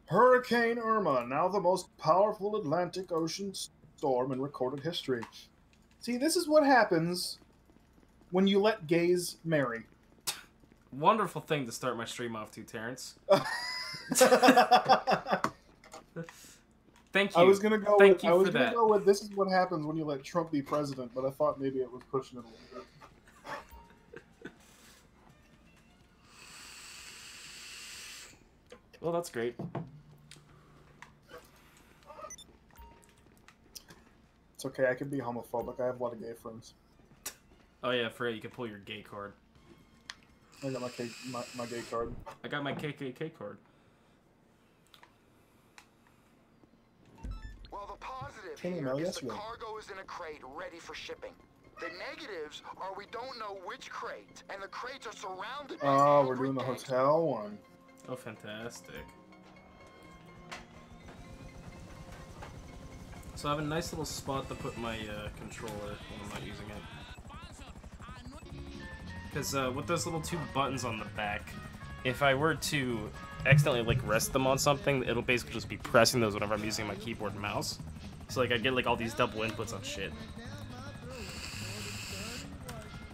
Hurricane Irma, now the most powerful Atlantic Ocean storm in recorded history. See, this is what happens when you let gays marry. Wonderful thing to start my stream off to, Terrence. Thank you. I was gonna go. Thank with, I you was for gonna that. go with this is what happens when you let Trump be president, but I thought maybe it was pushing it a little bit. Well, that's great. It's okay. I can be homophobic. I have a lot of gay friends. Oh yeah, Freya, you can pull your gay card. I got my gay card. I got my KKK card. Well, the positive Came here email is the yesterday. cargo is in a crate ready for shipping. The negatives are we don't know which crate, and the crates are surrounded by Oh, we're angry doing the gangsters. hotel one. Oh, fantastic. So I have a nice little spot to put my controller when I'm not using it. Because with those little two buttons on the back, if I were to accidentally like rest them on something, it'll basically just be pressing those whenever I'm using my keyboard and mouse. So like I get like all these double inputs on shit.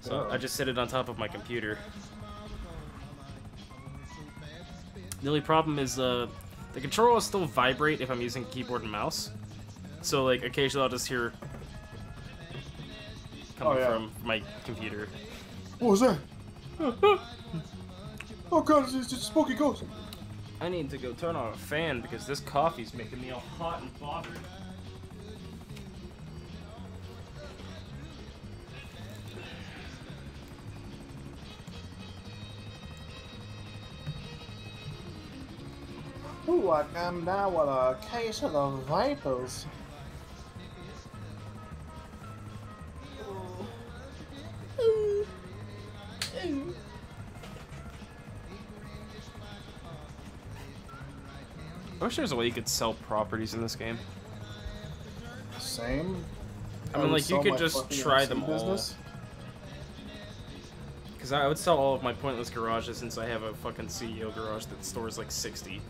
So I just sit it on top of my computer. The only problem is the controller will still vibrate if I'm using keyboard and mouse. So like occasionally I'll just hear coming from my computer. What was that? Oh god, it's a spooky ghost. I need to go turn on a fan because this coffee's making me all hot and bothered. Ooh, I come down with a case of the vapors. I wish there was a way you could sell properties in this game. Same. I mean, like, you could just try them all. business. Because I would sell all of my pointless garages since I have a fucking CEO garage that stores like 60.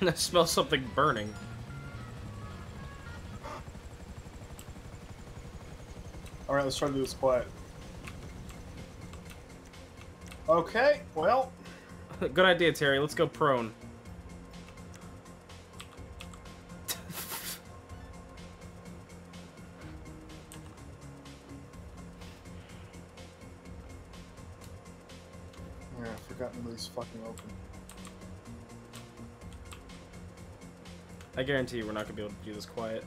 I smell something burning. Alright, let's try to do this quiet. Okay, well. Good idea, Terry. Let's go prone. Yeah, I forgot nobody's fucking open. I guarantee you we're not going to be able to do this quiet.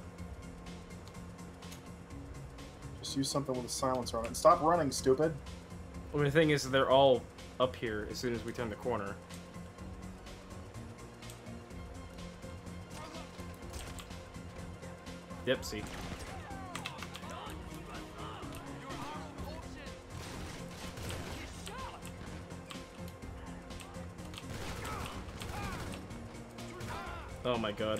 Just use something with a silencer on it. And stop running, stupid. Well, the thing is, they're all up here as soon as we turn the corner. Yep, see. Oh my god.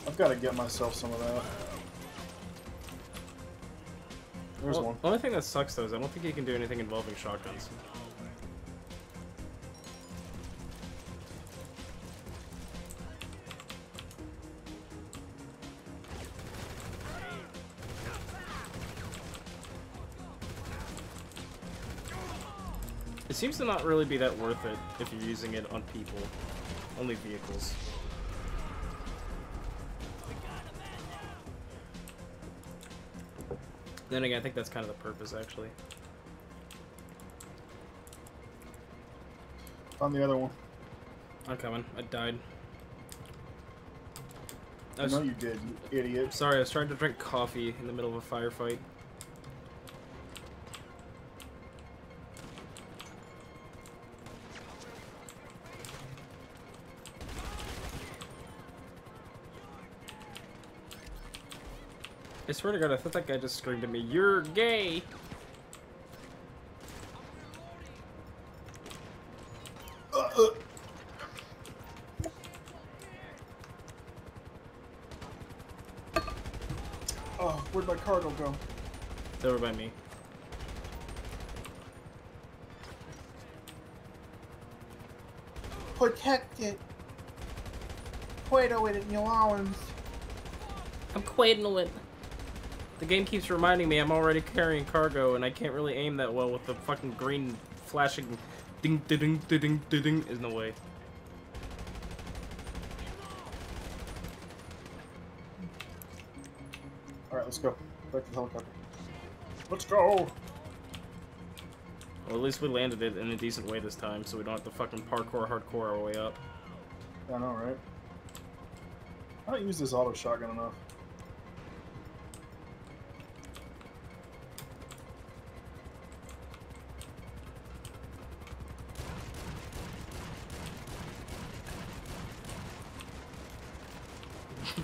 I've got to get myself some of that. There's one. The only thing that sucks though is I don't think you can do anything involving shotguns. It seems to not really be that worth it if you're using it on people. Only vehicles. Then again, I think that's kind of the purpose, actually. On the other one. I'm coming. I died. I know you did, you idiot. Sorry, I was trying to drink coffee in the middle of a firefight. I swear to God, I thought that guy just screamed at me, "You're gay!" Oh, where'd my cargo go? It's over by me. Protect it. Cuedo it in your arms. I'm quaiting it. The game keeps reminding me I'm already carrying cargo, and I can't really aim that well with the fucking green flashing ding ding ding ding ding ding in the way. Alright, let's go. Back to the helicopter. Let's go! Well, at least we landed it in a decent way this time, so we don't have to fucking parkour hardcore our way up. I know, right? I don't use this auto shotgun enough.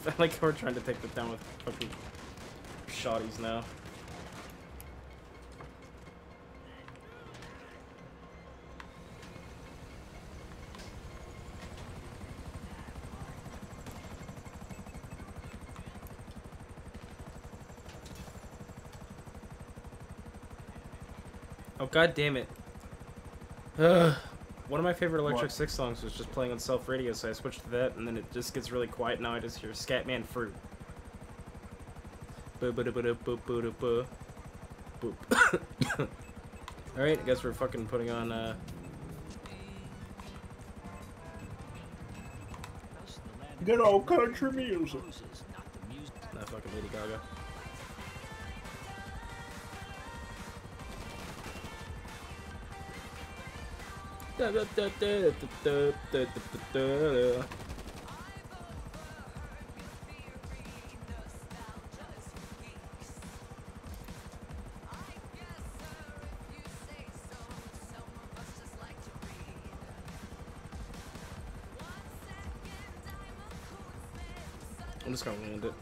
I like how we're trying to take it down with fucking shotties now. Oh, god damn it. Ugh. One of my favorite Electric Six songs was just playing on self radio, so I switched to that, and then it just gets really quiet. Now I just hear Scatman Fruit. Boop. Alright, I guess we're fucking putting on, Good old country music. not fucking Lady Gaga. I'm just gonna land it.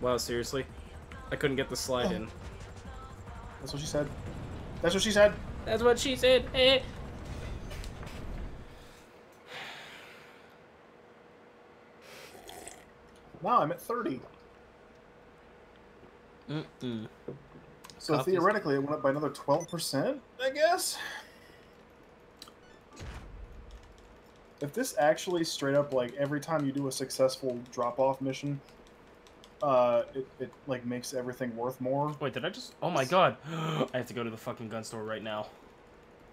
Wow, seriously? I couldn't get the slide in. That's what she said. That's what she said. That's what she said. Eh. Now I'm at 30. Mm-mm. So Copies. theoretically, it went up by another 12%, I guess? If this actually straight up, like, every time you do a successful drop-off mission, it like, makes everything worth more. Wait, did I just... Oh my god. I have to go to the fucking gun store right now.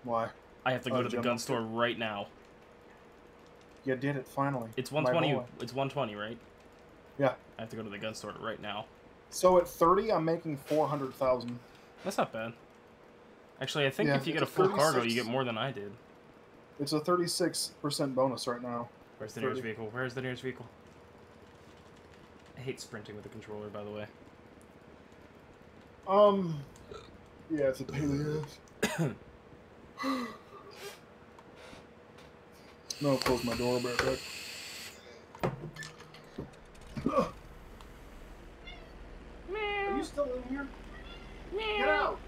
Why? I have to go to the gun store right now. You did it, finally. It's My 120. boy. It's 120, right? Yeah. I have to go to the gun store right now. So at 30, I'm making 400,000. That's not bad. Actually, I think Yeah, if you it's get a a full cargo, 36. you get more than I did. It's a 36% bonus right now. Where's the nearest 30. vehicle? Where's the nearest vehicle? I hate sprinting with the controller, by the way. Yeah, it's a pain in the ass. No, I'll close my door back. Are you still in here? Get out!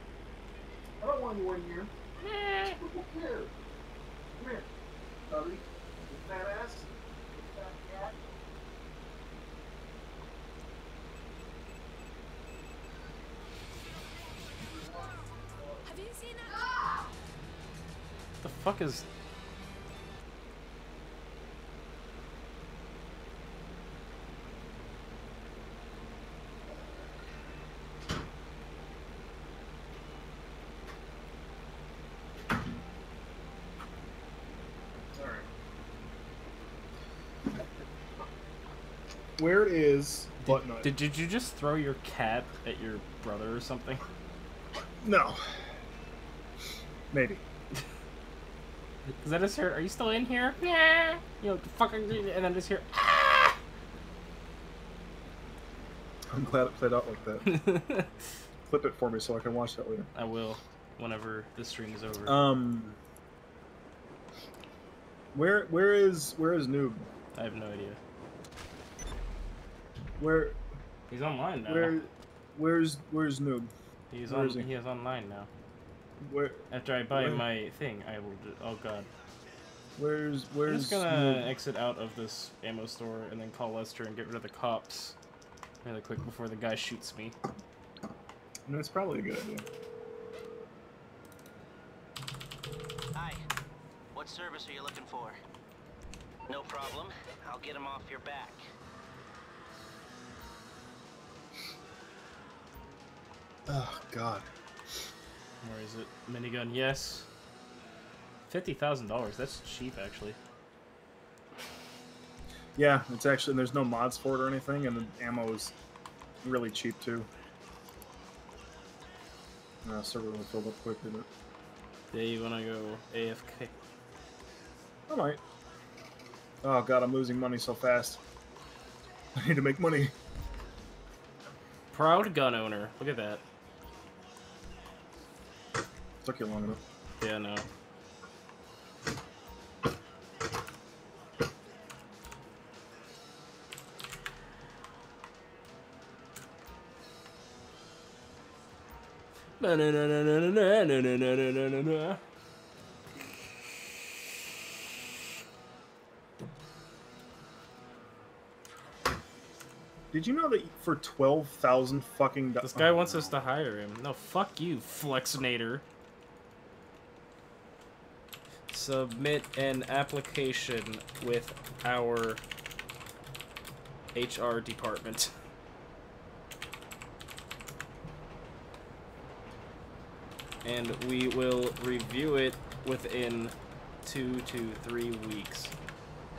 I don't want you in here. Who cares? Come here, Tubby. You fat ass. You fat cat. Have you seen that? The fuck is... Where is Buttnut? Did you just throw your cat at your brother or something? No. Maybe. Because I just heard, are you still in here? Yeah. You know, fucking, and then just hear, ah! I'm glad it played out like that. Flip it for me so I can watch that later. I will. whenever the stream is over. Where is Noob? I have no idea. Where He's online now. where's Noob? He's where on. is he? He is online now. Where After I buy where- my thing, I will. Oh god. where's I'm just gonna Noob? exit out of this ammo store and then call Lester and get rid of the cops really quick before the guy shoots me. That's probably a good idea. Hi. What service are you looking for? No problem. I'll get him off your back. Oh God. Where is it? Minigun, yes. $50,000. That's cheap, actually. Yeah, it's actually there's no mods for it or anything, and the ammo is really cheap too. Server will fill up quick, didn't it? Yeah, you wanna go AFK? I might. Oh God, I'm losing money so fast. I need to make money. Proud gun owner. Look at that. Took you long enough. Yeah, no. Na na na na na na na na na na na na. Did you know that for 12,000 fucking This guy wants us to hire him. No, fuck you, Flexinator. Submit an application with our HR department. And we will review it within 2 to 3 weeks.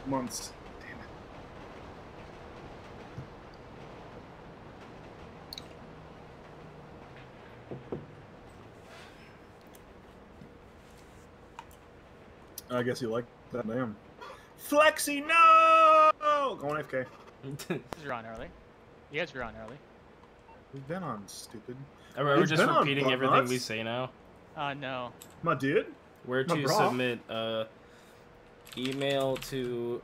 months? Damn it. I guess you like that name. Flexi, no! Go on AFK. You're on early. You guys are on early. We've been on, stupid. We're He's just been on repeating everything we Buttnuts. say now. No. My dude? Where My to bra. submit email to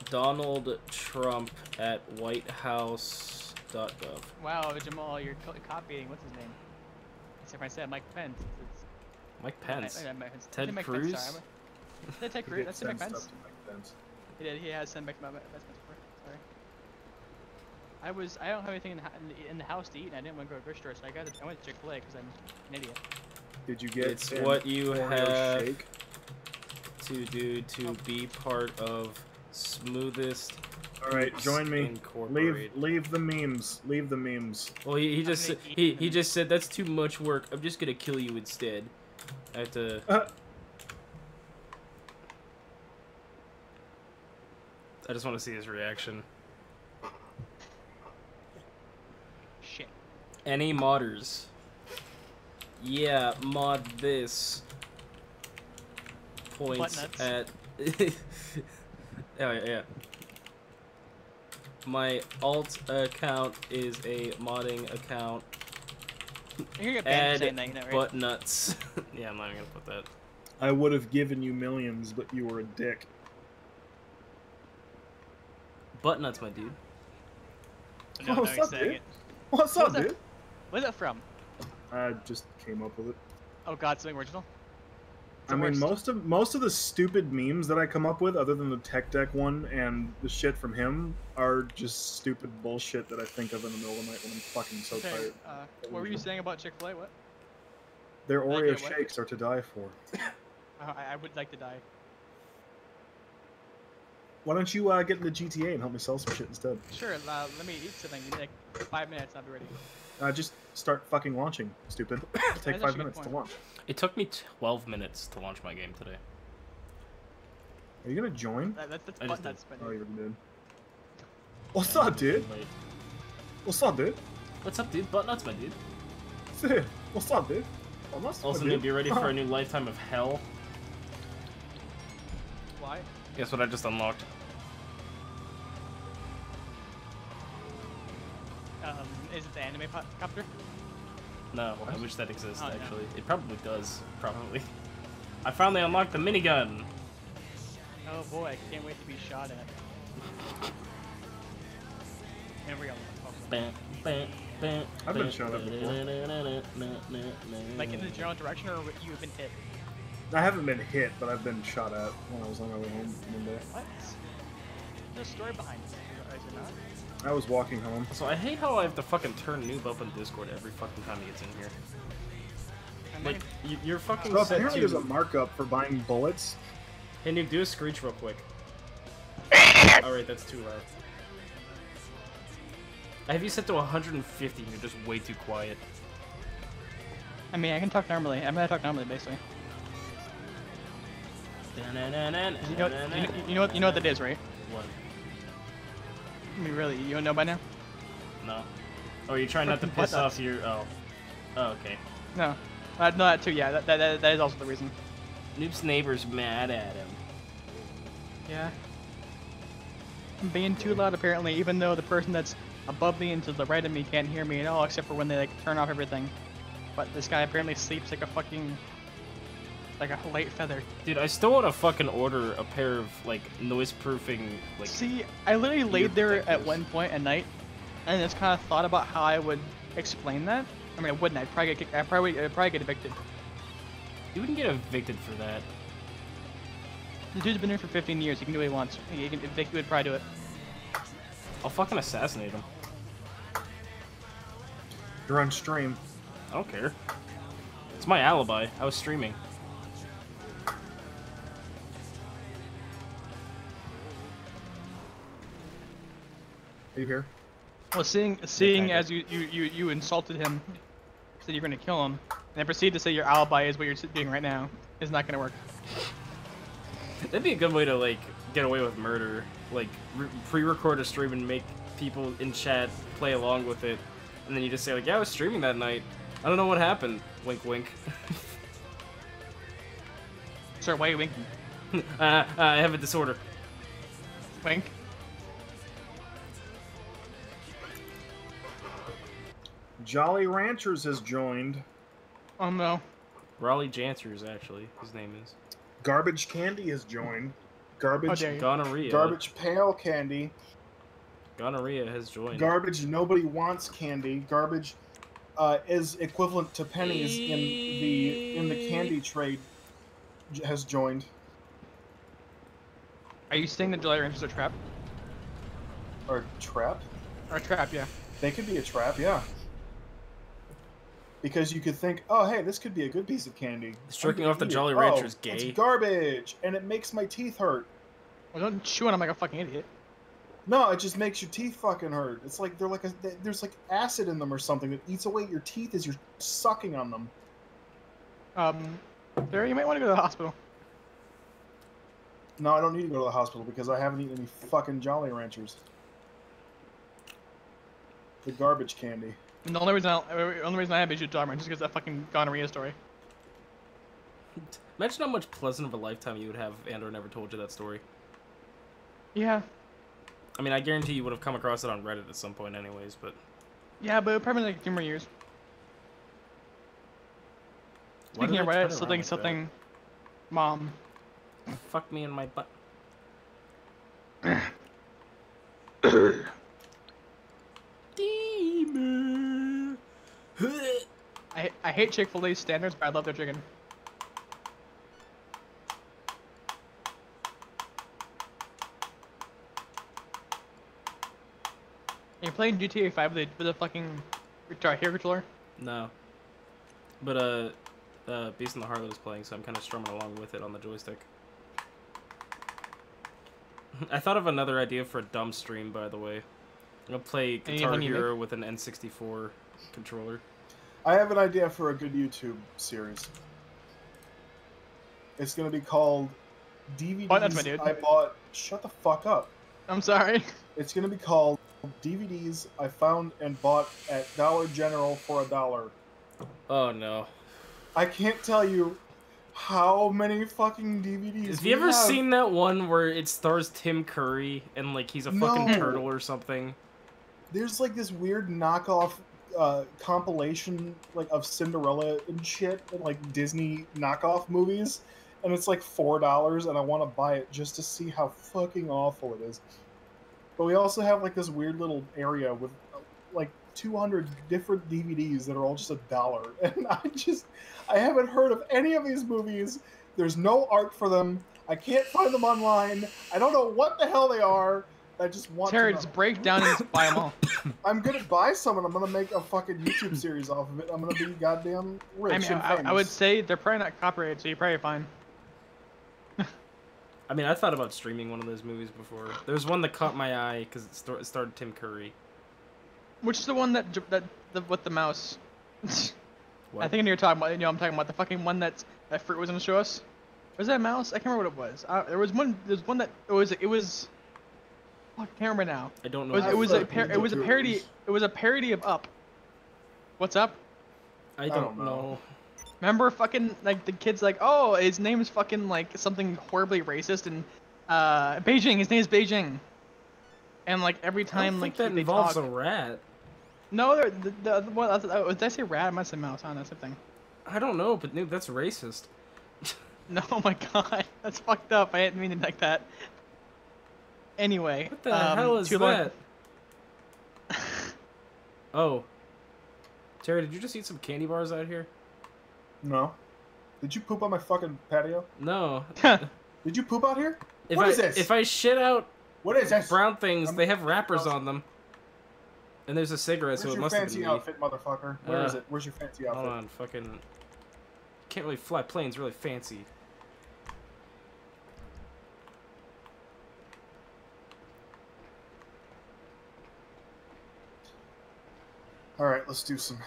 Donald Trump at whitehouse.gov. Wow, Jamal, you're copying. What's his name? If I said Mike Pence. It's Mike Pence. Mike Pence. Ted Mike Cruz? Pence, sorry. Did I Ted He Cruz? did That's send Mike Pence. stuff to Mike Pence. He did. He has sent Mike Pence before. Sorry. I don't have anything in the house to eat, and I didn't want to go to the grocery store, so I went to Chick-fil-A because I'm an idiot. Did you get It's an what you Oreo have shake? to do to be part of Smoothest All right, Eats join me. Incorporated. Leave the memes. Leave the memes. Well, he just gonna said, eat he them. just said that's too much work. I'm just gonna kill you instead. I have to. I just want to see his reaction. Shit. Any modders? Yeah, mod this. Points Buttnuts. at. Oh yeah. My alt account is a modding account. You're gonna get banned for Add saying that, you know, right? butt nuts. Yeah, I'm not even gonna put that. I would have given you millions, but you were a dick. Butt nuts, my dude. No, What's he's up, saying dude? it. What's up, What's that? dude? Where's that from? I just came up with it. Oh god, something original? I mean, worst. most of the stupid memes that I come up with, other than the Tech Deck one and the shit from him, are just stupid bullshit that I think of in the middle of the night when I'm fucking so Okay, tired. what were you saying about Chick-fil-A? What? Their like Oreo it, what? shakes are to die for. I would like to die. Why don't you get in the GTA and help me sell some shit instead? Sure, let me eat something. Give me like 5 minutes, I'll be ready. Just start fucking launching, stupid. It'll take That's 5 actually a minutes good to point. launch. It took me 12 minutes to launch my game today. Are you gonna join? That's I just butt nuts, Oh, but you already did. What's up, dude? Wait. What's up, dude? What's up, dude? Butt nuts, my dude. Say, what's up, dude? Oh, that's Also, my need to dude. be ready for a new lifetime of hell. why? Guess what I just unlocked? Is it the anime copter? No, I wish that existed, Oh, no. actually. It probably does. Probably. I finally unlocked the minigun! Oh boy, I can't wait to be shot at. Here we go. I've been shot at before. Like in the general direction, or you've been hit? I haven't been hit, but I've been shot at when I was on my way home one day. What? There's a story behind this, is it not? I was walking home. So I hate how I have to fucking turn Noob up in Discord every fucking time he gets in here. I Like, mean, you're fucking So set apparently there's a to... markup for buying bullets. Hey Noob, do a screech real quick. Alright, that's too loud. I have you set to 150 and you're just way too quiet. I mean, I can talk normally. I'm gonna talk normally, basically. You know what that is, right? What? I mean, really, you don't know by now? No. Oh, you're trying not to Fucking piss butt off your... Oh. Oh, okay. No. No, that too, yeah. That is also the reason. Noob's neighbor's mad at him. Yeah. I'm being too loud, apparently, even though the person that's above me and to the right of me can't hear me at all, except for when they, like, turn off everything. But this guy apparently sleeps like a fucking... like a light feather. Dude, I still want to fucking order a pair of, like, noise-proofing, like... See, I literally laid there at protectors. one point at night, and just kind of thought about how I would explain that. I mean, I wouldn't. I'd probably get kicked. I'd probably get evicted. You wouldn't get evicted for that. The dude's been here for 15 years. He can do what he wants. He would probably do it. I'll fucking assassinate him. You're on stream. I don't care. It's my alibi. I was streaming. Are you here? Well, seeing kinda. as you insulted him, said you're gonna kill him, and then proceed to say your alibi is what you're doing right now, is not gonna work. That'd be a good way to, like, get away with murder. Like, pre-record a stream and make people in chat play along with it. And then you just say, like, yeah, I was streaming that night. I don't know what happened. Wink, wink. Sir, why are you winking? I have a disorder. Wink. Jolly Ranchers has joined. Oh no. Raleigh Jansers, actually, his name is. Garbage Candy has joined. Garbage, dare you. Gonorrhea. Garbage Pale Candy. Gonorrhea has joined. Garbage Nobody Wants Candy. Garbage is equivalent to pennies in the candy trade. Has joined. Are you saying that Jolly Ranchers are a trap? Or trap? Or a trap, yeah. They could be a trap, yeah. Because you could think, oh, hey, this could be a good piece of candy. Striking I'm off the gonna eat Jolly it. Ranchers Oh, gay. It's garbage, and it makes my teeth hurt. Well, don't chew on them like a fucking idiot. No, it just makes your teeth fucking hurt. It's like there's like acid in them or something that eats away at your teeth as you're sucking on them. There, you might want to go to the hospital. No, I don't need to go to the hospital because I haven't eaten any fucking Jolly Ranchers. The garbage candy. And the only reason I have is Jolly Ranchers because that fucking gonorrhea story. Imagine how much pleasant of a lifetime you would have if Andor never told you that story. Yeah. I mean, I guarantee you would have come across it on Reddit at some point anyways, but... Yeah, but probably like a few more years. Why Speaking did of I Reddit, turn around something, like something... Mom. Fuck me in my butt. Gamer. I hate Chick-fil-A's standards, but I love their chicken. Are you playing GTA 5 with the fucking hair controller? No. But, Beast in the Heartland is playing, so I'm kind of strumming along with it on the joystick. I thought of another idea for a dumb stream, by the way. I'm gonna play Guitar Anyone you Hero with an N64 controller. I have an idea for a good YouTube series. It's gonna be called DVDs Oh, that's my dude. I bought. Shut the fuck up. I'm sorry. It's gonna be called DVDs I found and bought at Dollar General for $1. Oh no. I can't tell you how many fucking DVDs. Have we you ever have. seen that one where it stars Tim Curry and like he's a fucking No. turtle or something? There's like this weird knockoff compilation like of Cinderella and shit and like Disney knockoff movies, and it's like $4, and I want to buy it just to see how fucking awful it is. But we also have like this weird little area with like 200 different DVDs that are all just $1, and I haven't heard of any of these movies. There's no art for them. I can't find them online. I don't know what the hell they are. I just want Terry, to know. just break down and just buy them all. I'm gonna buy some and I'm gonna make a fucking YouTube series off of it. I'm gonna be goddamn rich I mean, and famous. I would say they're probably not copyrighted, so you're probably fine. I mean, I thought about streaming one of those movies before. There's one that caught my eye because it starred Tim Curry. Which is the one with the mouse? What? I think you're talking about. I'm talking about the fucking one that Fruit was gonna show us. Was that a mouse? I can't remember what it was. There was one. There's one that it was. Oh, I can't remember now. I don't know. It was a parody. Yours. It was a parody of Up. What's Up? I don't know. Remember fucking like the kid's like, oh, his name is fucking like something horribly racist and Beijing. His name is Beijing. And like every time I like think that they involves talk. a rat. No, the other one. Did I say rat? I must say mouse. Oh, that's the thing. I don't know, but that's racist. No, oh my god, that's fucked up. I didn't mean it like that. Anyway, What the hell is that? Oh. Terry, did you just eat some candy bars out here? No. Did you poop on my fucking patio? No. Did you poop out here? What is this? If I shit out What is this? brown things, they have wrappers on them. And there's a cigarette, Where's so it your must have fancy been me. outfit, motherfucker? Where is it? Where's your fancy outfit? Hold on, fucking... Can't really fly planes really fancy. Alright, let's do some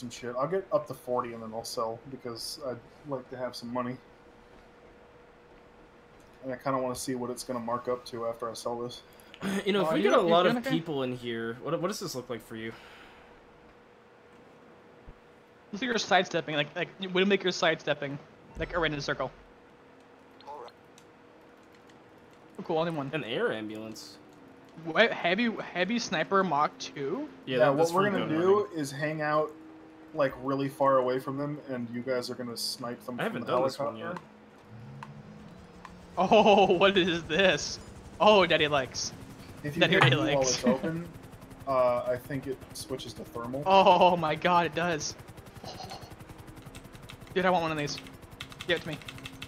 shit. I'll get up to 40 and then I'll sell because I'd like to have some money. And I kind of want to see what it's going to mark up to after I sell this. You know, if we you- get a you lot doing of okay? people in here, what does this look like for you? Looks like you're sidestepping, like Widowmaker sidestepping, like around in a circle. Alright. Oh, cool, only one. An air ambulance. What, heavy sniper Mach 2? Yeah, what that's we're from going to Gun do Running. is hang out like really far away from them and you guys are going to snipe them I from haven't the done this one helicopter. yet. Oh, what is this? Oh, Daddy likes. If you That hit area B while likes. it's open, I think it switches to thermal. Oh my god, it does. Dude, I want one of these. Give it to me.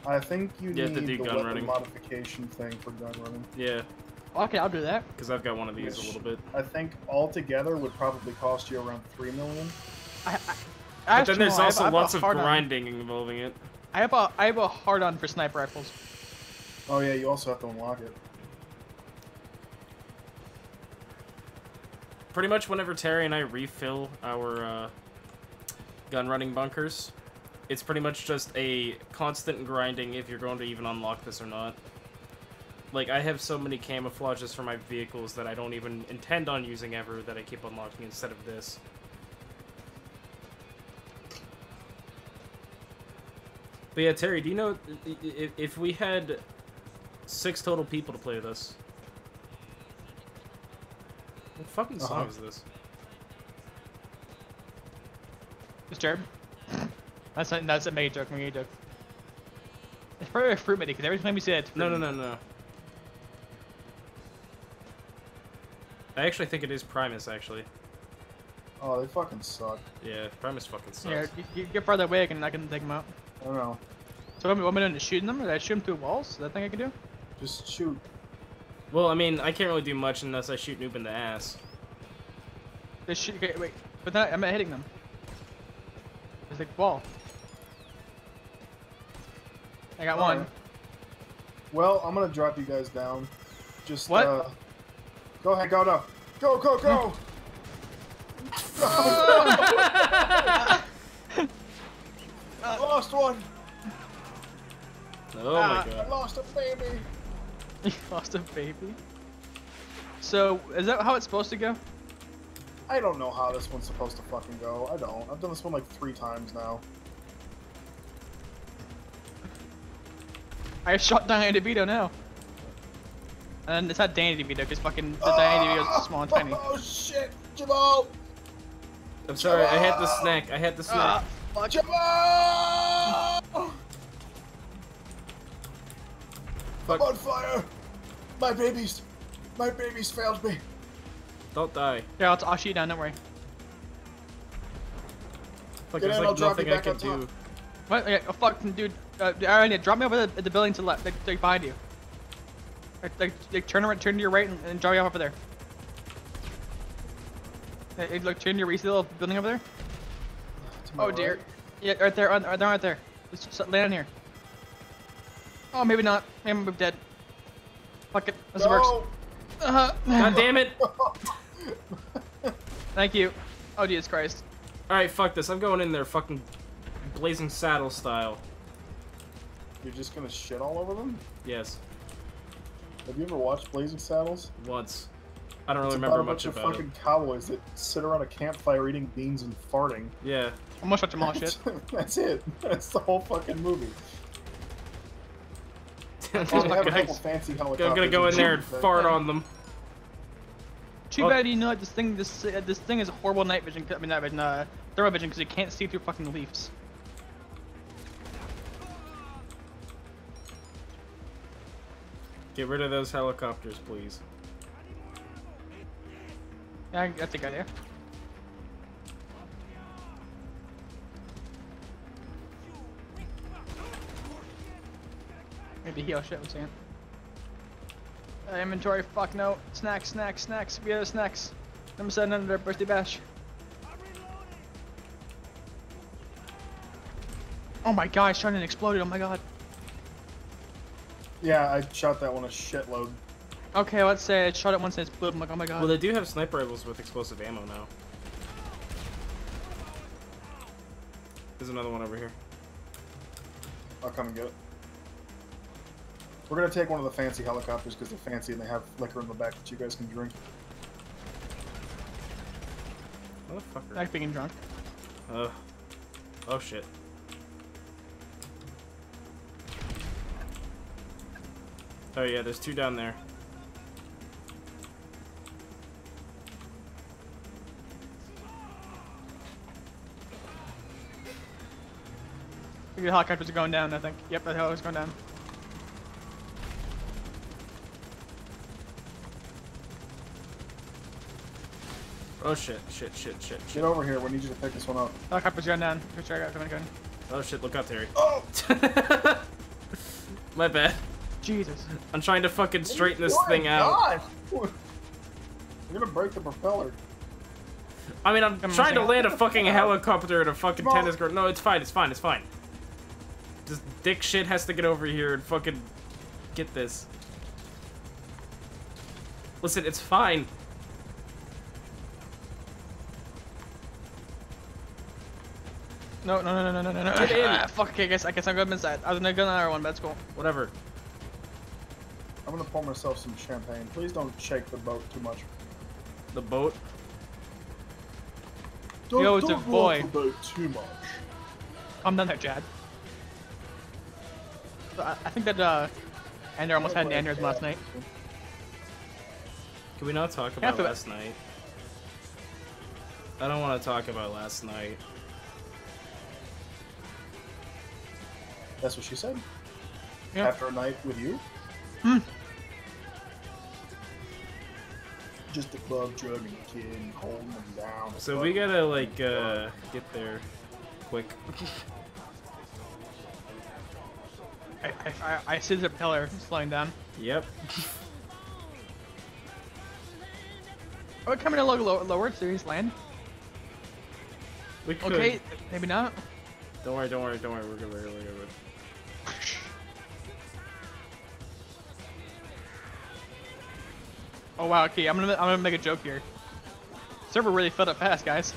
I think you You have need to do the gun weapon running. modification thing for gun running. Yeah, Okay, I'll do that. because I've got one of these a little bit. I think altogether would probably cost you around 3 million. But then there's also I have lots a of hard-on. grinding involving it. I have a hard-on for sniper rifles. Oh yeah, you also have to unlock it. Pretty much whenever Terry and I refill our gun running bunkers, it's pretty much just a constant grinding if you're going to even unlock this or not. Like, I have so many camouflages for my vehicles that I don't even intend on using ever that I keep unlocking instead of this. But yeah, Terry, do you know if we had 6 total people to play this? What fucking song is this? It's Jared. That's a made joke. Made joke. It's probably a fruit mini because every time you say it, it's No, fruit. no. I actually think it is Primus, actually. Oh, they fucking suck. Yeah, Primus fucking sucks. Here, you get farther away, I can take them out. I don't know. So what am I doing? Shooting them? Or did I shoot them through walls? Is that thing I can do? Just shoot. Well, I mean, I can't really do much unless I shoot Noob in the ass. Just shoot. Okay, wait, but then I'm not hitting them. There's like wall. I got one. Alright. Well, I'm gonna drop you guys down. Just What? Go ahead, go. Go. I lost one. Oh my I god. lost a baby. You lost a baby. So is that how it's supposed to go? I don't know how this one's supposed to fucking go. I don't. I've done this one like 3 times now. I shot Danny DeVito now. And it's not Danny DeVito because fucking the Danny DeVito's small and tiny. Oh shit, Jamal! I'm sorry, I had the snack. I had the snack. I'm on fire! My babies failed me. Don't die. Yeah, I'll shoot you down, don't worry. Fuck, Get there's in, I'll like drop you nothing I back can on do. top. What? Okay, oh fuck, dude. Alright, drop me over at the building to the left, like behind you. Like turn to your right and drop me off over there. Hey, look, turn to your, you see the little building over there? To my Oh dear. right. Yeah, right there, right there. Just land on here. Oh, maybe not. Maybe I'm dead. Fuck it. This works. No! God damn it! Thank you. Oh, Jesus Christ. Alright, fuck this. I'm going in there fucking Blazing Saddle style. You're just gonna shit all over them? Yes. Have you ever watched Blazing Saddles? Once. I don't really It's remember about a much bunch about of fucking cowboys that sit around a campfire eating beans and farting. it. Yeah. I'm gonna shut them all shit. That's it. That's the whole fucking movie. I'm Oh, they have a gonna couple fancy helicopters. go in there and shit, fart but- on them. Too Oh. bad you know this thing is a horrible night vision. I mean, night vision, thermal vision, because you can't see through fucking leaves. Get rid of those helicopters, please. Yeah, that's a good idea. Maybe heal shit. I'm saying. Inventory. Fuck no. Snacks. Snacks. Snacks. We have snacks. Number 7 under birthday bash. Oh my god! Shot and exploded. Oh my god. Yeah, I shot that one a shitload. Okay, let's say I shot it once and it exploded. I'm like, oh my god. Well, they do have sniper rifles with explosive ammo now. There's another one over here. I'll come and get it. We're gonna take one of the fancy helicopters because they're fancy and they have liquor in the back that you guys can drink. Motherfucker. Like being drunk. Oh shit. Oh yeah, there's two down there. The helicopters are going down, I think. Yep, the helicopter's going down. Oh shit, shit, shit, shit, Get shit. over here. We need you to pick this one up. Helicopter's going down. Go check out. Come on. Oh shit, look out, Terry. Oh! My bad. Jesus. I'm trying to fucking straighten this Oh my thing out. God! You're gonna break the propeller. I mean, I'm Come on, trying to Sam. land a fucking helicopter at a fucking Come on. tennis court. No, it's fine, it's fine, it's fine. This dick shit has to get over here and fucking get this. Listen, it's fine. No. Get in. Fuck. Okay, I guess I'm going inside. I was gonna go another one, but that's cool. Whatever. I'm gonna pour myself some champagne. Please don't shake the boat too much. The boat. Yo, it's a boy. Rock the boat too much. Calm down there, Chad. So I think that Ender almost had an aneurysm last night. Can we not talk Half about of it. last night? I don't want to talk about last night. That's what she said. Yeah. After a night with you? Hmm. Just a club drugging a kid and holding him down. So we gotta like get there quick. I see the pillar slowing down. Yep. Are we coming a little lower so he's land? We could. Okay, maybe not. Don't worry. We're good. We're good. Oh wow, okay, I'm gonna make a joke here. Server really filled up fast, guys.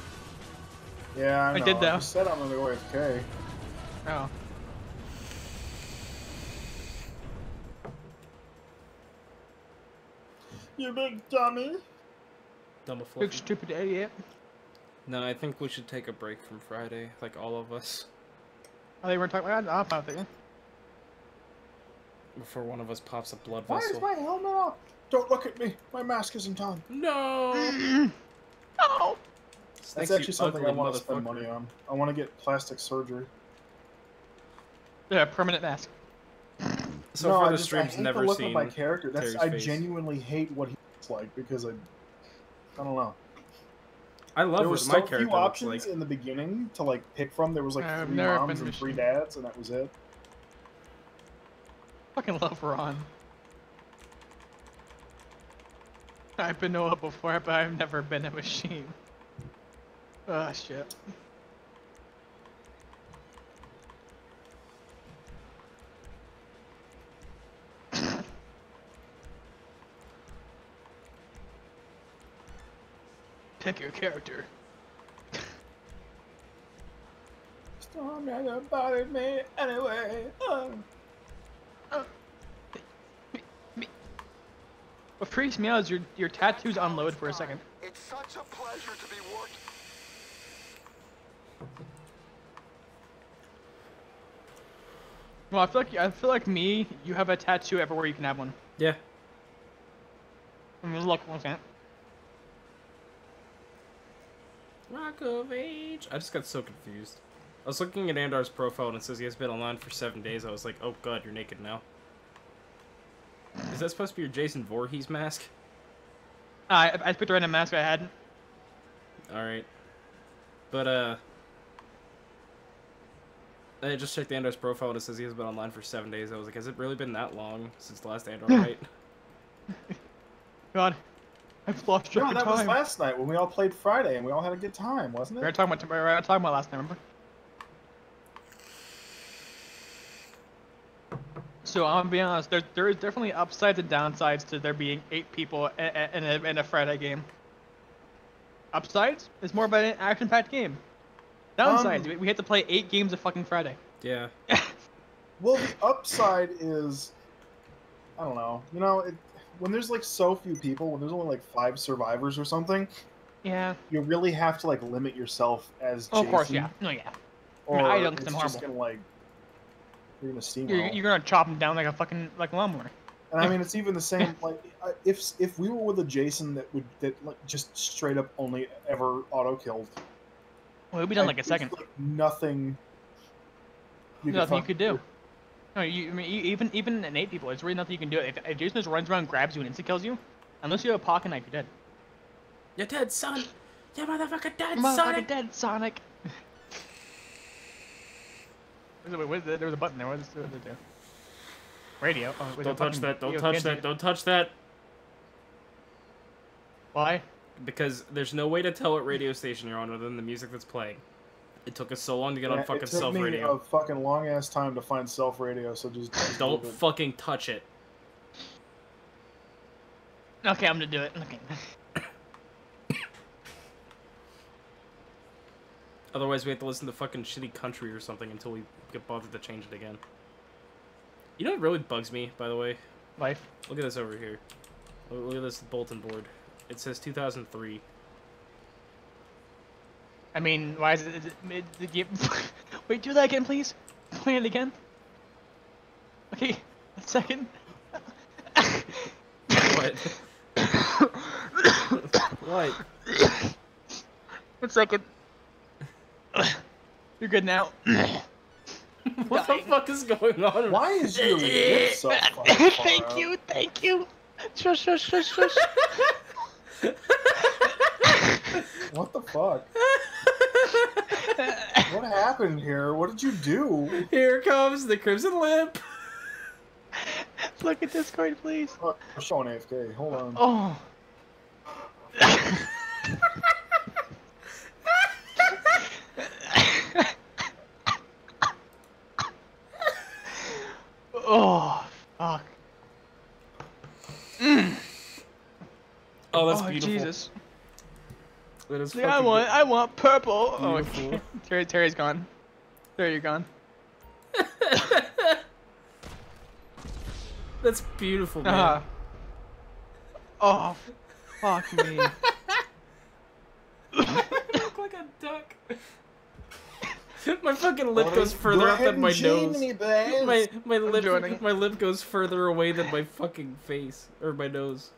Yeah, I know. did though. I said I'm gonna go AFK. Oh. You big dummy. Double Big fluffy. stupid idiot. No, I think we should take a break from Friday, like all of us, Oh, they weren't talking about that? I'm fine with it. before one of us pops a blood Why is vessel. my helmet off? Don't look at me. My mask isn't on. No. Oh! That's Thanks, you actually something I ugly want to spend motherfucker. money on. I want to get plastic surgery. Yeah, permanent mask. So no, far, I the just I stream's hate never the look seen of my character. Terry's I face. genuinely hate what he looks like because I don't know. I love There what were my so character few looks options like. in the beginning to like pick from. There was like I've 3 never moms been and 3 machine. dads, and that was it. Fucking love Ron. I've been Noah before, but I've never been a machine. Ah, shit. Pick your character. Storm never bothered me anyway. What freaks me out is your tattoos unload for a second. It's such a pleasure to be working. Well, I feel like me. You have a tattoo everywhere you can have one. Yeah. I mean, look, one second. Rock of Age. I just got so confused. I was looking at Andar's profile and it says he has been online for 7 days. I was like, oh god, you're naked now. Is that supposed to be your Jason Voorhees mask? I picked a random mask I had. Alright. But, I just checked Andar's profile and it says he has been online for 7 days. I was like, has it really been that long since the last Andar fight? God, I've lost track No, of that was time. last night when we all played Friday and we all had a good time, wasn't We were it? talking about last night, remember? So I'm gonna be honest, there is definitely upsides and downsides to there being 8 people in a Friday game. Upsides is more about an action-packed game. Downsides, we had to play 8 games of fucking Friday. Yeah. Well, the upside is, I don't know. You know, when there's like so few people, when there's only like 5 survivors or something, Yeah. you really have to like limit yourself as Oh, of course, Jason, yeah. No, yeah. Or I don't, 'cause it's I'm just horrible. gonna like you're gonna steamroll. You're gonna chop them down like a fucking like a lawnmower. And I mean, it's even the same. Like, if we were with a Jason that like just straight up only ever auto killed, Well, it'll be done like a second. Like nothing. Nothing you could do. No, I mean, even in 8 people, there's really nothing you can do. If Jason just runs around, grabs you, and insta kills you, unless you have a pocket knife, you're dead. You're dead, son! You're motherfucking dead, Motherfucking Sonic! dead, Sonic. Wait, what is it? There was a button there. What does it do? Radio. Oh, wait, Don't touch that, don't you touch can't that, do- don't touch that! Why? Because there's no way to tell what radio station you're on other than the music that's playing. It took us so long to get on fucking it took self me radio. a fucking long ass time to find self radio. So just Don't leave it. fucking touch it. Okay, I'm gonna do it. Okay. Otherwise, we have to listen to fucking shitty country or something until we get bothered to change it again. You know what really bugs me, by the way? Life. Look at this over here. Look at this bulletin board. It says 2003. I mean, why is it the game? Wait, do that again, please. Play it again. Okay, a second. What? What? 1 second. You're good now. What the fuck is going on? Why is your lip so fucking far Thank out? you, thank you. Shush, shush, shush, shush. What the fuck? What happened here? What did you do? Here comes the crimson lip. Look at Discord, please. Oh, I'm showing AFK. Hold on. Oh. Oh, fuck. Oh, that's Oh, beautiful. Jesus. That is Yeah, fucking I want purple. Beautiful. Oh, Terry's gone. Terry, you're gone. That's beautiful, man. Oh, fuck me. I look like a duck. My fucking lip Well, goes further go up ahead than my and join nose. me, babes. joining. My lip goes further away than my fucking face or my nose.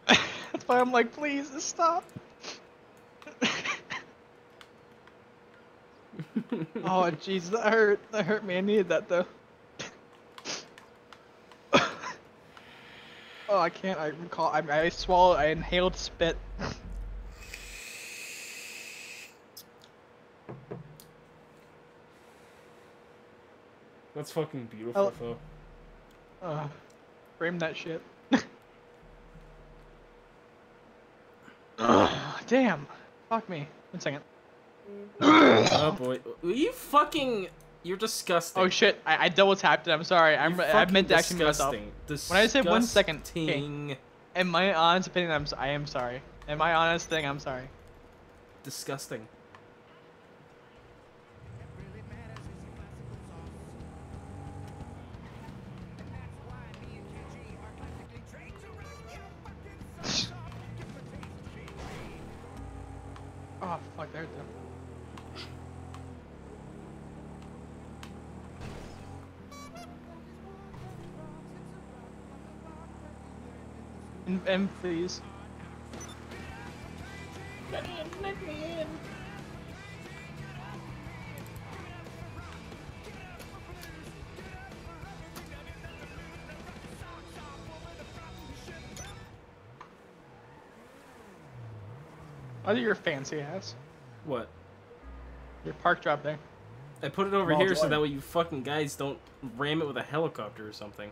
That's why I'm like, please stop. Oh jeez, that hurt. That hurt me. I needed that though. Oh, I can't. I recall. I swallowed. I inhaled spit. That's fucking beautiful, though. Frame that shit. Damn. Fuck me. 1 second. Oh boy. You're disgusting. Oh shit. I double tapped it. I'm sorry. I meant to actually mute myself. Disgusting. When I said 1 second. Okay. In my honest opinion, I am sorry. In my honest thing, I'm sorry. Disgusting. Oh fuck, there it is. And please. Let me in. Other your fancy ass. What? Your park drop there. I put it over Well here so done. that way you fucking guys don't ram it with a helicopter or something.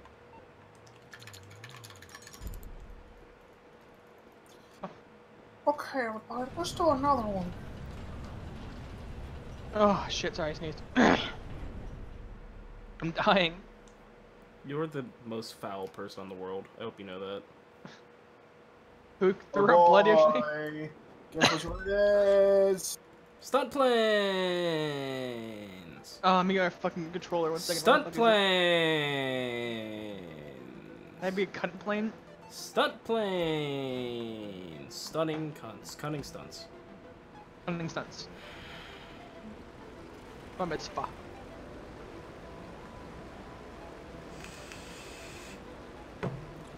Okay, everybody, let's do another one. Oh shit, sorry, I sneezed. I'm dying. You're the most foul person in the world. I hope you know that. Who threw up blood yesterday? Boy. Guess which one it is? Stunt planes! Oh, let me get my fucking controller 1 second. Stunt plane! That'd be a cunt plane. Stunt plane! Stunning cunts. Cunning stunts. Cunning stunts. Bar mitzvah.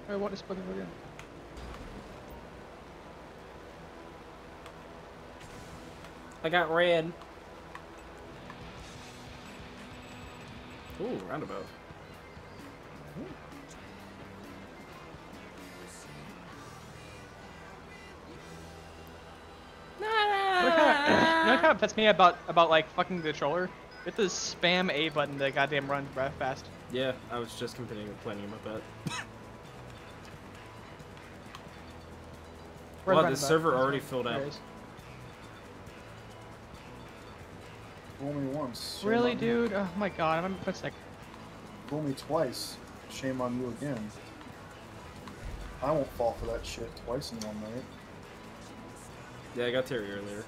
I want this fucking again. I got red. Ooh, roundabout. You know what kind of pets me about like fucking the controller? You have to spam A button to goddamn run fast. Yeah, I was just complaining about that. Where's Wow, the this roundabout? server There's already one. filled There out. it is. Fool me once. Shame Really, on dude? Oh my god, I'm a sec. Fool me twice. Shame on you again. I won't fall for that shit twice in one night. Yeah, I got Terry earlier.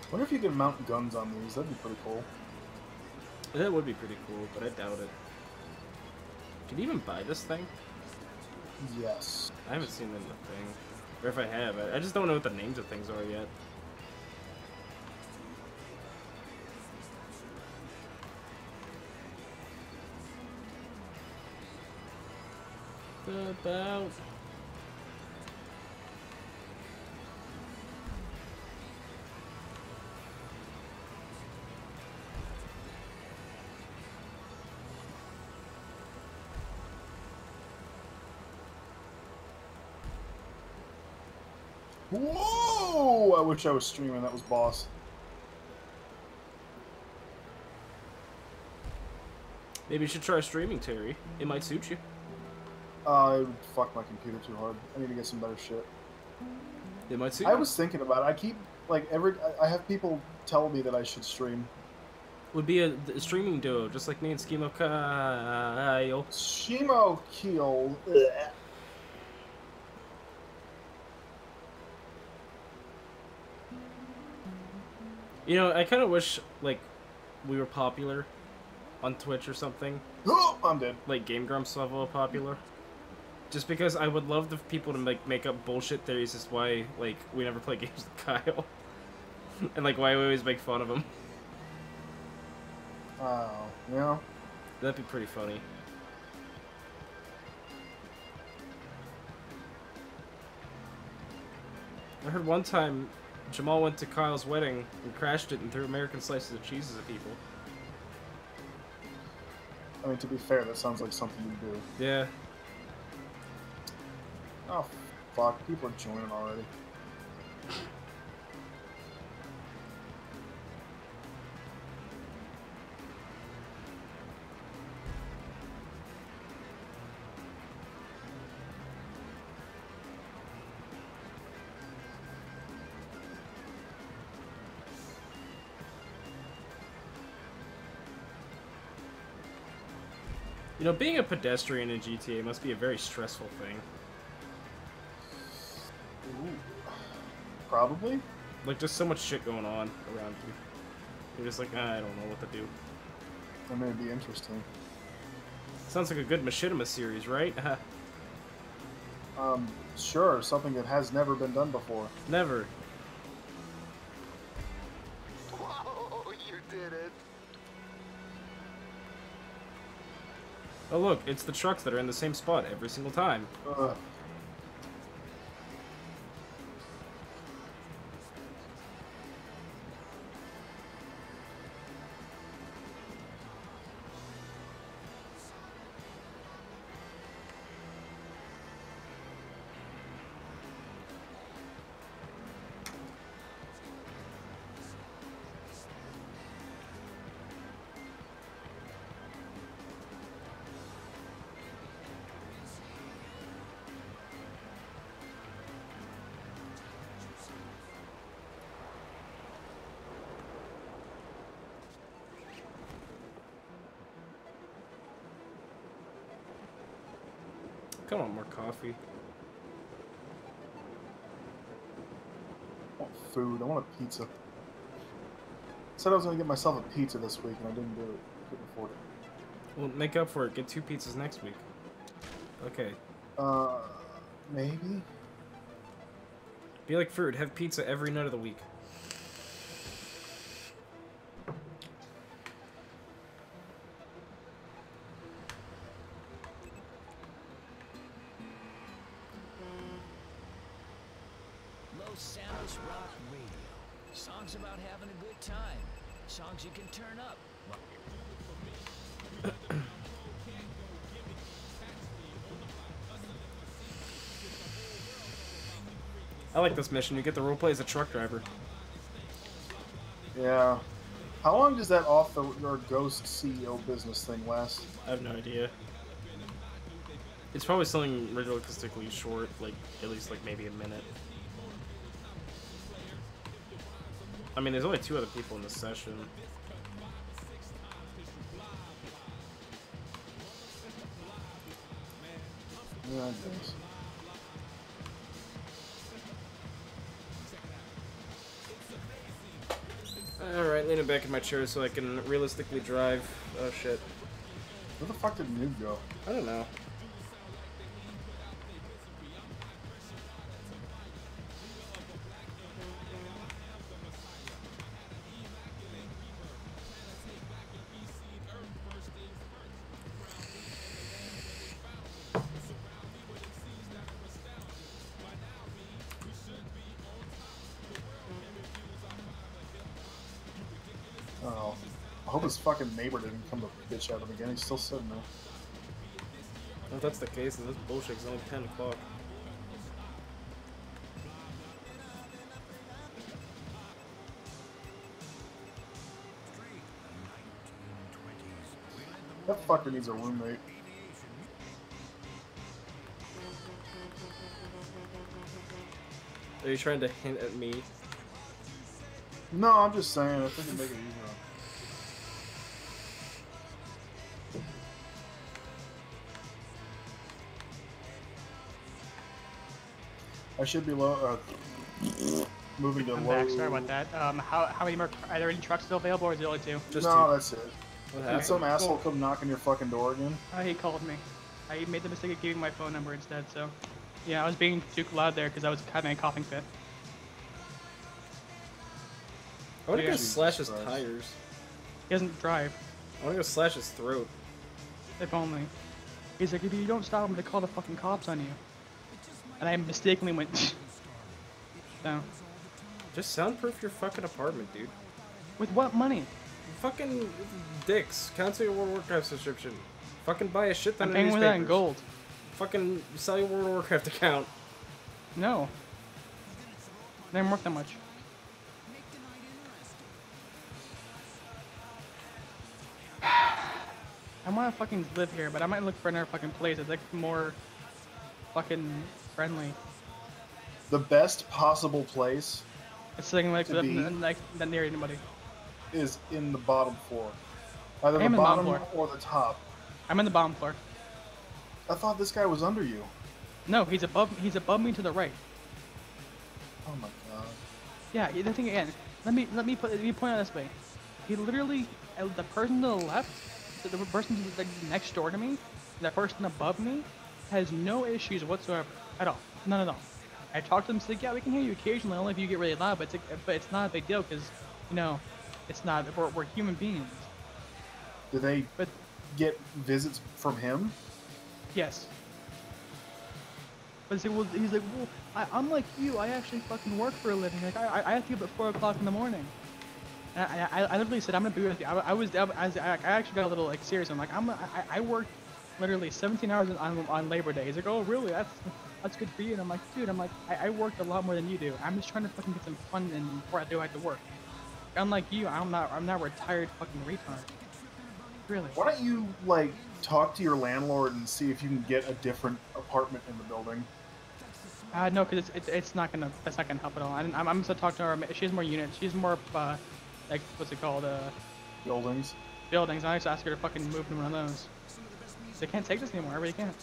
Wonder if you could mount guns on these. That'd be pretty cool. That would be pretty cool, but I doubt it. Can you even buy this thing? Yes. I haven't seen them in the thing. Or if I have, I just don't know what the names of things are yet. About... Whoa! I wish I was streaming. That was boss. Maybe you should try streaming, Terry. It might suit you. I would fuck my computer too hard. I need to get some better shit. It might suit I you. was thinking about it. I keep like I have people tell me that I should stream. Would be a streaming duo, just like me and Schemo Kyle. Shimo Keel. You know, I kind of wish, like, we were popular on Twitch or something. Oh, I'm dead. Like Game Grumps level popular. Just because I would love the people to make up bullshit theories as why like we never play games with Kyle, and like why we always make fun of him. Oh, yeah. That'd be pretty funny. I heard one time Jamal went to Kyle's wedding and crashed it and threw American slices of cheeses at people. I mean, to be fair, that sounds like something you do. Yeah. Oh, fuck. People are joining already. You know, being a pedestrian in GTA must be a very stressful thing. Ooh. Probably. Like, just so much shit going on around you. You're just like, I don't know what to do. That may be interesting. Sounds like a good Machinima series, right? Sure, something that has never been done before. Never. Whoa, you did it. Oh look, it's the trucks that are in the same spot every single time. Ugh. Come on, more coffee. I want food. I want a pizza. I said I was going to get myself a pizza this week, and I didn't do it. Couldn't afford it. Well, make up for it. Get 2 pizzas next week. Okay. Maybe? Be like Fruit. Have pizza every night of the week. Los Santos Rock Radio. Songs about having a good time. Songs you can turn up. I like this mission. You get the roleplay as a truck driver. Yeah. How long does that off the or ghost CEO business thing last? I have no idea. It's probably something realistically short, like at least like maybe a minute. I mean, there's only 2 other people in this session. Yeah, I guess. Alright, leaning back in my chair so I can realistically drive. Oh shit. Where the fuck did Noob go? I don't know. Oh. I hope his fucking neighbor didn't come to bitch at him again. He's still sitting there. If that's the case, then this bullshit is only 10 o'clock. That fucker needs a roommate. Are you trying to hint at me? No, I'm just saying. I think it'd make it easier. I should be low. Moving to I'm low. back. Sorry about that. How many more? Are there any trucks still available, or is it only 2? Just No, 2. that's it. What Did happened? some asshole come knock on your fucking door again? He called me. I made the mistake of giving my phone number instead, so... Yeah, I was being too loud there because I was having a coughing fit. I want to Yeah. go slash his Jesus Christ. tires. He doesn't drive, I want to go slash his throat. if only. He's like, if you don't stop him, they call the fucking cops on you. And I mistakenly went... So... Just soundproof your fucking apartment, dude. With what money? Fucking dicks. Cancel your World of Warcraft subscription. Fucking buy a shit ton I'm of paying with that in newspapers. gold. Fucking sell your World of Warcraft account. No. They didn't work that much. I want to fucking live here, but I might look for another fucking place that's like more fucking friendly. The best possible place It's like To be? like not near anybody. is in the bottom floor. Either I the am in the bottom bottom floor. or the top. I'm in the bottom floor. I thought this guy was under you. No, he's above me to the right. Oh my god. Yeah, the thing again. Let me point out this way. He literally, the person to the left, the person like next door to me, the person above me, has no issues whatsoever at all. None at all. I talked to them, said, yeah, we can hear you occasionally, only if you get really loud, but it's not a big deal because, you know, it's not. We're human beings. Did they But get visits from him? yes. But he's like, well, unlike you, I actually fucking work for a living. Like, I have to get up at 4 o'clock in the morning. And I literally said, I'm gonna be with you. I actually got a little like serious. I'm like, I worked literally 17 hours on Labor Day. He's like, oh really? That's good for you. And I'm like, dude, I worked a lot more than you do. I'm just trying to fucking get some fun and before I do have to work. Unlike you, I'm not a retired fucking retard. Really. Why don't you, like, talk to your landlord and see if you can get a different apartment in the building? No, because that's not gonna help at all. I'm still talking to her. She has more units. She's more like what's it called? Buildings? Buildings. I just ask her to fucking move to one of those. They can't take this anymore. I really can't.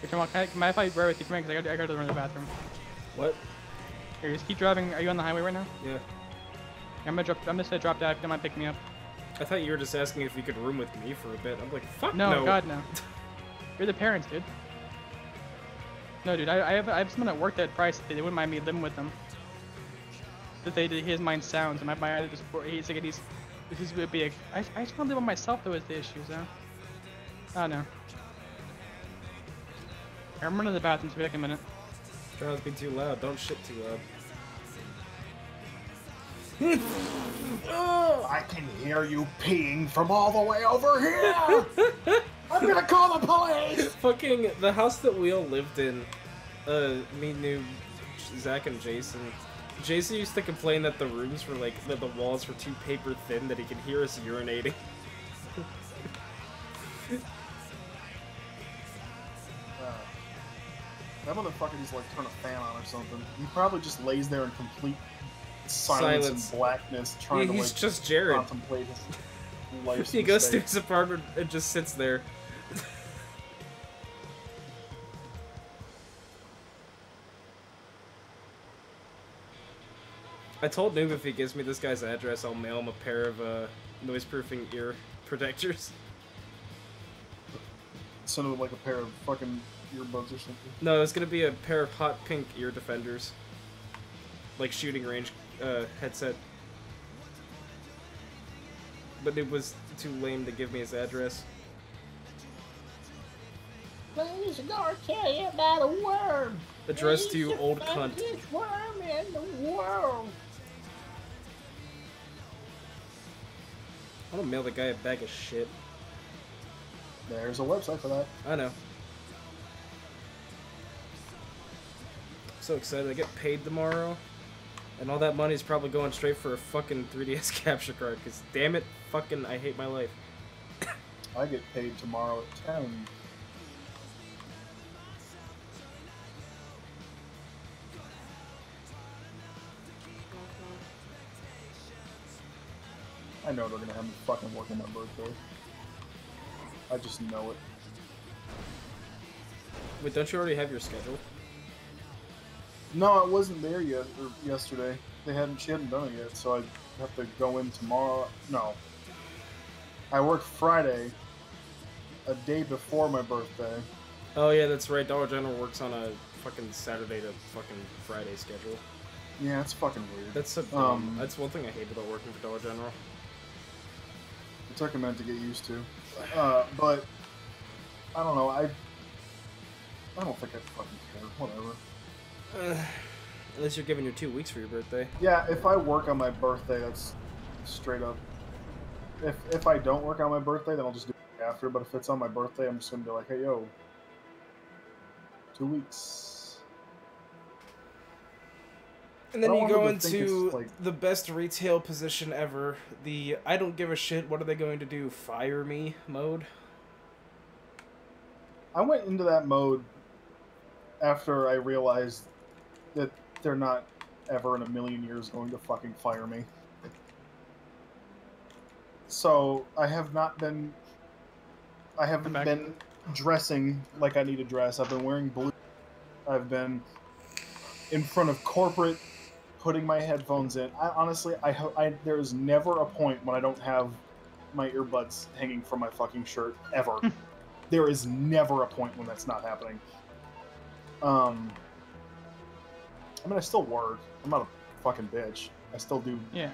Hey, Jamal, can I if I ride with you? Come in, because I gotta run to the bathroom. What? Here, just keep driving. Are you on the highway right now? Yeah. I'm just gonna drop down if you don't mind picking me up. I thought you were just asking if you could room with me for a bit. I'm like, fuck No, no. God no. You're the parents, dude. No, dude, I have someone at work that priced they wouldn't mind me living with them. That his mind sounds, and my other just he's like this would be I just want to live by myself though is the issue, so. I don't know. I'm running to the bathroom, so be like a minute. Try not to be too loud. Don't shit too loud. I can hear you peeing from all the way over here! I'm gonna call the police! Fucking the house that we all lived in. Me knew Zach and Jason. Jason used to complain that the rooms were like that the walls were too paper thin that he could hear us urinating. That motherfucker just like turn a fan on or something. He probably just lays there in complete silence and blackness, trying to He's like just Jared. contemplate his life's He goes to mistakes. his apartment and just sits there. I told Noob if he gives me this guy's address, I'll mail him a pair of noise-proofing ear protectors. Send him like a pair of fucking earbuds or something. No, it's gonna be a pair of hot pink ear defenders. Like shooting range headset. But it was too lame to give me his address. Please don't tell you about a worm. Addressed to you, He's the old cunt. funniest worm in the world. I don't mail the guy a bag of shit. There's a website for that. I know. So excited. I get paid tomorrow. And all that money's probably going straight for a fucking 3DS capture card. Because damn it, fucking I hate my life. I get paid tomorrow at 10. I know they're gonna have me fucking working my birthday. I just know it. Wait, don't you already have your schedule? No, it wasn't there yet, or yesterday. She hadn't done it yet, so have to go in tomorrow. No. I work Friday, a day before my birthday. Oh yeah, that's right. Dollar General works on a fucking Saturday to fucking Friday schedule. Yeah, it's fucking weird. That's so dumb. That's one thing I hate about working for Dollar General. It took a minute to get used to. But, I don't know, I don't think I fucking care. Whatever. Unless you're given your 2 weeks for your birthday. Yeah, if I work on my birthday, that's straight up. If I don't work on my birthday, then I'll just do it after. But if it's on my birthday, I'm just gonna be like, hey, yo, 2 weeks. And then you go into it's like, the best retail position ever, the I don't give a shit, what are they going to do, fire me mode? I went into that mode after I realized that they're not ever in a million years going to fucking fire me. So I have not been. I haven't been dressing like I need to dress. I've been wearing blue. I've been in front of corporate, putting my headphones in. There is never a point when I don't have my earbuds hanging from my fucking shirt ever. There is never a point when that's not happening. I mean, I still work. I'm not a fucking bitch. I still do. Yeah.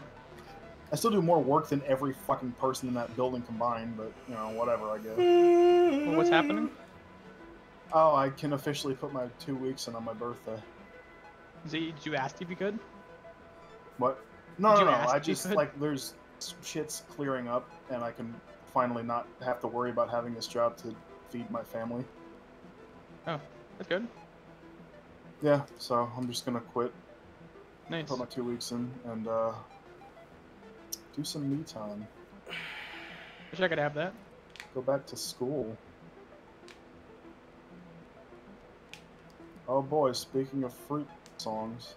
I still do more work than every fucking person in that building combined, but, you know, whatever, I guess. Well, what's happening? Oh, I can officially put my 2 weeks in on my birthday. Did you ask if you could? What? No, Did no, you no. ask I if you just, could? like, there's shit's clearing up, and I can finally not have to worry about having this job to feed my family. Oh, that's good. Yeah, so I'm just gonna quit, Nice. put my 2 weeks in, and, do some me time. Wish I could have that. Go back to school. Oh boy, speaking of fruit songs.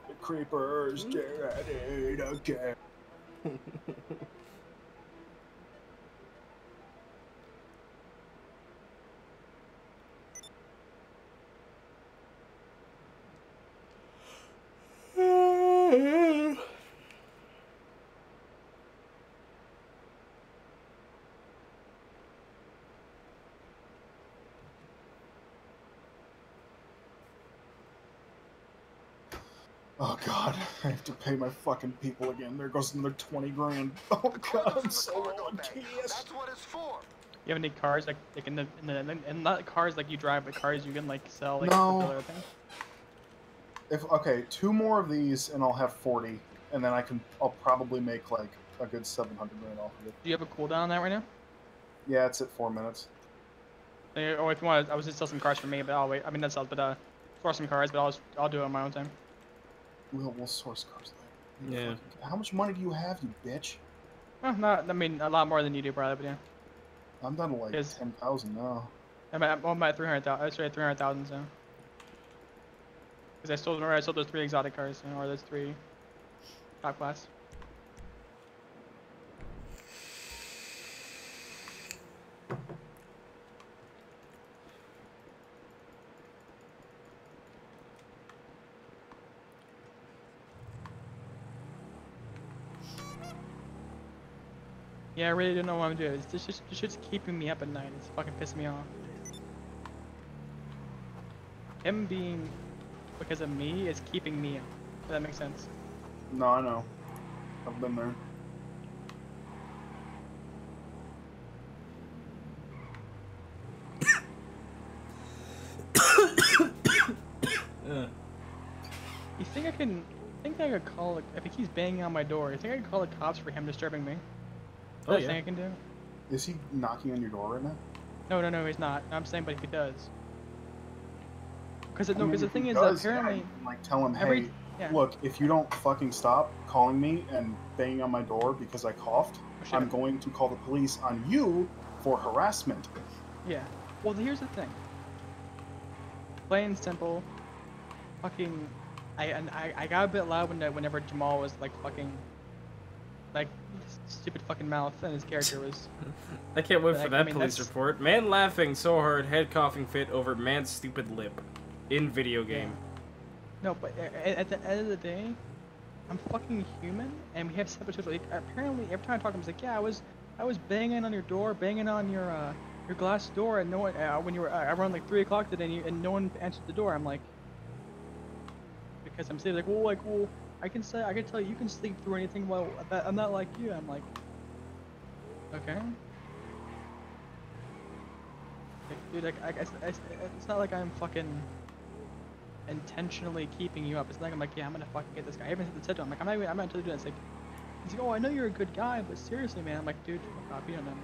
The creepers get again. Oh god, I have to pay my fucking people again. There goes another 20 grand. Oh god, I'm so low on cash. That's what it's for. You have any cars like and not cars like you drive, but cars you can like sell like No. for thing? Okay, 2 more of these and I'll have 40, and then I'll probably make like a good 700 grand off of it. Do you have a cooldown on that right now? Yeah, it's at 4 minutes. Or if you want, I was just sell some cars for me, but I'll wait. I mean, that's all, but source some cars, but I'll do it on my own time. We'll source cars later. Yeah. How much money do you have, you bitch? Well, not, I mean, a lot more than you do, probably, but yeah. I'm down to like 10,000 now. I'm at 300,000. I started 300,000, so. Because I sold those 3 exotic cars, or those 3 top class. Yeah, I really don't know what I'm doing. This shit's keeping me up at night. It's fucking pissing me off. Him being because of me is keeping me up. If that makes sense. No, I know. I've been there. You think I could call, if he keeps banging on my door, you think I could call the cops for him disturbing me? Oh, That's yeah. the thing I can do? Is he knocking on your door right now? No, he's not. I'm saying, but if he does. Because I mean, the if thing he is does, that apparently... yeah, like tell him, every- hey, yeah. look, if you don't fucking stop calling me and banging on my door because I coughed, shit. I'm going to call the police on you for harassment. Yeah. Well, here's the thing. Plain and simple. Fucking... I got a bit loud whenever Jamal was like fucking... Like, stupid fucking mouth, and his character was... I can't wait But, for I that mean, police that's- report. Man laughing so hard, head coughing fit over man's stupid lip. In video game. No, but at the end of the day, I'm fucking human, and we have separate social. Like, apparently, every time I talk to him, he's like, yeah, I was banging on your door, banging on your glass door, and no one when you were around like 3 o'clock today, and no one answered the door. I'm like, because I'm saying like, well, I can tell you can sleep through anything. Well, I'm not like you. I'm like, okay. Like, dude, it's not like I'm fucking intentionally keeping you up. It's not like I'm like, yeah, I'm gonna fucking get this guy. I even said to him, I'm like, I'm not totally doing this. Like, he's like, oh, I know you're a good guy, but seriously, man. I'm like, dude, fuck off, you don't know me.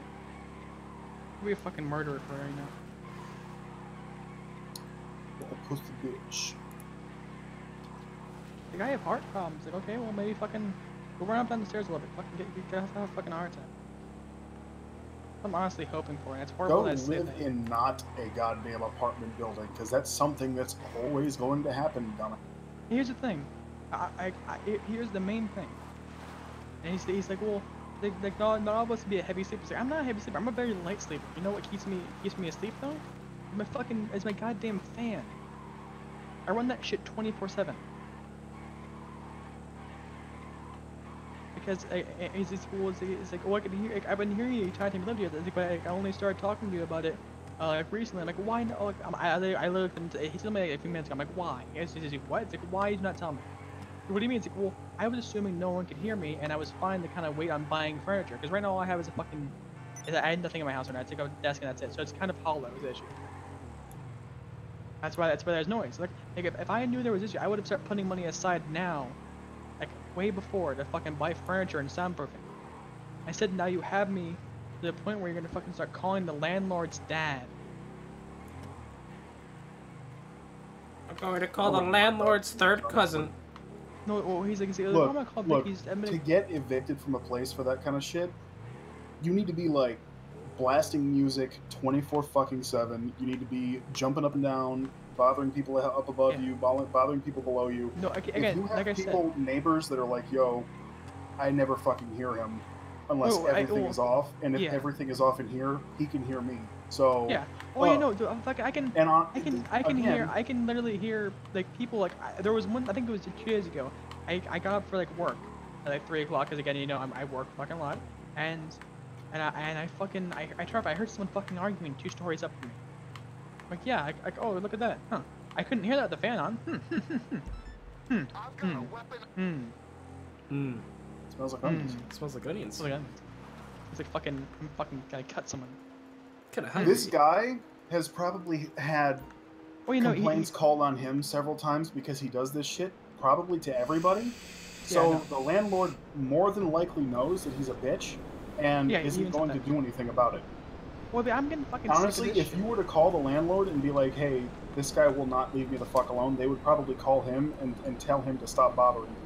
You'll be a fucking murderer for all you know. A pussy bitch. Like, I have heart problems. Like, okay, well, maybe fucking go run up down the stairs a little bit. Fucking get have a fucking heart attack. I'm honestly hoping for it. It's horrible. Go that I say live that. in not a goddamn apartment building, because that's something that's always going to happen, dummy. Here's the thing. Here's the main thing. And he's like, well, like not all of us be a heavy sleeper. He's like, I'm not a heavy sleeper. I'm a very light sleeper. You know what keeps me asleep though? It's my goddamn fan. I run that shit 24/7. Because it's like, oh, I can hear. Like, I've been hearing you trying to live here, but I only started talking to you about it like recently. I'm like, why not? Like, I looked into. He told me like a few minutes ago. I'm like, why? He's like, what? It's like, why did you not tell me? What do you mean? It's like, well, I was assuming no one could hear me, and I was fine to kind of wait on buying furniture. Because right now all I have is a fucking. I had nothing in my house right now. I take out a desk and that's it. So it's kind of hollow. Is the issue. That's why there's noise. Like if I knew there was issue, I would have started putting money aside now. Like, way before, to fucking buy furniture and soundproofing. I said, now you have me to the point where you're gonna fucking start calling the landlord's dad. I'm going to call the landlord's third cousin. No, well, he's like, I'm gonna call Look, Vicky's. to get evicted from a place for that kind of shit, you need to be like blasting music 24/7. You need to be jumping up and down, bothering people up above you, bothering people below you. No, again, if you have like I people, said, neighbors that are like, yo, I never fucking hear him unless everything is off, and if everything is off in here, he can hear me. So yeah. Oh, you know, dude, like I can literally hear like people like there was one. I think it was 2 days ago. I got up for like work at like 3 o'clock because again, you know, I work fucking a lot, and I heard someone fucking arguing 2 stories up from me. Like, yeah, oh, look at that. Huh. I couldn't hear that with the fan on. Smells like onions. Smells like onions. It's like fucking, I'm fucking gonna cut someone. This guy has probably had complaints called on him several times because he does this shit, probably to everybody. So the landlord more than likely knows that he's a bitch and isn't going to do anything about it. Well, I'm getting fucking honestly, sick of this if you were to call the landlord and be like, hey, this guy will not leave me the fuck alone, they would probably call him and tell him to stop bothering you.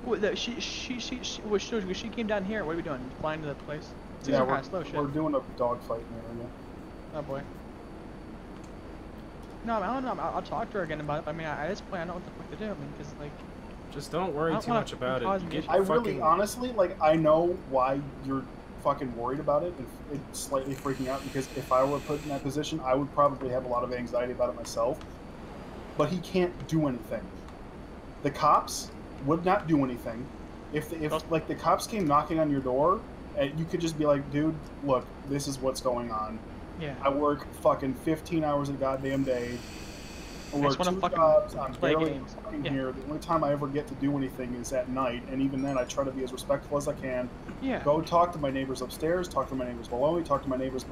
Well, she came down here. What are we doing? Flying to the place? Yeah, we're doing a dogfight in the area. Oh boy. No, I don't know. I'll talk to her again about it. I mean, at this point, I don't know what the fuck to do. I mean, because like, just don't worry too much about it. I really, honestly, like, I know why you're fucking worried about it and it's slightly freaking out, because if I were put in that position, I would probably have a lot of anxiety about it myself. But he can't do anything. The cops would not do anything. If like the cops came knocking on your door, you could just be like, dude, look, this is what's going on. Yeah. I work fucking 15 hours a goddamn day. I work 2 jobs. I'm barely fucking here. The only time I ever get to do anything is at night, and even then I try to be as respectful as I can. Yeah. Go talk to my neighbors upstairs, talk to my neighbors below me, talk to my neighbors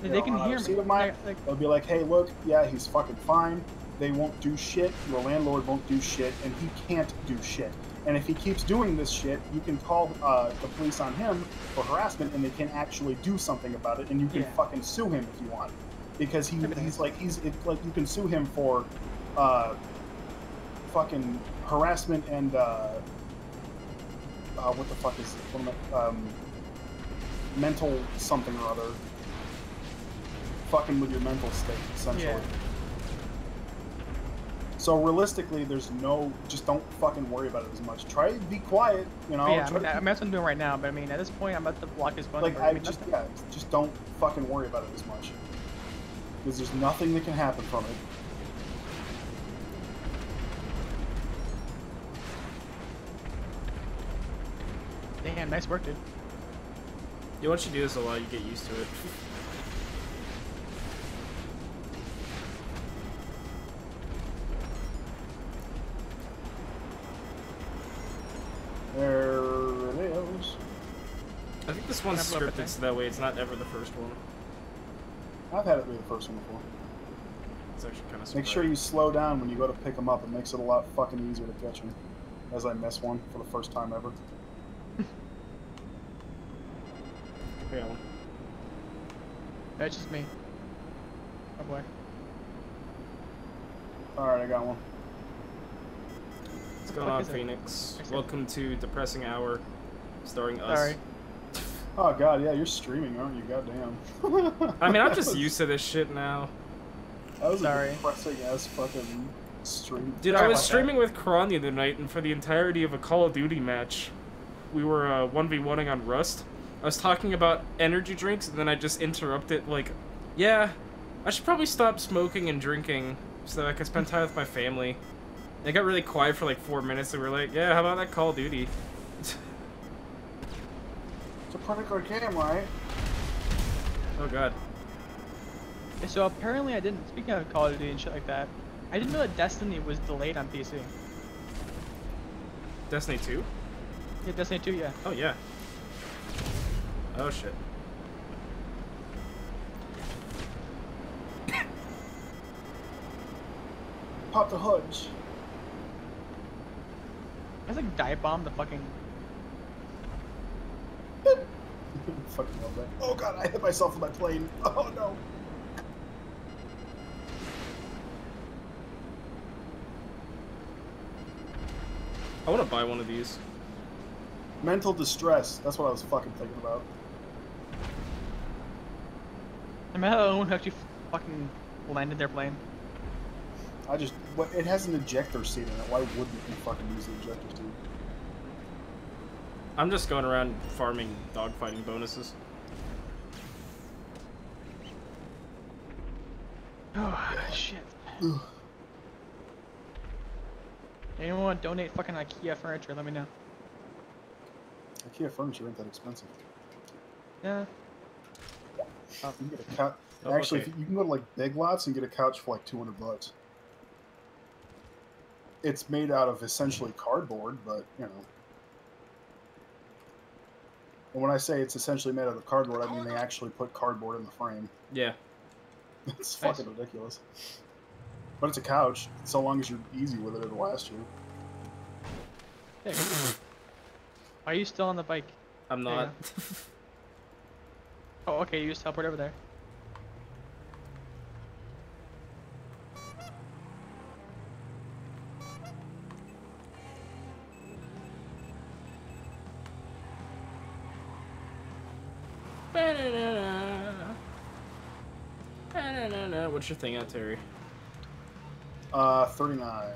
they can hear me. Of mine. They'll be like, hey, look, yeah, he's fucking fine. They won't do shit. Your landlord won't do shit, and he can't do shit. And if he keeps doing this shit, you can call the police on him for harassment, and they can actually do something about it, and you can fucking sue him if you want, because he's like you can sue him for fucking harassment and what the fuck is mental something or other, fucking with your mental state essentially. Yeah. So realistically, there's just don't fucking worry about it as much. Try to be quiet, you know. Yeah, I mean, that's what I'm doing right now, but I mean, at this point, I'm about to block his phone. Like, just don't fucking worry about it as much. Because there's nothing that can happen from it. Damn, nice work, dude. Yeah, once you do this a lot, you get used to it. There it is. I think this one's Can I blow up scripted so that way it's not ever the first one. I've had it be the first one before. It's actually kind of Make sure you slow down when you go to pick them up. It makes it a lot fucking easier to catch them. As I miss one for the first time ever. I got one. That's just me. Oh boy. Alright, I got one. What's going on, Phoenix? Welcome to Depressing Hour, starring us. Sorry. Oh god, yeah, you're streaming, aren't you? Goddamn. I mean, I'm just used to this shit now. That was Sorry. a depressing ass fucking stream. Dude, I was streaming with Karan the other night, and for the entirety of a Call of Duty match, we were 1v1ing on Rust. I was talking about energy drinks, and then I just interrupted, like, yeah, I should probably stop smoking and drinking so that I could spend time with my family. It got really quiet for like 4 minutes, and we were like, yeah, how about that Call of Duty? It's a pretty good game, right? Oh god. Yeah, so apparently I didn't, speaking of Call of Duty and shit like that, I didn't know that Destiny was delayed on PC. Destiny 2? Yeah, Destiny 2, yeah. Oh yeah. Oh shit. Pop the hoods. I was like dive bomb the fucking. Fucking love that. Oh god, I hit myself with my plane. Oh no. I want to buy one of these. Mental distress. That's what I was fucking thinking about. No matter how anyone actually fucking landed their plane. I just... It has an ejector seat in it. Why wouldn't you fucking use the ejector seat? I'm just going around farming dogfighting bonuses. Oh, shit. Anyone want to donate fucking IKEA furniture, let me know. IKEA furniture ain't that expensive. Yeah. You can get a couch. Oh, Actually, okay. you can go to like Big Lots and get a couch for like $200. It's made out of essentially cardboard, but you know. And when I say it's essentially made out of cardboard, I mean they actually put cardboard in the frame. Yeah. It's fucking ridiculous. But it's a couch. So long as you're easy with it, it'll last you. There. Are you still on the bike? I'm There you not. Oh, okay, you just teleport over there. What's your thing out, Terry? 39.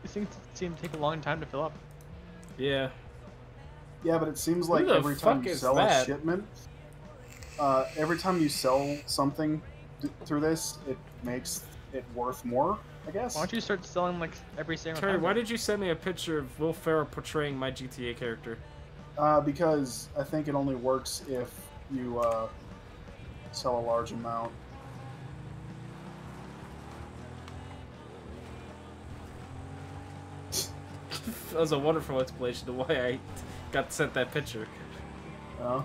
These things seem to take a long time to fill up. Yeah. Yeah, but it seems like the every time fuck you is sell that? a shipment, every time you sell something through this, it makes it worth more, I guess. Why don't you start selling like every single Terry, time? why did you send me a picture of Will Ferrell portraying my GTA character? Because I think it only works if you sell a large amount. That was a wonderful explanation of why I got sent that picture. Oh.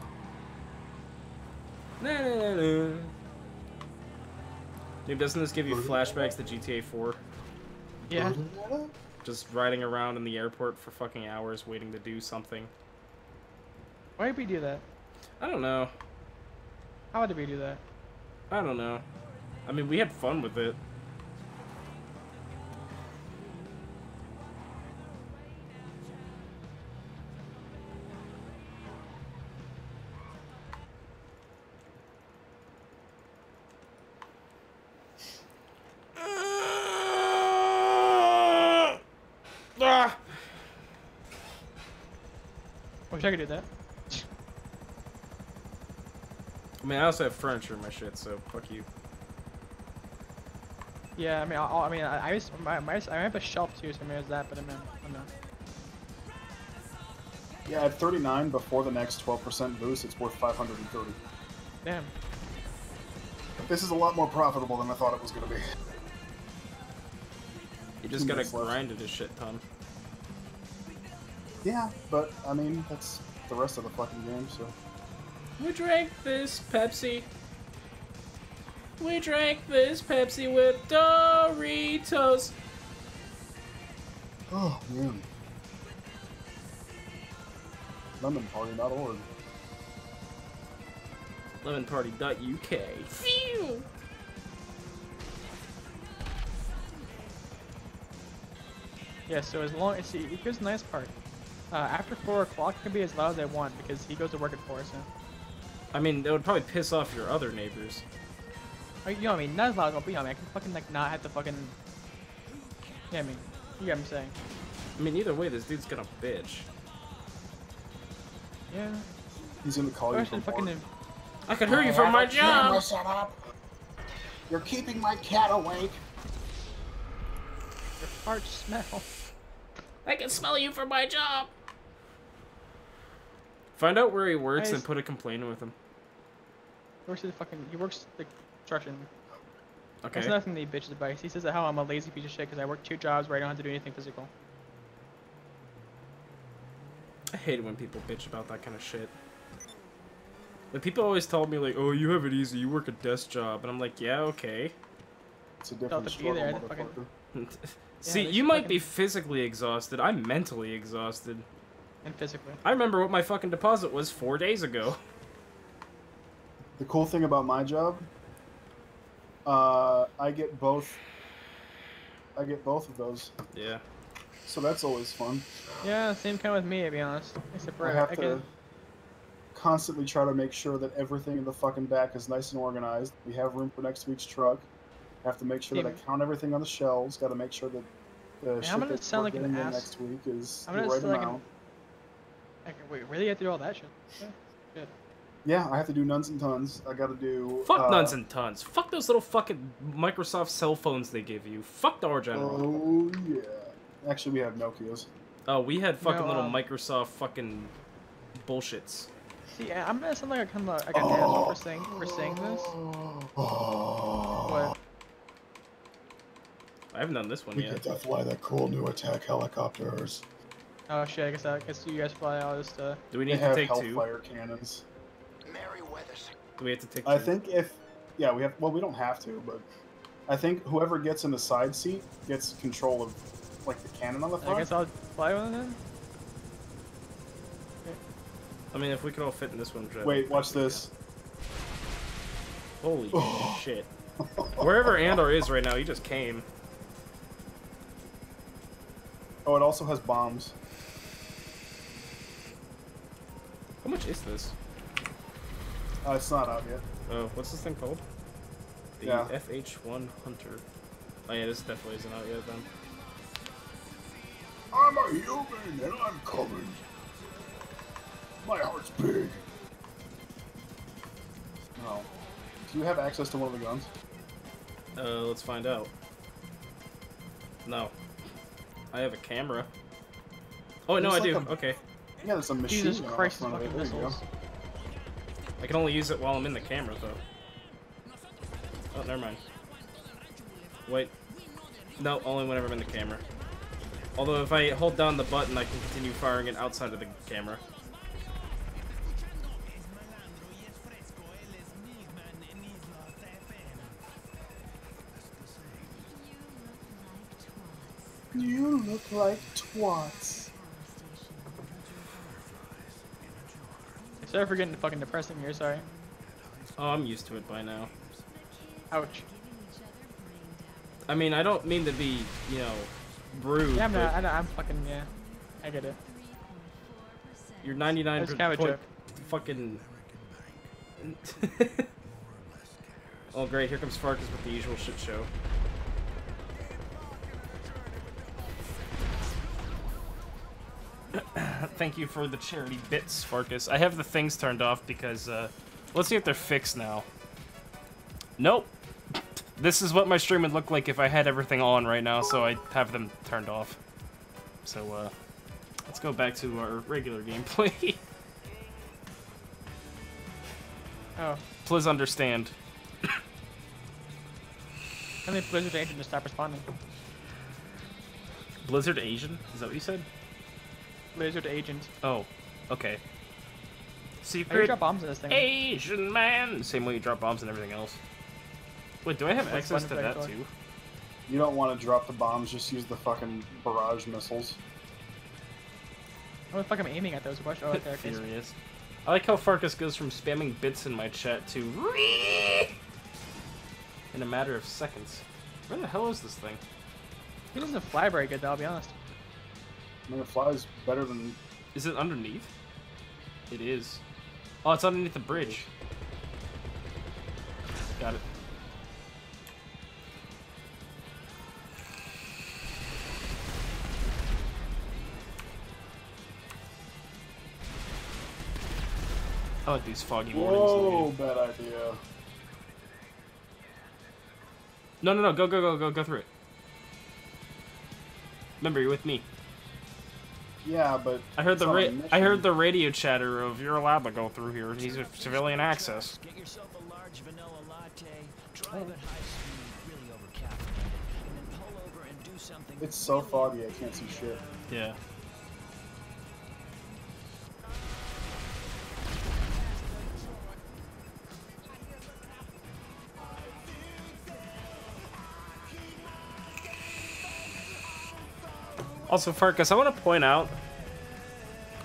Dude, doesn't this give you flashbacks to GTA 4? Yeah. Just riding around in the airport for fucking hours waiting to do something. Why did we do that? I don't know. How did we do that? I don't know. I mean, we had fun with it. Wish I could do that. I mean, I also have furniture in my shit, so fuck you. Yeah, I mean, I have a shelf too, so maybe it's that, but I don't know. Yeah, at 39 before the next 12% boost, it's worth 530. Damn. This is a lot more profitable than I thought it was going to be. You just gotta grind it a shit ton. Yeah, but, I mean, that's the rest of the fucking game, so... We drank this Pepsi. We drank this Pepsi with Doritos. Oh, man. LemonParty.org. LemonParty.uk. Phew! Yeah, so as long as here's the nice part. After 4 o'clock, it can be as loud as I want because he goes to work at 4. So. I mean, it would probably piss off your other neighbors. You know what I mean? Not as loud as I mean, I can fucking like not have to fucking. Yeah, I mean, you get what I'm saying. I mean, either way, this dude's gonna bitch. Yeah. He's gonna call you from fucking. work. I can hear you from my job. Set up. You're keeping my cat awake. Your farts smell. I can smell you from my job. Find out where he works and put a complaint with him. He works the construction. Okay. That's nothing that he bitches about. He says that how I'm a lazy piece of shit because I work 2 jobs where I don't have to do anything physical. I hate it when people bitch about that kind of shit. Like, people always tell me, like, oh, you have it easy, you work a desk job. And I'm like, yeah, okay. It's a different struggle, motherfucker. See, you might be physically exhausted. I'm mentally exhausted. And physically. I remember what my fucking deposit was 4 days ago. The cool thing about my job, I get both of those. Yeah. So that's always fun. Yeah, same kind with me, to be honest. Except for I have to constantly try to make sure that everything in the fucking back is nice and organized. We have room for next week's truck. I have to make sure that I count everything on the shelves. Got to make sure that the shit that's we're getting in next week is the right amount. Wait, really? You have to do all that shit? Yeah. Good. Yeah, I have to do nuns and tons. I gotta do... Fuck nuns and tons. Fuck those little fucking Microsoft cell phones they give you. Fuck Dollar General. Oh, yeah. Actually, we have Nokias. Oh, we had fucking little Microsoft fucking bullshits. See, I'm gonna sound like I kind of like an asshole for saying this. What? I haven't done this one yet. We get to fly the cool new attack helicopters. Oh shit! I guess you guys fly all this stuff. Do we need to take 2? Hellfire cannons. Do we have to take 2? I think we have. Well, we don't have to, but I think whoever gets in the side seat gets control of like the cannon on the front. I guess I'll fly one then. I mean, if we could all fit in this one. Wait, watch this. Holy shit! Wherever Andor is right now, he just came. Oh, it also has bombs. How much is this? It's not out yet. Oh, what's this thing called? The FH-1 Hunter. Oh yeah, this definitely isn't out yet then. I'm a human and I'm coming. My heart's big. Oh. Do you have access to one of the guns? Let's find out. No. I have a camera. Oh, no, I do. Okay. Yeah, there's a machine. Jesus Christ, fucking missiles. I can only use it while I'm in the camera, though. Oh, never mind. Wait. No, only whenever I'm in the camera. Although if I hold down the button, I can continue firing it outside of the camera. You look like twats. Sorry for getting fucking depressing here, sorry. Oh, I'm used to it by now. Ouch. I mean, I don't mean to be, you know, rude. Yeah, I'm fucking, yeah. I get it. You're 99% kind of a joke. Fucking... Oh great, here comes Farkas with the usual shit show. Thank you for the charity bits, Farkas. I have the things turned off because Let's see if they're fixed now. Nope. This is what my stream would look like if I had everything on right now, so I have them turned off. So, let's go back to our regular gameplay. Oh. Please understand. I think Blizzard Agent just stopped responding. Blizzard Asian? Is that what you said? Blizzard Agent. Oh, okay. How do you Secret drop bombs in this thing? Asian man! Same way you drop bombs and everything else. Wait, do I have What's access to fun that for too? You don't want to drop the bombs, just use the fucking barrage missiles. What the fuck am I aiming at those? Watch. Oh, there it is. Furious. I like how Farkas goes from spamming bits in my chat to in a matter of seconds. Where the hell is this thing? He doesn't fly very good, though, I'll be honest. I mean, it flies better than... Is it underneath? It is. Oh, it's underneath the bridge. Got it. I like these foggy mornings. Whoa, bad idea. No, go through it. Remember, you're with me. Yeah, but I heard it's I on a heard the radio chatter of you're allowed to go through here. He's a civilian access. Get yourself a large vanilla latte, drive at high speed, really overcaffeinated, and then pull over and do something. It's so foggy, I can't see shit. Yeah. Also, Farkas, I want to point out,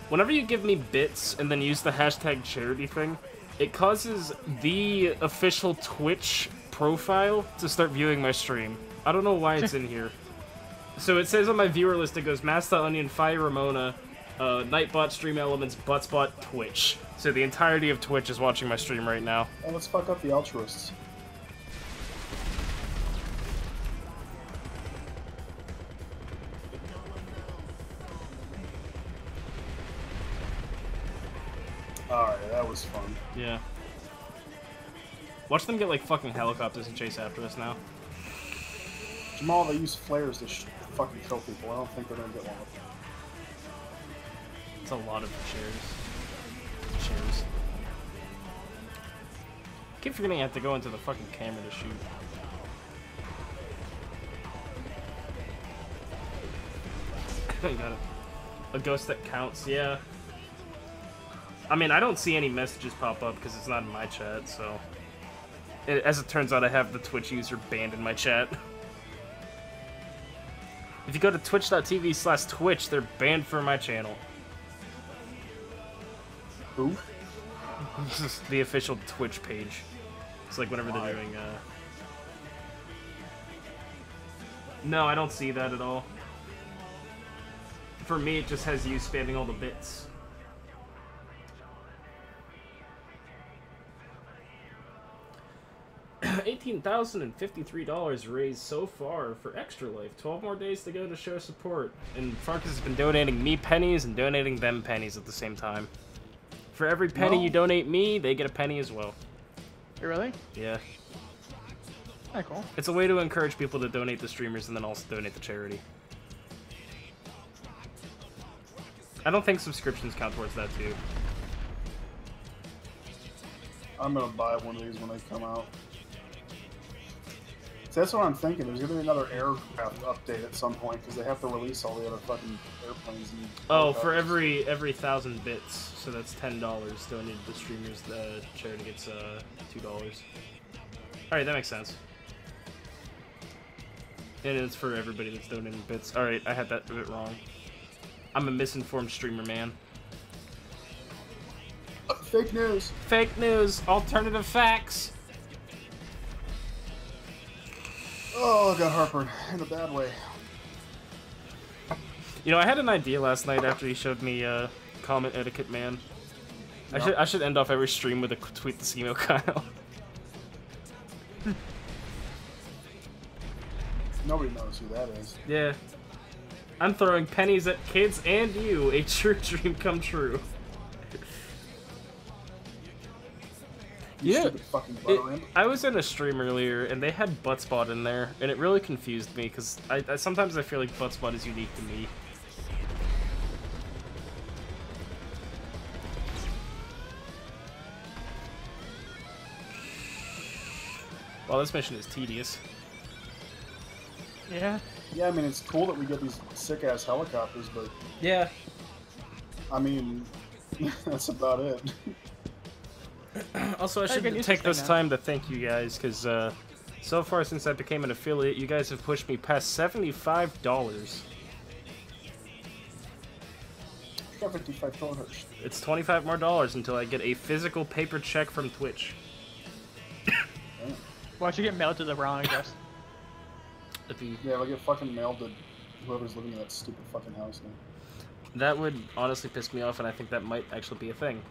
whenever you give me bits and then use the hashtag charity thing, it causes the official Twitch profile to start viewing my stream. I don't know why it's in here. So it says on my viewer list, it goes Masta Onion, Fire Ramona, Nightbot, Stream Elements, Butspot, Twitch. So the entirety of Twitch is watching my stream right now. And let's fuck up the altruists. Alright, that was fun. Yeah. Watch them get like fucking helicopters and chase after us now. Jamal, they use flares to fucking kill people. I don't think they're gonna get one of them. It's a lot of chairs. Chairs. I keep forgetting I have to go into the fucking camera to shoot. Got it. A ghost that counts, yeah. I mean, I don't see any messages pop up because it's not in my chat, so... As it turns out, I have the Twitch user banned in my chat. If you go to twitch.tv/twitch, they're banned from my channel. Who? This is the official Twitch page. It's like whenever they're doing, No, I don't see that at all. For me, it just has you spamming all the bits. $18,053 raised so far for Extra Life. 12 more days to go to show support. And Farkas has been donating me pennies and donating them pennies at the same time. For every penny you donate me, they get a penny as well. Really? Yeah. Oh, cool. It's a way to encourage people to donate to streamers and then also donate to charity. I don't think subscriptions count towards that too. I'm gonna buy one of these when they come out. So that's what I'm thinking. There's gonna be another aircraft update at some point because they have to release all the other fucking airplanes. And oh, for every 1,000 bits, so that's $10 donated to streamers. The charity gets $2. All right, that makes sense. And it's for everybody that's donating bits. All right, I had that a bit wrong. I'm a misinformed streamer, man. Fake news. Fake news. Alternative facts. Oh, I got heartburn in a bad way. You know, I had an idea last night after he showed me comment etiquette, man. I should end off every stream with a tweet the Schemo Kyle. Nobody knows who that is. Yeah. I'm throwing pennies at kids and you. A true dream come true. You Yeah, stupid fucking butter imp. I was in a stream earlier, and they had Buttspot in there, and it really confused me, because sometimes I feel like Buttspot is unique to me. Well, this mission is tedious. Yeah. Yeah, I mean, it's cool that we get these sick-ass helicopters, but... Yeah. I mean, that's about it. Also, I should take this time to thank you guys, because so far since I became an affiliate, you guys have pushed me past $75. $75. It's $25 more until I get a physical paper check from Twitch. Why'd you get mailed to the wrong address? Yeah, like get fucking mailed to whoever's living in that stupid fucking house now. That would honestly piss me off, and I think that might actually be a thing.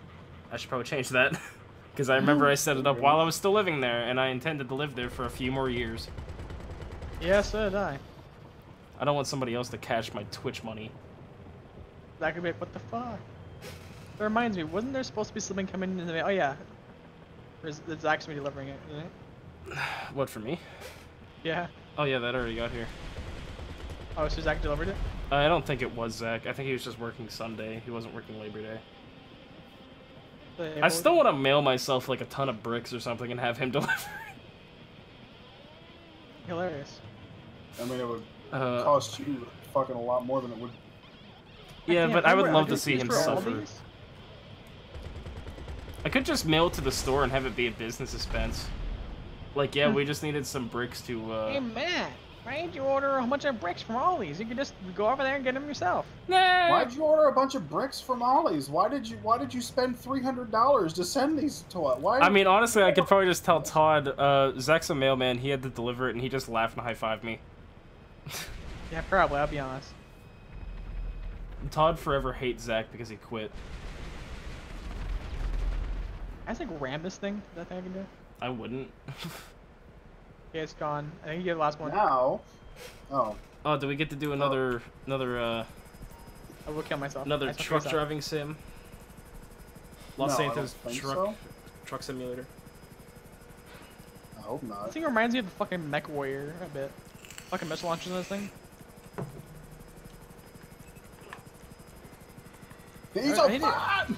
I should probably change that. Because I remember I set it up while I was still living there, and I intended to live there for a few more years. Yeah, so did I. I don't want somebody else to cash my Twitch money. That could be what the fuck? That reminds me, wasn't there supposed to be something coming in the mail? Oh yeah. There's Zach's gonna be delivering it, isn't it? What, for me? Yeah. Oh yeah, that already got here. Oh, so Zach delivered it? I don't think it was Zach. I think he was just working Sunday. He wasn't working Labor Day. I still want to mail myself like a ton of bricks or something and have him deliver it. Hilarious. I mean, it would cost you fucking a lot more than it would. Yeah, but I would love to see him suffer. I could just mail it to the store and have it be a business expense. Like, yeah, we just needed some bricks to, Hey, Matt, why didn't you order a bunch of bricks from Ollie's? You could just go over there and get them yourself. Nah. Why'd you order a bunch of bricks from Ollie's? Why did you spend $300 to send these to us? Why? I mean, honestly, I could probably just tell Todd, Zach's a mailman, he had to deliver it, and he just laughed and high-fived me. Yeah, probably, I'll be honest. Todd forever hates Zach because he quit. I just like ram this thing. Is that thing I can do? I wouldn't. Yeah, it's gone. I think you get the last one. Now. Oh. Oh, do we get to do another I will kill myself. Another truck driving sim? Los Santos truck simulator. I hope not. This thing reminds me of the fucking Mech Warrior a bit. Fucking missile launchers on this thing. He's a bot!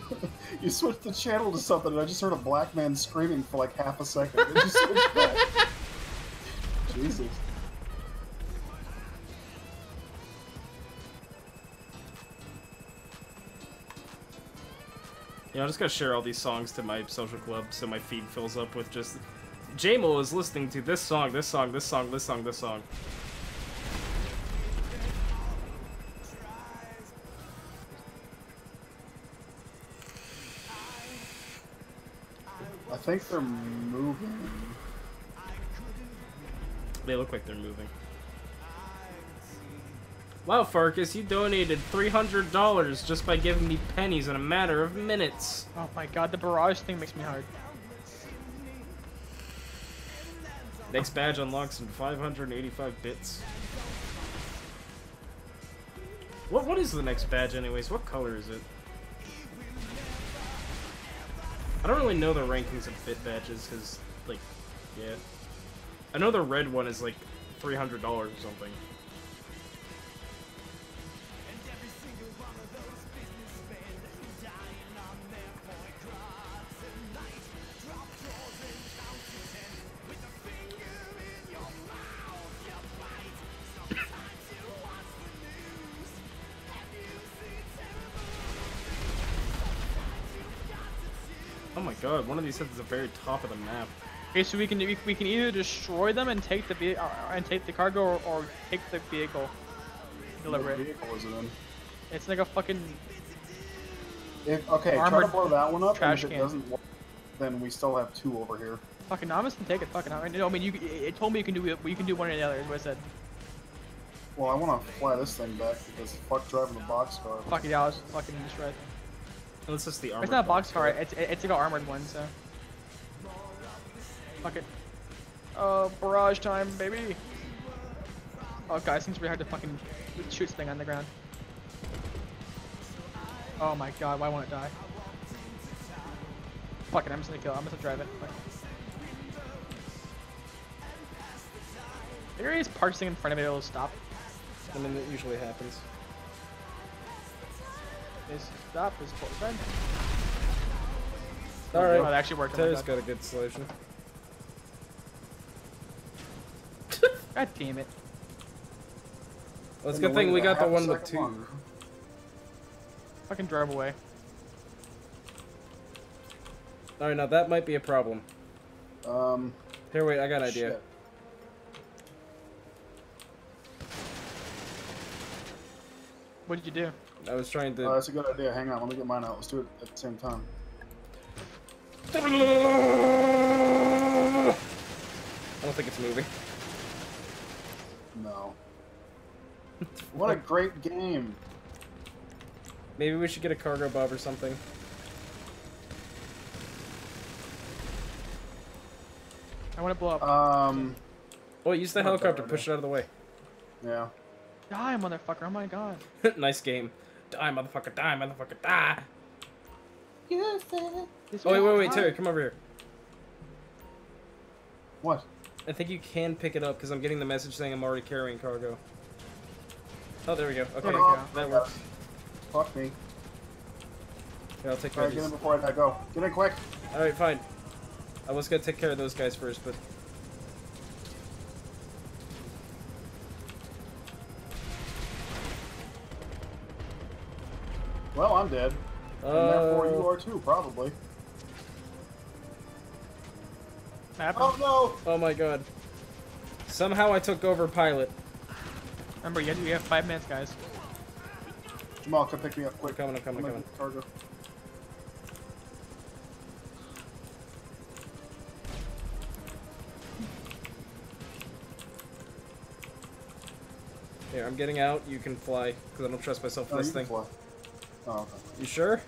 You switched the channel to something and I just heard a black man screaming for like half a second. It just switched back. Jesus. Yeah, I'm just gonna share all these songs to my social club so my feed fills up with just... Jamal is listening to this song, this song, this song, this song, this song. I think they're moving. They look like they're moving. Wow, Farkas, you donated $300 just by giving me pennies in a matter of minutes. Oh my god, the barrage thing makes me hard. Next badge unlocks in 585 bits. What is the next badge anyways? What color is it? I don't really know the rankings of bit badges, cause like, yeah. I know the red one is like $300 or something. Oh my god, one of these hits is the very top of the map. Okay, so we can either destroy them and take the cargo or take the vehicle. Deliver it. What vehicle is it in? It's like a fucking okay, try to blow that one up, and if it can. doesn't work, then we still have two over here. Fucking, no, I'm just gonna take it. Fucking, I mean, it told me you can do one or the other. Is what I said. Well, I want to fly this thing back because fuck driving the boxcar. Fuck it, yeah, I'll just fucking destroy it. It's just the armored It's not a boxcar. It's like an armored one, so. Fuck it. Barrage time, baby. Oh, guys, seems really hard to fucking shoot this thing on the ground. Oh my god, why won't it die? Fuck it, I'm just gonna kill it. I'm just gonna drive it. Fuck. There is parking in front of it, it'll stop. I mean, it usually happens. Is stop, is full red. Alright. Oh, that actually worked. Terry's got a good solution. God damn it. Well, it's a good thing we got the one with 2. Fucking drive away. Alright, now that might be a problem. Here, wait, I got an idea. Shit. What did you do? I was trying to... Oh, that's a good idea. Hang on, let me get mine out. Let's do it at the same time. I don't think it's moving. No. What a great game. Maybe we should get a cargo bob or something. I want to blow up. Oh, use the helicopter. Push it out of the way. Yeah. Die, motherfucker. Oh my god. Nice game. Die, motherfucker. Die, motherfucker. Die. You said. Oh, wait, Terry, come over here. What? I think you can pick it up because I'm getting the message saying I'm already carrying cargo. Oh, there we go. Okay, that works. Fuck me. Yeah, I'll take care of Get these. in before I go. Get in quick. Alright, fine. I was gonna take care of those guys first, but... Well, I'm dead. And therefore you are too, probably. Oh no! Oh my god. Somehow I took over pilot. Remember, you have 5 minutes, guys. Jamal, come pick me up quick. I'm coming. Cargo. Here, I'm getting out. You can fly, because I don't trust myself with this thing. Fly. Oh, okay. You sure?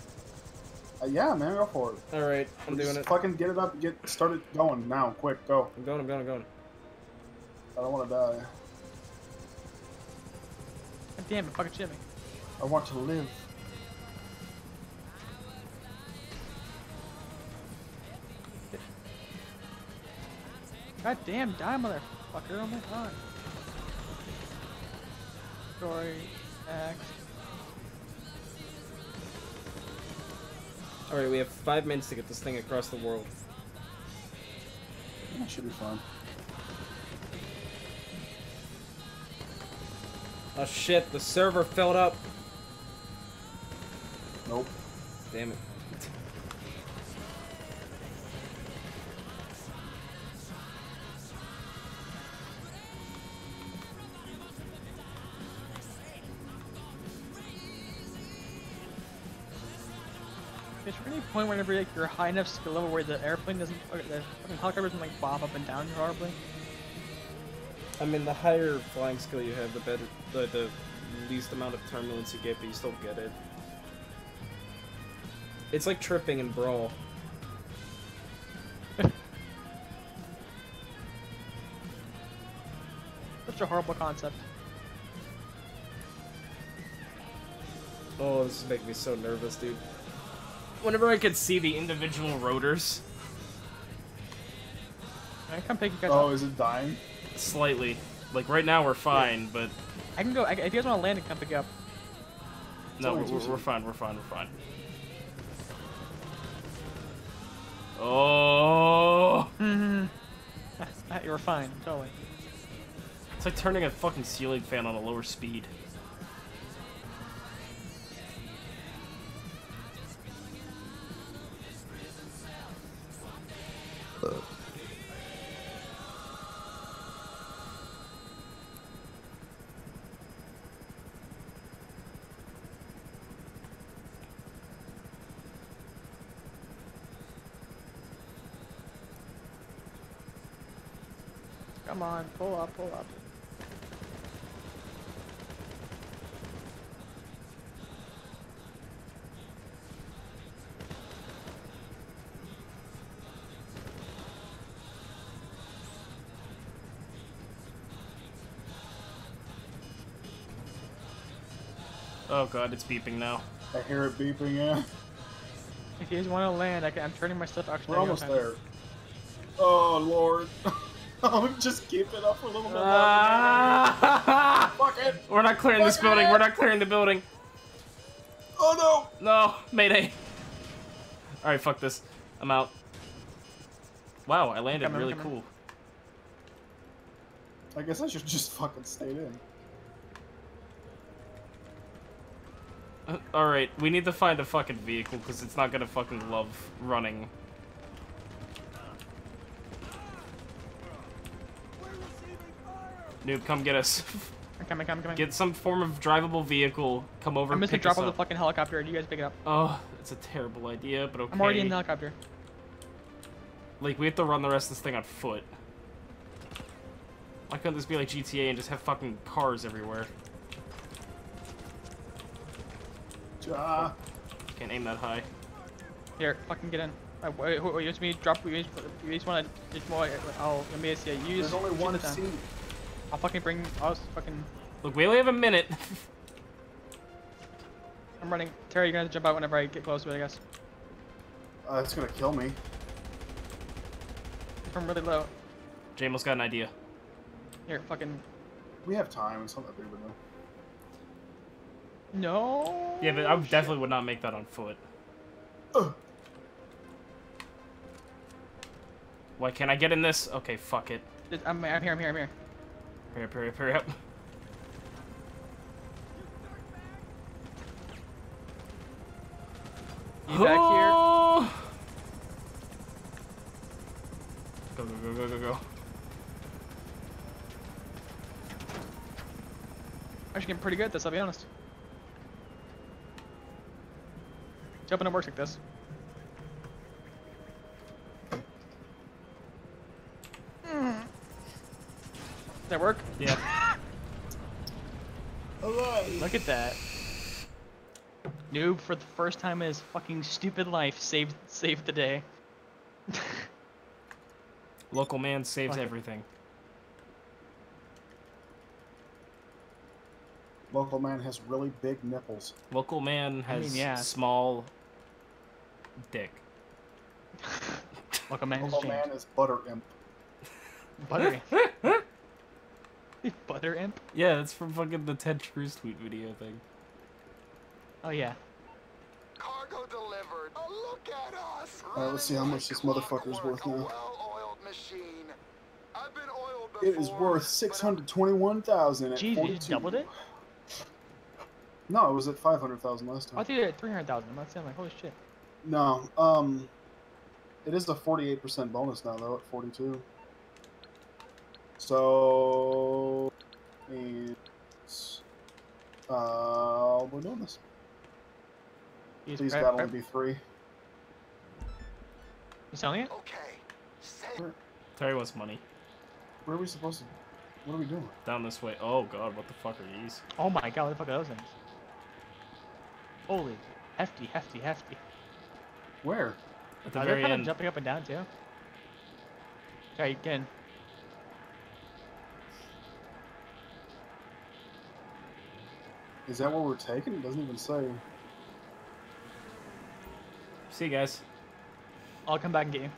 Yeah, man, go for it. Alright, I'm doing it. Fucking get it up, start it going now, quick, go. I'm going. I don't want to die. God damn it, fucking shit me. I want to live. God damn, die, motherfucker. Oh my god. Story, X. Alright, we have 5 minutes to get this thing across the world. That should be fun. Oh shit, the server filled up. Nope. Damn it. Is there any point whenever like, you're high enough skill level where the airplane doesn't, the fucking helicopter doesn't like bob up and down horribly? I mean, the higher flying skill you have, the better, the least amount of turbulence you get, but you still get it. It's like tripping in Brawl. Such a horrible concept. Oh, this is making me so nervous, dude. Whenever I could see the individual rotors. I come pick you guys Oh, up. is it dying? Slightly. Like, right now we're fine, but... I can go, if you guys want to land and come pick you up. No, we're fine, we're fine. Oh! You're fine, totally. It's like turning a fucking ceiling fan on a lower speed. Come on, pull up. Oh god, it's beeping now. I hear it beeping, yeah. If you guys want to land, I'm turning my stuff actually. We're almost there. Oh lord. I'm just keep it up for a little bit longer. Fuck it. We're not clearing this building. We're not clearing the building. Oh no. No, Mayday. All right, fuck this. I'm out. Wow, I landed really cool. I guess I should just fucking stayed in. All right, we need to find a fucking vehicle because it's not gonna fucking love running. Noob, come get us. I'm coming. Get some form of drivable vehicle. Come over. I'm just gonna pick us drop off up. the fucking helicopter. You guys pick it up. Oh, it's a terrible idea, but okay. I'm already in the helicopter. Like, we have to run the rest of this thing on foot. Why couldn't this be like GTA and just have fucking cars everywhere? Can't aim that high. Here, fucking get in. Wait, you just me drop. You just wanna just more. Let me see. You There's only one seat. I'll fucking bring. I'll fucking. Look, we only have a minute. I'm running. Terry, you're gonna have to jump out whenever I get close to it, I guess. It's gonna kill me. If I'm really low. Jamel's got an idea. Here, fucking. We have time. It's not that big of a deal. No. Yeah, but I definitely would not make that on foot. Why can't I get in this? Okay, fuck it. I'm here. Hurry up. You back here? Go. I'm actually getting pretty good at this, I'll be honest. Jumping it works like this. Does that work? Yeah. Alright. Look at that. Noob, for the first time in his fucking stupid life, saved the day. Local man saves Fuck it. everything. Local man has really big nipples. Local man has yeah. small dick. Local man is Local man James. is butter imp. Butter imp. Butter imp? Yeah, that's from fucking the Ted Cruz tweet video thing. Oh yeah. Cargo delivered. Oh, look at us. Alright, let's see how much this motherfucker's worth now. Well-oiled machine. I've been oiled It is before, worth 621,000 at Jeez, you 42. just doubled it? No, it was at 500,000 last time. I thought you were at 300,000. I'm not saying like, holy shit. No, it is a 48% bonus now though at 42. So, it's, we're doing this. Please God only be 3. You selling it? Okay. Terry wants money. Where are we supposed to? What are we doing? Down this way. Oh god, what the fuck are these? Oh my god, what the fuck are those things? Holy, hefty. Where? At the They're very kind end. of jumping up and down too. Okay, you can. Is that where we're taking? It doesn't even say. See you guys. I'll come back and get you.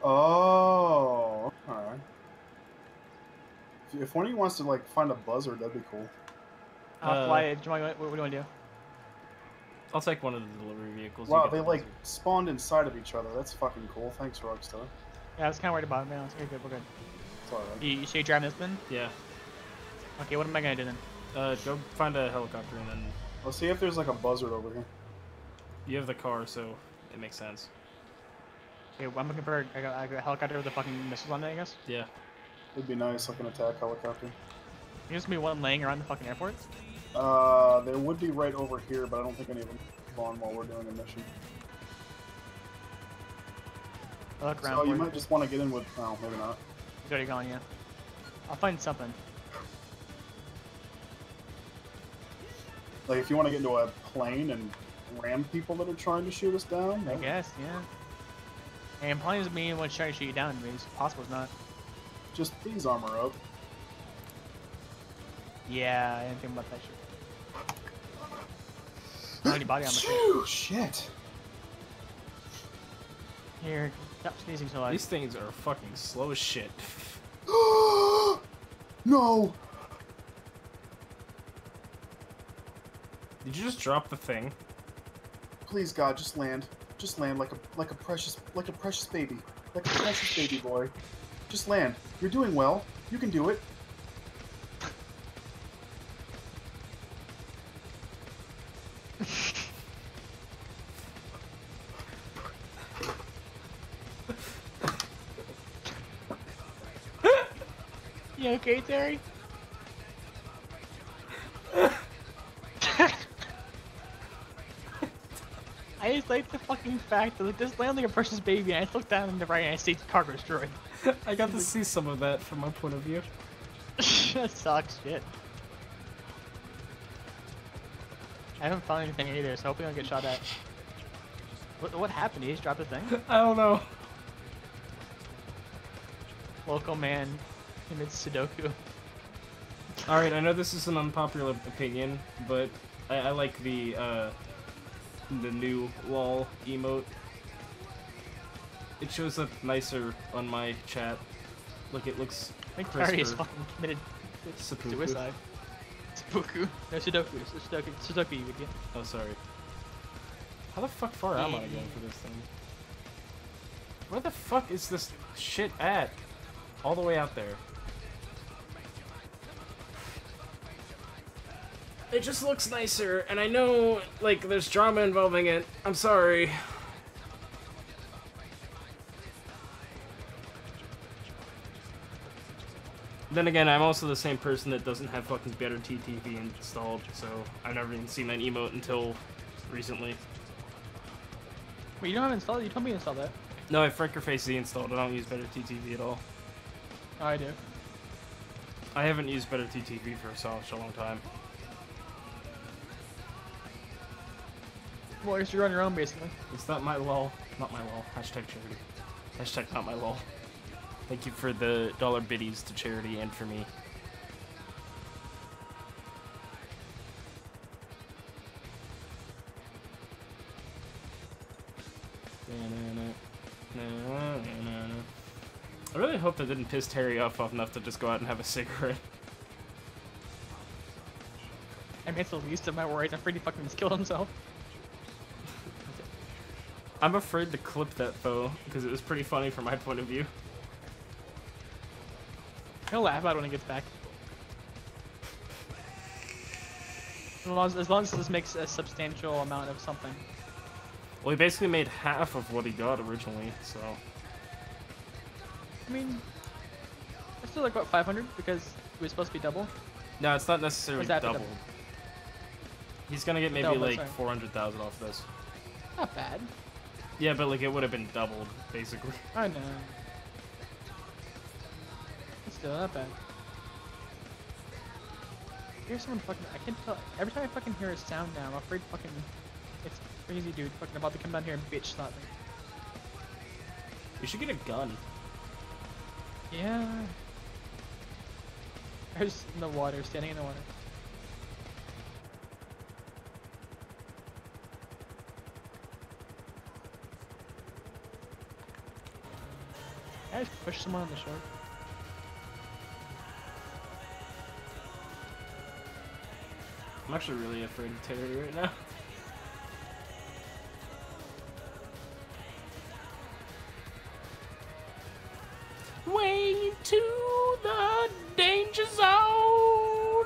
Oh, alright. If one of you wants to like find a buzzard, that'd be cool. I'll fly it. What do you want to do? I'll take one of the delivery vehicles. Wow, You get they the like buzzard. spawned inside of each other. That's fucking cool. Thanks, Rockstar. Yeah, I was kind of worried about it, man. It's good, we're good. It's alright. You say you're driving this one? Yeah. Okay, what am I gonna do then? Go find a helicopter and then Let's see if there's like a buzzard over here. you have the car, so it makes sense. Okay, I'm looking for a helicopter with the fucking missiles on it, I guess. Yeah. It'd be nice, like an attack helicopter. There's gonna be one laying around the fucking airport. There would be right over here, but I don't think any of them spawn while we're doing a mission. I'll look around So for you it. might just want to get in with. Oh, maybe not. It's already gone, yeah. I'll find something. Like if you want to get into a plane and ram people that are trying to shoot us down. I guess, yeah. And probably doesn't mean anyone's trying to shoot you down. I mean, it's possible it's not. Just please armor up. Yeah, I didn't think about that shit. Already body on the Phew, shit. Here, stop sneezing so loud. These things are fucking slow as shit. No. Did you just drop the thing? Please, God, just land. Just land like a precious baby. Like a precious baby boy. Just land. You're doing well. You can do it. You okay, Terry? I just like the fucking fact that like, this landed like a precious baby, and I just look down in the right and I see the cargo destroyed. I got to see some of that from my point of view. That sucks, shit. I haven't found anything either, so hopefully I'll get shot at. What happened? He just dropped a thing? I don't know. Local man commits Sudoku. Alright, I know this is an unpopular opinion, but I like the new lol emote. It shows up nicer on my chat. Look, it looks I think crisper. Terry is fucking committed Seppuku. suicide. Seppuku. No, Sudoku. Sudoku you would get. Oh, sorry. How the fuck far am I again for this thing? Where the fuck is this shit at? All the way out there. It just looks nicer, and I know, like, there's drama involving it. I'm sorry. Then again, I'm also the same person that doesn't have fucking better TTV installed, so I've never even seen that emote until recently. Wait, you don't have it installed? You told me to install that. No, I have Frankerface Z installed. I don't use better TTV at all. Oh, I do. I haven't used better TTV for such a long time. Well, you're on your own, basically. It's not my lol. Not my lol. Hashtag charity. Hashtag not my lol. Thank you for the dollar biddies to charity and for me. I really hope that didn't piss Terry off enough to just go out and have a cigarette. I mean, it's the least of my worries. I'm afraid he fucking just killed himself. I'm afraid to clip that though, because it was pretty funny from my point of view. He'll laugh about it when he gets back. As long as this makes a substantial amount of something. Well, he basically made half of what he got originally, so... I mean, it's still like, what, 500? Because it was supposed to be double? No, it's not necessarily double. He's gonna get maybe Double, like sorry. 400,000 off this. Not bad. Yeah, but like it would have been doubled, basically. I know. It's still not bad. Here's someone fucking. I can tell. Every time I fucking hear a sound now, I'm afraid fucking. It's crazy, dude. Fucking about to come down here and bitch slap me. You should get a gun. Yeah. I was in the water, standing in the water. Can I just push someone on the shore? I'm actually really afraid of Terry right now. Way to the danger zone!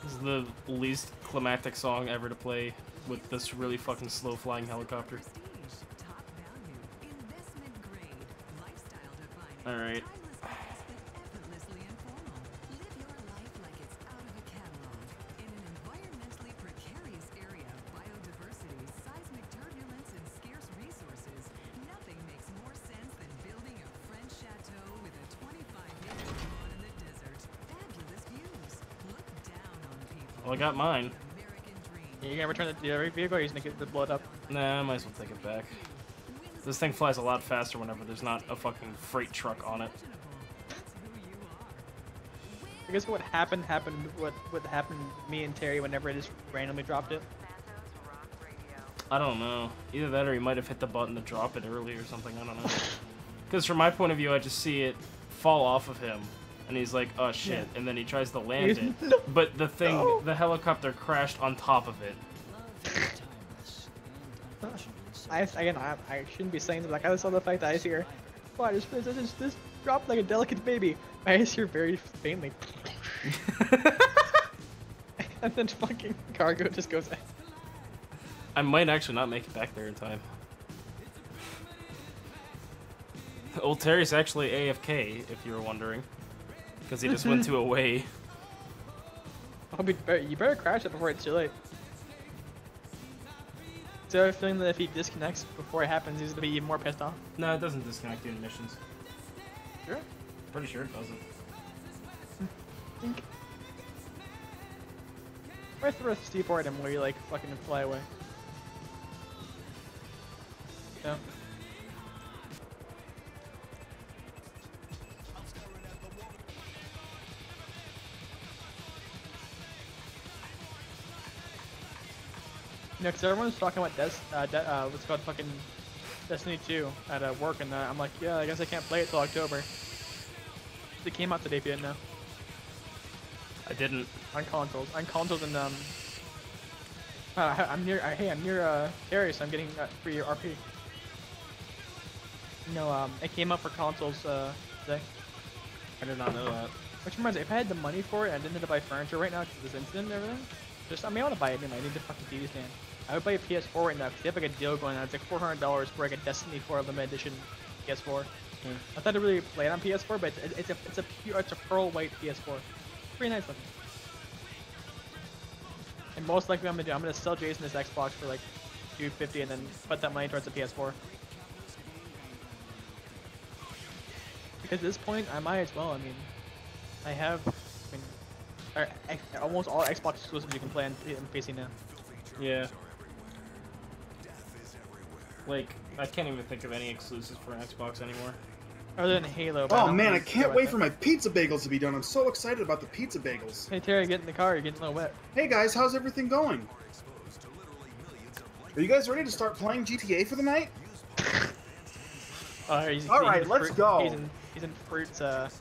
This is the least climactic song ever to play with this really fucking slow flying helicopter. Alright. Well, I got mine. Yeah, you gonna return the vehicle or are you just gonna get the blood up? Nah, I might as well take it back. This thing flies a lot faster whenever there's not a fucking freight truck on it. I guess what happened what happened to me and Terry whenever I just randomly dropped it. I don't know. Either that or he might have hit the button to drop it early or something. I don't know. Because from my point of view, I just see it fall off of him, and he's like, "Oh shit!" Yeah. And then he tries to land it, No. but the thing, No. the helicopter crashed on top of it. I shouldn't be saying that. Like I saw the fact that I see her. Wow, this dropped like a delicate baby. I just hear very faintly. And then fucking cargo just goes. I might actually not make it back there in time. Old Terry's actually AFK, if you were wondering, because he just went to away. You better crash it before it's too late. So I have a feeling that if he disconnects before it happens, he's gonna be even more pissed off. No, it doesn't disconnect the missions. Sure. Pretty sure it doesn't. Think. Or throw a C4 at him where you like fucking fly away. No. You know, because everyone's talking about what's called fucking Destiny 2 at work, and I'm like, yeah, I guess I can't play it till October. It came out today if you didn't know. I didn't. On consoles, and I'm near Terry, so I'm getting free RP. No, it came up for consoles today. I did not know that. Which reminds me, if I had the money for it, I didn't have to buy furniture right now because of this incident and everything. I mean, I want to buy it anyway. I need the fucking TV stand. I would buy a PS4 right now because they have like a deal going on. It's like $400 for like a Destiny 4 limited edition PS4. I thought I really played on PS4, but it's a pearl white PS4. Pretty nice looking. And most likely, I'm gonna sell Jason this Xbox for like $250 and then put that money towards the PS4. Because at this point, I might as well. I mean, I have almost all Xbox exclusives you can play on PC now. Yeah. Like, I can't even think of any exclusives for an Xbox anymore. Other than Halo. Oh man, I can't wait for my pizza bagels to be done. I'm so excited about the pizza bagels. Hey Terry, get in the car. You're getting a little wet. Hey guys, how's everything going? Are you guys ready to start playing GTA for the night? Alright, let's go. He's in fruits, at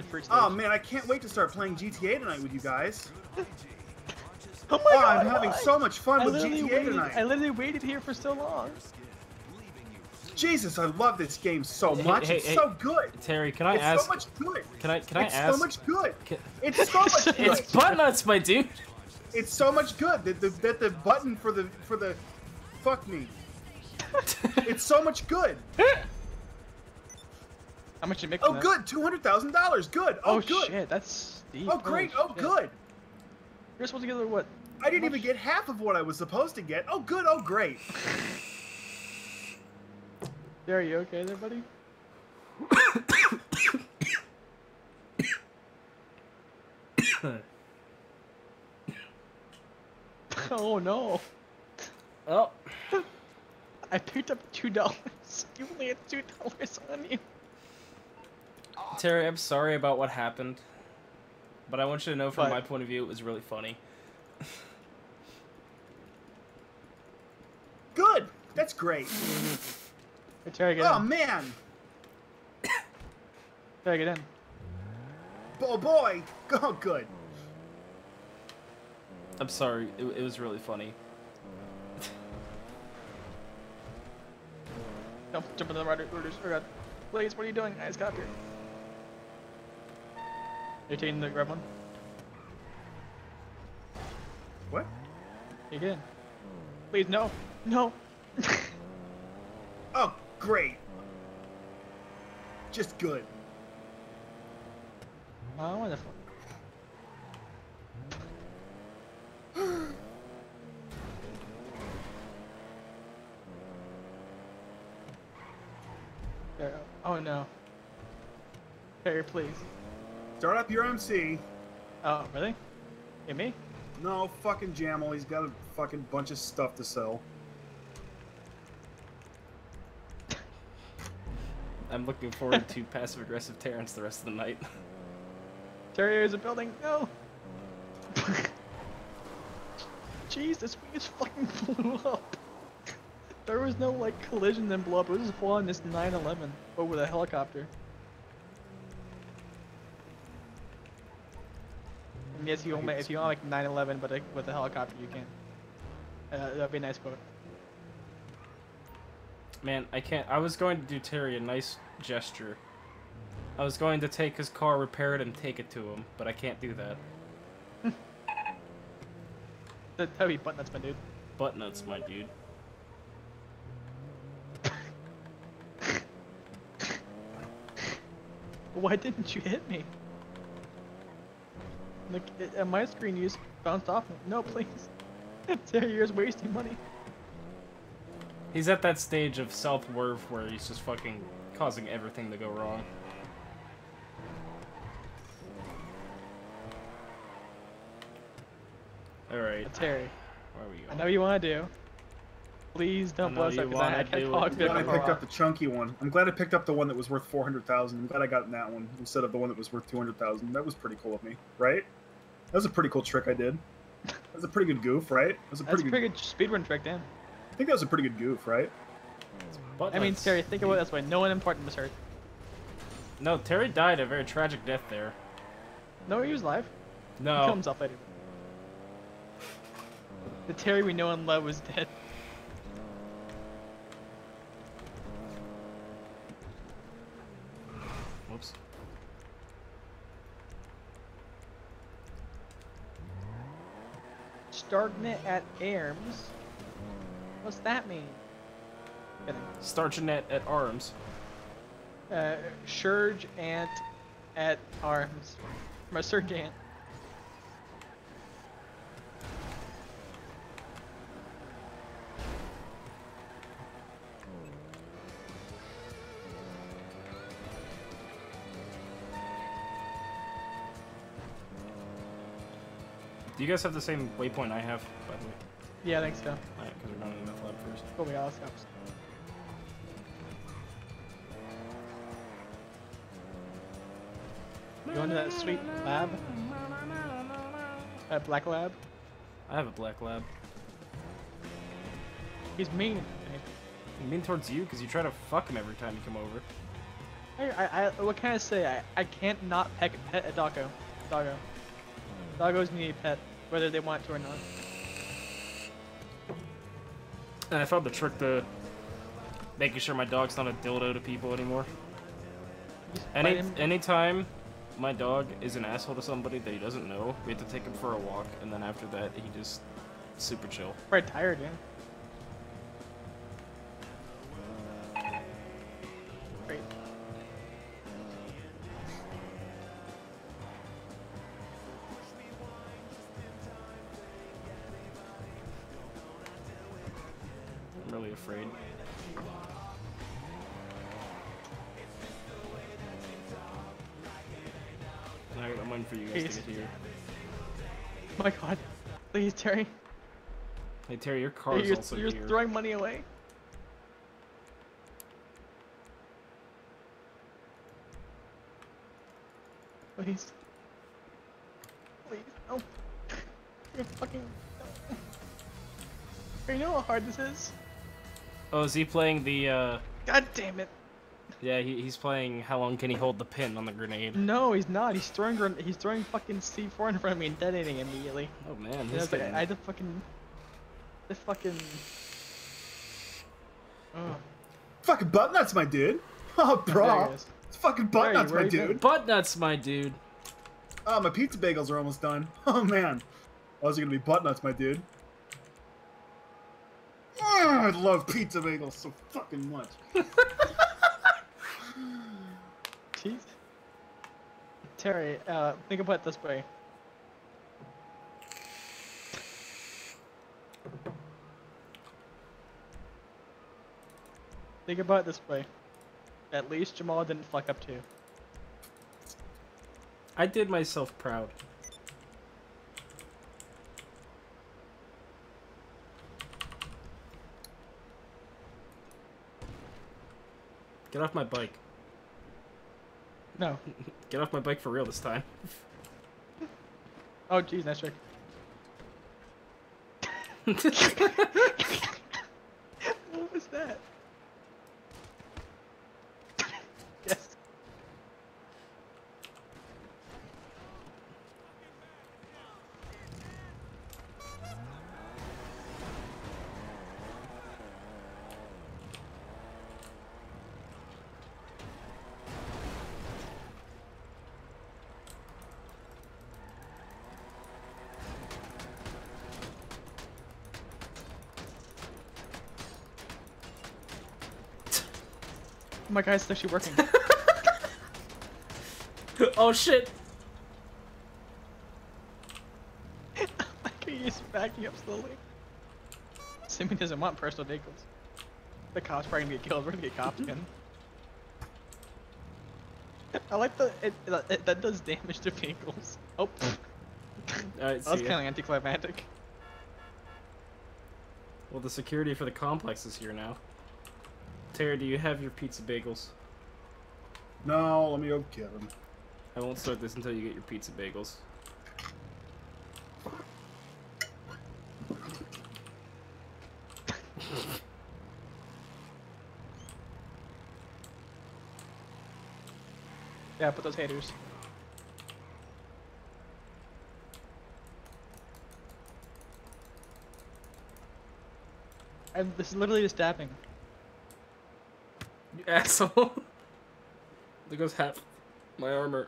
fruit stage. Oh man, I can't wait to start playing GTA tonight with you guys. Oh my God, I'm having so much fun with GTA tonight. I literally waited here for so long. Jesus, I love this game so much. It's so good. Terry, can I ask? It's so much good. Can I ask? It's so much good. It's so much good. It's butt nuts, my dude. It's so much good that the button for the fuck me. It's so much good. How much you make? Oh, good. $200,000. Good. Oh, good. Shit, that's steep. Oh, great. Oh, good. You're supposed to get what? I didn't even get half of what I was supposed to get. Oh, good. Oh, great. Are you okay there, buddy? Oh no. Oh. I picked up $2. You only had $2 on you. Terry, I'm sorry about what happened, but I want you to know from my point of view, it was really funny. Good. That's great. Hey, Terry, get in. Oh man. Terry, get in. Oh boy. Oh, good. I'm sorry. It was really funny. Don't jump into the orders. Oh god. Please, what are you doing? I just got up here. You're taking the grab one? What? You get in. Please, no. No. Oh, great. Just good. Oh, wonderful. Oh no. Terry, please. Start up your MC. Oh, really? You me? No, fucking Jamal. He's got a fucking bunch of stuff to sell. I'm looking forward to passive-aggressive Terrence the rest of the night. Terry, there's a building. No. Jeez, this wing just fucking blew up. There was no like collision then blow up. It was just full on this 911 over the helicopter. And yes, you want if you want like 911, but with a helicopter you can. That'd be a nice quote. Man, I can't. I was going to do Terry a nice gesture. I was going to take his car, repair it, and take it to him, but I can't do that. That'd be butt nuts, my dude. Butt nuts, my dude. Why didn't you hit me? Look, at my screen you just bounced off me. No, please. Terry, you're just wasting money. He's at that stage of self-worth where he's just fucking causing everything to go wrong. Alright. Terry, where are we going? I know you want to do. Please don't blow us up because I can't talk. I'm glad I picked up the chunky one. I'm glad I picked up the one that was worth 400,000. I'm glad I got that one instead of the one that was worth 200,000. That was pretty cool of me, right? That was a pretty cool trick I did. That was a pretty good goof, right? That's a pretty good speedrun trick, Dan. I think that was a pretty good goof, right? I mean, Terry, think about it this way. No one important was hurt. No, Terry died a very tragic death there. No, he was alive. No. He killed himself later. The Terry we know and love was dead. Whoops. Starting it at Arms. What's that mean? Kidding. Starchinet at arms. Surge Ant at Arms. My Surge Ant. Do you guys have the same waypoint I have, by the way? Yeah, I think so. Alright, because we're going to the meth lab first. Oh my god, let's go. You going to that sweet lab? That black lab? I have a black lab. He's mean. He's mean towards you because you try to fuck him every time you come over. What can I say? I can't not pet a doggo. Doggos need a pet, whether they want to or not. And I found the trick making sure my dog's not a dildo to people anymore. Anytime my dog is an asshole to somebody that he doesn't know, we have to take him for a walk, and then after that, he just super chill. Probably tired, yeah. Great. I'm really afraid. I'm waiting for you guys to get here. Oh my god. Please, Terry. Hey, Terry, your car is also here. You're throwing money away. Please. Please, no. You're fucking... No. You know how hard this is? Oh, is he playing the, God damn it. Yeah, he's playing How Long Can He Hold the Pin on the grenade. No, he's not. He's throwing fucking C4 in front of me and detonating immediately. Oh man, I had to fucking... Oh. Fucking butt nuts, my dude. Oh, bro. It's fucking butt nuts, my dude. Butt nuts, my dude. Oh, my pizza bagels are almost done. Oh man. Those are gonna be butt nuts, my dude. Oh, I love pizza bagels so fucking much. Jeez. Terry, think about it this way. Think about it this way. At least Jamal didn't fuck up too. I did myself proud. Get off my bike. No. Get off my bike for real this time. Oh, geez, nice trick. What was that? Yes. Oh my god, it's actually working. Oh shit! I can use backing up slowly. Simi doesn't want personal vehicles. The cops probably gonna get killed. We're gonna get cops again. I like that does damage to vehicles. Oh, Alright, that was see kind ya. of anticlimactic. Well, the security for the complex is here now. Tara, do you have your pizza bagels? No, let me go get them. I won't start this until you get your pizza bagels. Yeah, put those haters. And this is literally just tapping. You asshole! There goes half my armor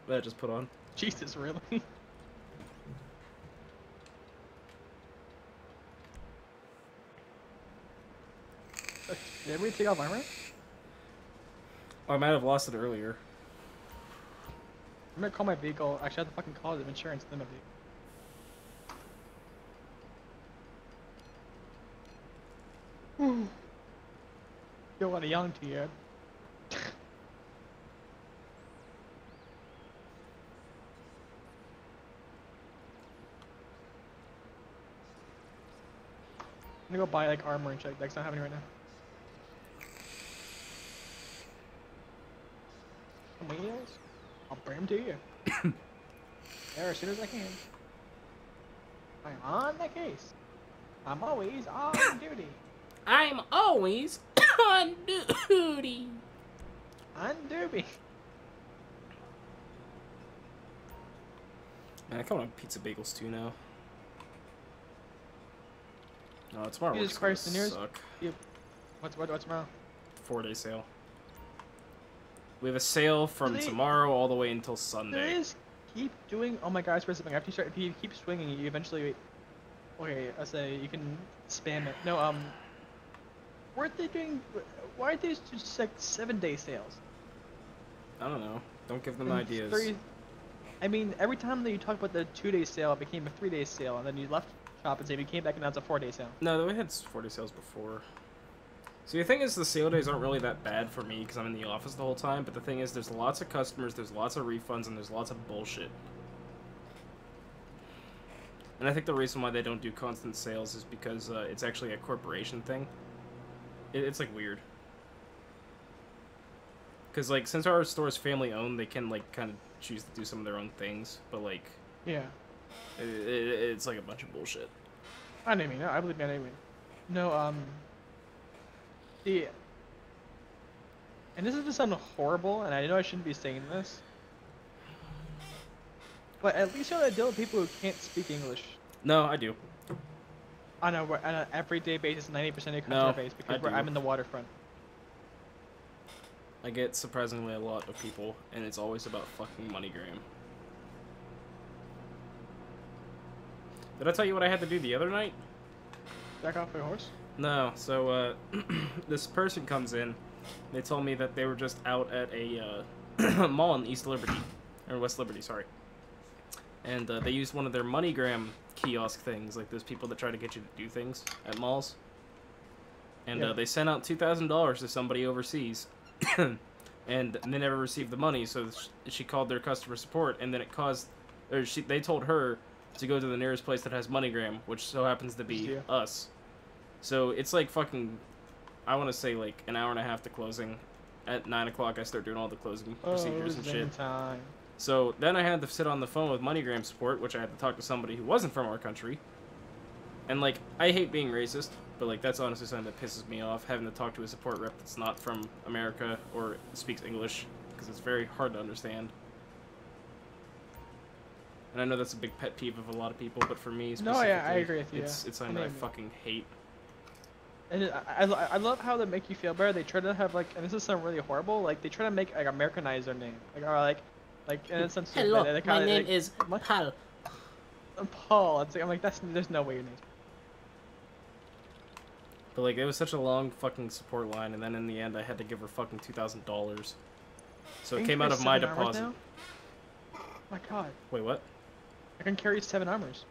that I just put on. Jesus, really? Did we take off armor? I might have lost it earlier. I'm gonna call my vehicle. Actually, I have to fucking call it insurance. Then my vehicle. Feel what a young to you. I'm gonna go buy like armor and shit. That's not happening right now. Wheels? I'll bring them to you. There as soon as I can. I'm on the case. I'm always on duty. I'm always on duty. On duty. Man, I kind of want pizza bagels too now. No, tomorrow Jesus work's Christ, gonna the nearest. suck. Yep. What's tomorrow? 4-day sale. We have a sale from Really? tomorrow all the way until There Sunday. is. Keep doing. Oh my God! It's something. After you start, if you keep swinging, you eventually. Okay, I say you can spam it. No, weren't they doing? Why are they just like 7-day sales? I don't know. Don't give them And ideas. I mean, every time that you talk about the 2-day sale, it became a 3-day sale, and then you left shop and said you came back and now it's a 4-day sale. No, we had 4-day sales before. See, the thing is, the sale days aren't really that bad for me because I'm in the office the whole time, but the thing is, there's lots of customers, there's lots of refunds, and there's lots of bullshit. And I think the reason why they don't do constant sales is because it's actually a corporation thing. It's, like, weird. Because, like, since our store's family-owned, they can, like, kind of choose to do some of their own things, but, like... Yeah. It's, like, a bunch of bullshit. I didn't mean that. I believe that anyway. No, the... And this is gonna sound horrible, and I know I shouldn't be saying this. But at least you don't deal with people who can't speak English. No, I do. On an everyday basis, 90% of your customer No, base, I because do. I'm in the waterfront. I get surprisingly a lot of people, and it's always about fucking MoneyGram. Did I tell you what I had to do the other night? Back off my horse? No, so, this person comes in, they told me that they were just out at a, mall in East Liberty, or West Liberty, sorry. And, they used one of their MoneyGram kiosk things, like those people that try to get you to do things at malls. And, Yeah. they sent out $2,000 to somebody overseas, and they never received the money, so she called their customer support, and then it caused, or they told her to go to the nearest place that has MoneyGram, which so happens to be Yeah. us. So it's like fucking, I want to say like an hour and a half to closing. At 9 o'clock, I start doing all the closing procedures and shit. Time. So then I had to sit on the phone with MoneyGram support, which I had to talk to somebody who wasn't from our country. And, like, I hate being racist, but, like, that's honestly something that pisses me off, having to talk to a support rep that's not from America or speaks English, because it's very hard to understand. And I know that's a big pet peeve of a lot of people, but for me specifically, No, yeah, I agree with you. it's something that I fucking hate. And I love how they make you feel better. They try to have, like, and this is something really horrible, like, they try to make, like, Americanize their name. Like, or, like in a sense, Hello, they my kinda, name like, is Pal. Paul. It's like, I'm like, there's no way your name's But, like, it was such a long fucking support line, and then in the end I had to give her fucking $2,000. So it came out of my deposit. Oh my god. Wait, what? I can carry 7 armors.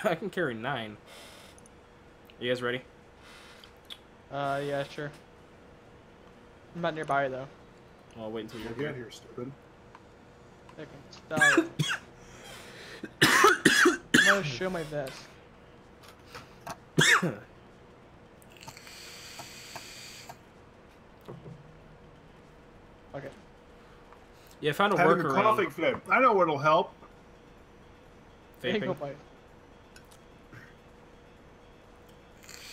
I can carry 9. You guys ready? Yeah, sure. I'm not nearby, though. I'll wait until you Get here, stupid. Okay, stop. I'm gonna show my vest. Okay. Yeah, I found a Having a workaround. coughing fit. I know what'll help. Vaping. Go bite.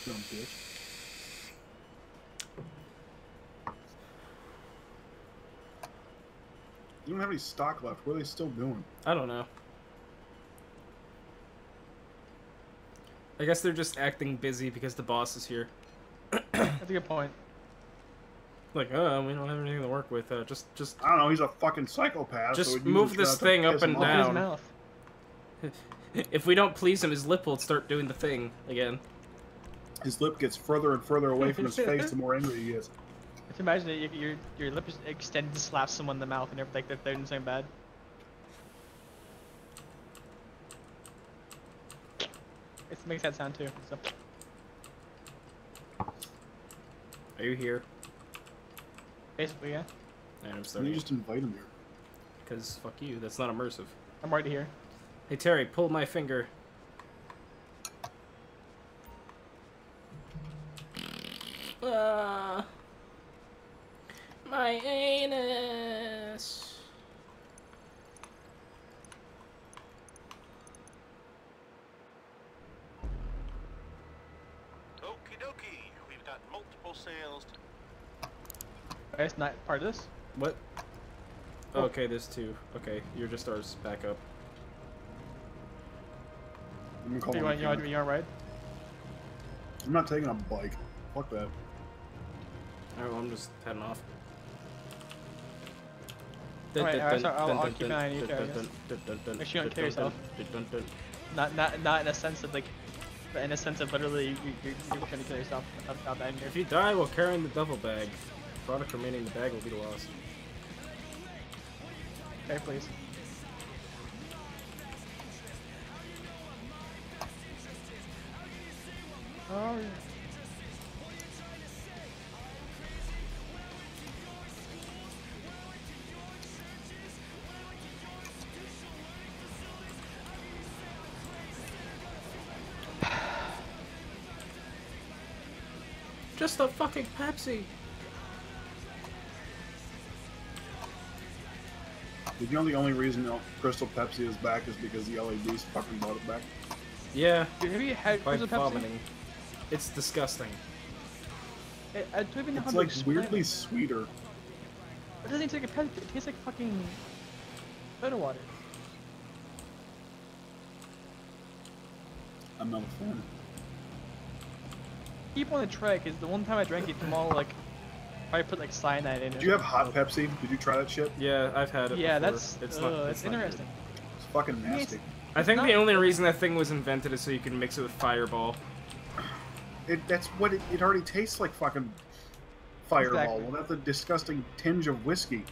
Dumb bitch. You don't have any stock left. What are they still doing? I don't know. I guess they're just acting busy because the boss is here. That's a good point. Like, oh, we don't have anything to work with. Just I don't know. He's a fucking psychopath. Just so we'd move usually this try to thing up piss and him off. down. His mouth. If we don't please him, his lip will start doing the thing again. His lip gets further and further away from his face the more angry he is. Just imagine that your lip is extended to slap someone in the mouth and they're like they're doing something bad. It makes that sound too. So. Are you here? Basically, yeah. And I'm Why don't starting. you just invite him here? Because fuck you, that's not immersive. I'm already here. Hey Terry, pull my finger. My anus. Okie dokie, we've got multiple sales. It's not part of this. What? Oh, okay, there's 2. Okay, you're just ours back up. I'm gonna call You him want again. you want to ride? I'm not taking a bike. Fuck that. Alright, well, I'm just heading off. Alright, so I'll keep an eye on you, Terry, I guess. Make sure you don't kill yourself. Not in a sense of like, but in a sense of literally you're trying to kill yourself without that in here. If you die while carrying the duffel bag, product remaining in the bag will be lost. Okay, please. Oh, yeah. Just a fucking Pepsi. Did you know the only reason Crystal Pepsi is back is because the LADs fucking bought it back? Yeah. Dude, have you had By Crystal Pepsi? vomiting. It's disgusting. I don't even know how It's to like explain weirdly it. sweeter. It doesn't taste like a Pepsi. It tastes like fucking soda water. I'm not a fan. Keep on the try, because the one time I drank it, from all like, I put like cyanide in it. Did you have hot Pepsi? Did you try that shit? Yeah, I've had it Yeah, before. that's it's not, not. it's not interesting. It's fucking nasty. I think not- the only reason that thing was invented is so you can mix it with Fireball. That's what it already tastes like fucking Fireball. Exactly. Well, that's a disgusting tinge of whiskey.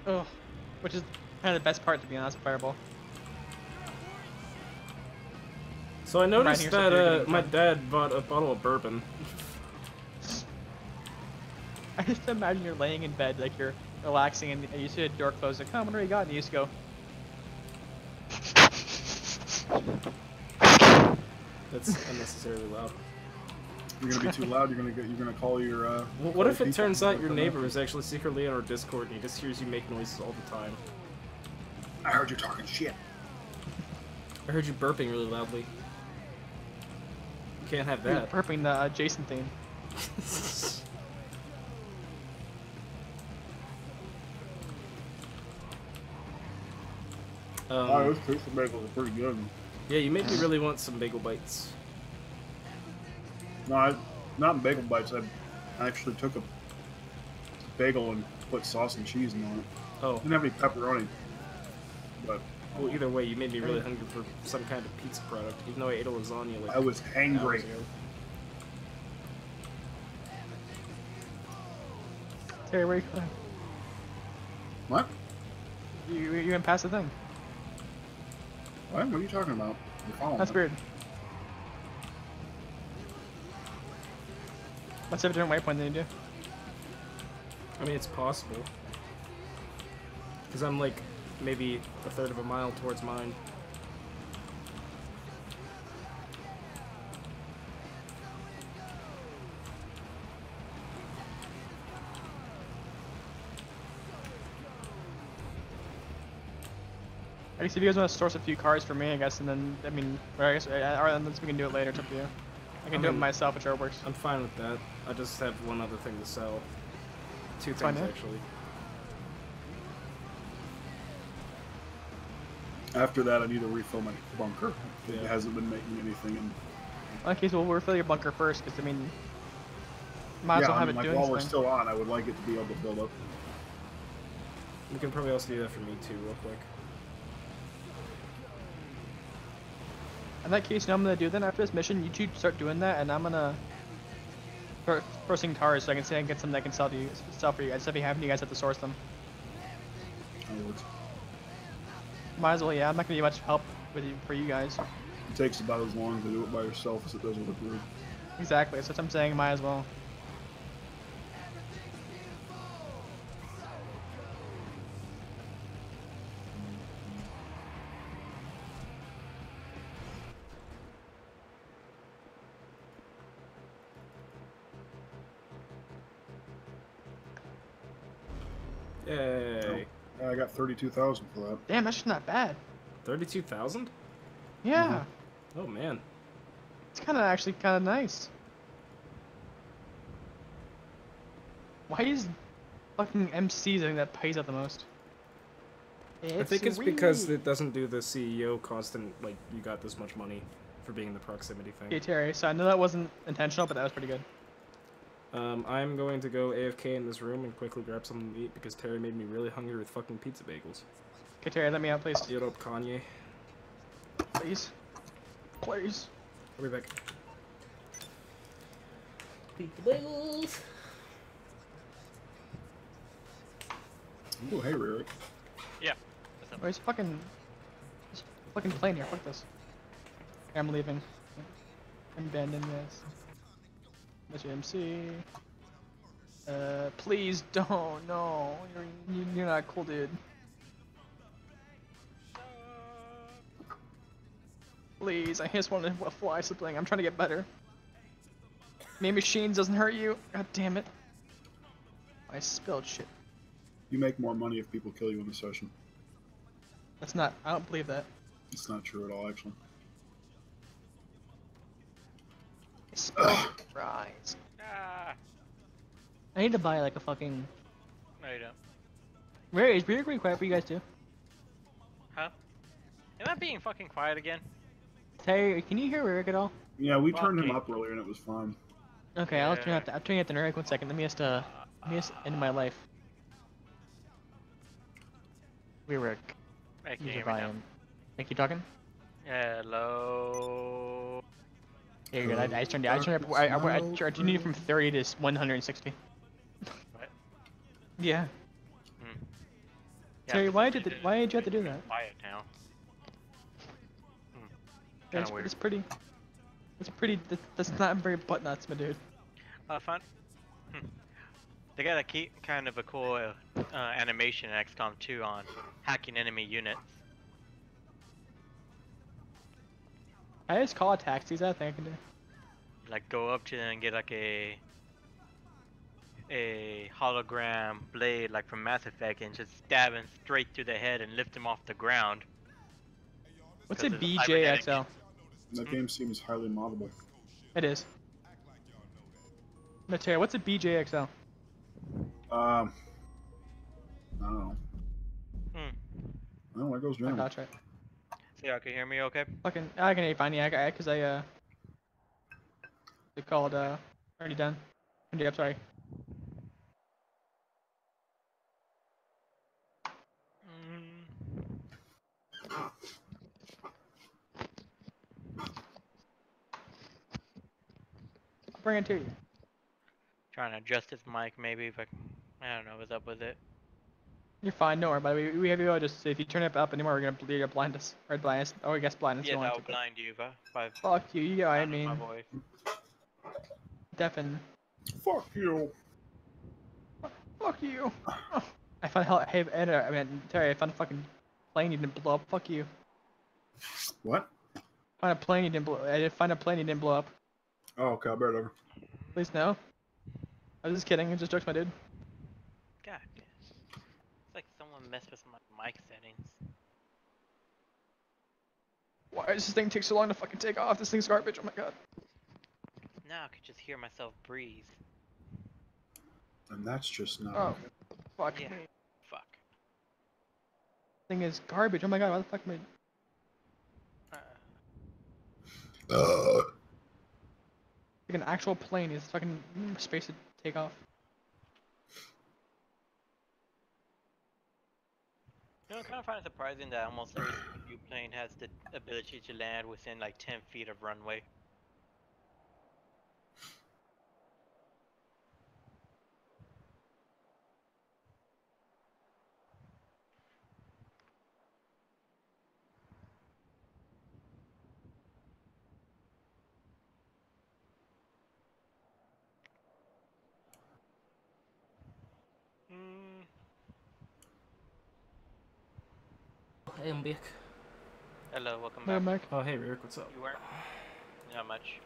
Oh, which is kind of the best part, to be honest, Fireball. So I noticed here, that so you're my gonna- dad bought a bottle of bourbon. I just imagine you're laying in bed, like you're relaxing, and you see a door closed, like, oh, what do you got? And you just go, That's unnecessarily loud. You're gonna be too loud. You're gonna call your. What if it people turns out your come neighbor up. is actually secretly on our Discord and he just hears you make noises all the time? I heard you talking shit. I heard you burping really loudly. You can't have You're that. burping the Jason theme. Those pizza bagels are pretty good. Yeah, you made me really want some bagel bites. No, not bagel bites. I actually took a bagel and put sauce and cheese on it. Oh. Didn't have any pepperoni. But well, either way, you made me really hungry for some kind of pizza product. Even though I ate a lasagna like I was hangry. hours ago. Terry, where are you going? What? You didn't pass the thing. What? What are you talking about? You're following That's me. weird. Let's have a different waypoint than you do. I mean, it's possible. Because I'm like maybe a third of a mile towards mine. I guess if you guys want to source a few cars for me, I guess, and then, I mean, or I guess, or unless we can do it later, it's up to you. I can do it myself, whichever works. I'm fine with that. I just have one other thing to sell. Two Fine, things, yeah. actually. After that, I need to refill my bunker. It hasn't been making anything. In... Okay, so we'll refill your bunker first, because, I mean, might as well have it doing while we're something. still on, I would like it to be able to build up. You can probably also do that for me too, real quick. In that case, you know what I'm gonna do then after this mission? You two start doing that, and I'm gonna start sourcing cars so I can say I can get some that I can sell to you, sell for you guys. Instead of having you guys have to source them. Might as well, yeah. I'm not gonna be much help with you for you guys. It takes about as long to do it by yourself as it does with a group. Exactly. That's what I'm saying. Might as well. Yay. Oh, I got 32,000 for that. Damn, that's just not bad. 32,000? Yeah. Oh man. It's actually kind of nice. Why is fucking MC the thing that pays out the most? I think it's because it doesn't do the CEO constant, like, you got this much money for being in the proximity thing. Okay, Terry, so I know that wasn't intentional, but that was pretty good. I'm going to go AFK in this room and quickly grab something to eat because Terry made me really hungry with fucking pizza bagels. Okay, Terry, let me out, please. Get up, Kanye. Please. Please. I'll be back. Pizza bagels. Oh, hey, Rick. Yeah. Where's fucking plane here? Fuck this. Okay, I'm leaving. I'm abandoning this. That's your MC. Please don't. No, you're not cool, dude. Please, I just want to fly something. I'm trying to get better. Maybe machines doesn't hurt you. God damn it. I spilled shit. You make more money if people kill you in a session. That's not. I don't believe that. It's not true at all, actually. I spilled fries. I need to buy like a fucking. No, you don't. Where is beer pretty quiet for you guys too? Huh? Am I being fucking quiet again? Terry, can you hear Rick at all? Yeah, we turned him up earlier and it was fine. Okay, I'll turn up. I'll turn it to Rick 1 second. Let me just end my life. We Rick. I can User hear me now. volume. Nick, you talking? Hello. Yeah, you're good. I turned I turned you from 30 to 160. What? Yeah. Hmm. Terry, why did you have to do that? Quiet now. Yeah, Kinda weird. it's pretty. It's pretty. That's not very butt nuts, my dude. Fun. They got kind of a cool animation in XCOM 2 on hacking enemy units. I just call it taxis. I think I can do. Like go up to them and get like a hologram blade like from Mass Effect and just stab him straight through the head and lift him off the ground. What's a 'Cause it's cybernetic. BJXL? That game seems highly moddable. It is. Materia, what's a BJXL? I don't know. Oh, there goes I Jeremy. thought right. So y'all can hear me okay? Fucking, I can hear you fine. Yeah, because they called already done. Yeah, I'm sorry. I'll bring it to you. Trying to adjust his mic maybe, but I don't know what's up with it. You're fine, don't worry about it. We have you all just, if you turn it up anymore, we're gonna blind us. Or blind us. Oh, I guess blind us. Yes, you want I'll to, blind you by fuck you, you know what I sound of mean. my voice. Deafen. Fuck you. Fuck you. Oh. I found hey, I mean, Terry, I found a fucking plane you didn't blow up. Fuck you. What? Find a plane you didn't blow. I did find a plane you didn't blow up. Oh, okay, I'll bear it over. Please no. I was just kidding. It just jokes, my dude. God, it's like someone messed with my mic settings. Why does this thing take so long to fucking take off? This thing's garbage. Oh my god. Now I could just hear myself breathe. And that's just not. Oh, fuck Yeah. me. Fuck. Thing is garbage. Oh my god. Why the fuck am I? Like an actual plane is fucking space to take off. You know, I kind of find it surprising that almost every new plane has the ability to land within like 10 feet of runway. Hey, I'm back. Hello, welcome Hey, back. Mike. Oh, hey, Rick, what's up? You weren't? Not much.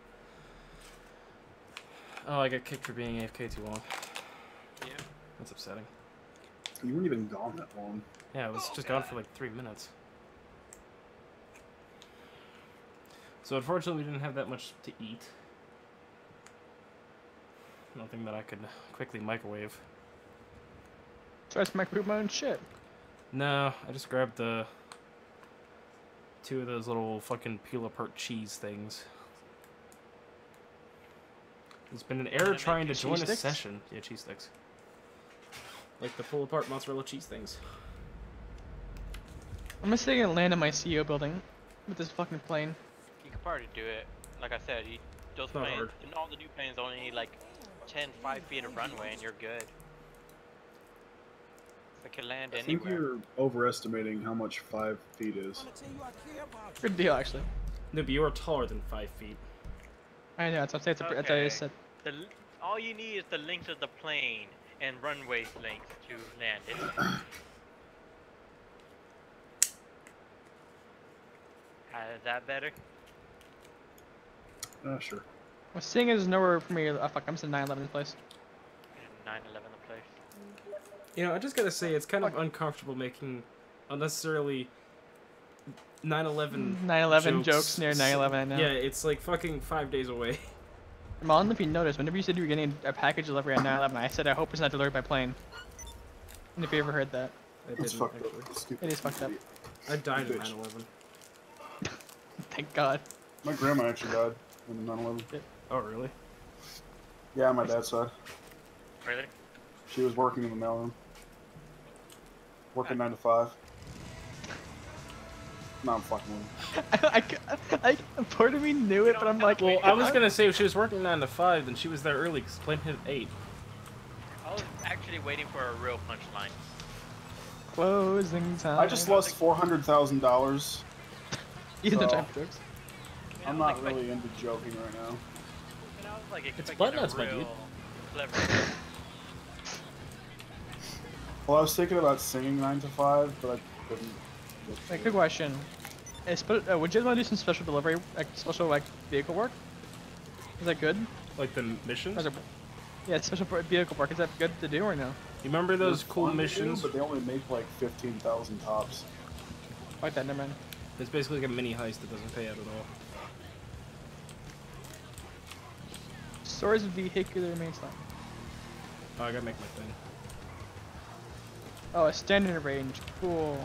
Oh, I got kicked for being AFK too long. Yeah. That's upsetting. You weren't even gone that long. Yeah, I was just gone for like 3 minutes. So unfortunately, we didn't have that much to eat. Nothing that I could quickly microwave. So I just microwave my own shit. No, I just grabbed the 2 of those little fucking peel-apart cheese things. There's been an error trying to join a sticks? session. Yeah, cheese sticks. Like the pull-apart mozzarella cheese things. I'm just gonna land in my CEO building with this fucking plane. You could probably do it. Like I said, those not planes, hard. and all the new planes only need like 5 feet of runway and you're good. It can land I think anywhere. you're overestimating how much 5 feet is. Good deal, actually. No, but you are taller than 5 feet. I know, that's what I'm saying. That's what I just said. All you need is the length of the plane and runway length to land it. Is that better? Sure. Well, seeing as nowhere for me, fuck, I'm in 9/11 place. 9/11 the place. You know, I just gotta say, it's kind of uncomfortable making unnecessarily 9/11 9/11 jokes near 9/11, I know. Yeah, it's like fucking 5 days away. Well, I don't know if you noticed, whenever you said you were getting a package delivery on 9/11, I said I hope it's not delivered by plane. And if you ever heard that. It's fucked up. Stupid. It is fucked up. I died in Bitch. 9/11. Thank God. My grandma actually died in the 9/11. Oh, really? Yeah, my dad's side. Really? She was working in the mailroom. Working 9 to 5. No, I'm fucking with I part of me knew it, but I'm like, Well, I was gonna say if she was working 9 to 5, then she was there early because plane hit at 8. I was actually waiting for a real punchline. Closing time. I just lost $400,000. Even the so time jokes. I'm not really into joking right now. And I was like It's expecting butt a nuts, my dude. real clever. Well, I was thinking about singing 9 to 5, but I couldn't. Hey, good question. Would you guys want to do some special delivery, like special vehicle work? Is that good? Like the missions? Yeah, special vehicle park. Is that good to do or no? You remember those They're cool fun to do, missions? but they only make like 15,000 tops. Like that, never mind. It's basically like a mini heist that doesn't pay out at all. Source vehicular mainline. Oh, I gotta make my thing. Oh, a standard range. Cool.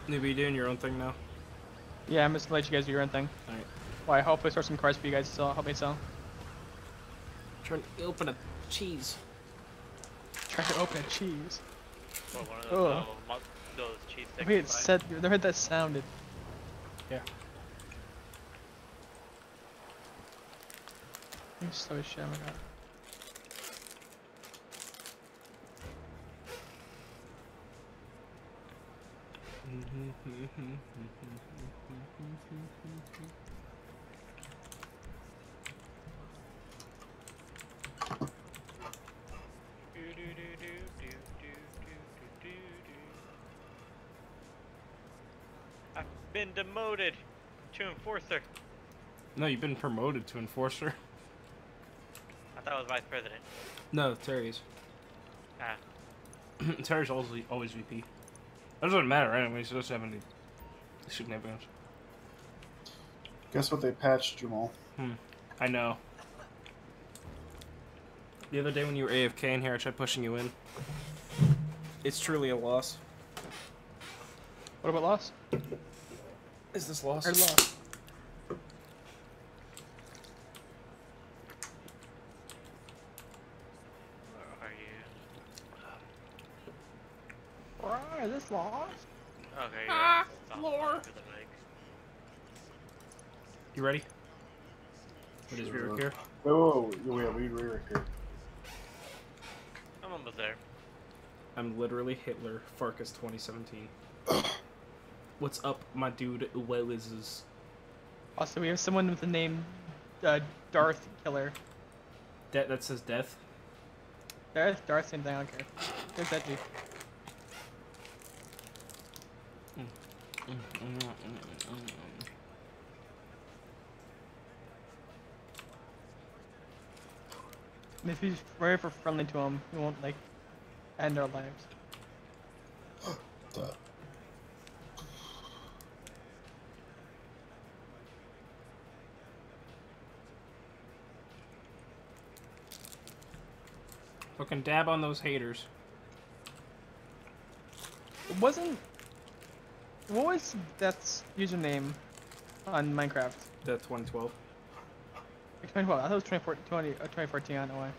You be doing your own thing now? Yeah, I'm just gonna let you guys do your own thing. Alright. Well, I hopefully start some cars for you guys to sell. Help me sell. Trying to open a cheese. Try to open a cheese. Or one of Oh. those cheese sticks. Wait, it said. I heard that sounded. Yeah. I'm so shit. Oh my god. I've been demoted to enforcer. No, you've been promoted to enforcer. I thought I was vice president. No, Terry's. Ah. Terry's always VP. That doesn't matter anyway, he doesn't have any significance. Guess what they patched, Jamal? I know. The other day when you were AFK in here, I tried pushing you in. It's truly a loss. What about loss? Is this loss? Or loss? Where are you? Why is this loss? Okay, you're Lord. for the mic. You ready? What is Ririk here? Oh, we need Ririk here. I'm almost there. I'm literally Hitler, Farkas 2017. What's up, my dude? Well is Also, we have someone with the name Darth Killer. that says death? Darth, same thing. I don't care. There's that dude. And if he's very friendly to him, he won't like end our lives. Fucking dab on those haters. It wasn't. What was Death's username on Minecraft? That 2012. 2012. I thought it was 2014. I don't know why.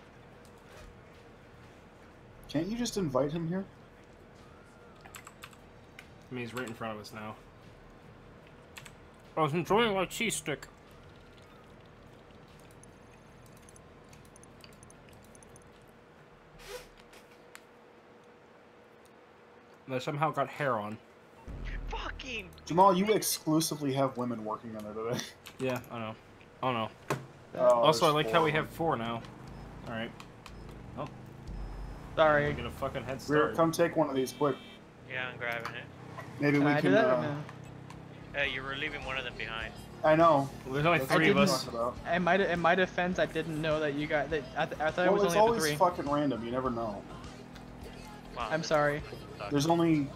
Can't you just invite him here? I mean, he's right in front of us now. I was enjoying my cheese stick. And I somehow got hair on. Fucking. Jamal, you exclusively have women working on it today. Yeah, I know. Oh no. Oh, Also, I there's like how we 4 of have 4 now. Alright. Oh. Sorry. Get a fucking head Ririk, start. come take one of these quick. Yeah, I'm grabbing it. Maybe Can we I can. do that or no? Hey, you were leaving one of them behind. I know. There's only That's 3 of what I'm us. talking about. In my defense, I didn't know that you got that. I thought it Well, was it's only up to always 3. fucking random. You never know. Wow. I'm sorry. There's only.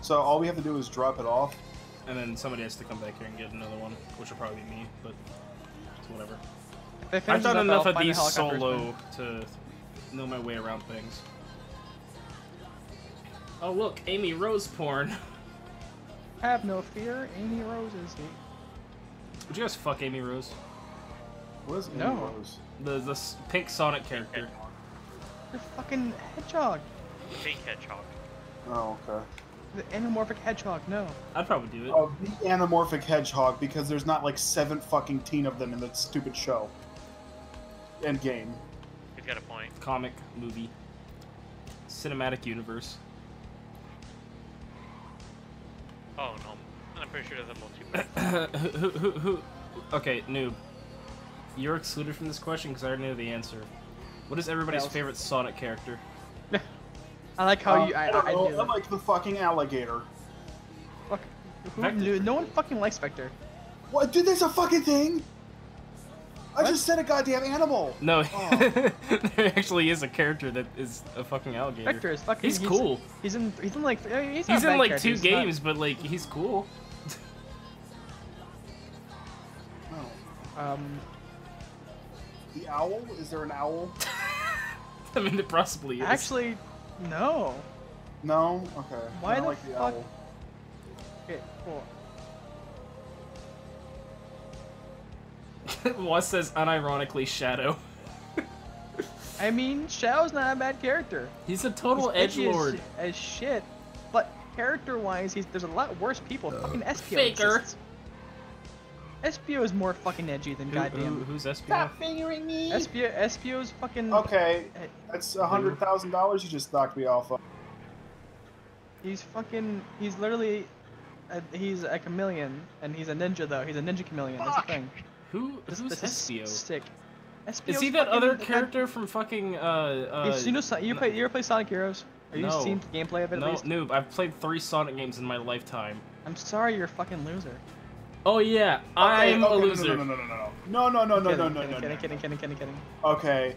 So all we have to do is drop it off. And then somebody has to come back here and get another one, which will probably be me, but it's whatever. If I I've finish done this up, enough I'll of find the these helicopters, solo to know my way around things. Oh look, Amy Rose porn. but have no fear, Amy Rose is here. Would you guys fuck Amy Rose? What is Amy No. Rose? The pink Sonic character. You're fucking hedgehog. Pink hedgehog. Oh, okay. The anamorphic hedgehog. No. I'd probably do it. Oh, the anamorphic hedgehog, because there's not like 7 fucking teen of them in that stupid show. And game. He's got a point. Comic, movie, cinematic universe. Oh no. I'm pretty sure there's a multiplayer. Okay, noob. You're excluded from this question because I already know the answer. What is everybody's favorite Sonic character? I like how you. I I do. I like the fucking alligator. Fuck. No one fucking likes Vector. What? Dude, there's a fucking thing. I just said a goddamn animal. No, there actually is a character that is a fucking alligator. Vector is fucking. He's cool. He's in like. He's in like 2 He's games, but like he's cool. The owl? Is there an owl? I mean, it possibly is. Actually, no. No? Okay. Why I the like the fuck? owl. Okay, cool. Was says unironically Shadow. I mean, Shadow's not a bad character. He's a total He's edgy edgelord. as shit, but character-wise, there's a lot worse people. Fucking Espio Faker. exists. Espio is more fucking edgy than goddamn. Who's Espio? Stop fingering me. Espio's fucking. Okay, that's $100,000 you just knocked me off of. He's fucking. He's literally. He's a chameleon, and he's a ninja though. He's a ninja chameleon. That's the thing. Who's Espio? Sick. Is he that other character from fucking you ever play Sonic Heroes? Have you seen gameplay of it at least? No, noob. I've played 3 Sonic games in my lifetime. I'm sorry, you're a fucking loser. Oh yeah, I'm a loser. No. Kidding. Okay.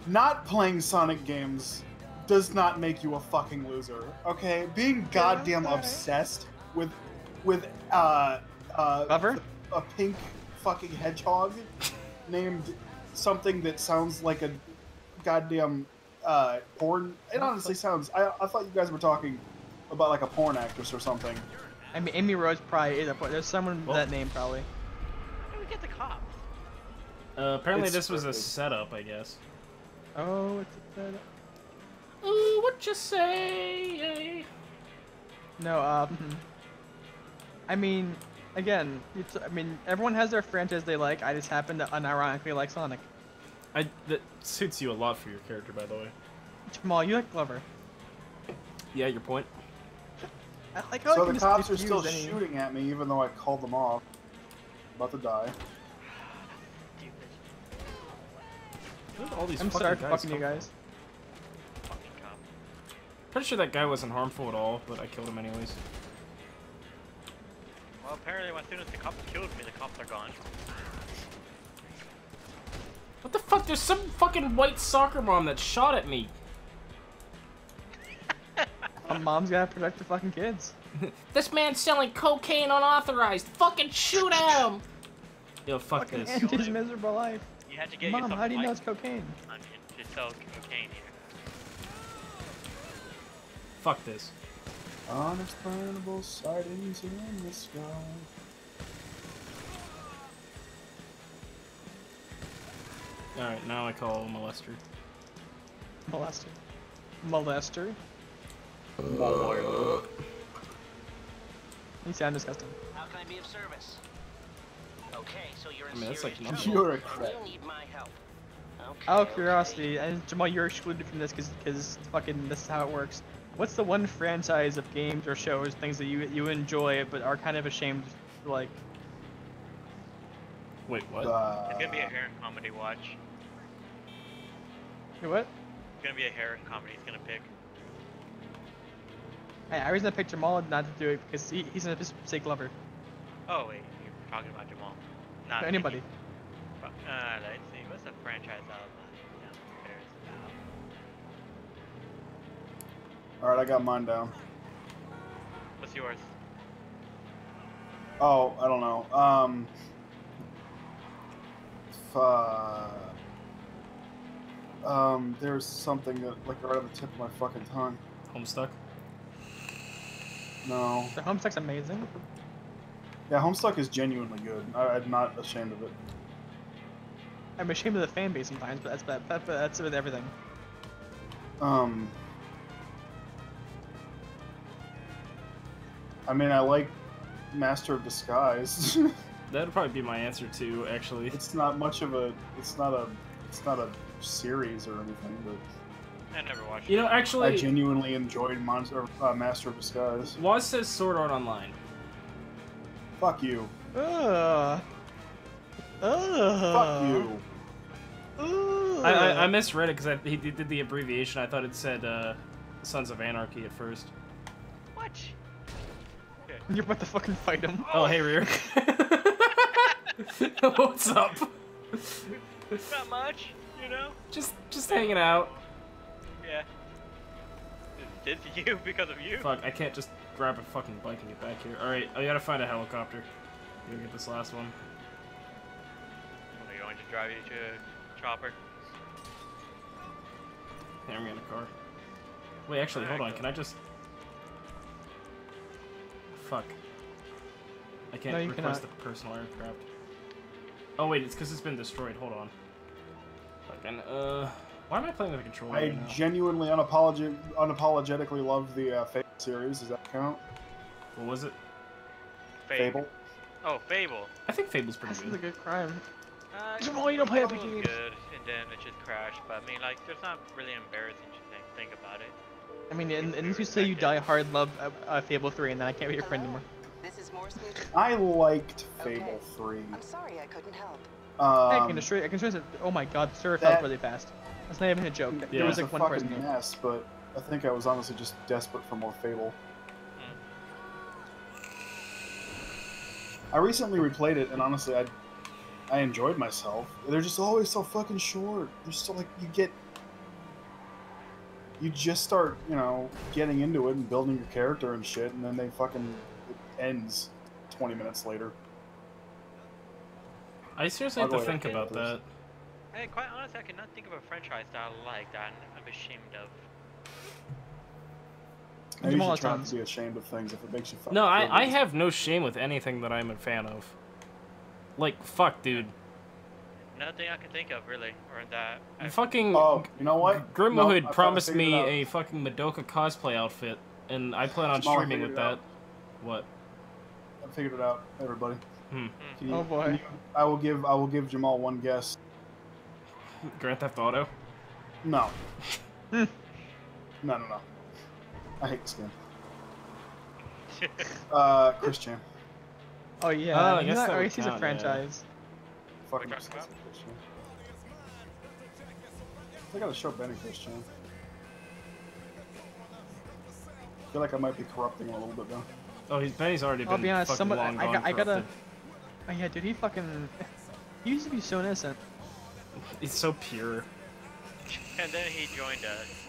Not playing Sonic games does not make you a fucking loser. Okay? Being goddamn obsessed with Clever? a pink fucking hedgehog named something that sounds like a goddamn porn. It honestly sounds. I thought you guys were talking about like a porn actress or something. I mean, Amy Rose probably is a porn. There's someone with that name probably. How do we get the cops? Apparently It's this was a scripted. setup, I guess. Oh, it's a setup. Ooh, what you say? No, I mean, again, everyone has their franchise they like. I just happen to unironically like Sonic. That suits you a lot for your character, by the way. Jamal, you like Glover. Yeah, your point. I like how I So can the just cops are diffuse still any- shooting at me even though I called them off. About to die. Where did all these I'm fucking sorry for guys fucking you come guys. Fucking cop. Pretty sure that guy wasn't harmful at all, but I killed him anyways. Well, apparently, as soon as the cops killed me, the cops are gone. What the fuck? There's some fucking white soccer mom that shot at me. Mom's gotta protect the fucking kids. This man's selling cocaine unauthorized. Fucking shoot at him! Yo, fuck Fucking this. end his miserable life. You had to get Mom, yourself how do you know a it's cocaine? license to sell cocaine here. Fuck this. Unexplainable sightings in the sky. Alright, now I call molester. Molester. You sound disgusting. How can I be of service? Okay, so you're in I mean, that's serious like trouble. You're a and crap. you need my help. Okay, Out of okay. curiosity, and Jamal, you're excluded from this because fucking this is how it works. What's the one franchise of games or shows, things that you enjoy but are kind of ashamed to like? Wait, what? It's gonna be a Heron comedy watch. What? It's gonna be a Heron comedy he's gonna pick. Hey, I reason I picked Jamal not to do it because he's a sick lover. Oh wait, you're talking about Jamal. Not Anybody. Mickey. Let's see, what's the franchise downstairs about? Alright, I got mine down. What's yours? Oh, I don't know. There's something that, like, right on the tip of my fucking tongue. Homestuck? No. The Homestuck's amazing. Yeah, Homestuck is genuinely good. I'm not ashamed of it. I'm ashamed of the fan base sometimes, but that's with everything. I mean, I like Master of Disguise. That'd probably be my answer too, actually. It's not much of a. It's not a series or anything, but. I never watched You know, it. actually, I genuinely enjoyed Master of Disguise. Waz says Sword Art Online. Fuck you. Ugh. Fuck you. I misread it because he did the abbreviation. I thought it said Sons of Anarchy at first. What? You're about to fucking fight him. Oh, hey, Rear. What's up? Not much, you know? Just hanging out. Yeah. Did you because of you? Fuck, I can't just grab a fucking bike and get back here. Alright, I gotta find a helicopter. You get this last one. Are you going to drive you to a chopper? Yeah, I'm getting a car. Wait, actually, hold on. Can I just... Fuck. I can't request a personal aircraft. Oh, wait, it's because it's been destroyed. Hold on. Fucking, why am I playing with a controller I right now? genuinely, unapologetically love the Fable series. Does that count? What was it? Fable. Oh, Fable. I think Fable's pretty This good. is a good crime. Jamal, you don't play RPGs. Good, and then it just crashed. But I mean, like, there's not really embarrassing to think about it. I mean, and you say you die hard love Fable 3, and then I can't be your friend anymore. This is more smooth. I liked Fable 3. I'm sorry I couldn't help. Hey, I can destroy it. Oh my god, the server fell really fast. That's not even a joke. Yeah, There was it like was one a person fucking here. mess, but I think I was honestly just desperate for more Fable. I recently replayed it, and honestly, I enjoyed myself. They're just always so fucking short. They're so like you just start, you know, getting into it and building your character and shit, and then it ends 20 minutes later. I seriously have to think about that. Hey, quite honestly, I cannot think of a franchise that I like that I'm ashamed of. Maybe you should try not to be ashamed of things if it makes you fucking No, feel I good. have no shame with anything that I'm a fan of. Like, fuck, dude. Nothing I can think of, really, or that. Fucking. Oh, you know what? Grimwood No, I promised figured it me out. a fucking Madoka cosplay outfit, and I plan on Jamal, I streaming with figured it that. out. What? I figured it out, everybody. Hmm. Oh boy. I will give Jamal one guess. Grand Theft Auto? No. No. I hate this game. Christian. Oh yeah, I guess that would he's a count, franchise. Fucking Christian. I gotta show Benny Christian. I feel like I might be corrupting him a little bit though. Oh, Benny's already been I'll be honest, fucking long gone I gotta. corrupted. Oh yeah, dude, he fucking. He used to be so innocent. He's so pure. And then he joined us.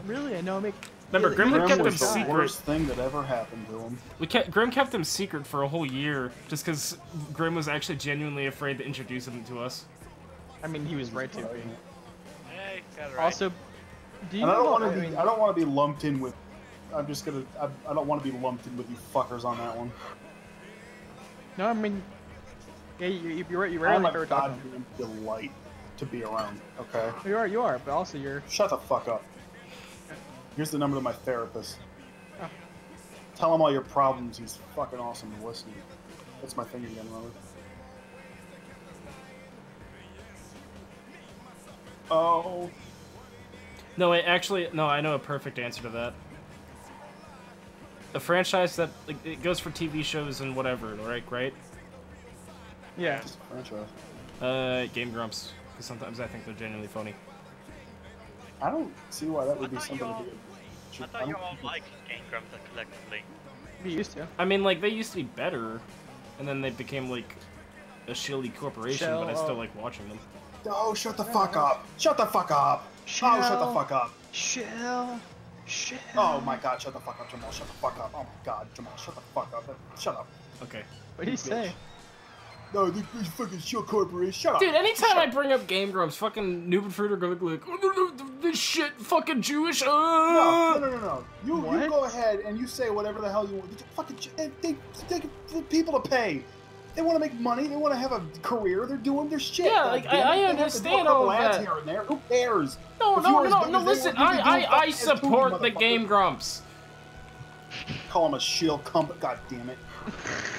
Really, I know. Remember, Grim kept him was the secret. worst thing that ever happened to him. Grim kept him secret for a whole year, just because Grim was actually genuinely afraid to introduce him to us. I mean, he was right to. Hey, got it right. Also, do you And I don't know? want to be. I don't want to be lumped in with. I'm just gonna. I don't want to be lumped in with you fuckers on that one. No, I mean, yeah, you're right. You're I'm rarely a ever talking. goddamn delight to be around. Okay. You are, but also you're. Shut the fuck up. Here's the number to my therapist. Oh. Tell him all your problems. He's fucking awesome to listen to. That's my thing again, remember? Oh. No, wait, actually, no, I know a perfect answer to that. A franchise that like, it goes for TV shows and whatever, right? Yeah. It's a franchise. Game Grumps, because sometimes I think they're genuinely funny. I don't see why that would be something to I do. thought you all liked Game Grumps collectively. We used to. I mean, like, they used to be better, and then they became, like, a shilly corporation, but I still like watching them. Oh, shut the fuck up! Shut the fuck up! Oh, shut the fuck up! Shell. Oh my god, shut the fuck up, Jamal. Shut the fuck up. Oh my god, Jamal, shut the fuck up. Shut up. Okay. What did he say? No, this fucking shell corporation. Shut up. Dude, anytime I bring up Game Grumps, fucking Noob and Fruit are gonna be like, oh, no, this shit fucking Jewish. No. You go ahead and you say whatever the hell you want. Fucking, they people to pay. They want to make money. They want to have a career. They're doing their shit. Yeah, like, I understand all of that. Here and there. Who cares? No, listen, I as support the Tootie, Game Grumps. Call them a shield company. God damn it.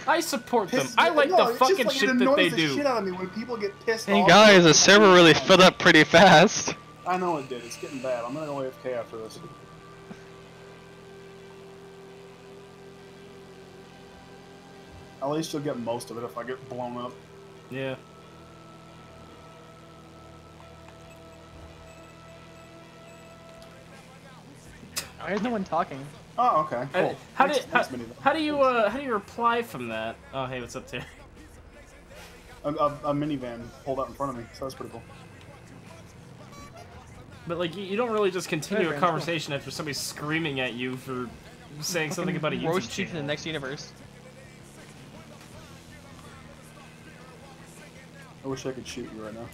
I support them. I like the fucking shit that they do. Shit out of me when people get pissed Hey off. guys, the server really filled up pretty fast. I know it did. It's getting bad. I'm gonna go AFK after this. At least you'll get most of it if I get blown up. Yeah. Why is no one talking? Oh, okay. Cool. How Thanks, do Minivan. how do you reply from that? Oh, hey, what's up, Terry? A minivan pulled out in front of me, so that's pretty cool. But like, you don't really just continue Hey, a man, conversation after somebody's screaming at you for saying something about a YouTube roast you to the channel. next universe. I wish I could shoot you right now.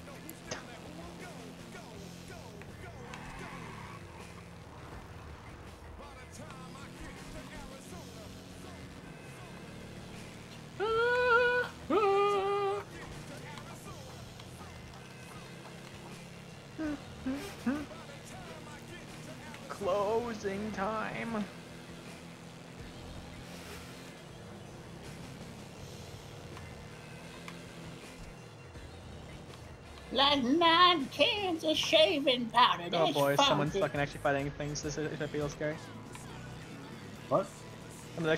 Closing time. Like 9 cans of shaving powder. Oh That's boy, someone's funky. fucking actually fighting things. This feels scary. What? People are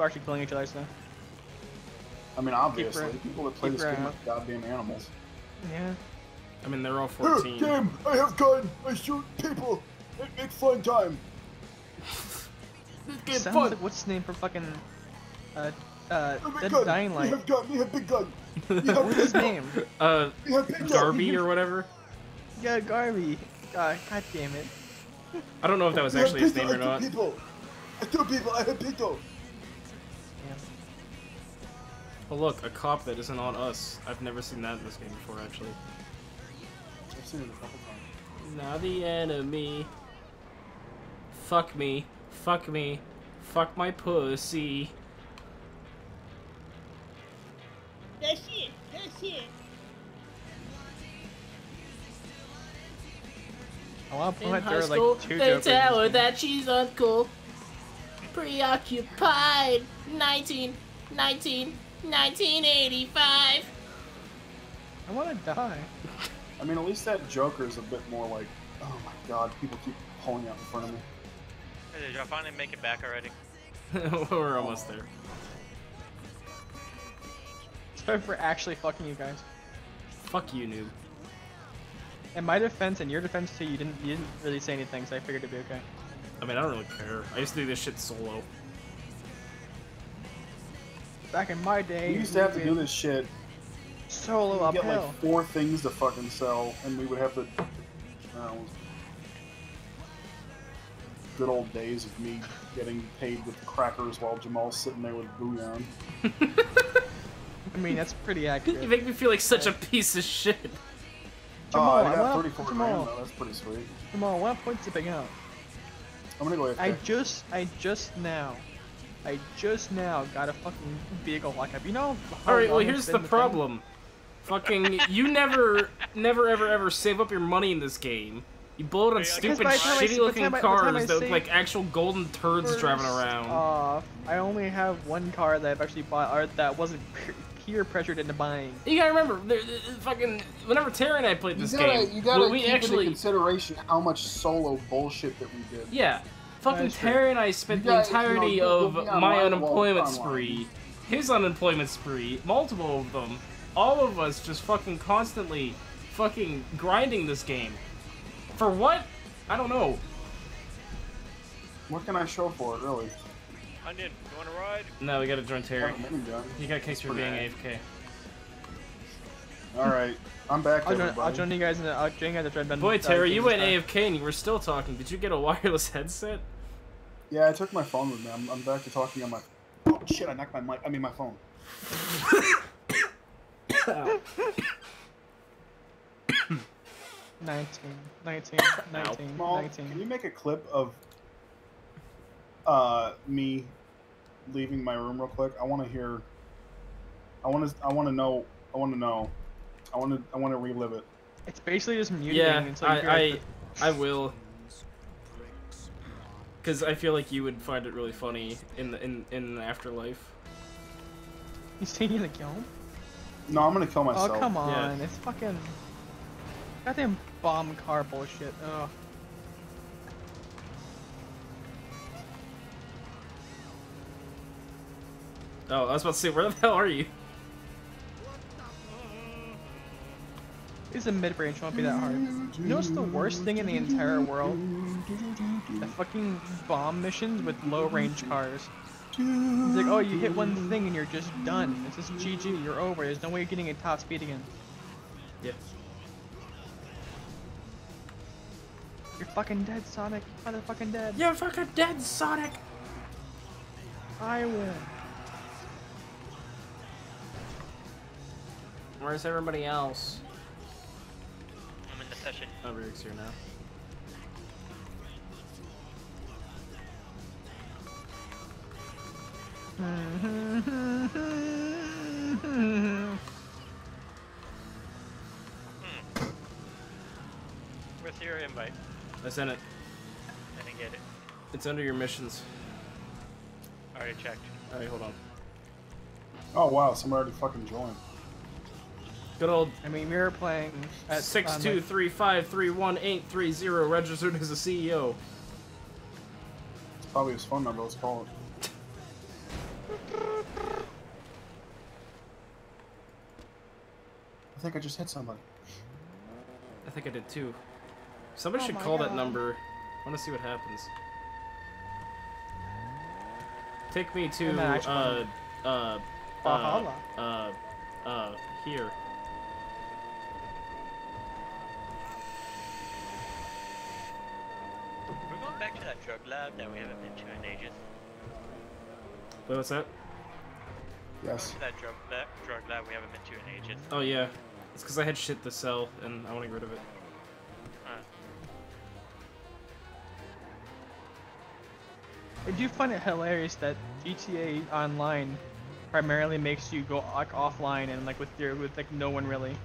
actually killing each other, so. I mean, obviously, people that play keep this game her are out. goddamn animals. Yeah. I mean, they're all Hey, 14. game! I have gun! I shoot people! It's fun time! Get Sounds fun. like what's his name for fucking I have Dead gun! Dying We Light. have gun! We have big gun! We have What's his big gun! name? We have big gun! Garby or whatever. Yeah, Garby. God damn it. I don't know if that was We have actually his big name or gun. not. I kill people! I kill people! I have people! Oh look, a cop that isn't on us. I've never seen that in this game before, actually. I've seen it a couple times. Now the enemy. Fuck me. Fuck me. Fuck my pussy. That's it. That's it. I want to In put high there school, like 2 they jokers. tell her that she's uncool. Preoccupied. 1985. I want to die. I mean, at least that Joker's a bit more like, oh my god, people keep pulling out in front of me. Hey, did y'all finally make it back already? We're almost there. Sorry for actually fucking you guys. Fuck you, noob. In my defense and your defense too, you didn't really say anything, so I figured it'd be okay. I mean, I don't really care. I used to do this shit solo. Back in my day, We used to have to do this shit. solo We'd get uphill. like 4 things to fucking sell, and we would have to. Good old days of me getting paid with crackers while Jamal's sitting there with bouillon. I mean, that's pretty accurate. You make me feel like such a piece of shit. Jamal, I I got wanna- 34 Jamal. grand though. That's pretty sweet. Come on, what points to pick out? I'm gonna go AFK. I just now got a fucking vehicle lockup. You know how Alright, well long here's it's the been thing? problem. Fucking, you never ever save up your money in this game. You blow it on stupid, by the time I- shitty looking by the time I cars that look save- like actual golden turds driving around. I only have one car that I've actually bought, or that wasn't peer pressured into buying. You gotta remember, fucking, whenever Terry and I played this game, you gotta we keep actually, into consideration how much solo bullshit that we did. yeah, fucking That's true. Terry and I spent You the guys, entirety you'll be of online my while unemployment online. spree, his unemployment spree, multiple of them, all of us just fucking constantly fucking grinding this game. For what? I don't know. What can I show for it, really? Onion, you wanna ride? No, we gotta join Terry. Oh, minigun. You got case for being AFK. Alright, I'm back, I'll everybody. join you guys in the. I'll join you guys at Dread Boy, Terry, you went AFK and you were still talking. Did you get a wireless headset? Yeah, I took my phone with me. I'm back to talking on my... Oh, shit, I knocked my mic. I mean, my phone. 19. Mal, can you make a clip of me leaving my room real quick? I want to hear. I want to know. I want to relive it. It's basically just muting. Yeah, until you hear I will. Because I feel like you would find it really funny in the afterlife. You saying you're gonna kill him? No, I'm gonna kill myself. Oh come on! Yeah. It's fucking goddamn bomb car bullshit. Ugh. Oh, I was about to say, where the hell are you? It's a mid-range, won't be that hard. You know what's the worst thing in the entire world? The fucking bomb missions with low range cars. It's like, oh, you hit one thing and you're just done. It's just GG, you're over. There's no way you're getting at top speed again. Yep. You're fucking dead, Sonic. You're motherfucking dead. You're fucking dead, Sonic! I win. Where's everybody else? I'm in the session. Oh, Ric's here now. Where's your invite? I sent it. I didn't get it. It's under your missions. Already checked. Alright, hold on. Oh wow, somebody already fucking joined. Good old. I mean, we were playing at 623531830, registered as a CEO. It's probably his phone number. Let's call it. I think I just hit somebody. I think I did too. Somebody Oh should my call that God. number. I want to see what happens. Take me to Valhalla. Here. We're going back to that drug lab that we haven't been to in ages. Wait, what's that? Yes. That drug lab we haven't been to in ages. Oh yeah. It's because I had shit to sell and I want to get rid of it. I do find it hilarious that GTA Online primarily makes you go like offline and like with like no one really,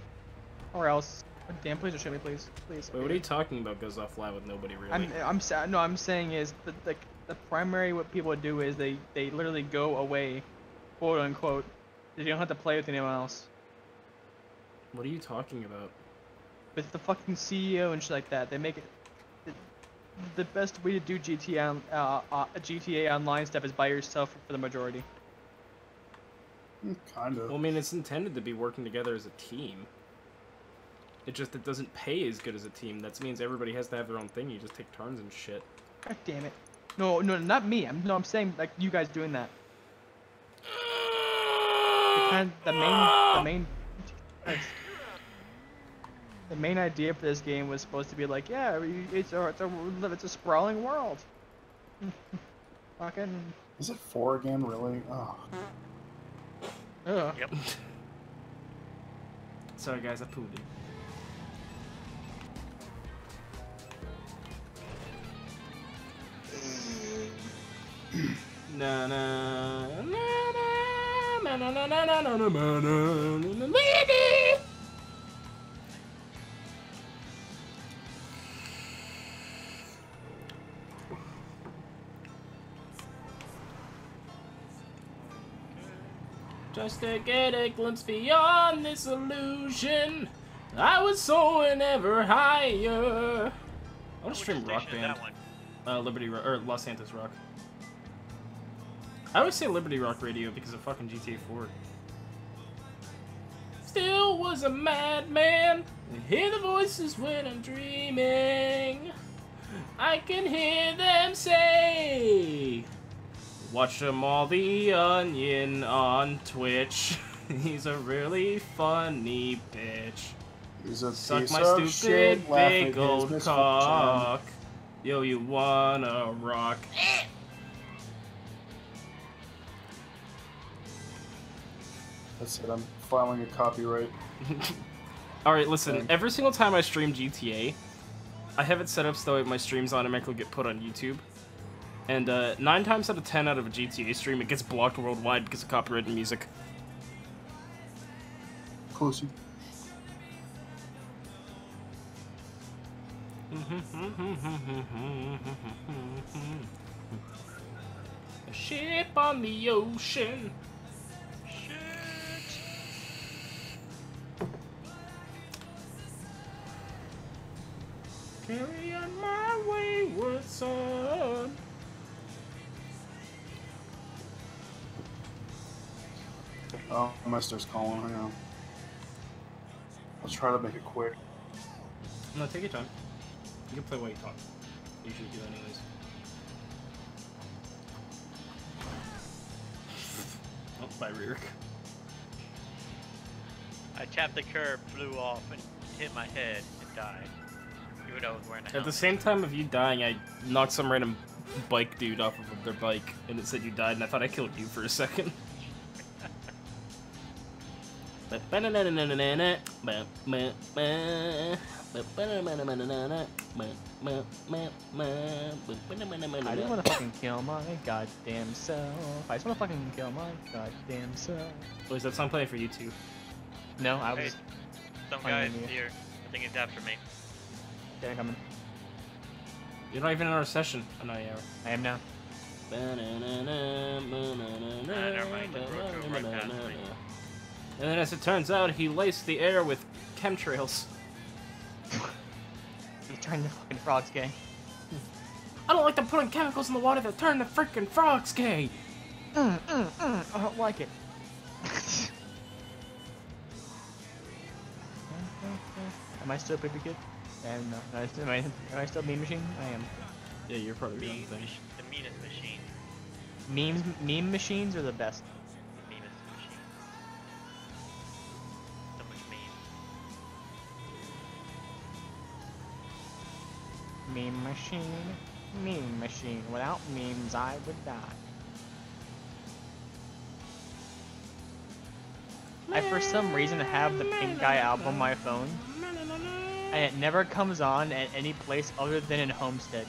or else. Damn, please just show me, please, please. Wait, what are you talking about? Goes offline with nobody really? I'm saying is that the primary what people do is they literally go away, quote unquote. You don't have to play with anyone else. What are you talking about? With the fucking CEO and shit like that, they make it. The best way to do GTA Online stuff is by yourself for the majority. Kind of. Well, I mean, it's intended to be working together as a team. It doesn't pay as good as a team. That means everybody has to have their own thing. You just take turns and shit. God damn it! No, not me. I'm saying like you guys doing that. The main idea for this game was supposed to be like, yeah, it's a sprawling world. Fucking. Is it 4 again? Really? Oh. Yep. Sorry guys, I pooed it. Na na na na na na na na na na na. Just to get a glimpse beyond this illusion, I was soaring ever higher. I want to stream Rock Band. Liberty Rock, or Los Santos Rock. I always say Liberty Rock Radio because of fucking GTA 4. Still was a madman. I hear the voices when I'm dreaming. I can hear them say, watch them all the Onion on Twitch. He's a really funny bitch. He's a Suck piece my of stupid shit, laugh at big his old misfortune. cock. Yo, you wanna rock? That's it. I'm filing a copyright. Alright, listen. Every single time I stream GTA, I have it set up so that my streams automatically get put on YouTube. And 9 times out of 10 out of a GTA stream, it gets blocked worldwide because of copyrighted music. Pussy. A ship on the ocean. Carry on my wayward son. Oh, Mister's calling. Hang on. Let's try to make it quick. No, take your time. You can play while you talk. usually do anyways. Oh, by Rick. I tapped the curb, flew off, and hit my head and died. Even though I was wearing a At the helmet. same time of you dying, I knocked some random bike dude off of their bike, and it said you died, and I thought I killed you for a second. I didn't want to fucking kill my goddamn self. I just want to fucking kill my goddamn self. Oh, is that song playing for you too? No, I Hey, was. some playing guy's you. here. I think he's after me. Okay, I'm coming. You're not even in our session. Oh, no, yeah. I am now. Never mind, the road drove right past me. And then, as it turns out, he laced the air with chemtrails. You turned the fucking frogs gay. I don't like them putting chemicals in the water that turn the freaking frogs gay. I don't like it. Am I still a baby kid? I am not. Am I still a meme machine? I am. Yeah, you're part of your own Mean thing. the meanest machine. Meme machines are the best. The meanest machine. So much mean. Meme machine. Meme machine. Without memes, I would die. I, for some reason, have the Pink Guy album on my phone, and it never comes on at any place other than in Homestead.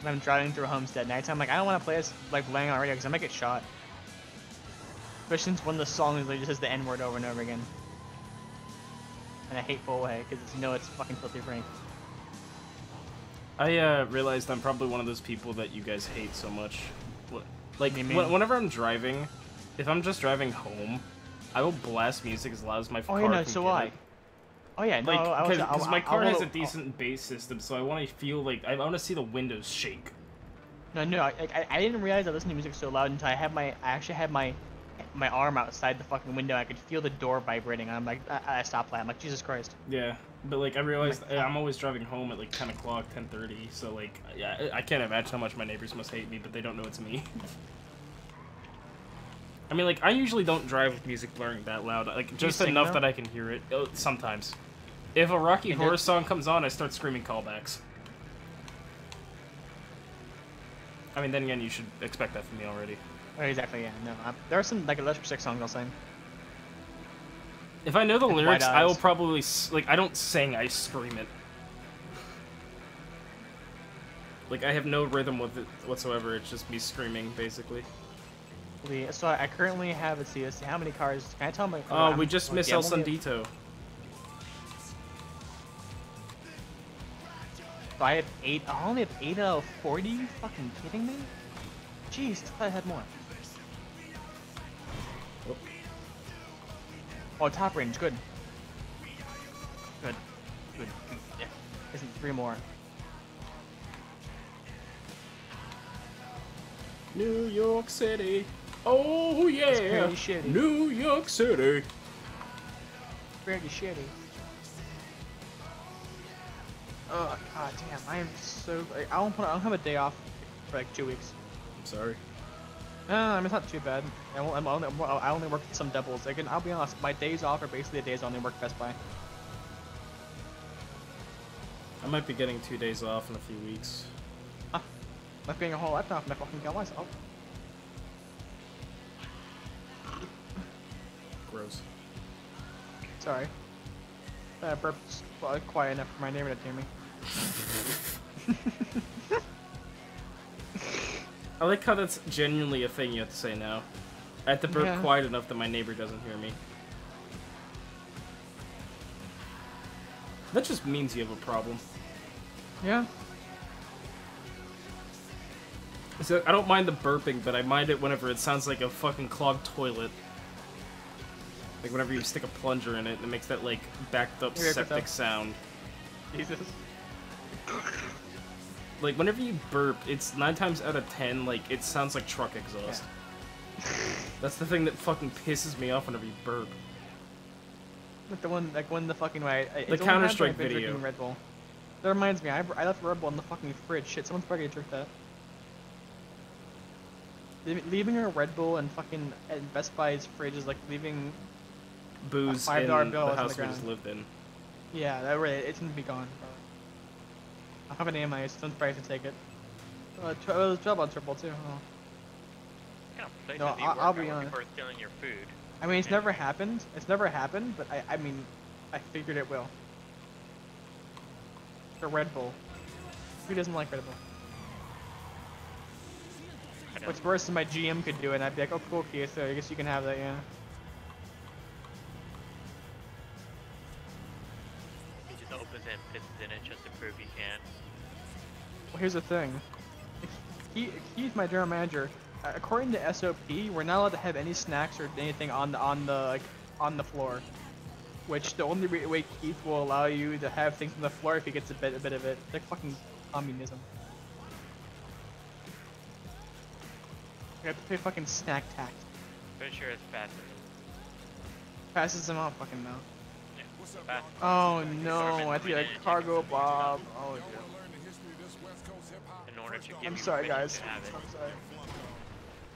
When I'm driving through Homestead, and anytime I'm like, I don't want to play this like laying on radio because I might get shot. Especially since one of the songs like, just says the N-word over and over again. In a hateful way, because you know it's fucking Filthy Frank. I realized I'm probably one of those people that you guys hate so much. Like, You mean? whenever I'm driving, if I'm just driving home, I will blast music as loud as my car Oh, yeah, no, can so get I. it. Oh, yeah, no, Like, because my car has a wanna- decent bass system, so I want to feel like I want to see the windows shake. No, I didn't realize I listened to music so loud until I actually had my arm outside the fucking window. I could feel the door vibrating. I'm like, I stopped that. I'm like, Jesus Christ. Yeah, but like I realized I'm always driving home at like 10 o'clock, 10:30, so like yeah, I can't imagine how much my neighbors must hate me, but they don't know it's me. I mean, like I usually don't drive with music blaring that loud, like just sing, enough though? that I can hear it. Sometimes, if a Rocky And Horror there- song comes on, I start screaming callbacks. I mean, then again, you should expect that from me already. Oh, exactly, yeah. No, there are some like Electric Six songs I'll sing. If I know the And White lyrics, I will Eyes. probably like I don't sing, I scream it. Like I have no rhythm with it whatsoever. It's just me screaming, basically. So I currently have, let's see how many cars. Can I tell my? Oh, we just missed El I'm only- Sandito. So I have 8. I only have 8 out of 40. You fucking kidding me? Jeez, I thought I had more. Oh, top range, good. Good. Yeah. Isn't 3 more. New York City. Oh yeah. It's pretty shitty. New York City. Pretty shitty. Oh god damn, I am so. I don't have a day off for like 2 weeks. I'm sorry. I mean, it's not too bad. I only work some doubles. I'll be honest, my days off are basically the days I only work Best Buy. I might be getting 2 days off in a few weeks. I'm not getting a whole lot off and I fucking kill myself. Gross. Sorry. Burp's quiet enough for my neighbor to hear me. I like how that's genuinely a thing you have to say now. I have to burp Yeah. quiet enough that my neighbor doesn't hear me. That just means you have a problem. Yeah. So I don't mind the burping, but I mind it whenever it sounds like a fucking clogged toilet. Like whenever you stick a plunger in it, it makes that like backed up Here, septic Krista. sound. Jesus. Like whenever you burp, it's 9 times out of 10 like it sounds like truck exhaust. That's the thing that fucking pisses me off whenever you burp. Like the one, like when the fucking way. The Counter-Strike video. Red Bull. That reminds me, I left Red Bull in the fucking fridge. Shit, someone's probably gonna drink that. Leaving a Red Bull and fucking at Best Buy's fridge is like leaving booze a in $5 bill the on house the we just ground. lived in. Yeah, that really, it's gonna be gone. I'll have an AMI, so someone's probably gonna take it. There's trouble on Triple too. Oh. What kind of places No, do you work I'll at be where honest. people are stealing your food? I mean, it's never happened. It's never happened, but I mean, I figured it will. The Red Bull. Who doesn't like Red Bull? What's worse than my GM could do it, and I'd be like, oh cool, Kia, so I guess you can have that, yeah. He just opens it and pisses in it just to prove he can. Well, here's the thing. He's my general manager. According to SOP, we're not allowed to have any snacks or anything on the floor. Which the only way Keith will allow you to have things on the floor if he gets a bit of it. It's like fucking communism. You have to pay fucking snack tax. Pretty sure it's faster. Passes them out, fucking no. Yeah. Fast. Oh no, I think like cargo Bob. Oh no. In order to give I'm you sorry, permission guys. to have it. I'm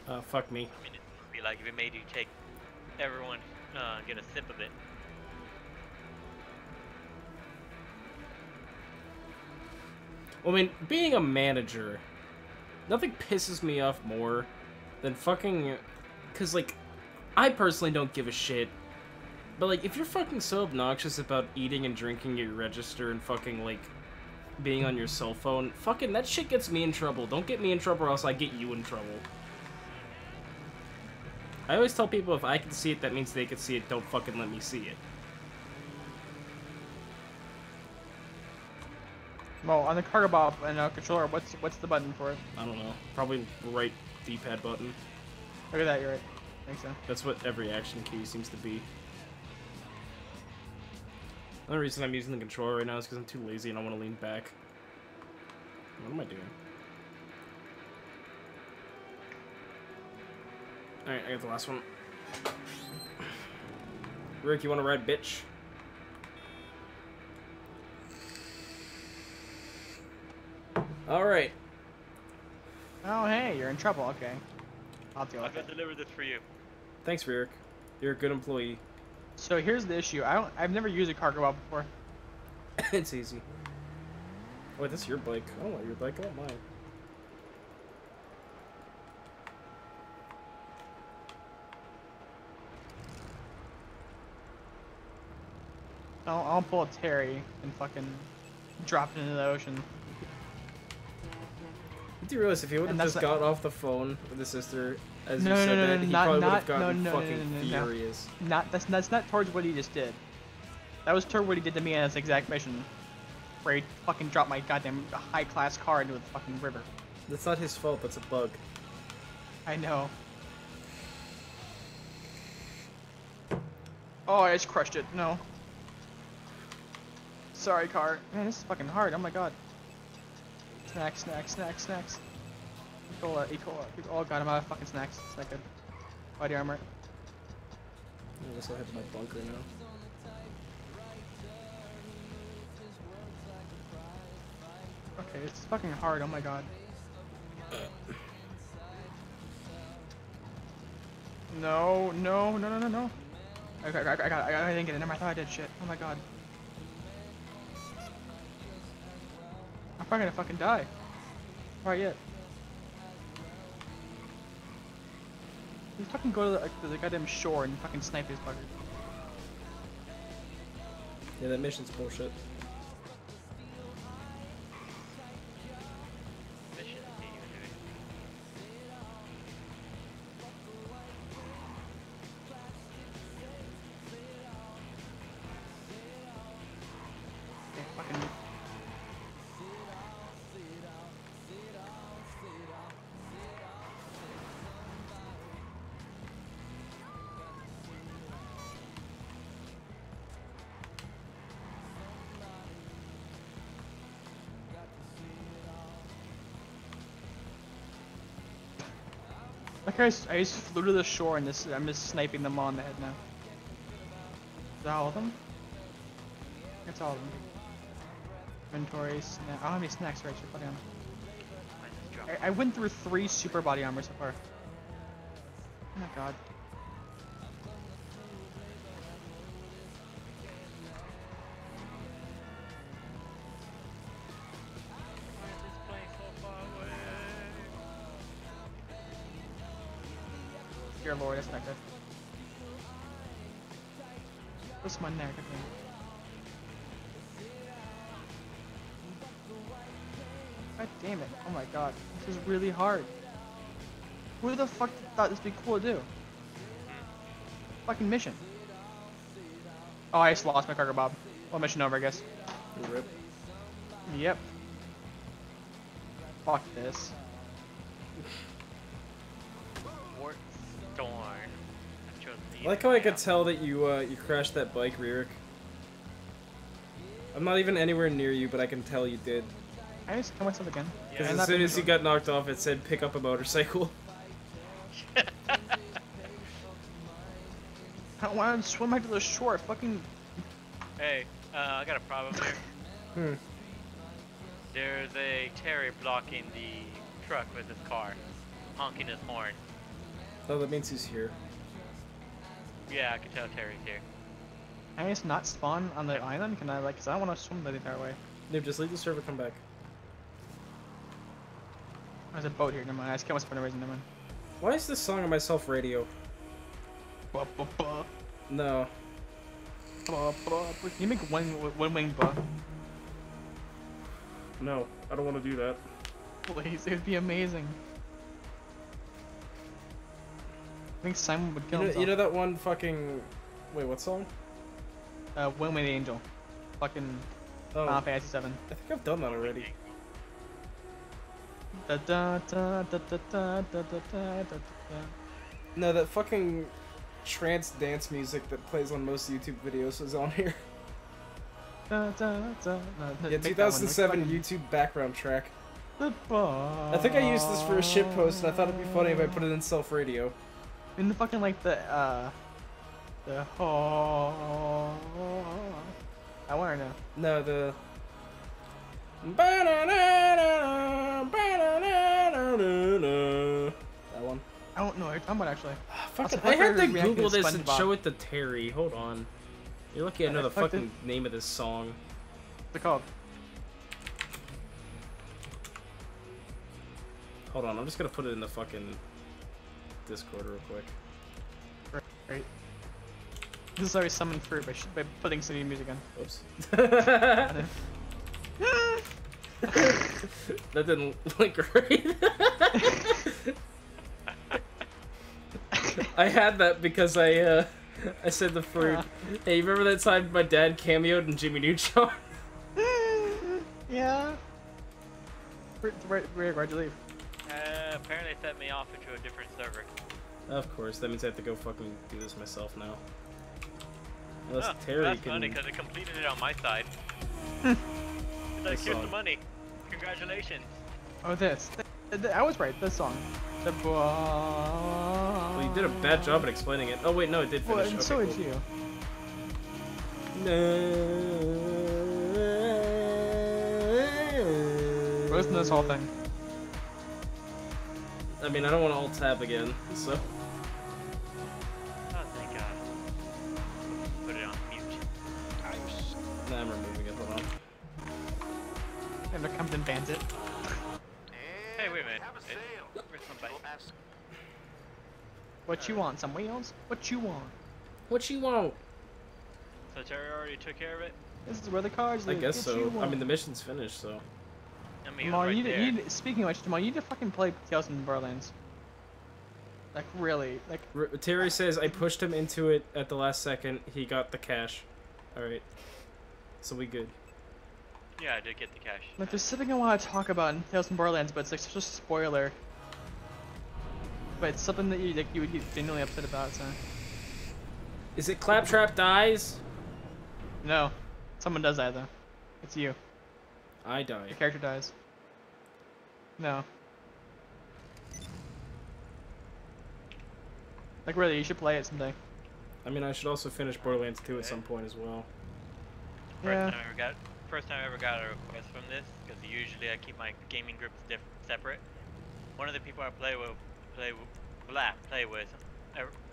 sorry. Fuck me. I mean, it'd be like if it made you take everyone get a sip of it. Well, I mean, being a manager, nothing pisses me off more than fucking... Because, like, I personally don't give a shit. But, like, if you're fucking so obnoxious about eating and drinking at your register and fucking, like, being on your cell phone, fucking that shit gets me in trouble. Don't get me in trouble or else I get you in trouble. I always tell people if I can see it, that means they can see it. Don't fucking let me see it. Well, on the cargo Bob and controller, what's the button for it? I don't know. Probably right D-pad button. Look at that, you're right. I think so. That's what every action key seems to be. The only reason I'm using the controller right now is because I'm too lazy and I want to lean back. What am I doing? Alright, I got the last one. Rick, you want to ride, bitch? Alright. Oh hey, you're in trouble, okay. I'll deal I with can it. deliver this for you. Thanks, Rick. You're a good employee. So here's the issue. I've never used a cargo Bob before. It's easy. Oh, wait, that's your bike. I don't want your bike, I want mine. I'll pull a Terry and fucking drop it into the ocean. You do realize if he would have And that's just got off the phone with his sister as No, you no, said no, that, no, he not- probably would not- have gotten no, no, fucking no, no, no. furious. That's not towards what he just did. That was toward what he did to me on this exact mission. Where he fucking dropped my goddamn high-class car into the fucking river. That's not his fault, that's a bug. I know. Oh, I just crushed it. No. Sorry, car. Man, this is fucking hard. Oh my god. Snacks, snacks, snacks, snacks. Ecola, Ecola. Oh god, I'm out of fucking snacks. It's not good. Body armor. I guess I'll head to my bunker now. Okay, it's fucking hard. Oh my god. No, no, no, no, no, no. I didn't get it. Never mind. I thought I did shit. Oh my god. I'm probably gonna fucking die. Alright, yet. You fucking go to the goddamn shore and fucking snipe these buggers. Yeah, that mission's bullshit. Okay, fucking. Like I just flew to the shore and I'm just sniping them all in the head now. Is that all of them? That's all of them. Inventory, snack. I don't have any snacks, right? Should put down. I went through 3 super body armor so far. Oh my god. Dear lord, that's not good. What's my neck? God damn it. Oh my god. This is really hard. Who the fuck thought this would be cool to do? Fucking mission. Oh, I just lost my cargo bob. Well, mission over, I guess. Rip. Yep. Fuck this. I like how I could tell that you crashed that bike, Ririk. I'm not even anywhere near you, but I can tell you did. I just kill myself again. Because as soon as you got knocked off, it said pick up a motorcycle. I don't want to swim back to the shore. Fucking. Hey, I got a problem here. There's a Terry blocking the truck with his car, honking his horn. Oh, that means he's here. Yeah, I can tell Terry's here. Can I just not spawn on the island? Can I, like, cause I don't want to swim the entire way. Noob, just leave the server, come back. There's a boat here, never mind. I just killed myself for no reason, never mind. Why is this song on my self radio? No. Can you make one wing buh? No, I don't want to do that. Please, it would be amazing. I think Simon would kill himself. You know that one fucking... Wait, what song? Wing the Angel. Fucking Final Fantasy 7. I think I've done that already. Da da da da da da da da da. No, that fucking trance dance music that plays on most YouTube videos is on here. Da, da, da. No, Yeah, 2007 YouTube background track. I think I used this for a shit post, and I thought it'd be funny if I put it in self radio. In the fucking like the oh, I want to know. No, the. That one. I don't know what you're talking about actually. I had to Google this and show it to Terry. Hold on. You're looking at the fucking name of this song. What's it called? Hold on, I'm just gonna put it in the fucking Discord real quick. Right. This is already summoned fruit by putting city music in. Oops. That didn't look great. I had that because I said the fruit. Hey, you remember that time my dad cameoed in Jimmy Neutron? Yeah. Where'd you leave? Apparently set me off into a different server. Of course, that means I have to go fucking do this myself now. Unless Terry well, that's can... funny because I completed it on my side. Here's the money. Congratulations. Oh, this. I was right. This song. Well, you did a bad job at explaining it. Oh wait, no, it did finish. Well, okay, so cool. did you. Listen to this whole thing. I mean, I don't want to alt tab again, so. Oh, thank God. Put it on mute. Nah, I'm removing it. Hold on. And there comes in Bandit. Hey, wait a minute. Where's somebody? What you want? Some wheels? What you want? What you want? So Terry already took care of it? This is where the cars I live. guess What you so. want? I mean, the mission's finished, so. I mean, Jamal, right you there. need, speaking of which, Jamal, you need to fucking play Tales from the Borderlands. Like, really. Like. Terry says, I pushed him into it at the last second. He got the cash. Alright. So we good. Yeah, I did get the cash. Like, there's something I want to talk about in Tales from Borderlands, but it's like such a spoiler. But it's something that you would get genuinely upset about, so. Is it Claptrap dies? No. Someone does that, though. It's you. I die. Your character dies. No. Like, really, you should play it someday. I mean, I should also finish Borderlands 2 at some point as well. First time I ever got first time I ever got a request from this, because usually I keep my gaming groups separate. One of the people I play with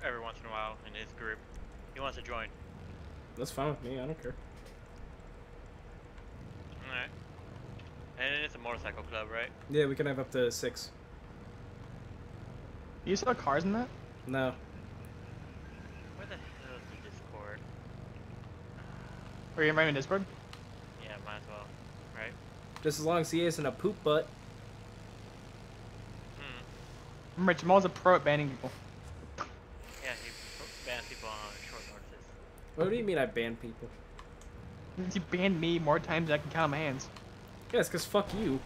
every once in a while in his group, he wants to join. That's fine with me. I don't care. All right. And it's a motorcycle club, right? Yeah, we can have up to 6. You still have cars in that? No. Where the hell is the Discord? Are you inviting Discord? Yeah, might as well. Right? Just as long as he isn't a poop butt. Remember, Jamal's a pro at banning people. Yeah, he bans people on short notices. What do you mean I ban people? He banned me more times than I can count on my hands. Yeah, it's because fuck you.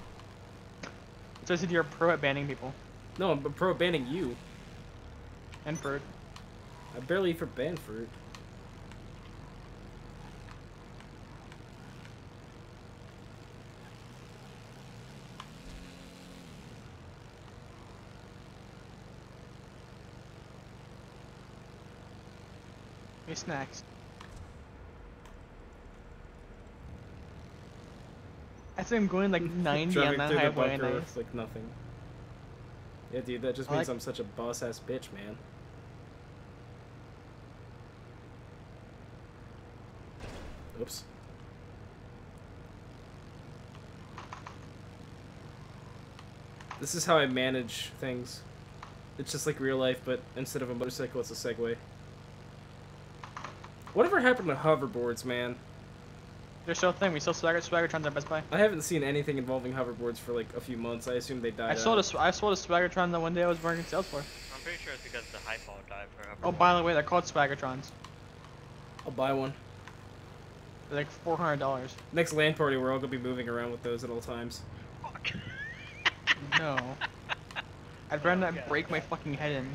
It says that you're a pro at banning people. No, I'm a pro at banning you. And Fruit. I barely even banned Fruit. Hey, snacks. I think I'm going like 90 on that highway and it's like nothing. Yeah, dude, that just means I'm such a boss-ass bitch, man. Oops. This is how I manage things. It's just like real life, but instead of a motorcycle, it's a Segway. Whatever happened to hoverboards, man? They're still a thing. We still Swaggertrons at Best Buy. I haven't seen anything involving hoverboards for like a few months. I assume they died. I sold a Swaggertron the one day I was working sales for. I'm pretty sure it's because the high fall died for hoverboard. Oh, by the way, they're called Swaggertrons. I'll buy one. They're like $400. Next LAN party, we're all gonna be moving around with those at all times. Fuck. No. I'd rather not break my fucking head in.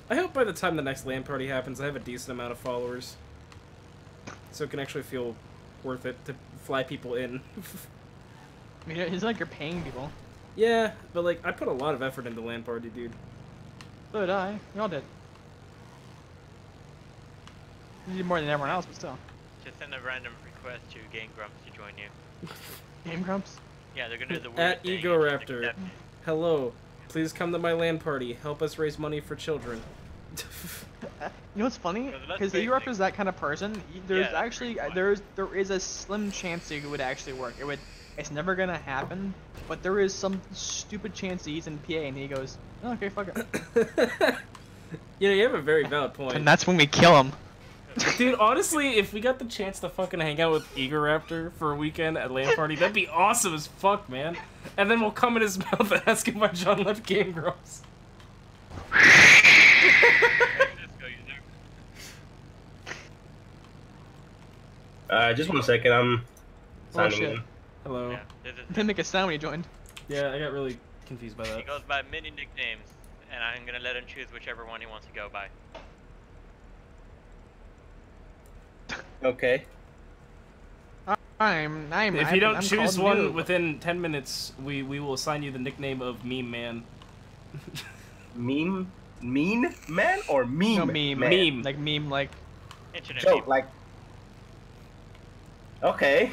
I hope by the time the next LAN party happens, I have a decent amount of followers. So it can actually feel worth it to fly people in. I mean, it's like you're paying people. Yeah, but like, I put a lot of effort into LAN party, dude. So did I. We all did. You did more than everyone else, but still. Just send a random request to Game Grumps to join you. Game Grumps? Yeah, they're gonna do the weird At thing. Ego Raptor. Hello. Please come to my LAN party. Help us raise money for children. You know what's funny? Because Ego Raptor is that kind of person. There's actually there is a slim chance it would actually work. It's never gonna happen, but there is some stupid chance he's in PA and he goes, oh, okay, fuck it. Yeah, you have a very valid point. And that's when we kill him. Dude, honestly, if we got the chance to fucking hang out with Ego Raptor for a weekend at LAN party, that'd be awesome as fuck, man. And then we'll come in his mouth and ask him why John left Game Grumps. Just 1 second, I'm signing in. Hello. Didn't make a sound when he joined. Yeah, I got really confused by that. He goes by many nicknames, and I'm gonna let him choose whichever one he wants to go by. Okay. If you don't choose one within 10 minutes, we will assign you the nickname of Meme Man. Mean man or meme? No, meme. Man? Meme. Like meme, like. Internet joke, like. Okay.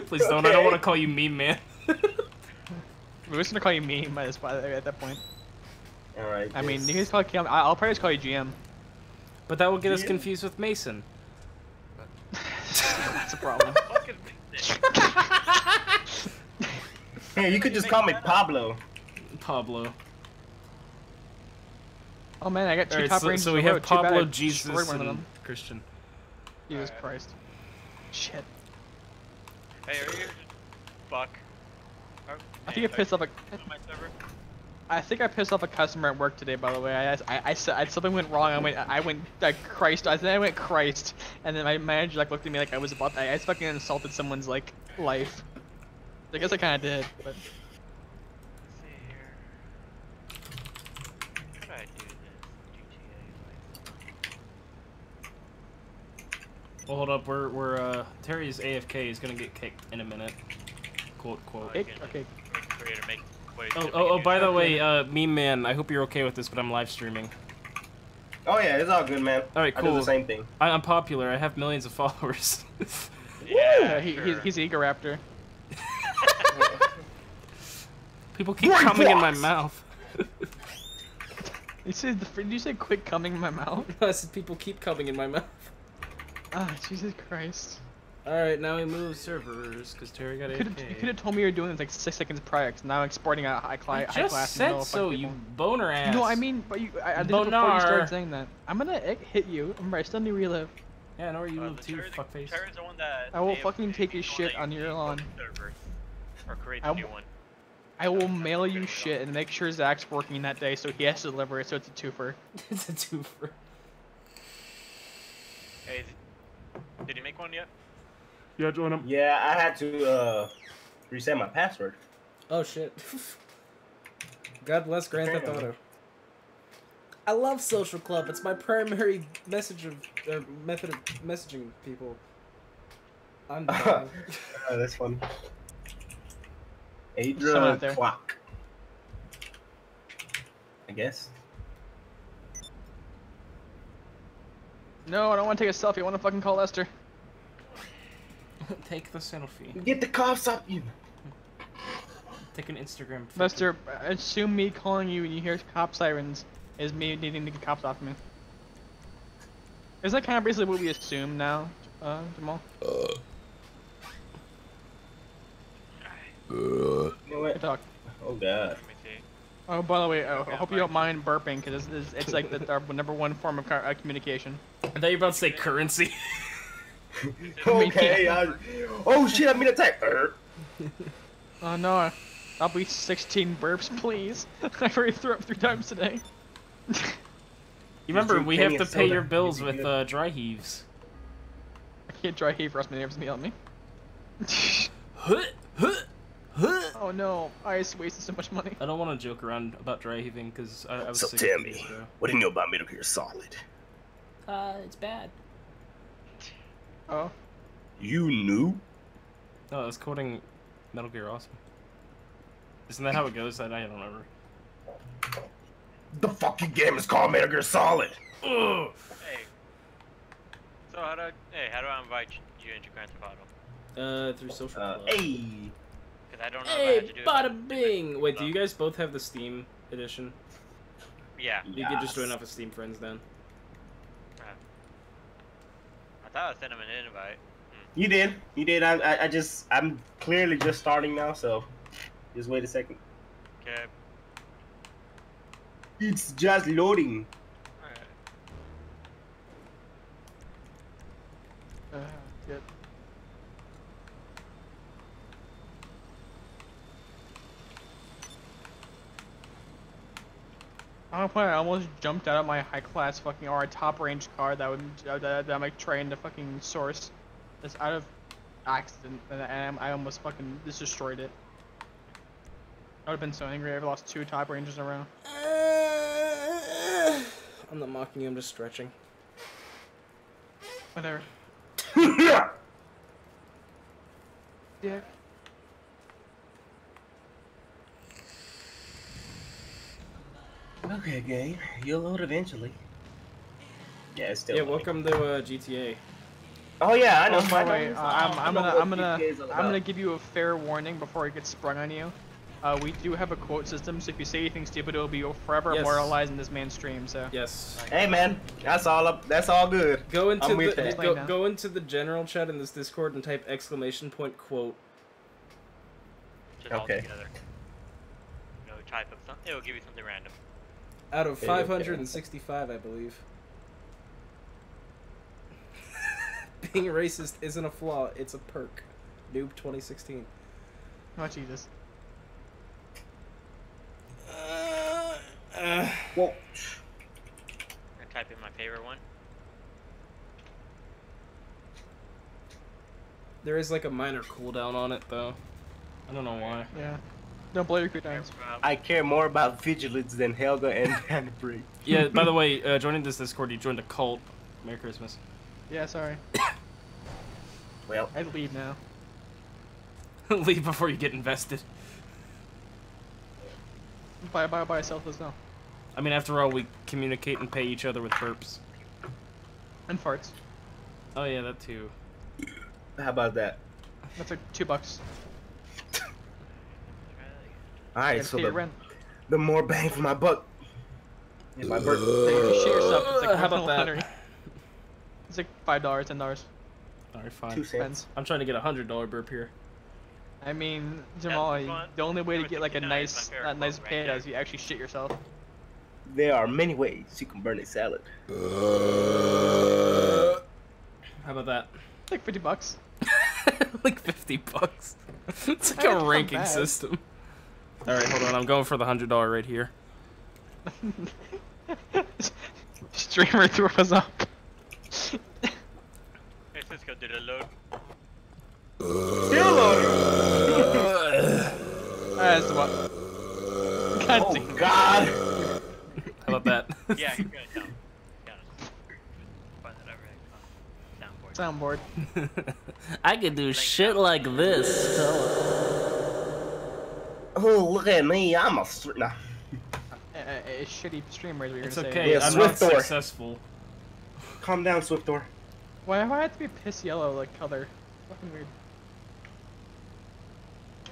Please don't. I don't want to call you Meme Man. We're just gonna call you meme at that point. Alright. I mean, you can just call GM. I'll probably just call you GM. But that will get us confused with Mason. That's a problem. Hey, you could just call me Pablo. Pablo. Oh man, I got two top ranges. So we have Too bad Pablo, I Jesus, destroyed one of and them. Christian. Jesus Christ. Shit. Hey, are you fuck? I think I pissed off I think I pissed off a customer at work today. By the way, I said something went wrong. I went like Christ. I went Christ, and then my manager like looked at me like I was about. I fucking insulted someone's like life. I guess I kind of did. But. Let's see here. How do I do this? GTA. Well, hold up. We're Terry's AFK is gonna get kicked in a minute. Quote. Okay. Creator make. Oh, by the way, Meme Man, I hope you're okay with this, but I'm live streaming. Oh yeah, it's all good, man. All right, I cool. do the same thing. I'm popular. I have millions of followers. Yeah, he's Egoraptor. People keep coming in my mouth. Did you say quit coming in my mouth? I said people keep coming in my mouth. Ah, Jesus Christ. Alright, now we move servers, because Terry got You AFK. could have told me you were doing this like 6 seconds prior, because now I'm exporting a high class. I just said so, you boner ass. No, I mean, but I did it before you started saying that. I'm gonna hit you. Remember, I still need relive. Yeah, I know where you live too, fuckface. Terry's the one that I will fucking take your shit on your lawn. Or create a new one. I will mail you shit and make sure Zach's working that day, so he has to deliver it, so it's a twofer. It's a twofer. Hey, did you make one yet? Yeah, join him. Yeah, I had to reset my password. Oh shit. God bless Grand Theft Auto. I love Social Club. It's my primary method of messaging people. I'm dying. Oh, that's fun. Someone out Adra there. Clock. I guess. No, I don't want to take a selfie. I want to fucking call Lester. Take the selfie. Get the cops up you. Take an Instagram. photo. Lester, assume me calling you when you hear cop sirens is me needing to get cops off me. Is that kind of basically what we assume now, Jamal? Good talk. Oh god. Oh, by the way, I hope you don't mind burping, because it's like our #1 form of communication. I thought you were about to say currency. Okay, oh shit, I'm gonna attack. Oh no, I'll be 16 burps, please. I've already threw up 3 times today. You remember, we have to pay your bills with dry heaves. I can't dry heave for us, my neighbors me help me. Oh no, I just wasted so much money. I don't want to joke around about dry heaving, because I was So sick tell of me, these, bro. what do you know about Metal Gear Solid? It's bad. Oh. You knew? No, I was quoting Metal Gear Awesome. Isn't that how it goes? I don't remember. The fucking game is called Metal Gear Solid. Ugh. Hey. So how do I invite you into Grand Theft Auto? Through Social Club. Hey. Because I don't know if I have Hey, to do bada bing! Wait, do you guys both have the Steam edition? Yeah. You could just join off of Steam Friends then. I thought I sent him an invite. You did. You did. I'm clearly just starting now, so just wait a second. Okay. It's just loading. Good. I almost jumped out of my high class fucking or top range car that I'm like trying to fucking source. That's out of accident, and I almost fucking just destroyed it. I would have been so angry. I've lost 2 top ranges in a row. I'm not mocking you. I'm just stretching. Whatever. Yeah. Okay, game. You'll load eventually. Yeah, it's still. Yeah, welcome to GTA. Oh yeah, I know. By the way, I'm gonna gonna give you a fair warning before it gets sprung on you. We do have a quote system, so if you say anything stupid, it'll be forever Yes. immortalized in this man's stream. So Yes. Hey man, that's all up. That's all good. Go into I'm with the that. go into the general chat in this Discord and type ! Quote. Just all Okay. together. You know, type of something. It'll give you something random. Out of Okay, 565, I believe. Being racist isn't a flaw; it's a perk. Noob 2016. oh Jesus. Well, I type in my favorite one. There is like a minor cooldown on it, though. I don't know why. Yeah. Don't blow your cooldowns. I care more about vigilance than Helga and Hannibal. Yeah. By the way, joining this Discord, you joined a cult. Merry Christmas. Yeah, sorry. Well, I'd leave now. Leave before you get invested. Buy a selfless now. I mean, after all, we communicate and pay each other with burps. And farts. Oh yeah, that too. How about that? That's like $2. Alright, so pay your rent. the more bang for my buck. And my burp. You shit yourself. It's like How about that? $100. It's like $5, $10. Alright, fine. 2 cents. I'm trying to get a $100 burp here. I mean, Jamal, the only way to get like a nice pay is you actually shit yourself. There are many ways you can burn a salad. How about that? Like $50. Like $50. It's like That's a not ranking bad. system. Alright, hold on. I'm going for the $100 right here. Streamer threw us up. Hey, Cisco, did it load? Still loading. That's what. God Oh damn. God. How about that? Yeah, you're good. No. Find that over there. Soundboard. I could do shit like this. Oh, look at me. I'm a nah. A shitty streamer is what you're It's gonna okay. say. Yeah, I'm not Swift Door. successful. Calm down, Swiftdoor. Why do I have to be piss yellow like color? Fucking weird.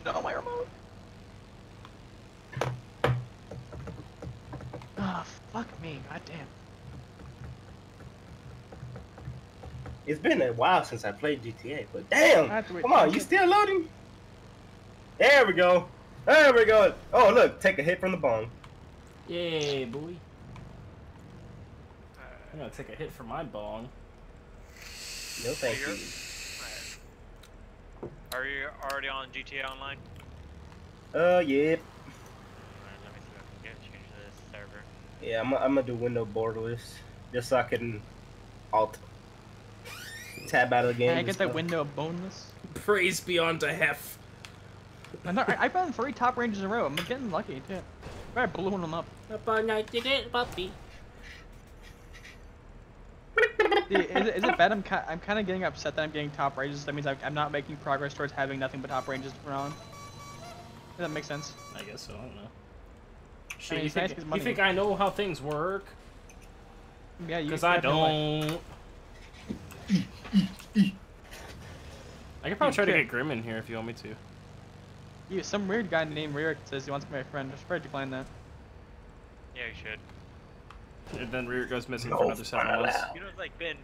No, my remote. Ah, fuck me. Goddamn. It's been a while since I played GTA, but damn! I have to wait Come on, 10 you still loading? There we go. There we go. Oh, look, take a hit from the bong. Yay, boy. I'm gonna take a hit for my bong. No, thank you. Are you already on GTA Online? Yep. Alright, let me see if I can get change to this server. Yeah, I'm gonna do window borderless, just so I can alt tab out of the game. Can I and get that stuff. window boneless? Praise be unto hef. I found 3 top ranges in a row. I'm getting lucky too. I blew them up. Up all night, did it, puppy? Is it bad? I'm kind of getting upset that I'm getting top ranges. That means I'm not making progress towards having nothing but top ranges from now on. Does that make sense? I guess so. I don't know. I Shit, mean, you, it's nice think, 'cause you money- think I know how things work? Yeah, you. Because I have no life. don't. I could probably try to get Grim in here if you want me to. You, some weird guy named Ririk says he wants to be my friend. I should probably decline that. Yeah, you should. And then Rear goes missing for another 7 months. You know, it's like been.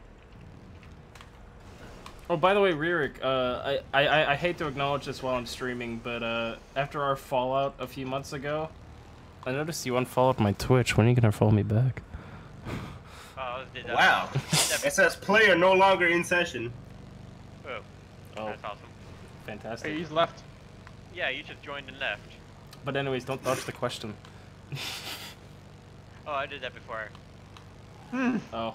Oh, by the way, Ririk, I hate to acknowledge this while I'm streaming, but after our fallout a few months ago, I noticed you unfollowed my Twitch. When are you gonna follow me back? Did that. Wow. It says player no longer in session. Oh, that's awesome. Fantastic. Hey, he's left. Yeah, you just joined and left. But anyways, don't dodge the question. Oh, I did that before. Oh.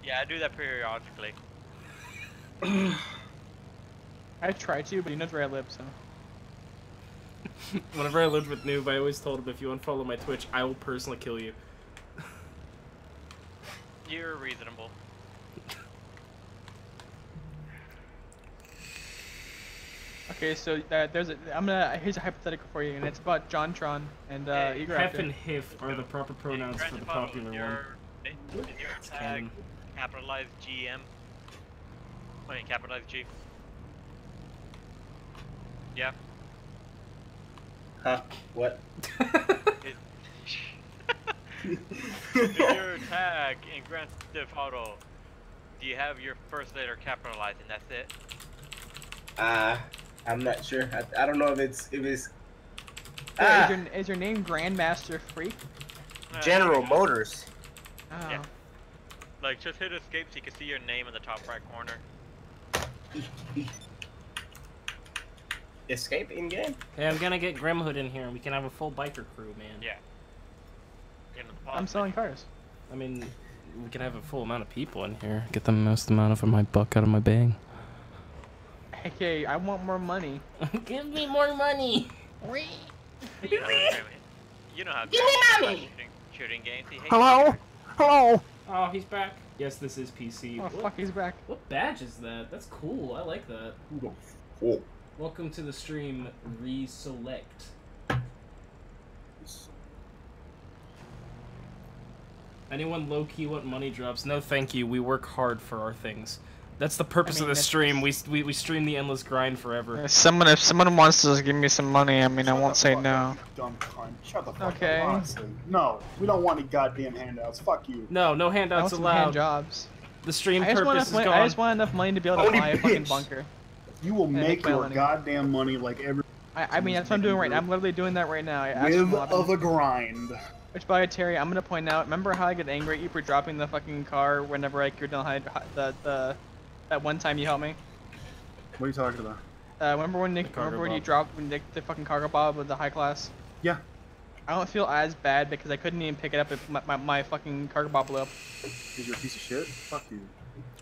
Yeah, I do that periodically. I tried to, but he knows where I live, so. Whenever I lived with Noob, I always told him if you unfollow my Twitch, I will personally kill you. You're reasonable. Okay, so here's a hypothetical for you, and it's about JonTron and Eager Hef Raptor. and Hif are the proper pronouns for the popular one. Is your tag capitalized GM? Wait, capitalized G? Yeah. Huh? What? Is your tag in Grand Theft Auto, do you have your first letter capitalized and that's it? I'm not sure. I don't know if it's Is your name Grandmaster Freak? General Motors. Oh. Yeah. Like, just hit escape so you can see your name in the top right corner. Escape in game? Hey, I'm gonna get Grimhood in here and we can have a full biker crew, man. Yeah. I'm selling cars. I mean, we can have a full amount of people in here. Get the most amount of my buck out of my bang. Okay, I want more money. Give me more money! You know how Give me money! shooting games. He hates Hello? Hello? Oh, he's back. Yes, this is PC. Oh, fuck, he's back. What badge is that? That's cool. I like that. Cool. Welcome to the stream, Reselect. Anyone low-key want money drops? No, thank you. We work hard for our things. That's the purpose of the stream. We stream the endless grind forever. If someone wants to give me some money, I mean, I won't say no. Dumb cunt. Shut the fuck Okay. up, honestly. No, we don't want any goddamn handouts. Fuck you. No, no handouts I want some allowed. hand jobs. The stream I just want purpose is enough gone. money, I just want enough money to be able to Only buy a fucking bitch. bunker. You will Yeah, make my your money. goddamn money like every. I mean, that's what I'm doing right now. I'm literally doing that right now. I actually Live love it. of a grind. Which, by the way, Terry, I'm gonna point out. Remember how I get angry at you for dropping the fucking car whenever I could not that one time you helped me? What are you talking about? Remember when you Bob. dropped the fucking cargo bob with the high class? Yeah. I don't feel as bad because I couldn't even pick it up if my fucking cargo bob blew up. Because you're a piece of shit? Fuck you.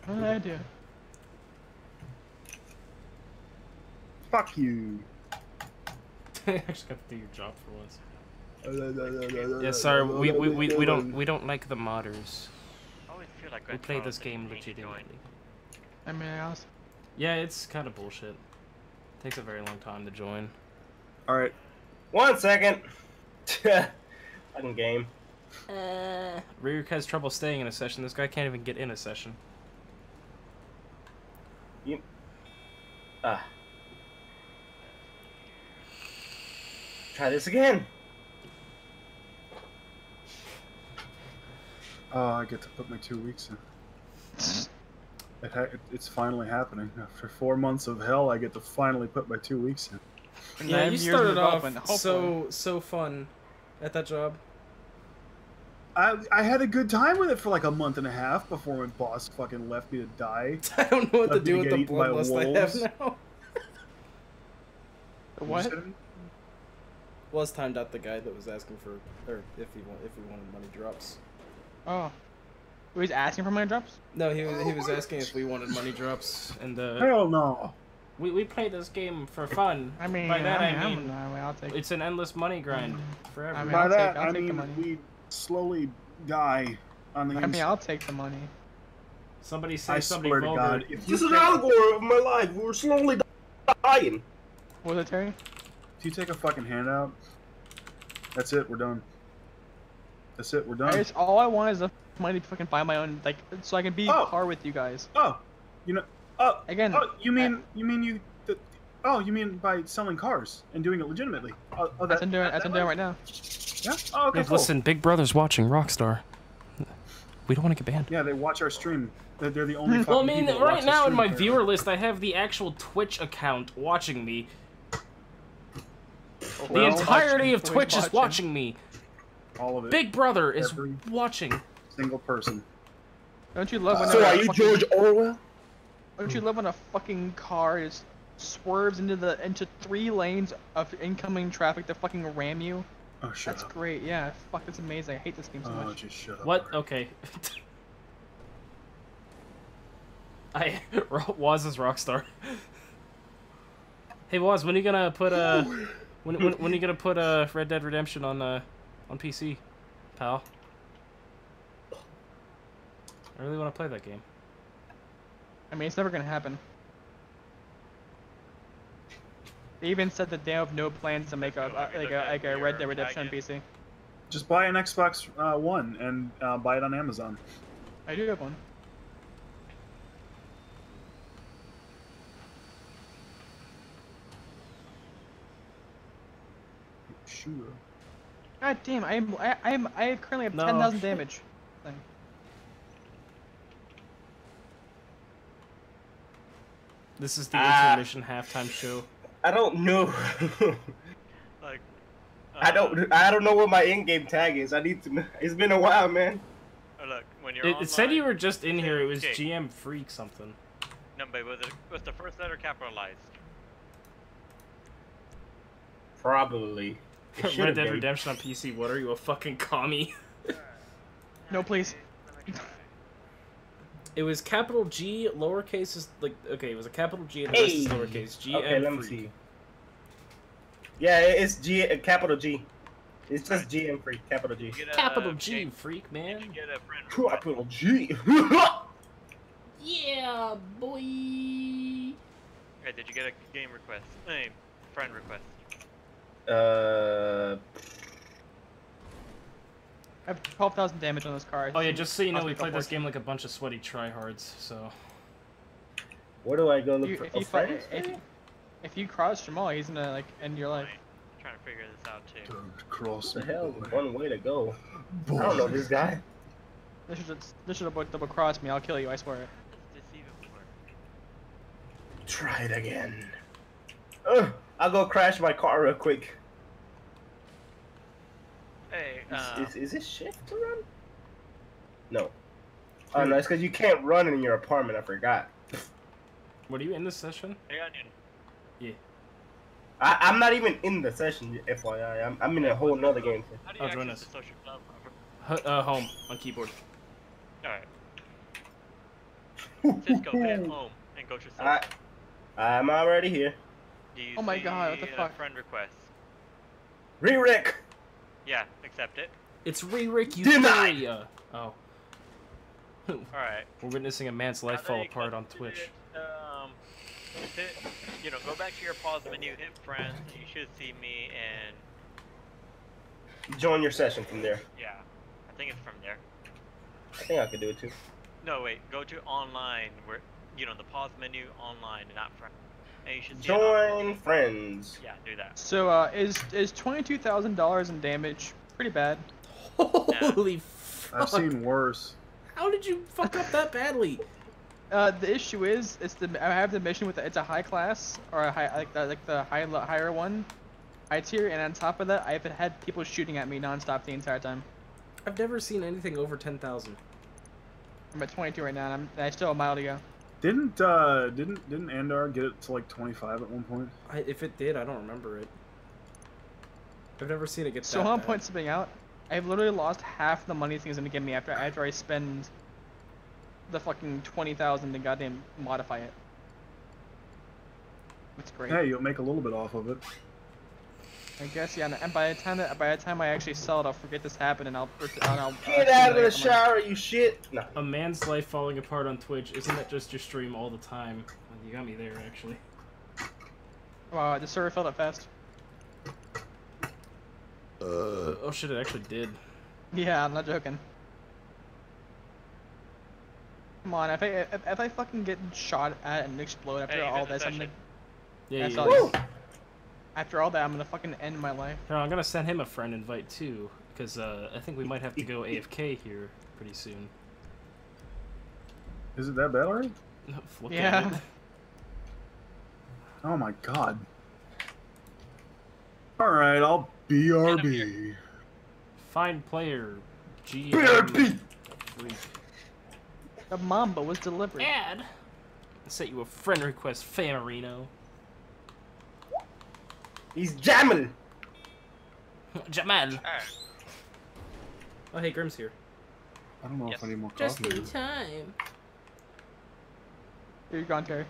What did I do? Fuck you. I actually got to do your job for once. Yeah, sorry, we don't like the modders. I always feel like We play this game legitimately. I mean, I was... Yeah, it's kind of bullshit. Takes a very long time to join. Alright. 1 second. Fucking game. Ryuk has trouble staying in a session. This guy can't even get in a session. You... Try this again. Oh, I get to put my 2 weeks in. It's finally happening. After 4 months of hell, I get to finally put my 2 weeks in. Yeah, you started off so hopefully. fun at that job. I had a good time with it for like a month and a half before my boss fucking left me to die. I don't know what to Left me do with get the eaten by bloodlust I have wolves. now. What? Was timed out the guy that was asking for, or if we wanted money drops. Oh. He was asking for money drops? No, he was asking if we wanted money drops, and Hell no. we play this game for fun. I mean, by that I mean, mean I'll take it's an endless money grind forever. I mean, By I'll that, take- I'll I take the mean money. we slowly die on the I mean, inside. I'll take the money. Somebody say I something swear to vulgar. God, if This you is an allegory of my life. We're slowly dying. What was it, Terry? If you take a fucking handout, that's it. We're done. That's it. We're done. All I want is the money to fucking buy my own, like, so I can be par with you guys. Oh, you know. Oh, Again. Oh, you mean Oh, you mean by selling cars and doing it legitimately? Oh, That's what I'm doing right now. Yeah. Oh, okay. Hey, Cool. listen, Big Brother's watching Rockstar. We don't want to get banned. Yeah, they watch our stream. They're the only. Well, I fucking mean, people that watch right the now in stream, my apparently. viewer list, I have the actual Twitch account watching me. The Well, entirety of watching. Twitch is watching me. All of it. Big Brother is Every watching. single person. Don't you love when So a are you fucking- George Orwell? Don't you love when a fucking car just swerves into 3 lanes of incoming traffic to fucking ram you? Oh, shut That's up. great. Yeah, fuck, that's amazing. I hate this game so Oh, much. just shut up. What? Okay. Waz is Rockstar. Hey Waz, when are you gonna put when are you gonna put Red Dead Redemption on PC, pal? I really want to play that game. I mean, it's never gonna happen. They even said that they have no plans to make a Red Dead Redemption on PC. Just buy an Xbox One and buy it on Amazon. I do have one. Sure. God damn, I currently have No. 10,000 damage. Thing. This is the intermission halftime show. I don't know. Like, I don't know what my in-game tag is. I need to know. It's been a while, man. look, when you're It said you were just in say here. It was escape. GM Freak something. No, but was the first letter capitalized? Probably. It Red should've Dead been. Redemption on PC. What are you, a fucking commie? No, please. It was capital G, lowercase is like okay. It was a capital G and the rest is Hey! lowercase. GM Okay, let me Freak. see. Yeah, it's capital G. It's just GM Freak, capital G. Capital G, freak man. Get a friend Capital G. Yeah, boy. Hey, did you get a game request? Hey, friend request. I have 12,000 damage on this car. Oh yeah, just so you know, we Possibly played this 14. game like a bunch of sweaty tryhards, so... Where do I go look You- for if you friends? If you cross Jamal, he's gonna like end your life. I'm trying to figure this out too. Cross What the hell? One way to go. I don't know this guy. This should have double crossed me. I'll kill you. I swear it. Does this even work? Try it again. I'll go crash my car real quick. Hey, Is it shift to run? No. Oh no, it's because you can't run in your apartment. I forgot. What are you in this session? Hey, Onion. Yeah. I'm not even in the session, FYI. I'm in a whole nother game. How do you Join access us. the social club? Home on keyboard. Alright. Cisco, hit home and go to social. I'm already here. Do you Oh my see God, what the a fuck? friend request? Re-Rick! Yeah, accept it. It's Re-Rick Denied! Euphoria! Oh. Alright. We're witnessing a man's life fall apart on Twitch. Hit, go back to your pause menu, hit friends, and you should see me, and Join your session from there. yeah, I think it's from there. I think I could do it too. No, wait, go to online, where, the pause menu, online, and not friends. And you should see Join friends. Yeah, do that. So is $22,000 in damage pretty bad? Holy fuck! I've seen worse. How did you fuck up that badly? The issue is, I have the mission with it's a high class or a high like the higher one, high tier, and on top of that, I've had people shooting at me nonstop the entire time. I've never seen anything over 10,000. I'm at 22 right now, and I still have a mile to go. Didn't Andar get it to like 25 at one point? If it did, I don't remember it. I've never seen it get So that on bad. points being out, I've literally lost half the money things gonna give me after I spend the fucking 20,000 to goddamn modify it. It's great. Hey, you'll make a little bit off of it. I guess yeah, and by the time I actually sell it, I'll forget this happened, and I'll Get out of the shower, you shit! No. A man's life falling apart on Twitch, isn't that just your stream all the time? Well, you got me there, actually. Wow, the server filled up fast. Oh shit, it actually did. Yeah, I'm not joking. Come on, if I fucking get shot at and explode after all this, I'm gonna. Yeah, That's yeah, all. yeah. After all that, I'm gonna fucking end my life. Here, I'm gonna send him a friend invite too, because I think we might have to go AFK here pretty soon. Is it that bad already? Look Yeah. at it. Oh my god. Alright, I'll BRB. Find player. BRB! The Mamba was delivered. Add. Set you a friend request, Famarino. He's Jamal! Jamal. Oh, hey, Grim's here. I don't know if I need more Just coffee. in time. You're gone, Terry.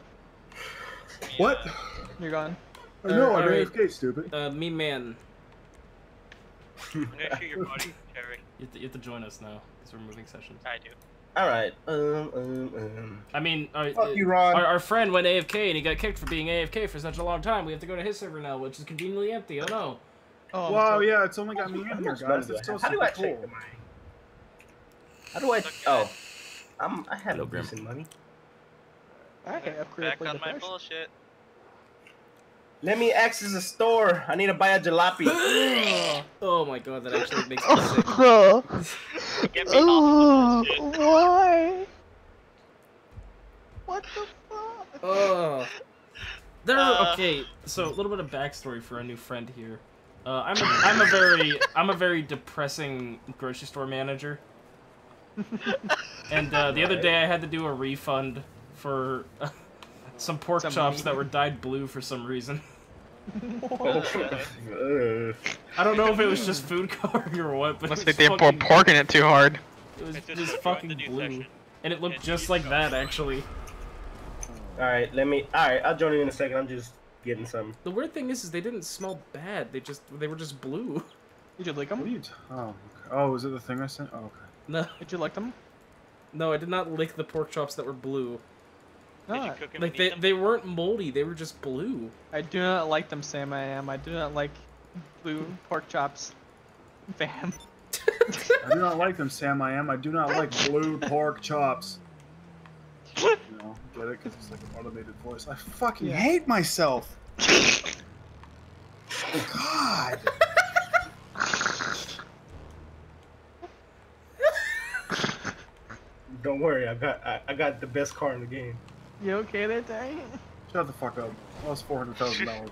What? You're gone. I know, I'm alright. AFK, stupid. Me man. I'm gonna shoot your body, Terry. You have to join us now, because we're moving sessions. I do. Alright, I mean, Fuck you, Ron. Our friend went AFK and he got kicked for being AFK for such a long time. We have to go to his server now, which is conveniently empty. Oh no. Oh, Wow, yeah, it's only got me in here, guys. It's so How do I super check cool. the money? How do I? Oh, I have Hello, Grim. decent money. Okay, upgrade Back on my bullshit. Let me access a store. I need to buy a jalopy. Oh my god, that actually makes me sick. Get me off of this shit. Why? What the fuck? Oh. Okay, so a little bit of backstory for a new friend here. I'm a very depressing grocery store manager. And the other day I had to do a refund for some pork chops that were dyed blue for some reason. I don't know if it was just food coloring or what, but Must it be was they poured fucking- pork in it too hard. It was It's just join fucking the new blue. session. And it looked And just you like stop. that, actually. Alright, Alright, I'll join you in a second. I'm just getting some. The weird thing is they didn't smell bad. They were just blue. Did you lick them? What are you oh, is it the thing I sent? Oh, okay. No, Did you lick them? no, I did not lick the pork chops that were blue. Did you No. cook him Like and eat them? they weren't moldy. They were just blue. I do not like them, Sam. I do not like blue pork chops. Bam. I do not like them, Sam. I do not like blue pork chops. You know, get it? Because it's like an automated voice. I fucking hate myself. God. Don't worry, I got the best car in the game. You okay there, Ty? Shut the fuck up. That was $400,000.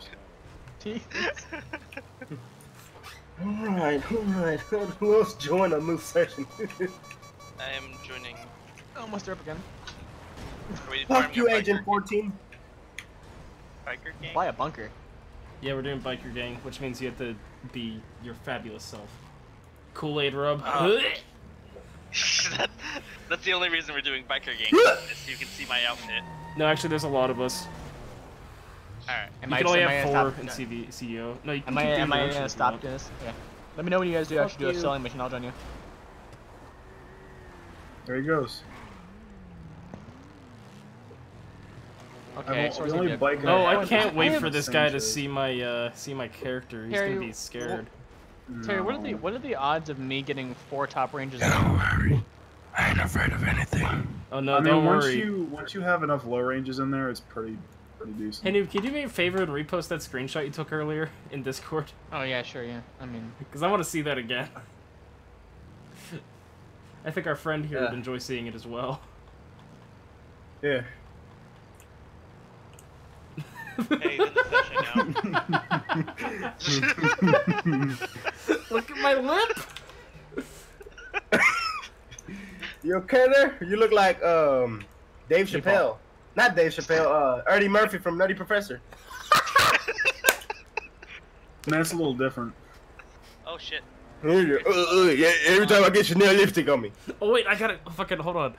Alright. Who else joined a new session? I am joining. Almost up again. Fuck you, Agent 14. Biker gang? Buy a bunker. Yeah, we're doing biker gang, which means you have to be your fabulous self. Kool-Aid rub. That's the only reason we're doing biker gang. Is so you can see my outfit. No, actually, there's a lot of us. Alright. You can only have 4 in CEO. No, you can Am I keep gonna stop this? Yeah. Let me know when you guys do actually do a selling mission. I'll join you. There he goes. Okay. The only bike I can't wait for this guy to see my character. He's gonna be scared. Terry, what are the odds of me getting 4 top ranges? Don't worry. I ain't afraid of anything. Oh no, I mean, don't worry. Once you have enough low ranges in there, it's pretty decent. Hey, Noob, can you do me a favor and repost that screenshot you took earlier in Discord? Oh yeah, sure, yeah. I mean, because I want to see that again. I think our friend here would enjoy seeing it as well. Yeah. Hey, he's in the session now. Look at my lip! You okay there? You look like Dave Chappelle. Not Dave Chappelle, Eddie Murphy from Nutty Professor. Man, it's a little different. Oh shit. Yeah, every time I get Chanel lipstick on me. Oh wait, I gotta fucking hold on.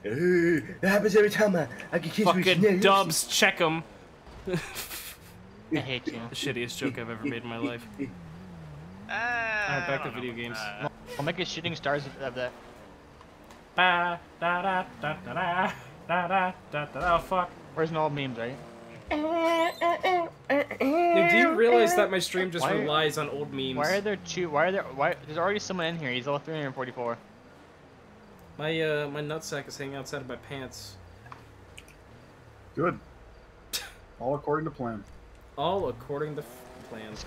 That happens every time I get kissed with Chanel fucking Dubs, check them. I hate you. The shittiest joke I've ever made in my life. Alright, back to video games. I'll make a shooting stars of that. Ba da da da da da da da da da. Oh fuck. Where's my old memes, right? Dude, do you realize that my stream just relies on old memes? Why are there two? There's already someone in here. He's level 344. My nutsack is hanging outside of my pants. Good. All according to plan. All according to plans.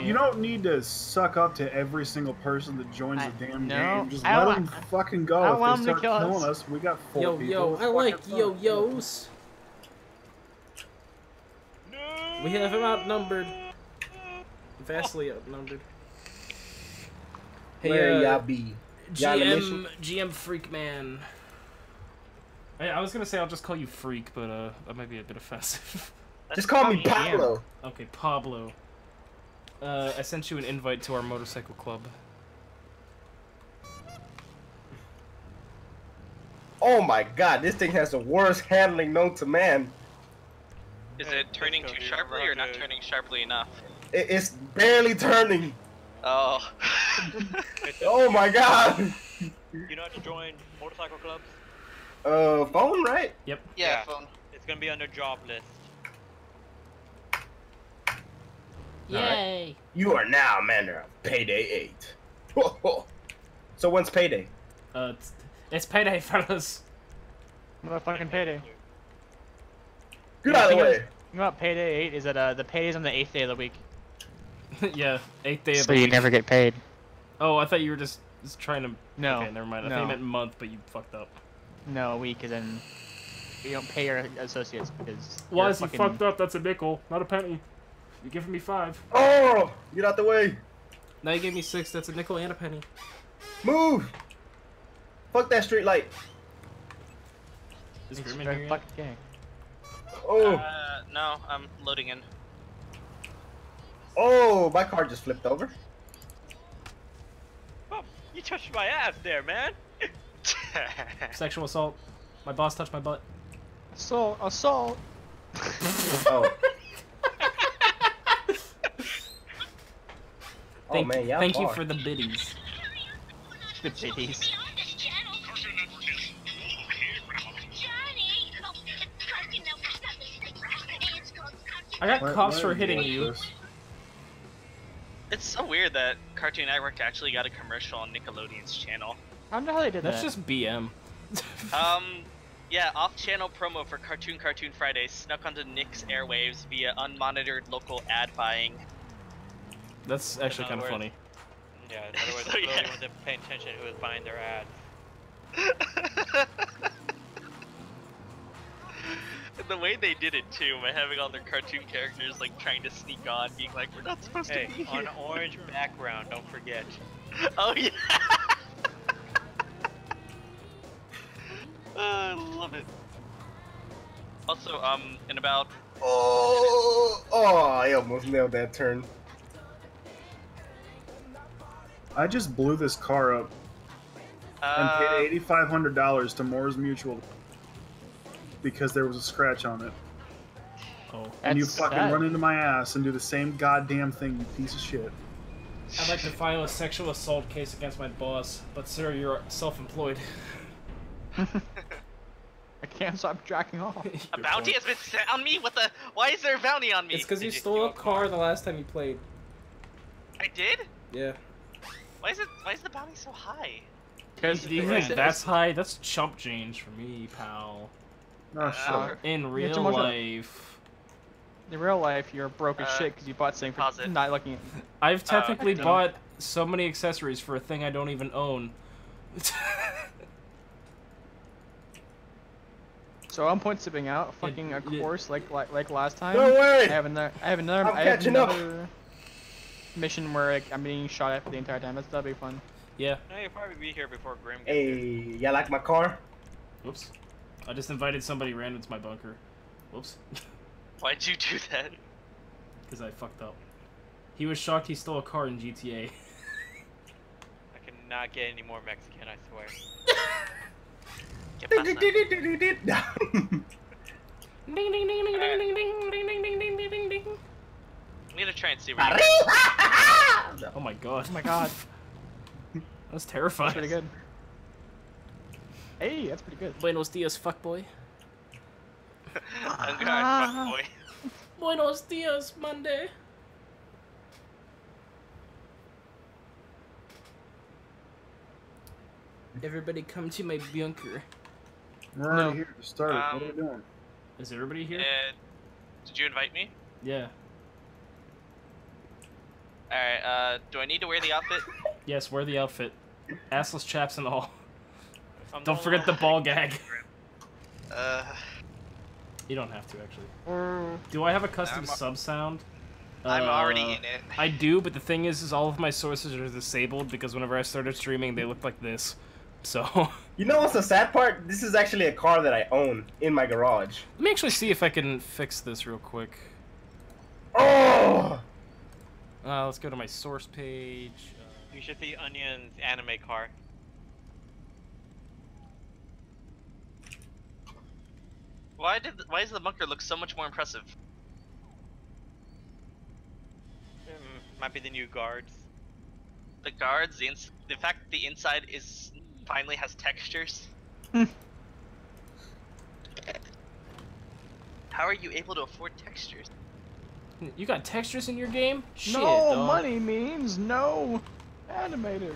You don't need to suck up to every single person that joins the damn game. Just let them fucking go. If they start killing us, we got 4 people. I like yo-yos. We have him outnumbered. Vastly outnumbered. Hey, where y'all be? GM Freak Man. I was gonna say I'll just call you Freak, but that might be a bit offensive. Just call me Pablo. Okay, Pablo. I sent you an invite to our motorcycle club. Oh my god, this thing has the worst handling known to man. Is it turning too sharply or not turning sharply enough? It's barely turning. Oh. Oh my god. You know how to join motorcycle clubs? Phone, right? Yep. Yeah, phone. It's gonna be under job list. Yay! Right. You are now a member of Payday 8. So when's Payday? It's Payday, fellas. Motherfucking Payday. Get out of the way. You know what Payday 8 is? That the payday's on the 8th day of the week. Yeah, 8th day of So the you week. never get paid. Oh, I thought you were just trying to. No. Okay, never mind. I No. thought you meant month, but you fucked up. No, a week, and then you don't pay your associates because. Why is he fucked up? That's a nickel, not a penny. You're giving me 5. Oh! Get out the way. Now you gave me 6. That's a nickel and a penny. Move! Fuck that street light. Is It's Grim in very here yet? fucking gang. Oh! No, I'm loading in. Oh, my car just flipped over. Oh, you touched my ass there, man. Sexual assault. My boss touched my butt. Assault! Oh. Thank you for the biddies. The biddies. I got cops Why for are hitting like you. this? It's so weird that Cartoon Network actually got a commercial on Nickelodeon's channel. I don't know how they did That's that. just BM. Yeah, off-channel promo for Cartoon Fridays snuck onto Nick's airwaves via unmonitored local ad buying. That's actually In kind of other funny. Yeah, in other words, So, Nickelodeon yeah. wasn't paying attention to who was buying their ads. The way they did it too, by having all their cartoon characters like trying to sneak on, being like, "We're not supposed Hey, to be on here." orange background, don't forget. Oh yeah. I love it. Also, in about I almost nailed that turn. I just blew this car up and paid $8,500 to Moore's Mutual because there was a scratch on it. Oh. And you That's fucking sad. run into my ass and do the same goddamn thing, you piece of shit. I'd like to file a sexual assault case against my boss, but sir, you're self-employed. I can't stop jacking off. a bounty has been set on me. What the? Why is there a bounty on me? It's because you Did stole a car the last time you played. I did? Yeah. Why is the bounty so high? Because you think that's high? That's chump change for me, pal. Oh, shit. In It's real almost a- life. In real life, you're broke as shit because you bought something for not looking at. I've technically okay. bought so many accessories for a thing I don't even own. So I'm point sipping out fucking a course like last time. No way! I have another I'm catching up. mission where like, I'm being shot at for the entire time. That'll be fun. Yeah. No, you'll probably be here before Grim gets Hey, y'all like my car? Whoops. I just invited somebody random to my bunker. Whoops. Why'd you do that? Because I fucked up. He was shocked he stole a car in GTA. I cannot get any more Mexican, I swear. ¿Qué pasa? Ding ding ding ding ding ding ding ding ding ding ding ding ding. I'm gonna try and see where Oh my god. Oh my god. That's terrifying. That's pretty good. Hey, that's pretty good. Buenos dias, fuckboy. I'm God, fuck boy. Buenos dias, Monday. Everybody come to my bunker. We're already here to start it. What are we doing? Is everybody here? Did you invite me? Yeah. Alright, do I need to wear the outfit? Yes, wear the outfit. Assless chaps and all. I'm Don't no forget the longer ball taking gag. You don't have to, actually. Mm. Do I have a custom sub sound? I'm already in it. I do, but the thing is all of my sources are disabled because whenever I started streaming, they looked like this. So... You know what's the sad part? This is actually a car that I own in my garage. Let me actually see if I can fix this real quick. Oh! Let's go to my source page. You should see Onion's anime car. Why does the bunker look so much more impressive? Might be the new guards. The guards, the fact that the inside is finally has textures. How are you able to afford textures? You got textures in your game? Shit, No dog. money means no animators.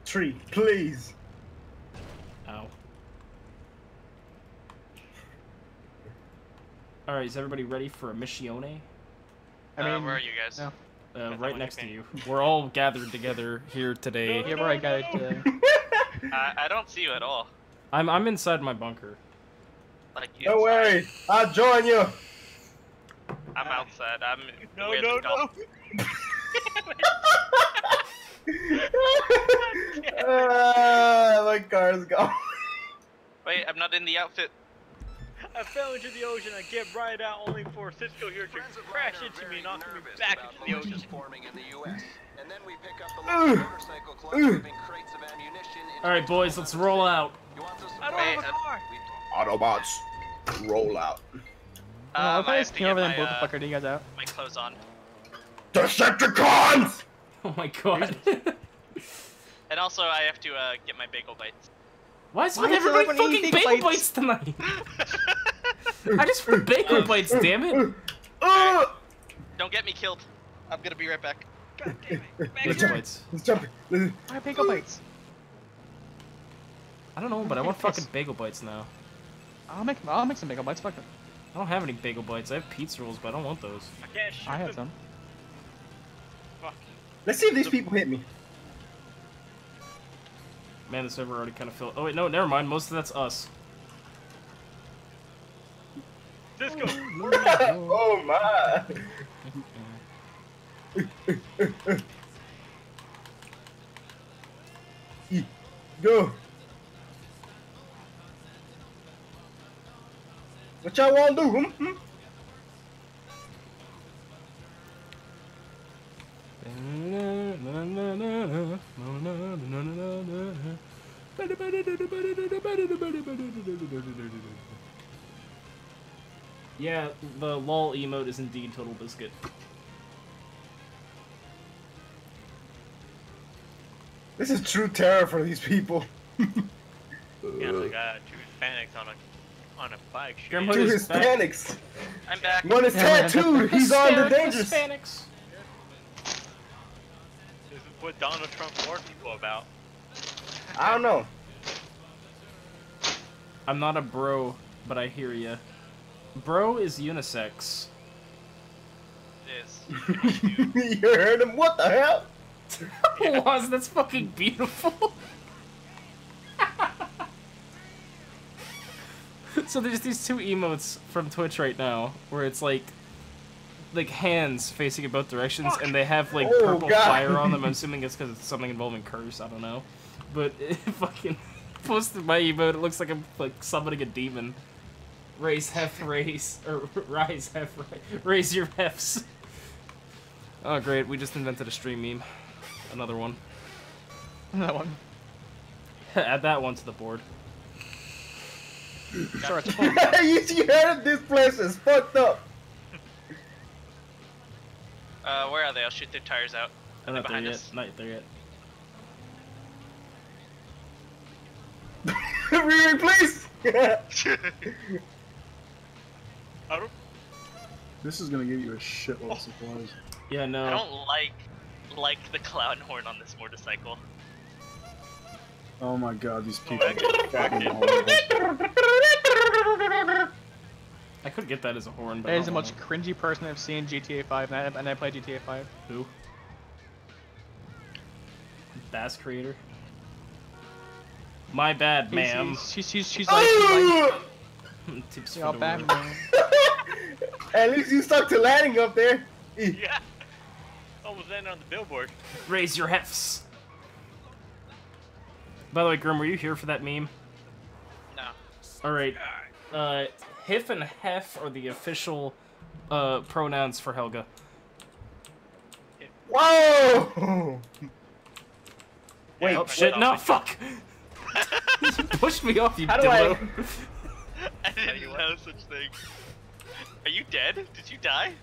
Tree, please. Ow. Alright, is everybody ready for a missione? I mean, where are you guys? No. Right next to you. We're all gathered together here today. Yeah, right, guys. I don't see you at all. I'm inside my bunker. Like you. Don't worry, I'll join you. I'm outside. I'm No, where no, the golf- My car's gone. Wait, I'm not in the outfit. I fell into the ocean. I get right out, only for Cisco here to crash into me, knocking me back into the ocean. Forming in the U.S. And then we pick up the local motorcycle club moving crates of ammunition into Alright, boys, let's roll out. I don't have a car. Autobots, roll out. I'll I have just to came get over there my, and both fucker you guys out. my clothes on. Decepticons! Oh my god. And also, I have to get my bagel bites. Why is Why is everybody everyone fucking eating bagel bites? bites tonight? I just want bagel bites, damn it! Don't get me killed. I'm gonna be right back. God damn it. Bagel bites. Let's jump it. Why bagel bites? I don't know, but I want fucking bagel bites now. I'll make some bagel bites. Fuck it. I don't have any bagel bites. I have pizza rolls, but I don't want those. I can't shoot I have them. some. Fuck. Let's see if these people hit me. Man, the server already kind of filled. Oh wait, no, never mind. Most of that's us. Disco. Oh my. Go. What y'all want to do? Hmm? Yeah, the lol emote is indeed Total Biscuit. This is true terror for these people. Yeah, I got two Hispanics on a bike. Two Hispanics. I'm back. One is tattooed. He's on the dangerous. Hispanics. This is what Donald Trump warned people about. I don't know. I'm not a bro, but I hear ya. Bro is unisex. It is. You heard him? What the hell? Was that's fucking beautiful. So there's these two emotes from Twitch right now where it's like hands facing in both directions, and they have like purple fire on them. I'm assuming it's because it's something involving curse. I don't know, but it fucking posted my emote. It looks like I'm like summoning a demon. Raise hef raise or rise hef raise your hefs. Oh great, we just invented a stream meme. Another one. That one. Add that one to the board. Sure, it's You heard this place is fucked up. Where are they? I'll shoot their tires out. I'm They're not there behind yet. us. Not there yet. Riri, please. This is gonna give you a shitload of supplies. Yeah, no. I don't like the clown horn on this motorcycle. Oh my god, these people are fucking horrible. I could get that as a horn, but That I is the don't most cringy person I've seen in GTA 5, and I play GTA 5. Who? Bass creator. My bad, ma'am. She's like Tips yo, for the bad win. man. At least you stuck to landing up there. Yeah. Almost landed on the billboard. Raise your hefs. By the way, Grim, were you here for that meme? No. Alright. Hif and hef are the official pronouns for Helga. Whoa! Wait, oh shit, no, fuck! You pushed me off, you How do dildo. I didn't know such thing. Are you dead? Did you die?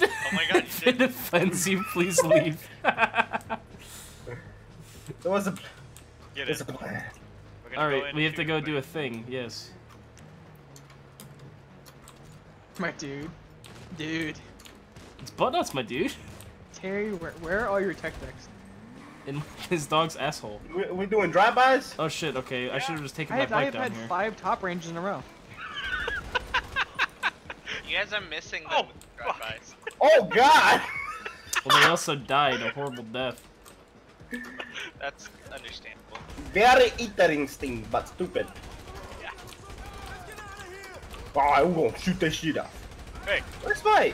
Oh my god, you It did. offends you, please leave. There was a... Get There's it. a plan. Alright, we have to go do a thing, yes. My dude. Dude. It's butt nuts, my dude. Terry, where are all your tech decks? In his dog's asshole. We're doing drive-bys? Oh shit, okay, I should have just taken my I've bike down had here. 5 top ranges in a row. You guys are missing the drive-bys. Oh god! Well, they also died a horrible death. That's understandable. Very interesting, but stupid. Yeah. Alright, we're gonna shoot that shit off. Hey. Where's my...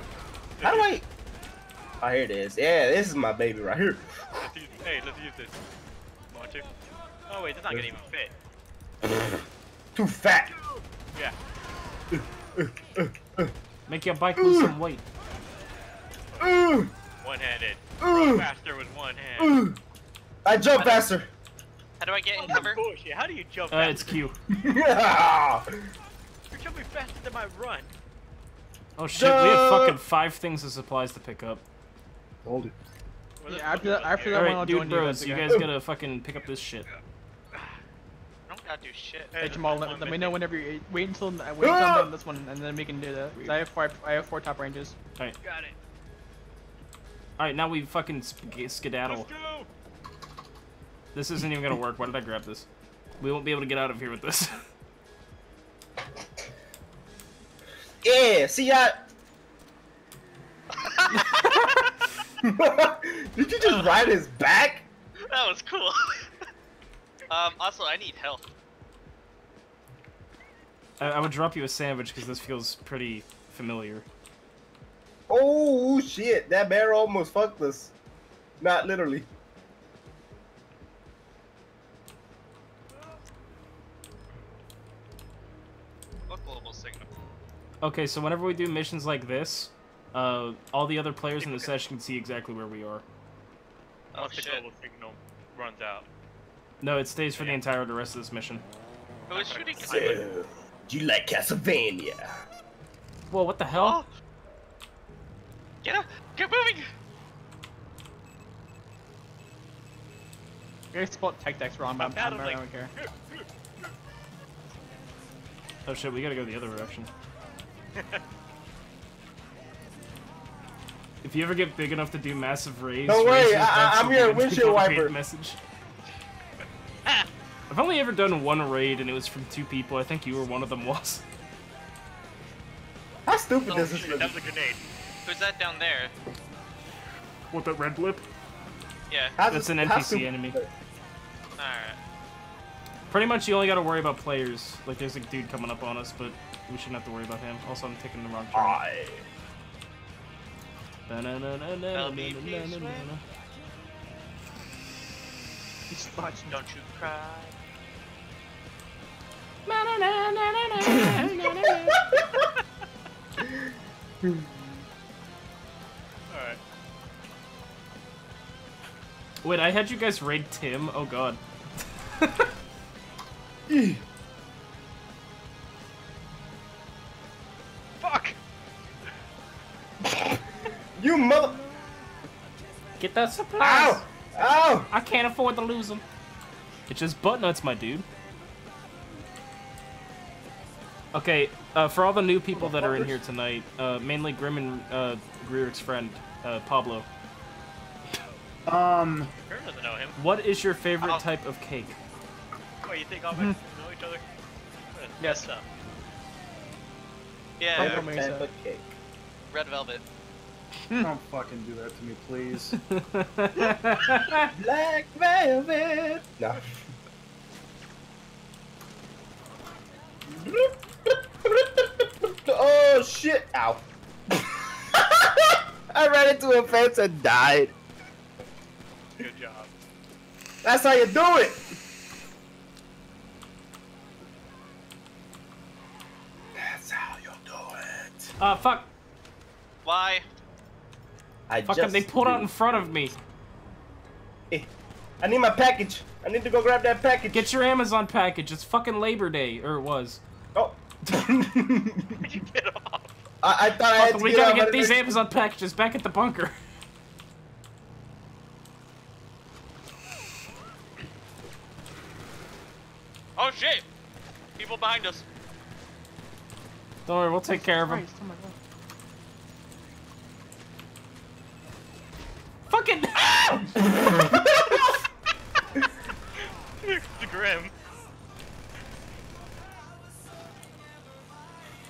How do I... Oh, here it is. Yeah, this is my baby right here. Hey, let's use this. Want to? Oh wait, that's not gonna even fit. Too fat. Yeah. Make your bike lose some weight. One-handed. Run faster with one hand. I jump faster. How do I get in That's cover? bullshit. How do you jump It's faster? Q. Yeah. You're jumping faster than my run. Oh shit, we have fucking 5 things of supplies to pick up. Hold it. Yeah, after that one, I'll Alright, join dude you. bros, you guys gotta fucking pick up this shit. I don't not do shit. Hey Jamal, let me know whenever you wait until I'm done this one, and then we can do that. I have four top ranges. Alright. Got it. Alright, now we fucking skedaddle. Let's go. This isn't even gonna work. Why did I grab this? We won't be able to get out of here with this. Yeah, see ya. Did you just ride his back? That was cool. Also, I need help. I would drop you a sandwich because this feels pretty familiar. Oh shit, that bear almost fucked us. Not literally. What global signal? Okay, so whenever we do missions like this, all the other players in the session can see exactly where we are. Oh shit. The global signal runs out. No, it stays for the entire the rest of this mission. Who is shooting? So, do you like Castlevania? Whoa, what the hell? Oh. Get up! Get moving! You guys spelled tech decks wrong, but I don't care. Oh shit, we gotta go the other direction. If you ever get big enough to do massive raids, don't worry, I'm your windshield wiper. Message. I've only ever done one raid, and it was from 2 people. I think you were one of them. Was. How stupid is this? That was a grenade. Who's that down there? What, that red blip? Yeah. That's an NPC enemy. Alright. Pretty much, you only gotta worry about players. Like, there's a dude coming up on us, but we shouldn't have to worry about him. Also, I'm taking the wrong turn. Don't you cry. Alright. Wait, I had you guys raid Tim? Oh god. Fuck! You mother... Get that supplies! Ow! Ow! I can't afford to lose them. It's just butt nuts, my dude. Okay, for all the new people that are in here tonight, mainly Grim and Greer's friend, Pablo. Grim doesn't know him. What is your favorite type of cake? Wait, you think all Mexicans know each other? Yes. Yeah. Type of cake. Red velvet. Don't fucking do that to me, please. Black velvet. No. Oh shit! Ow! I ran into a fence and died. Good job. That's how you do it. That's how you do it. Fuck. Why? Fucking, they pulled out in front of me. I need my package. I need to go grab that package. Get your Amazon package. It's fucking Labor Day, or it was. Oh. Where'd you get off? I thought I had to we gotta get these Amazon packages back at the bunker. Oh shit! People behind us. Don't worry, we'll take care of them. Fucking! The Grim.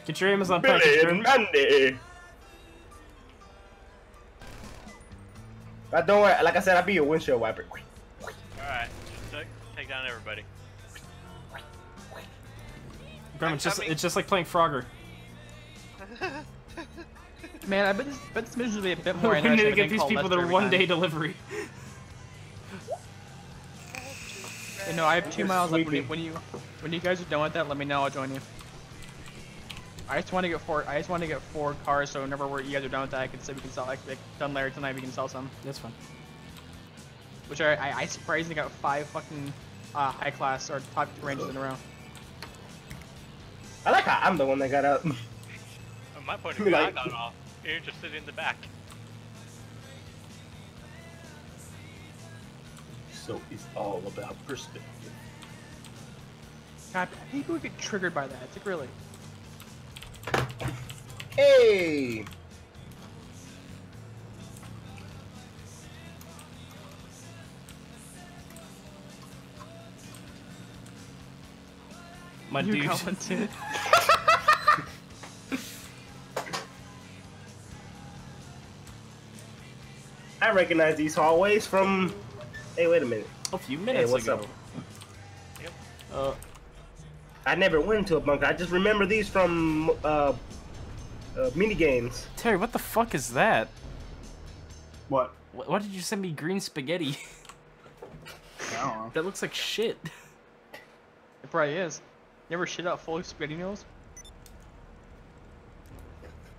Get your Amazon package, Grim. Monday. But don't worry, like I said, I'll be your windshield wiper. Alright, just take down everybody. Grim, it's just like playing Frogger. Man, I bet this mission will be a bit more We need to interesting. get these people their one-day delivery. You know, I have 2 miles left. When you guys are done with that, let me know. I'll join you. I just want to get 4 cars, so whenever you guys are done with that, I can say we can sell. Like done later tonight, we can sell some. That's fine. Which I surprisingly got 5 fucking high class or top ranges in a row. I like how I'm the one that got out. From my point of view, I got off. You're just sitting in the back. So it's all about perspective. God, people get triggered by that. It's like, really. Hey! My You dude. commented. I recognize these hallways from. Hey, wait a minute. A few minutes what's ago. up? I never went into a bunker. I just remember these from mini games. Terry, what the fuck is that? What? Why did you send me green spaghetti? I don't know. That looks like shit. It probably is. You ever shit out full of spaghetti noodles?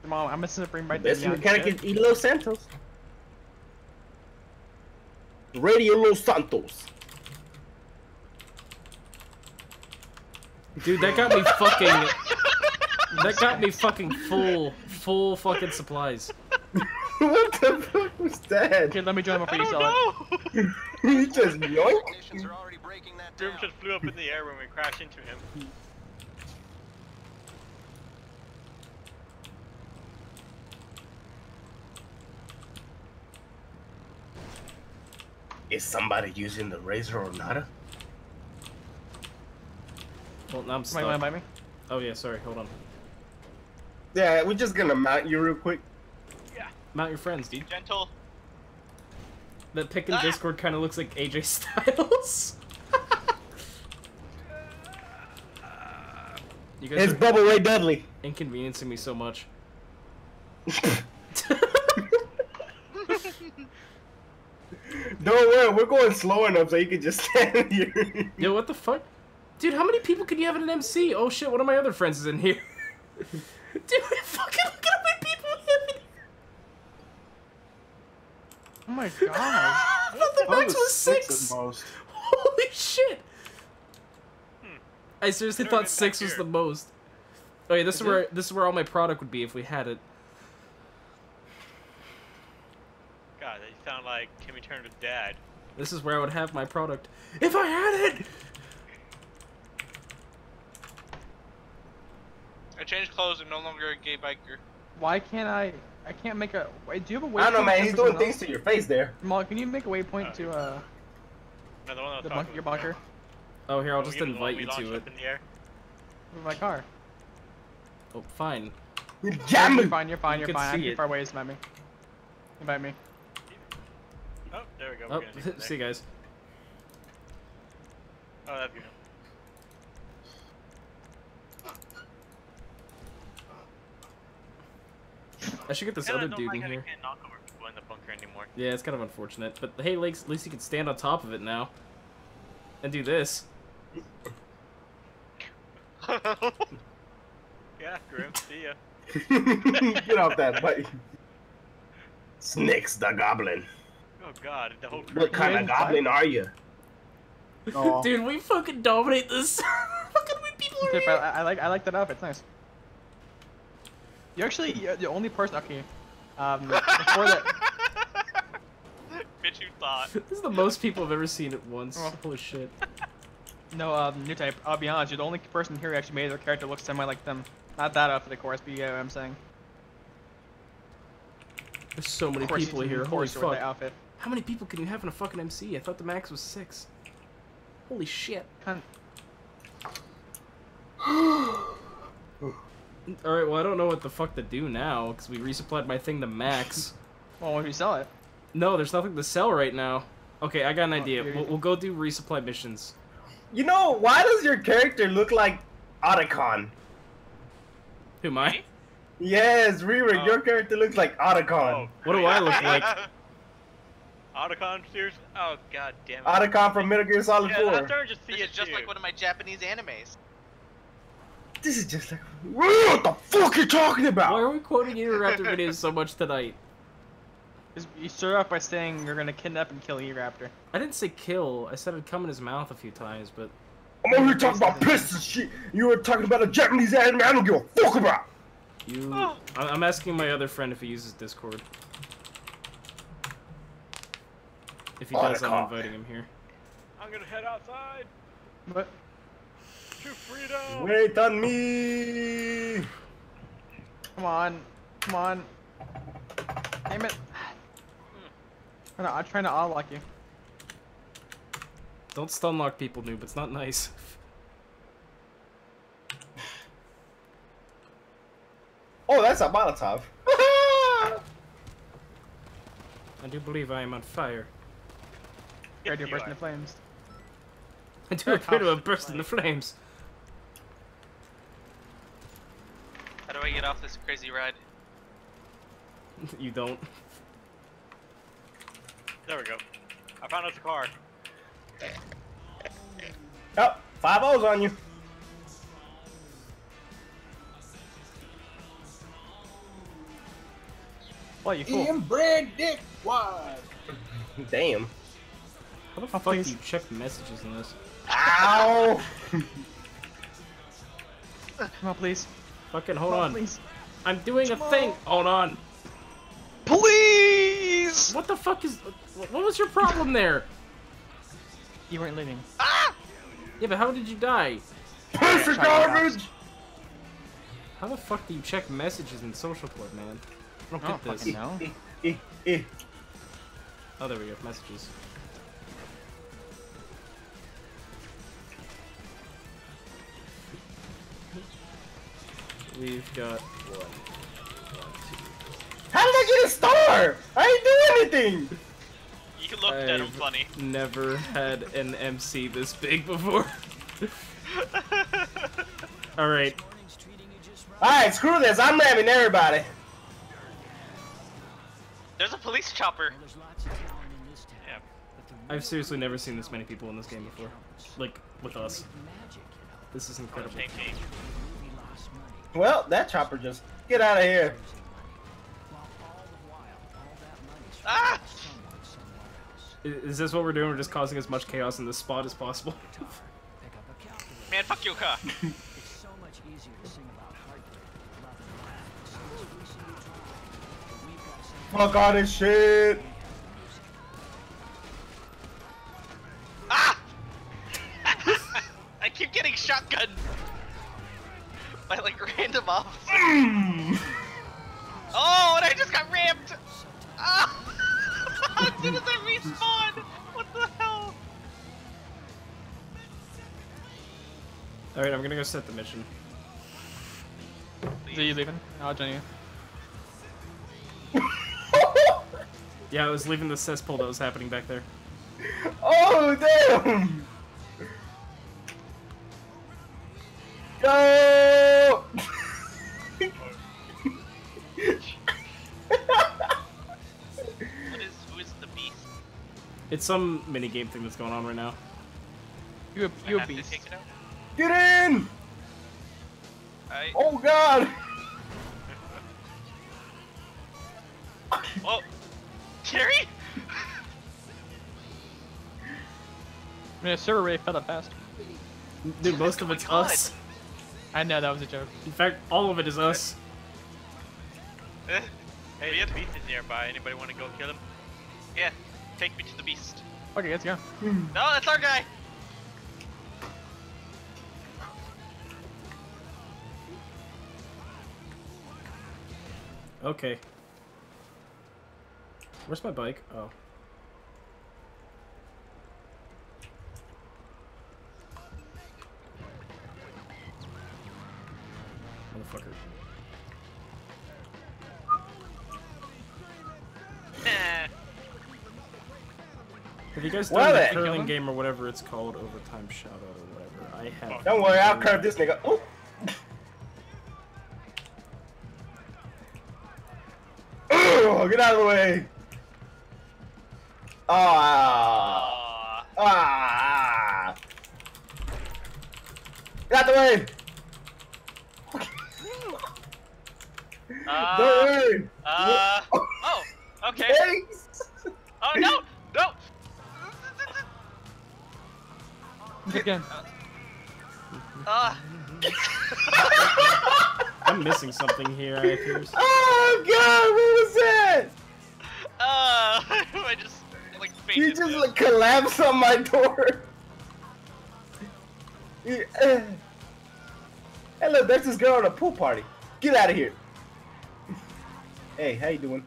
Mom, I'm missing a bring right there. Best mechanic is Los Santos. Radio Los Santos. Dude, that got me fucking. That got me fucking full fucking supplies. What the fuck was that? Okay, let me join before you sell it. He just yoink. Grim just flew up in the air when we crashed into him. Is somebody using the razor or nada? Well, now I'm stuck. Somebody wanna bite me? Oh yeah, sorry. Hold on. Yeah, we're just gonna mount you real quick. Yeah. Mount your friends, dude. Gentle. That pick in Discord kind of looks like AJ Styles. You guys It's are Bubba Ray Dudley. inconveniencing me so much. Don't worry, we're going slow enough so you can just stand here. Yo, what the fuck? Dude, how many people can you have in an MC? Oh shit, one of my other friends is in here. Dude, fucking look at how many people we have in here. Oh my god. I thought the max was 6. At most. Holy shit. I seriously Never thought been 6 back was here. the most. Oh yeah, this is where all my product would be if we had it. God, you sound like Timmy Turner's dad. This is where I would have my product. If I had it! I changed clothes and no longer a gay biker. Why can't I can't make a... Wait, do you have a waypoint? I don't know, man. He's doing for things to your face there. Jamal, can you make a waypoint to, No, the one I was talking your about. bunker? Oh, here, I'll Oh, just you know the one invite we you launched to it. up in the air? With my car. Oh, fine. You're Jamming. fine, you're fine, You you're can fine. I'm see too it. far away, invite me. Invite me. Oh, there we go. Oh, We're gonna do see you guys. Oh, that'd be I should get this And I other don't dude like in how here. you can't knock over people in the bunker anymore. Yeah, it's kind of unfortunate. But hey, Lakes, at least you can stand on top of it now. And do this. Yeah, Grim, see ya. Get off that bike. Snakes the Goblin. Oh god, the whole What kind of goblin are you? Oh. Dude, we fucking dominate this. Look how many people are here. I like that outfit, it's nice. You're actually the only person, okay. Before that... Bitch, you thought. This is the most people I've ever seen at once. Oh. Holy shit. No, new type. I'll be honest, you're the only person here who actually made their character look semi like them. Not that outfit, of course, but you get what I'm saying. There's so many Of course, people you here. of Holy course you're with fuck. that outfit. How many people can you have in a fucking MC? I thought the max was 6. Holy shit. Alright, well I don't know what the fuck to do now, because we resupplied my thing to max. Well, when you sell it. No, there's nothing to sell right now. Okay, I got an idea. you're- We'll go do resupply missions. You know, why does your character look like Otacon? Who, mine? Yes, Reaver, your character looks like Otacon. What do I look like? Otacon, serious? Oh god damn it. Otacon from Metal Gear Solid Yeah, 4. I'm starting to see This it is just too. like one of my Japanese animes. This is just like, what the fuck are you talking about? Why are we quoting Eoraptor videos so much tonight? You start off by saying you're gonna kidnap and kill E-Raptor. I didn't say kill. I said it'd come in his mouth a few times, but... I'm over here talking about piss and shit. You were talking about a Japanese anime I don't give a fuck about. You... I'm asking my other friend if he uses Discord. If he does, I'm Otacon. inviting him here. I'm gonna head outside. What? Too Freedom! Wait on me! Come on. Come on. Damn it. I'm trying to unlock you. Don't stun lock people, noob. It's not nice. Oh, that's a Molotov. I do believe I am on fire. Ready to burst into flames. I do appear to have burst into flames. How do I get off this crazy ride? You don't. There we go. I found us a car. Oh, 5 O's on you. What, you fool? Inbred dick wide. Damn. How the fuck do you check messages in this? Ow! Come on, please. Fucking hold Come on. Please. I'm doing a thing. Hold on. Please! What the fuck is... What was your problem there? You weren't leaving. Ah! Yeah, but how did you die? Piece of garbage! How the fuck do you check messages in Social Club, man? I don't get this. Fucking know. Oh, there we go. Messages. We've got 1, 2. How did I get a star? I ain't do anything! You looked at him funny. Never had an MC this big before. Alright. Alright, screw this. I'm ramming everybody. There's a police chopper. Yeah. I've seriously never seen this many people in this game before. Like, with us. This is incredible. Well, that chopper just... Get out of here. Ah! Is this what we're doing? We're just causing as much chaos in this spot as possible. Man, fuck your car. Fuck all this shit. Ah! I keep getting shotgunned by like random officers. Oh, and I just got rammed. Ah! As soon as I respawn, what the hell? Alright, I'm gonna go set the mission. Are you leaving? I'll join you. Yeah, I was leaving the cesspool that was happening back there. Oh, damn! Go! Who is the beast? It's some minigame thing that's going on right now. You a I have to beast. take it out? Get in! Alright. Oh, God! Oh! Terry? I mean, a server rate fell up fast. Dude, most of it's us. I know, that was a joke. In fact, all of it is us. Eh, Hey, the beast is nearby. Anybody want to go kill him? yeah, take me to the beast. Okay, let's go. No, that's our guy! Okay. Where's my bike? Oh. Motherfucker. Have you guys done the curling game or whatever it's called, Overtime Shoutout or whatever? I have. Don't worry, I'll curve this nigga. Oh. Ugh, get out of the way. Ah. Ah. Get out of the way. Don't worry. Oh, okay. Thanks. Oh, no! No! Again. I'm missing something here, I appears. Oh God, what was that? I just like You fainted. just like collapsed on my door. Hey, look, there's this girl at a pool party. Get out of here. Hey, how you doing?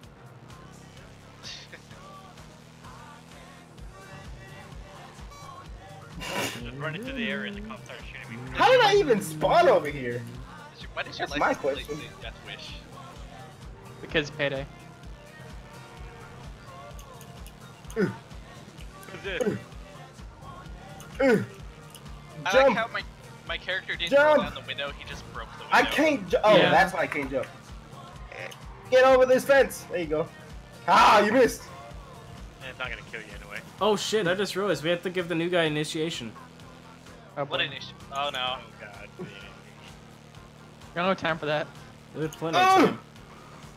Just run into the area and the cops start shooting me. How did I even spawn over here? Why did your That's my license plate question. say Death Wish? Because payday. Who's this? I Jump. like how my character didn't Jump. go down the window, he just broke the window. I can't. Oh, Yeah. that's why I can't jump. Get over this fence. There you go. Ah, you missed. And it's not gonna kill you anyway. Oh shit! I just realized we have to give the new guy initiation. Oh, What boy. an issue. Oh no. Oh god. Got no time for that. We have plenty of time.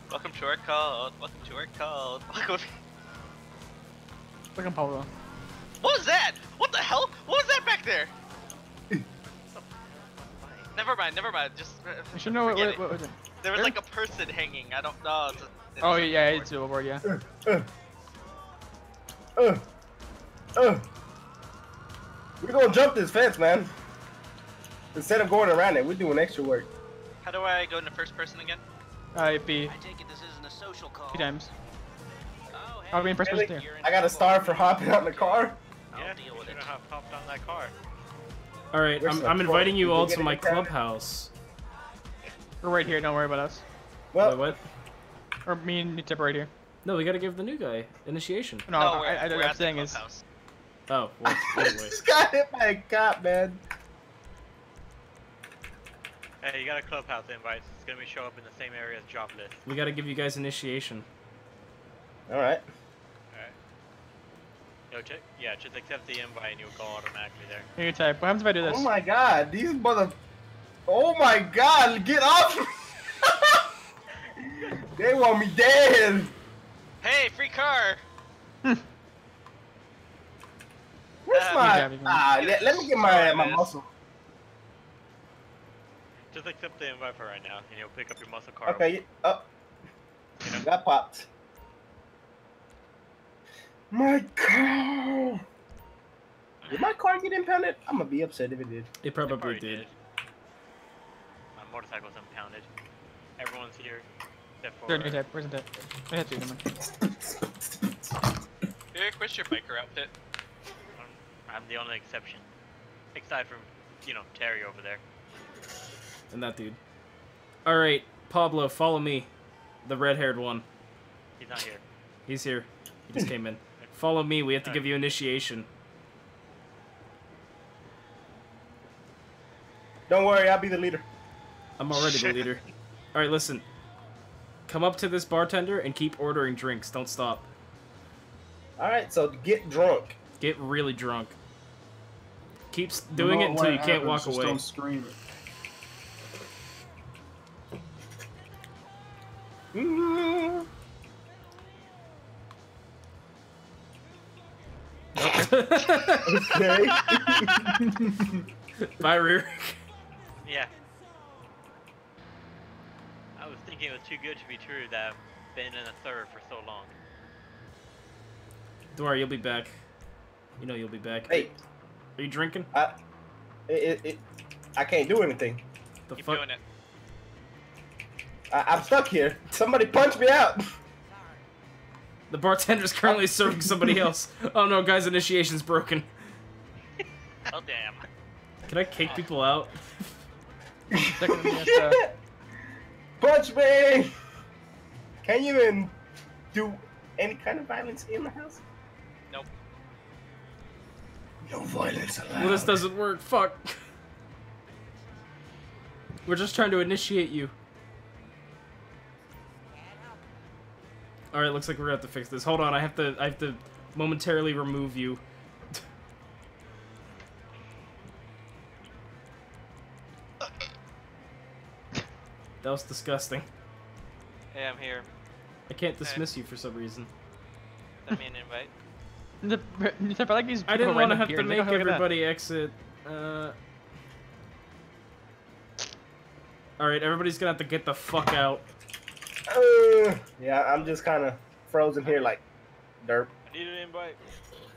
Welcome to our cult. Welcome to our cult. Welcome. Look at Pablo. What was that? What the hell? What was that back there? Never mind. Never mind. Just. I should know forget what was it? There was There? like a person hanging. I don't know. Oh yeah, it's a billboard, yeah. We're gonna jump this fence, man. Instead of going around it, we're doing extra work. How do I go into first person again? It'd be I take it this isn't a social call. 2 times. Oh, hey, I'll be in first person Really? too. I got a star for hopping out in the car. Yeah, you should have hopped on that car. All right, Where's the I'm inviting you truck? all Did to you my get it in town? clubhouse. We're right here, don't worry about us. Well, Wait, what? Or me and Tip right here. No, we gotta give the new guy initiation. No, we're what I'm at the saying is, clubhouse. Oh, well, anyway. just got hit by a cop, man. Hey, you got a clubhouse invite. It's gonna be show up in the same area as job list. We gotta give you guys initiation. All right. Alright. Yo, check. Yeah, just accept the invite and you'll go automatically there. here you type. What happens if I do this? Oh my God, these mother. Oh my God, get off! They want me dead. Hey, free car! Where's Yeah, my? Let me get my Sorry, muscle. Just accept the invite for right now, and you'll pick up your muscle car. Okay. Got popped. My car. Did my car get impounded? I'm gonna be upset if it did. It probably did. My motorcycle's impounded. Everyone's here except for. There, new type. Where's the type? I had to. Never mind. Eric, what's your biker outfit? I'm the only exception, aside from Terry over there. And that dude. All right, Pablo, follow me. The red-haired one. He's not here. He's here. He just came in. Follow me. We have to give you initiation. Don't worry, I'll be the leader. I'm already the leader. All right, listen. Come up to this bartender and keep ordering drinks. Don't stop. All right, so get drunk. Get really drunk. Keep doing it until you can't walk just away. Don't scream it. Okay. Bye, Rick. Yeah. I was thinking it was too good to be true that I've been in a third for so long. Don't worry, you'll be back. You know you'll be back. Hey. Are you drinking? I can't do anything. The Keep fuck? doing it. I'm stuck here. Somebody punch me out. The bartender's currently serving somebody else. Oh no, guys, initiation's broken. Oh damn. Can I kick people out? Punch me! Can you even do any kind of violence in the house? Nope. No violence allowed. Well, this doesn't work. Fuck. We're just trying to initiate you. Alright, looks like we're gonna have to fix this. Hold on, I have to momentarily remove you. That was disgusting. Hey, I'm here. I can't dismiss you for some reason. Send me an invite. I like these. I didn't want to have to make everybody exit. Alright, everybody's gonna have to get the fuck out. Yeah, I'm just kind of frozen here like derp. I need an invite.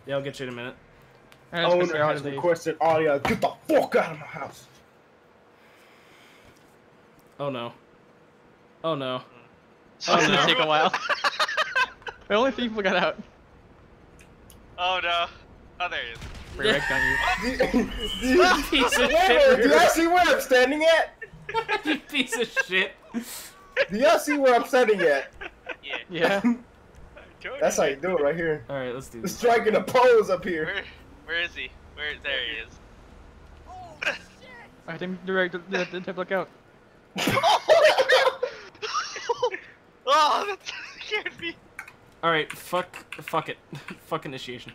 Yeah, I'll get you in a minute. Owner has requested audio. Get the fuck out of my house. Oh no. Oh no. Oh, it's gonna take a while. The only three people got out. Oh no. Oh, there he is. Rick, on you. You piece of Wait, shit. do y'all see where I'm standing at? You piece of shit. Do y'all see where I'm standing at? Yeah. That's how you do it right here. Alright, let's do this. Striking a pose up here. Where is he? There he is. I think Rick didn't look out. Oh, that scared me. Alright, fuck it. Fuck initiation.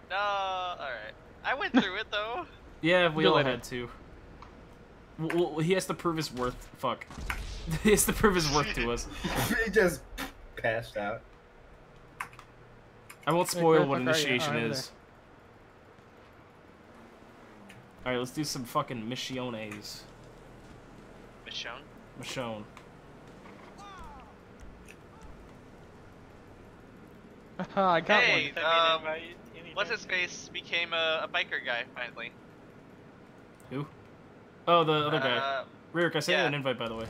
No, alright. I went through it though. Yeah, we You'll all let had to. Well, he has to prove his worth. Fuck. He has to prove his worth to us. He just passed out. I won't spoil Rick, what where the fuck are you? initiation Oh, over is. Alright, let's do some fucking missiones. Michonne? Michonne. I got Hey, one. what's his face became a biker guy finally. Who? Oh, the other guy. Ririk, I sent you yeah. an invite, by the way.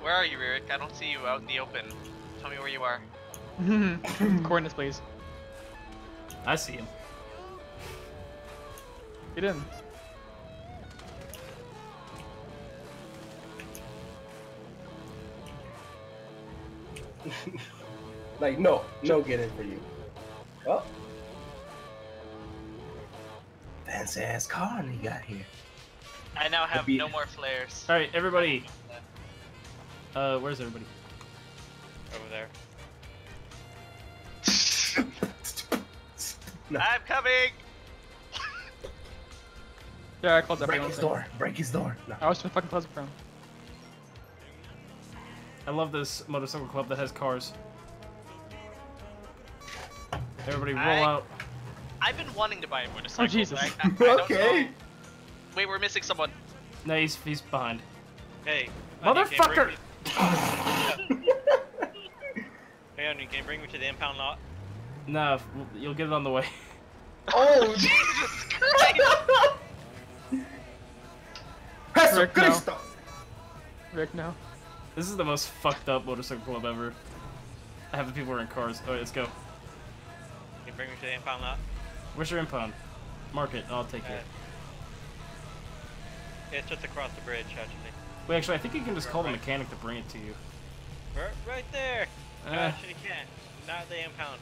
Where are you, Ririk? I don't see you out in the open. Tell me where you are. Coordinates, please. I see him. Get in. Like, no get in for you. Oh. Fancy ass car you got here. I now have no more flares. Alright, everybody. Where's everybody? Over there. No. I'm coming! Yeah, I closed that. Break his door. Break his door. No. I was fucking Pleasant Crown. I love this motorcycle club that has cars. Everybody roll out. I've been wanting to buy a motorcycle. Oh, Jesus. I don't Okay. know. Wait, we're missing someone. No, he's behind. Hey. Motherfucker! Hey, Onion, can you bring me to the impound lot? Nah, you'll get it on the way. Oh, Jesus Christ! Rick, no. Rick, no. This is the most fucked up motorcycle club ever. Half the people are in cars. Alright, let's go. Can you bring me to the impound lot? Where's your impound? Mark it, I'll take it. It's just across the bridge, actually. Wait, actually, I think you can just call the mechanic to bring it to you. Right there! Actually, you can't. Not the impound.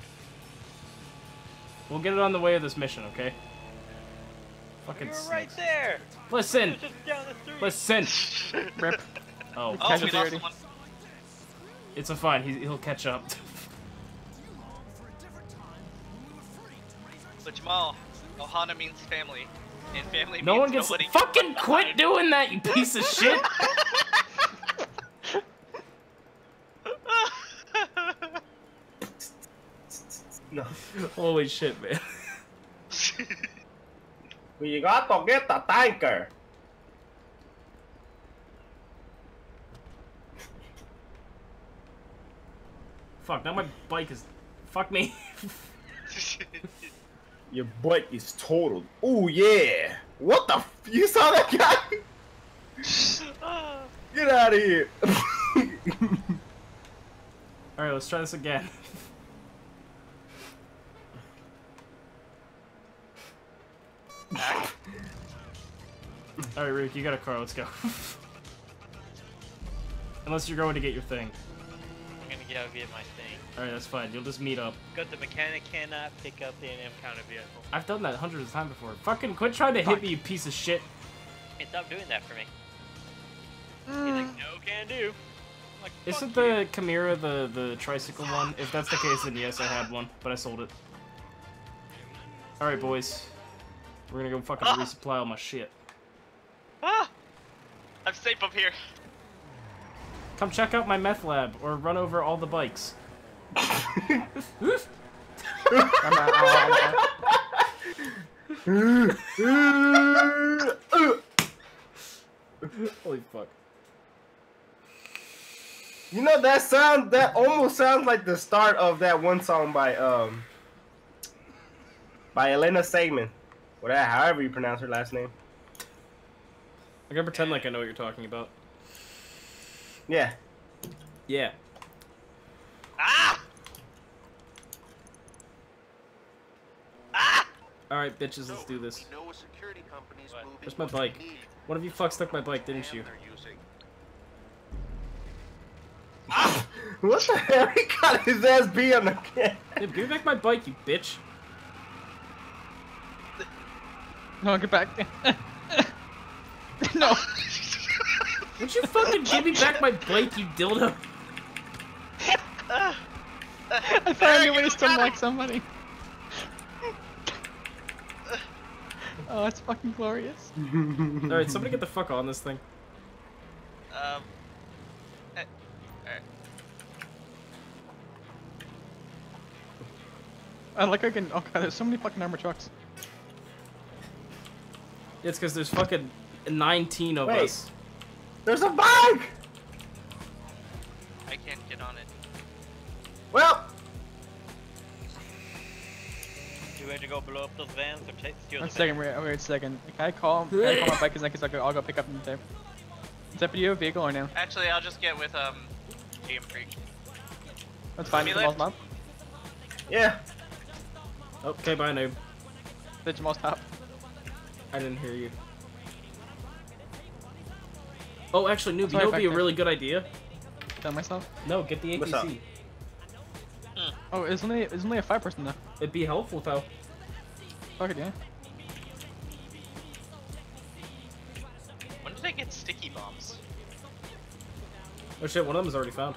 We'll get it on the way of this mission, okay? Fucking You're snakes. right there! Listen! It's just down the street! Listen! Rip. Oh, Oh, we lost someone. it's a fine. He'll catch up. So Jamal, Ohana means family, and family No means one gets. nobody Fucking quit doing that, you piece of shit! No. Holy shit, man. We got to get the tanker. Fuck, now my bike is. Fuck me. Your butt is totaled. Oh yeah. What the you saw that guy? Get out of here. Alright, let's try this again. Alright, Rick, you got a car, let's go. Unless you're going to get your thing. I'm gonna go get my thing. Alright, that's fine. You'll just meet up. Because the mechanic cannot pick up the impounded vehicle. I've done that hundreds of times before. Fucking quit trying to hit me, you piece of shit. Hey, stop doing that for me. He's like, no can do. I'm like, Isn't fuck the Chimera the tricycle one? If that's the case, then yes, I had one, but I sold it. Alright, boys. We're gonna go fucking resupply all my shit. Ah! I'm safe up here. Come check out my meth lab, or run over all the bikes. Holy fuck. You know that almost sounds like the start of that one song by Elena Segman. Or that, however you pronounce her last name. I'm gonna pretend like I know what you're talking about. Yeah. Yeah. Ah! Ah! Alright, bitches, let's do this. We know a security company's moving Where's my what we bike? need. One of you fucks took my bike, didn't you? They're using. What the hell? He got his ass beat on the can. Hey, give me back my bike, you bitch. No, get back. No. Would you fucking give me back my bike, you dildo? I thought I knew when he still like somebody. Oh, that's fucking glorious. Alright, somebody get the fuck on this thing. Alright. I like I can. Oh god, there's so many fucking armored trucks. It's because there's fucking 19 of Wait. us. There's a bike! I can't get on it. Well, You ready to go blow up those vans or steal One the second, van? wait a second. Can I call my bike in a second? I'll go pick up the tape. Is that for you, vehicle or no? Actually, I'll just get with GM Freak. That's fine. Me Jamal's lift? mom. yeah. Okay, bye, noob. The Jamal's top. I didn't hear you. Oh, actually, noob, you Sorry, know what would be a back really good idea? Tell myself. No, get the What's up? APC. Oh, it's only a 5-person though. It'd be helpful, though. Fuck it, yeah. When did I get sticky bombs? Oh shit, one of them is already found.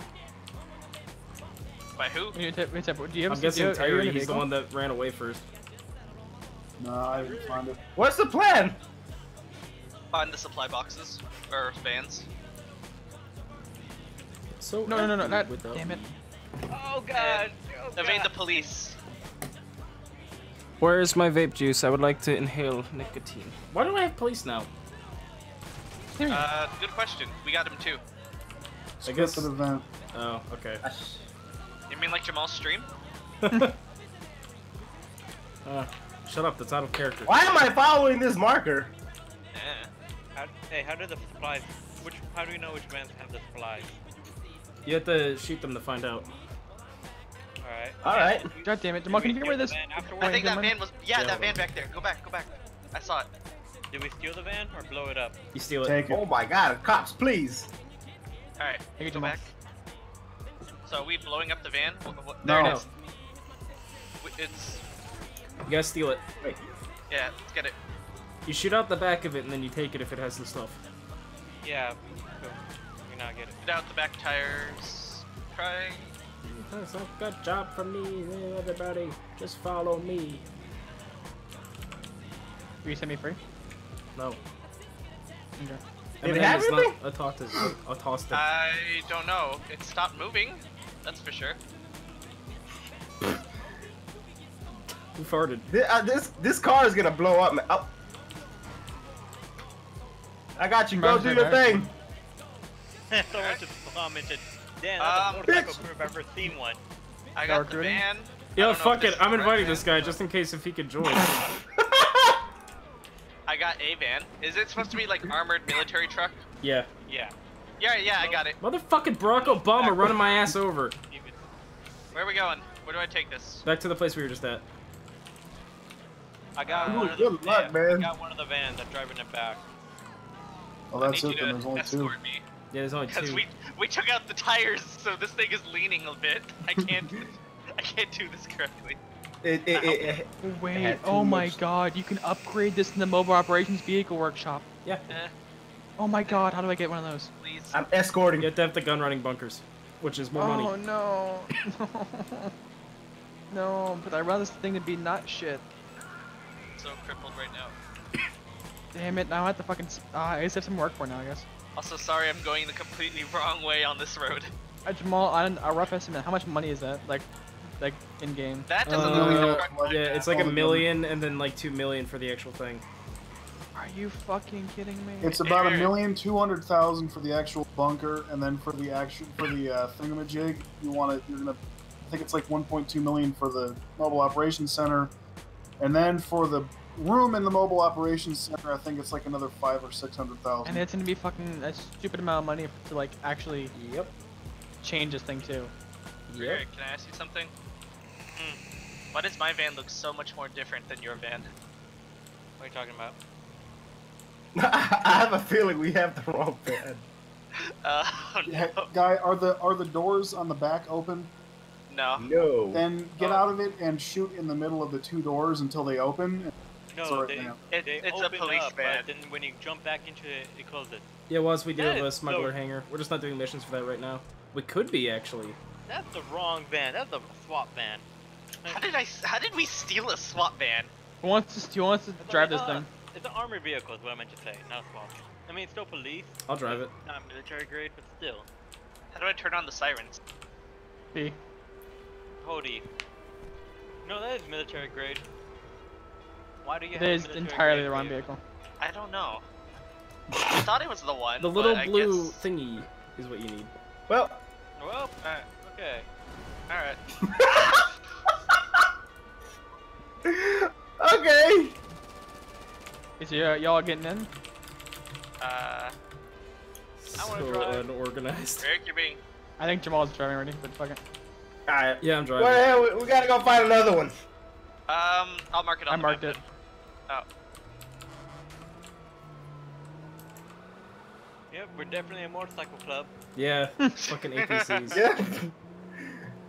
By who? Do you have? I'm guessing are you in Terry, a he's the vehicle? one that ran away first. No, I haven't found it. What's the plan? Find the supply boxes. Or vans. So No, not. without Damn it. me. Oh god! Oh, Evade god. the police. Where is my vape juice? I would like to inhale nicotine. Why do I have police now? Good question. We got him too. I guess. To the vent. Oh, okay. You mean like Jamal's stream? Shut up. That's out of character. Why am I following this marker? Eh. How do the supplies? How do we know which vans have the supplies? You have to shoot them to find out. Alright. Alright. God damn it, Jamal, can you get rid of this? I think that Gentlemen? van was. Yeah, that van back there. Go back. I saw it. Did we steal the van or blow it up? You steal it. Take it. Oh my god, cops, please. Alright, Take it, go Jamal. back. So are we blowing up the van? No. There it is. It's. You gotta steal it. Wait. Yeah, let's get it. You shoot out the back of it and then you take it if it has the stuff. Yeah. Cool. We not get it. Get out the back tires. Try. That's a good job for me, everybody. Just follow me. Will you set me free? No. Okay. Did it Eminem have is anything? not a toss I don't know. It stopped moving. That's for sure. Who farted? This car is gonna blow up, man. Oh. I got you. Go do your thing. Someone just commented, damn, that's a motorcycle crew if I've ever seen one. I got the van. Yo, fuck it. I'm inviting this guy just in case if he could join. I got a van. Is it supposed to be like armored military truck? Yeah. Yeah. Yeah, I got it. Motherfucking Barack Obama running my ass over. Where are we going? Where do I take this? Back to the place we were just at. I got Ooh, one of good the luck, vans. man. I got one of the vans. I'm driving it back. Oh, that's I it. need you Then to there's only two. escort me. Yeah, there's only Because two. we took out the tires, so this thing is leaning a bit. I can't do this correctly. It Wait, had too oh my much- god, you can upgrade this in the mobile operations vehicle workshop. Yeah. Oh my god, how do I get one of those? Please. I'm escorting. You have to have the gun running bunkers, which is more money. Oh no. No, but I'd rather this thing to be not shit. I'm so crippled right now. Damn it, now I have to fucking. I guess I have some work for now, I guess. Also, sorry I'm going the completely wrong way on this road. Jamal, a rough estimate, how much money is that? Like in game? That doesn't look like Yeah, it's like $1 million and then like $2 million for the actual thing. Are you fucking kidding me? It's about $1,200,000 for the actual bunker, and then for the thingamajig, you're gonna. I think it's like 1.2 million for the mobile operations center, and then for the room in the mobile operations center. I think it's like another 500,000 or 600,000. And it's gonna be fucking a stupid amount of money to like actually change this thing too. Rick, can I ask you something? Why does my van look so much more different than your van? What are you talking about? I have a feeling we have the wrong van. Oh, no. Guy, are the doors on the back open? No. No. Then get out of it and shoot in the middle of the two doors until they open. No, Sorry, they, man. It's a open police up, van. but then when you jump back into it, it closes. Yeah, once we do That have a is smuggler so- hangar. We're just not doing missions for that right now. We could be, actually. That's the wrong van. That's the swap van. How did we steal a SWAT van? Who wants to drive this thing? It's an armored vehicle is what I meant to say, not a swap. I mean, it's still police. I'll drive it. Not military grade, but still. How do I turn on the sirens? B. Hody. No, that is military grade. Why do you It have is a military entirely grade the wrong vehicle. I don't know. I thought it was the one. The little but I blue guess... thingy is what you need. Well. Well, okay. Alright. Okay. Is y'all getting in? I wanna So drive. unorganized. Eric, you're being... I think Jamal's driving already, but fuck it. Alright. Yeah, I'm driving. Well, we gotta go find another one. I'll mark it on I the marked map it. then. Oh. Yep, we're definitely a motorcycle club. Yeah, fucking APCs. Yeah.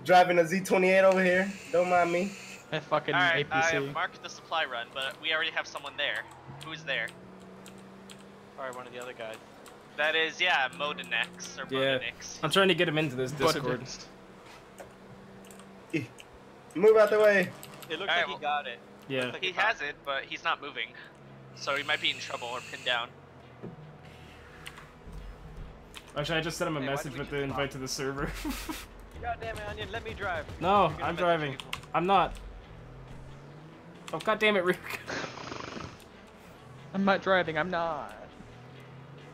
Driving a Z28 over here. Don't mind me. That fucking Alright, I APC. have marked the supply run, but we already have someone there. Who's there? Probably one of the other guys. That is, yeah, Modenex, or Yeah, Modenex. I'm trying to get him into this But it Discord. didn't. Move out the way. It looks Alright, like he got it. Yeah. Looks like He found has it, but he's not moving. So he might be in trouble or pinned down. Actually, I just sent him a Hey, why message did we with the just invite to the server. God damn it, Onion, let me drive. No, You're gonna I'm message driving. people. I'm not. Oh, god damn it, Rick. I'm not driving. I'm not.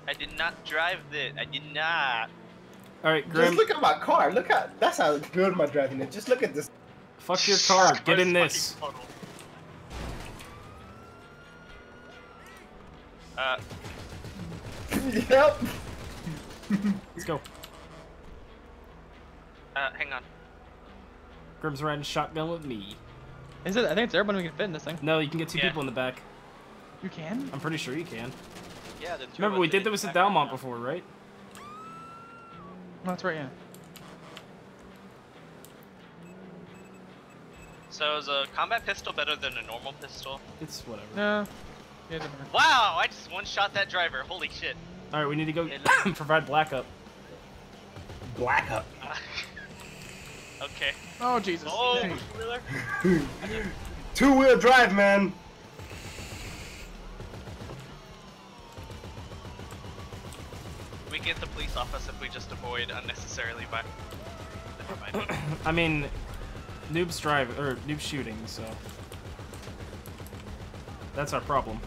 I did not drive this. I did not. Alright, Grim, Just look at my car. Look how that's how good my driving is. Just look at this. fuck your car. Get in this. Yep. Let's go. Hang on. Grim's riding shotgun with me. Is it? I think it's everyone who can fit in this thing. No, you can get two Yeah. people in the back. You can? I'm pretty sure you can. Yeah, the two Remember, of we us did in this the at back right Dalmont now. before, right? Oh, that's right, yeah. So is a combat pistol better than a normal pistol? It's whatever. No. Yeah, different. Wow, I just one-shot that driver. Holy shit. Alright, we need to go It provide black up. Black up. Okay. Oh, Jesus. Oh, Hey. Wheeler. Two-wheel drive, man. We get the police office if we just avoid unnecessarily by. Never mind. I mean, noob's driving, or noob's shooting, so. That's our problem.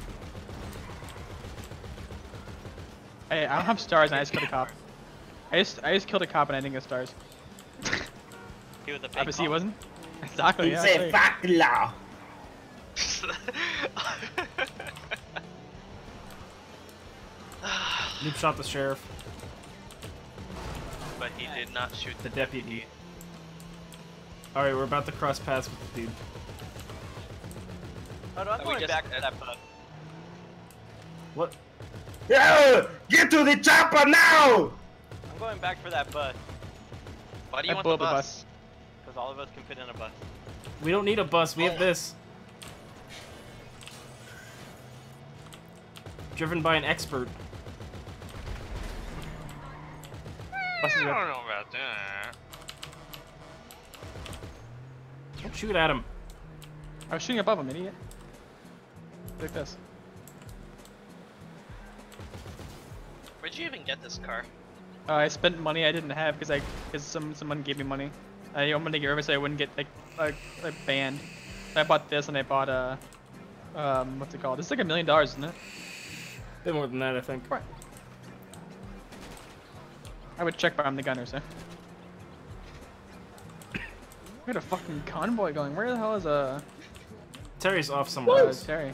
Hey, I don't have stars and I just killed a cop. I just killed a cop and I didn't get stars. He was a fake Obviously he cop. wasn't. Exactly, He yeah. said, "Fuck the law." Noob shot the sheriff. But he did not shoot The deputy. Alright, we're about to cross paths with the dude. Oh no, I'm We going just- back to that bus. What? Yeah, get to the chopper now. I'm going back for that bus. Why do you I want blew the up a bus? Because all of us can fit in a bus. We don't need a bus, we have this. Driven by an expert. Bus is I good. don't know about that. Don't shoot at him. I was shooting above him, idiot. Like this. Where'd you even get this car? I spent money I didn't have because someone gave me money. I wanted to get rid of it so I wouldn't get like banned. So I bought this and I bought what's it called? This is like $1 million, isn't it? Bit more than that, I think. Right. I would check, but I'm the gunner, so. We got a fucking convoy going. Where the hell is Terry's off somewhere. Terry?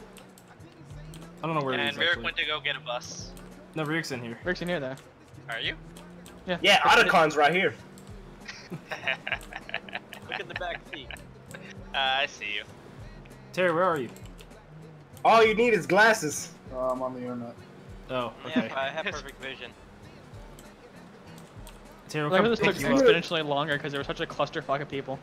I don't know where he is. And Rick Actually. went to go get a bus. No, Rick's in here. Rick's in here, though. Are you? Yeah. Yeah, Otacon's right here. Look in the back seat. I see you. Terry, where are you? All you need is glasses. I'm on the internet. Oh, Yeah, okay. I have perfect vision. Terry, Like, come this took pick you up. exponentially longer because there was such a clusterfuck of people.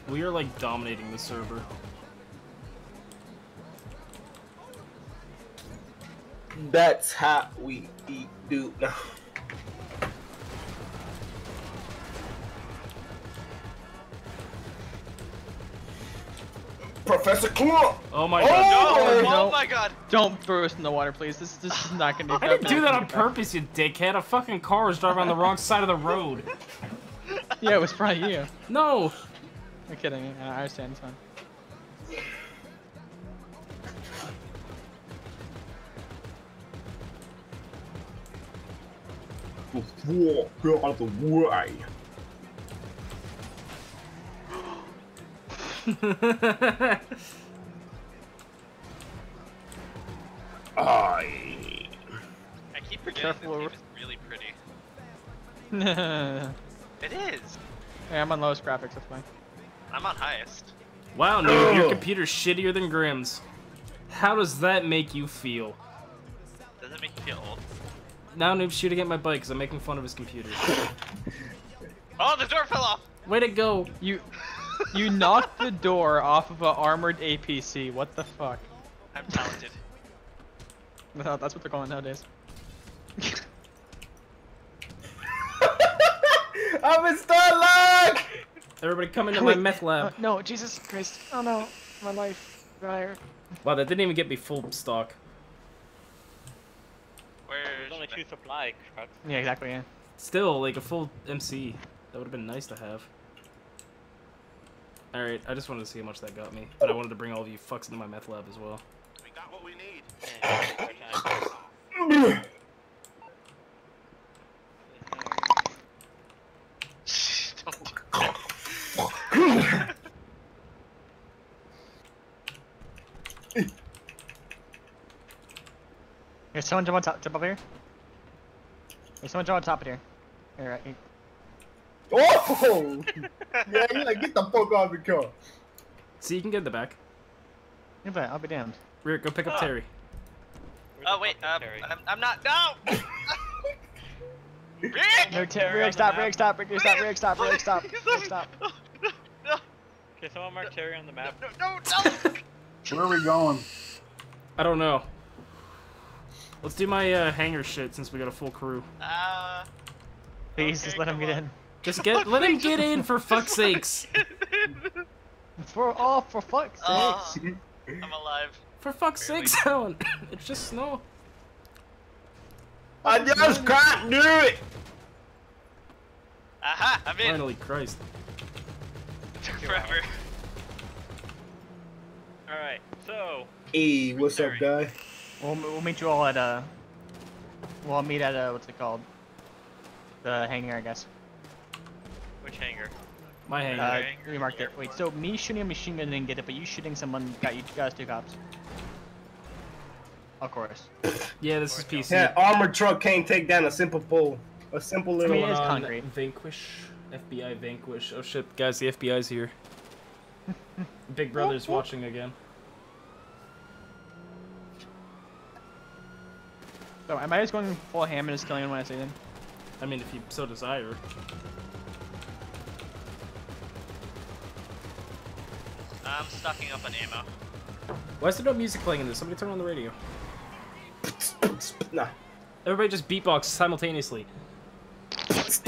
We are like dominating the server. That's how we do. Professor Clump! Oh my god. Oh my god. Don't throw us in the water, please. This is not gonna be. I didn't do that on purpose, you dickhead. A fucking car was driving on the wrong side of the road. Yeah, it was probably you. No. I'm kidding. I understand. It's fine. Get out of the way. I keep forgetting Careful. this game is really pretty. Yeah, It is. I'm on lowest graphics. That's fine. I'm on highest. Wow, noob, your computer's shittier than Grimm's. How does that make you feel? Does it make you feel old? Now Noob's shooting at my bike because I'm making fun of his computer. Oh, the door fell off! Way to go! You knocked the door off of an armored APC. What the fuck? I'm talented. That's what they're calling nowadays. I'm in Starlock! Everybody come into my meth lab. No, Jesus Christ. Oh no, my life. Fire. Wow, that didn't even get me full stock. There's only 2 supply trucks. Yeah, exactly, yeah. Still, like a full MC. That would have been nice to have. Alright, I just wanted to see how much that got me. But I wanted to bring all of you fucks into my meth lab as well. We got what we need. Here, someone jump on top. Jump up here. Hey, someone jump on top of here. Here, right here. Oh! Yeah, you're like, get the fuck out of the car. See, you can get in the back. Yeah, but I'll be damned. Rick, go pick up Terry. Oh wait, I'm not. No. Rick! No, Rick, stop, Rick, stop, Rick, stop, Rick, stop, Rick, stop, Rick, stop. Okay, someone mark Terry on the map. No. Where are we going? I don't know. Let's do my hangar shit since we got a full crew. Please, just let him get in. Just let him get in for fuck's sakes. For fuck's sakes. I'm alive. For fuck's sakes, Alan. It's just snow. I just can't do it. Aha! I'm in. Finally, Christ. It took forever. All right, so. Hey, what's up, guy? We'll meet you all at we'll meet at what's it called? The hangar, I guess. Which hangar? My hangar. We marked it. Wait, so me shooting a machine gun didn't get it, but you shooting someone got you guys 2 cops. Of course. Yeah, this is PC. Yeah, armored truck can't take down a simple pole. A simple little. I mean, it is concrete. Vanquish. FBI Vanquish. Oh shit, guys, the FBI's here. Big Brother's watching again. So am I just going full ham and just killing him when I see them? I mean, if you so desire. I'm stocking up on ammo. Why is there no music playing in this? Somebody turn on the radio. Nah. Everybody just beatbox simultaneously. That's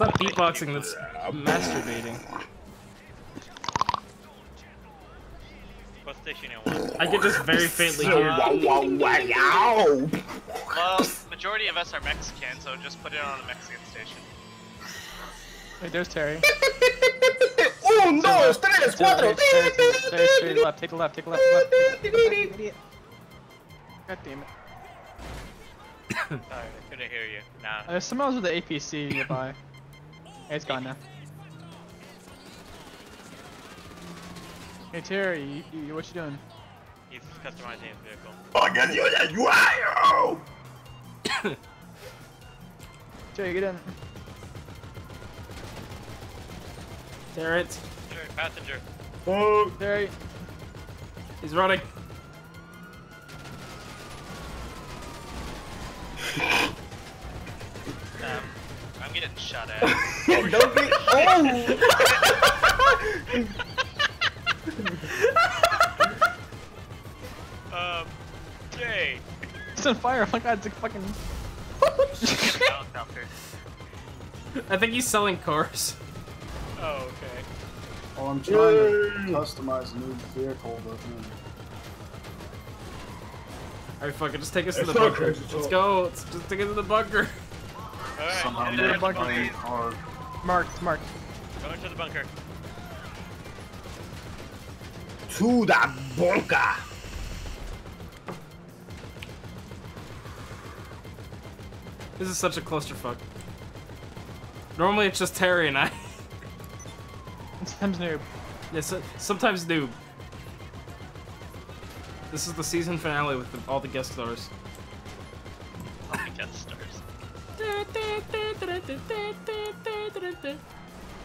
not beatboxing, that's masturbating. What station you want? I can just very faintly hear. Well, majority of us are Mexican, so just put it on a Mexican station. Wait, there's Terry. Un, dos, tres, cuatro. Terry, left, take a left, take a left, take a left. Idiot. God damn it. Sorry, I couldn't hear you. Nah. There's someone else with the APC nearby. Hey, it's gone now. Hey Terry, what you doing? He's customizing his vehicle. I can use that UI. Terry, get in. There it. Sure, passenger. Oh, Terry. He's running. I'm getting shot at. Don't be. Oh! Jay! It's on fire. Oh my god, it's a fucking. Helicopter. I think he's selling cars. Oh, okay. Oh, I'm trying to customize a new vehicle, but Alright, fuck it, just take us to the It's so bunker. crazy. Let's go. Let's just take us to the bunker. Alright, somehow get made in it the bunker. very hard. Marked, marked. Go into the bunker. To the bunker. This is such a clusterfuck. Normally it's just Terry and I. Sometimes noob. Yes, sometimes noob. This is the season finale with all the guest stars. All the guest stars.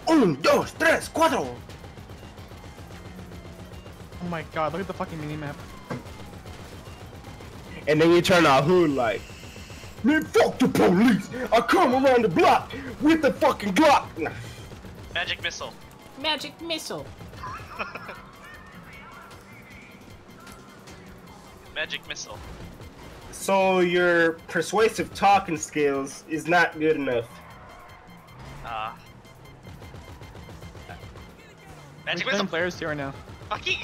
1, 2, 3, 4. Oh my god, look at the fucking minimap. And then you turn our hood like, man, fuck the police. I come around the block with the fucking Glock. Magic missile. Magic missile. Magic missile. So your persuasive talking skills is not good enough. Magic We're missile. players here right now. Fucking.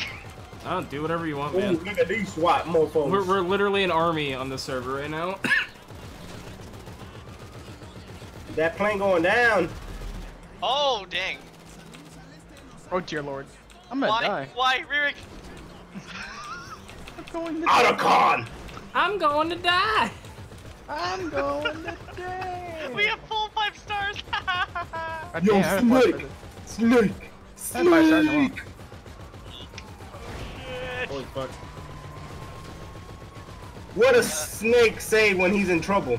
Oh, do whatever you want, Ooh, man. look at these SWAT mofos. We're literally an army on the server right now. That plane going down. Oh dang. Oh dear lord. I'm gonna die. Why, Ririk? I'm going to Otacon! I'm going to die. I'm going to die. We have full 5 stars. God Yo, damn, I haven't watched Snake! it. Snake! I haven't watched it in a while. Snake! Holy fuck. What does Snake say when he's in trouble?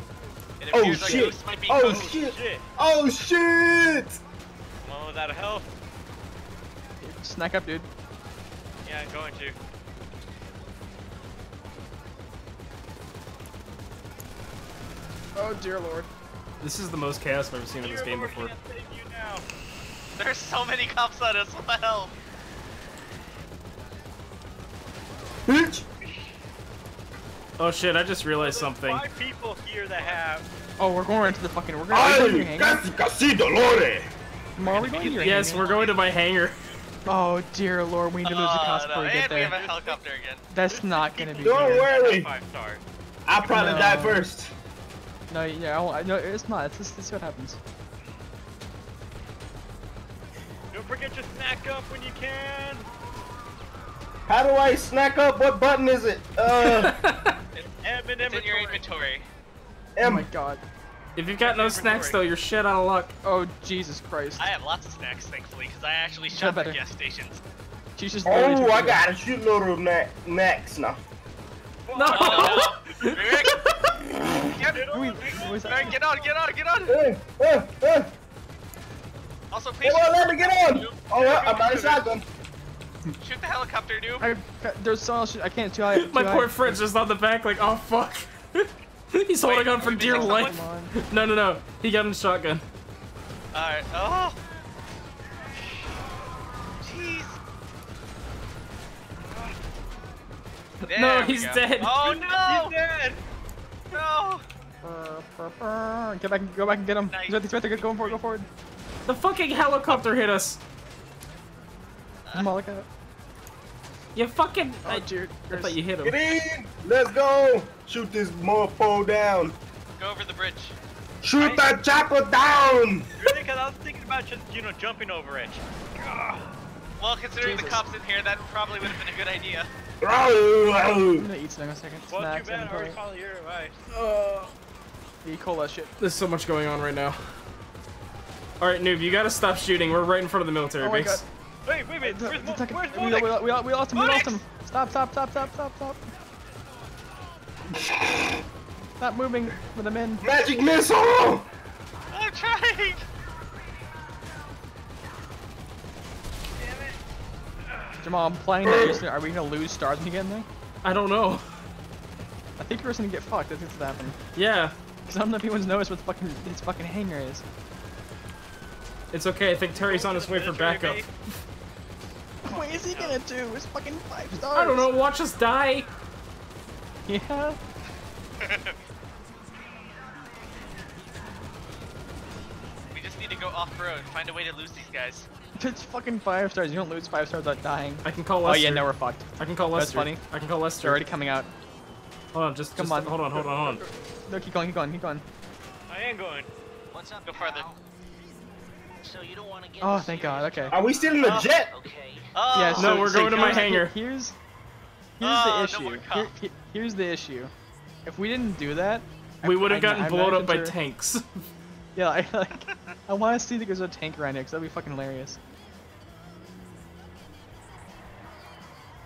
It Oh appears like shit! Ghost might be Oh close. shit! Shit. Oh shit! One was out of health. Snack up, dude. Yeah, I'm going to. Oh dear lord. This is the most chaos I've ever seen in this game before. Can't save you now. There's so many cops on us. What the hell? Bitch! Oh shit, I just realized something. 5 people here that have. Oh, we're going right to the fucking. We're going Ay, to your hangar. casi casi Dolores! Are we going to your Yes, hangar? we're going to my hangar. Oh dear lord, we need to lose the cost No, before we get and we have there. a helicopter again. That's not gonna be Don't good. worry! 5 stars. I'll probably No. die first. No, yeah, no, it's not. It's just, this is what happens. Don't forget to snack up when you can. How do I snack up? What button is it? M and It's in your inventory. Oh my M. god. If you've got no snacks though, you're shit out of luck. Oh Jesus Christ. I have lots of snacks, thankfully, because I actually shop better. at gas stations. Jesus. Oh, I got a shitload of Max now. No! Oh, no. Ririk! Wait, Ririk, get on, get on, get on! Also, please Come on, let me get on! Oh, yeah, I'm out of shotgun. shoot the helicopter, noob. There's someone else. I can't. Too high. My poor friend's just on the back like, oh fuck. He's holding on for are we dear missing life. someone? No. He got in shotgun. Alright, oh! Jeez! No, There we he's go. dead. Oh no! He's dead. No! Get back, go back and get him. Nice. He's right there. Go forward. Go forward. The fucking helicopter hit us. Come on, look at it. You fucking. Oh, dear. I thought you hit him. Get in! Let's go! Shoot this mofo down. Go over the bridge. Shoot that chopper down! Really? Because I was thinking about just, jumping over it. Well, considering the Jesus. cops in here, that probably would have been a good idea. I'm gonna eat snack in a second. Well, Snacks too bad. I already inventory. followed your advice. You call that shit. There's so much going on right now. Alright, Noob, you gotta stop shooting. We're right in front of the military Oh my base. God. Wait, where's Monix? We lost him, we lost him. Stop. Stop moving with the men. Magic missile! I'm trying! Jamal, I'm playing that. Are we gonna lose stars when you get in there? I don't know. I think we're just gonna get fucked. That's what's happening. Yeah. Because I don't know if anyone's noticed what his fucking hangar is. It's okay, I think Terry's on his way for backup. What is he gonna do? It's fucking 5 stars. I don't know, watch us die! Yeah. We just need to go off-road, find a way to lose these guys. It's fucking 5 stars. You don't lose 5 stars without dying. I can call Lester. Oh yeah, now we're fucked. I can call Lester. That's funny. I can call Lester. They're already coming out. Hold on, just hold on. No, keep going. I am going. What's up? Go farther. So you don't want to get Oh, thank God. Okay. Are we still in the jet? Okay. Yeah. No, we're going to my hangar. Here's the no issue. more cops. Here's the issue. If we didn't do that, We would have gotten I'm blown not up by sure- tanks. Yeah, I want to see that there's a tank around here because that'd be fucking hilarious.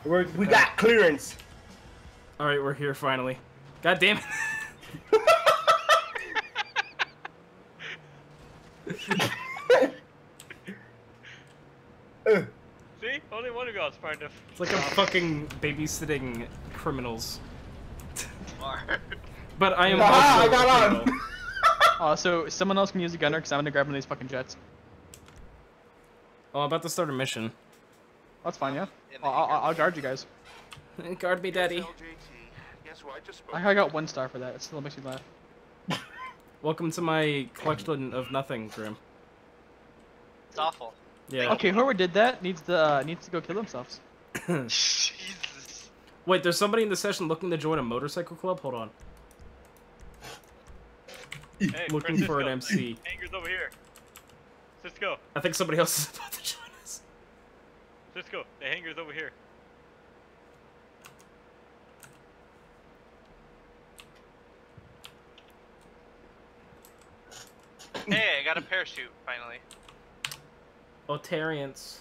We got clearance. Alright, we're here finally. God damn it. See? Only one of y'all's smart enough. It's like I'm fucking babysitting criminals. But I am also I got a on. criminal. So someone else can use the gunner because I'm gonna grab one of these fucking jets. Oh, I'm about to start a mission. That's fine, yeah. I'll guard you guys. Guard me, daddy. Guess who I just spoke I got 1 star for that. It still makes me laugh. Welcome to my collection of nothing, Grim. It's awful. Yeah. Okay, whoever did that needs to go kill themselves. Jesus. Wait, there's somebody in the session looking to join a motorcycle club? Hold on. Hey, Looking for an Francisco, MC. Hangar's over here. Cisco, I think somebody else is about to join us. Cisco, the hangar's over here. Hey, I got a parachute, finally. Otarians.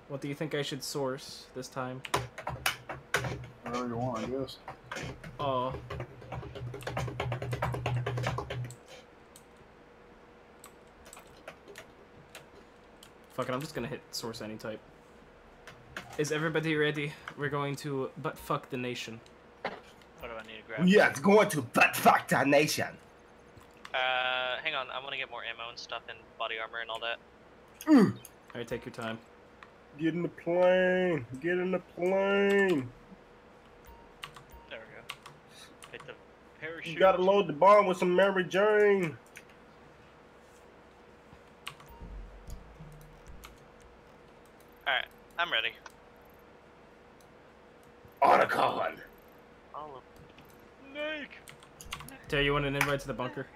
What do you think I should source this time? Whatever you want, I guess. Oh. Fuck it, I'm just gonna hit source any type. Is everybody ready? We're going to butt fuck the nation. What do I need to grab? Yeah, it's going to butt fuck the nation. Hang on, I want to get more ammo and stuff and body armor and all that. Alright, take your time. Get in the plane. Get in the plane. There we go. Hit the parachute. You gotta load the bomb with some Mary Jane. Alright, I'm ready. Otacon. All of Snake! Terry, you want an invite to the bunker?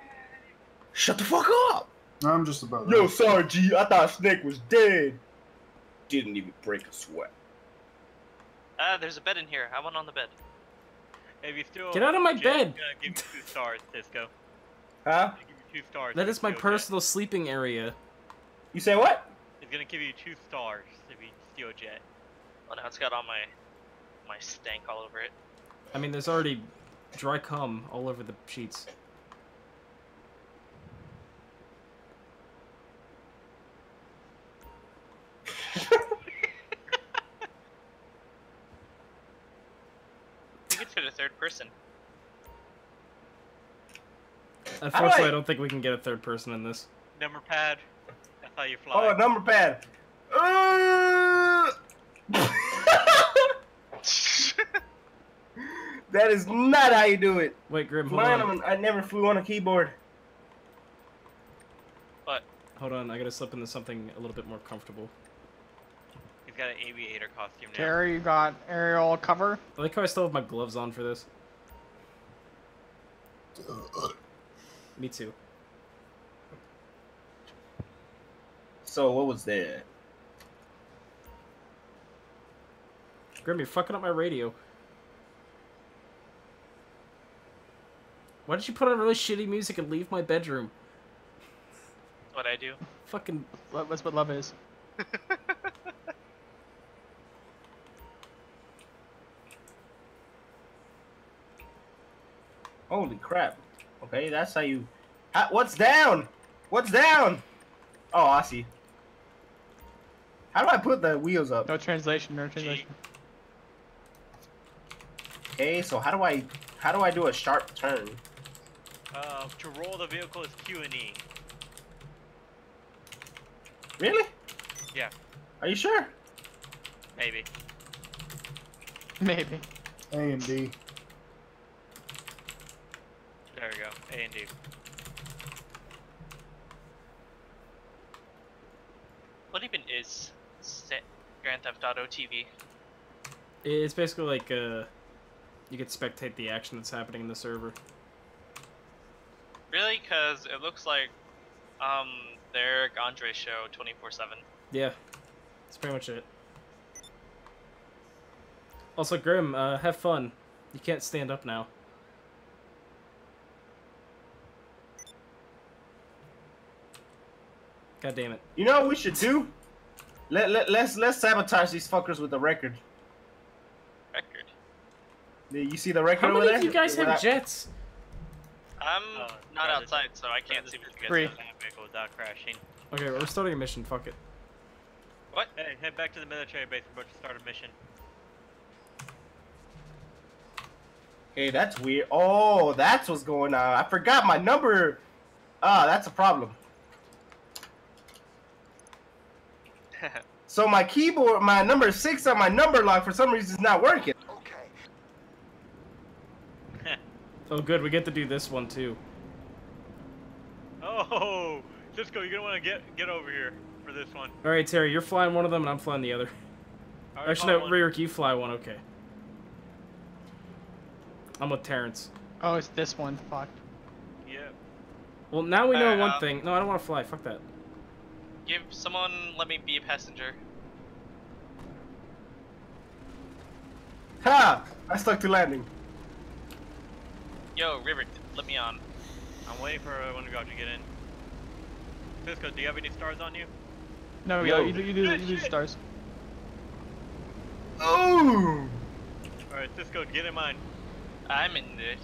Shut the fuck up. I'm just about Yo, sorry, G. I thought Snake was dead. Didn't even break a sweat. there's a bed in here. I want on the bed. If you still Get out of my Jet, bed! I'm gonna give you 2 stars, Cisco. Huh? I'm gonna give you 2 stars. That if is my you steal personal sleeping area. You say what? Jet. It's gonna give you 2 stars if you steal Jet. Oh, now it's got all my stank all over it. I mean, there's already dry cum all over the sheets. You can fit a 3rd person. Unfortunately, I don't think we can get a 3rd person in this. Number pad. That's how you fly. Oh, number pad. That is not how you do it. Wait, Grim, hold Mine, on. I never flew on a keyboard. What? Hold on, I gotta slip into something a little bit more comfortable. He's got an aviator costume now. Terry, you got aerial cover. I like how I still have my gloves on for this. Me too. So what was that? Grim, you're fucking up my radio. Why did you put on really shitty music and leave my bedroom? What I do. Fucking. That's what love is. Holy crap. Okay, that's how you... what's down? What's down? Oh, I see. How do I put the wheels up? No translation, no translation. Okay, so how do I do a sharp turn? To roll the vehicle is Q and E. Really? Yeah. Are you sure? Maybe. Maybe. A and D. There we go. A and D. What even is Grand Theft Auto TV? It's basically like you can spectate the action that's happening in the server. Really? Because it looks like the Eric Andre show 24/7. Yeah, that's pretty much it. Also, Grim, have fun. You can't stand up now. God damn it. You know what we should do? Let's sabotage these fuckers with the record. Record? You see the record How over many there? of you guys have jets? I'm not outside, so I can't see what you guys Three. have. Vehicle without crashing. Okay, we're starting a mission. Fuck it. What? Hey, head back to the military base. We're about to start a mission. Hey, that's weird. Oh, that's what's going on. I forgot my number. Ah, that's a problem. So my keyboard, my number 6 on my number lock for some reason is not working. Oh, good. We get to do this one too. Oh, Cisco, you're gonna want to get over here for this one. All right, Terry, you're flying one of them, and I'm flying the other. Alright, Actually, no, fine. Ririk, you fly one. Okay. I'm with Terrence. Oh, it's this one. Fuck. Yeah. Well, now we know Alright, one thing. No, I don't want to fly. Fuck that. Give someone, let me be a passenger. Ha! I stuck to landing. Yo, River, let me on. I'm waiting for one of you to get in. Cisco, do you have any stars on you? No, Yo. you do stars. Ooh! Alright, Cisco, get in mine. I'm in this.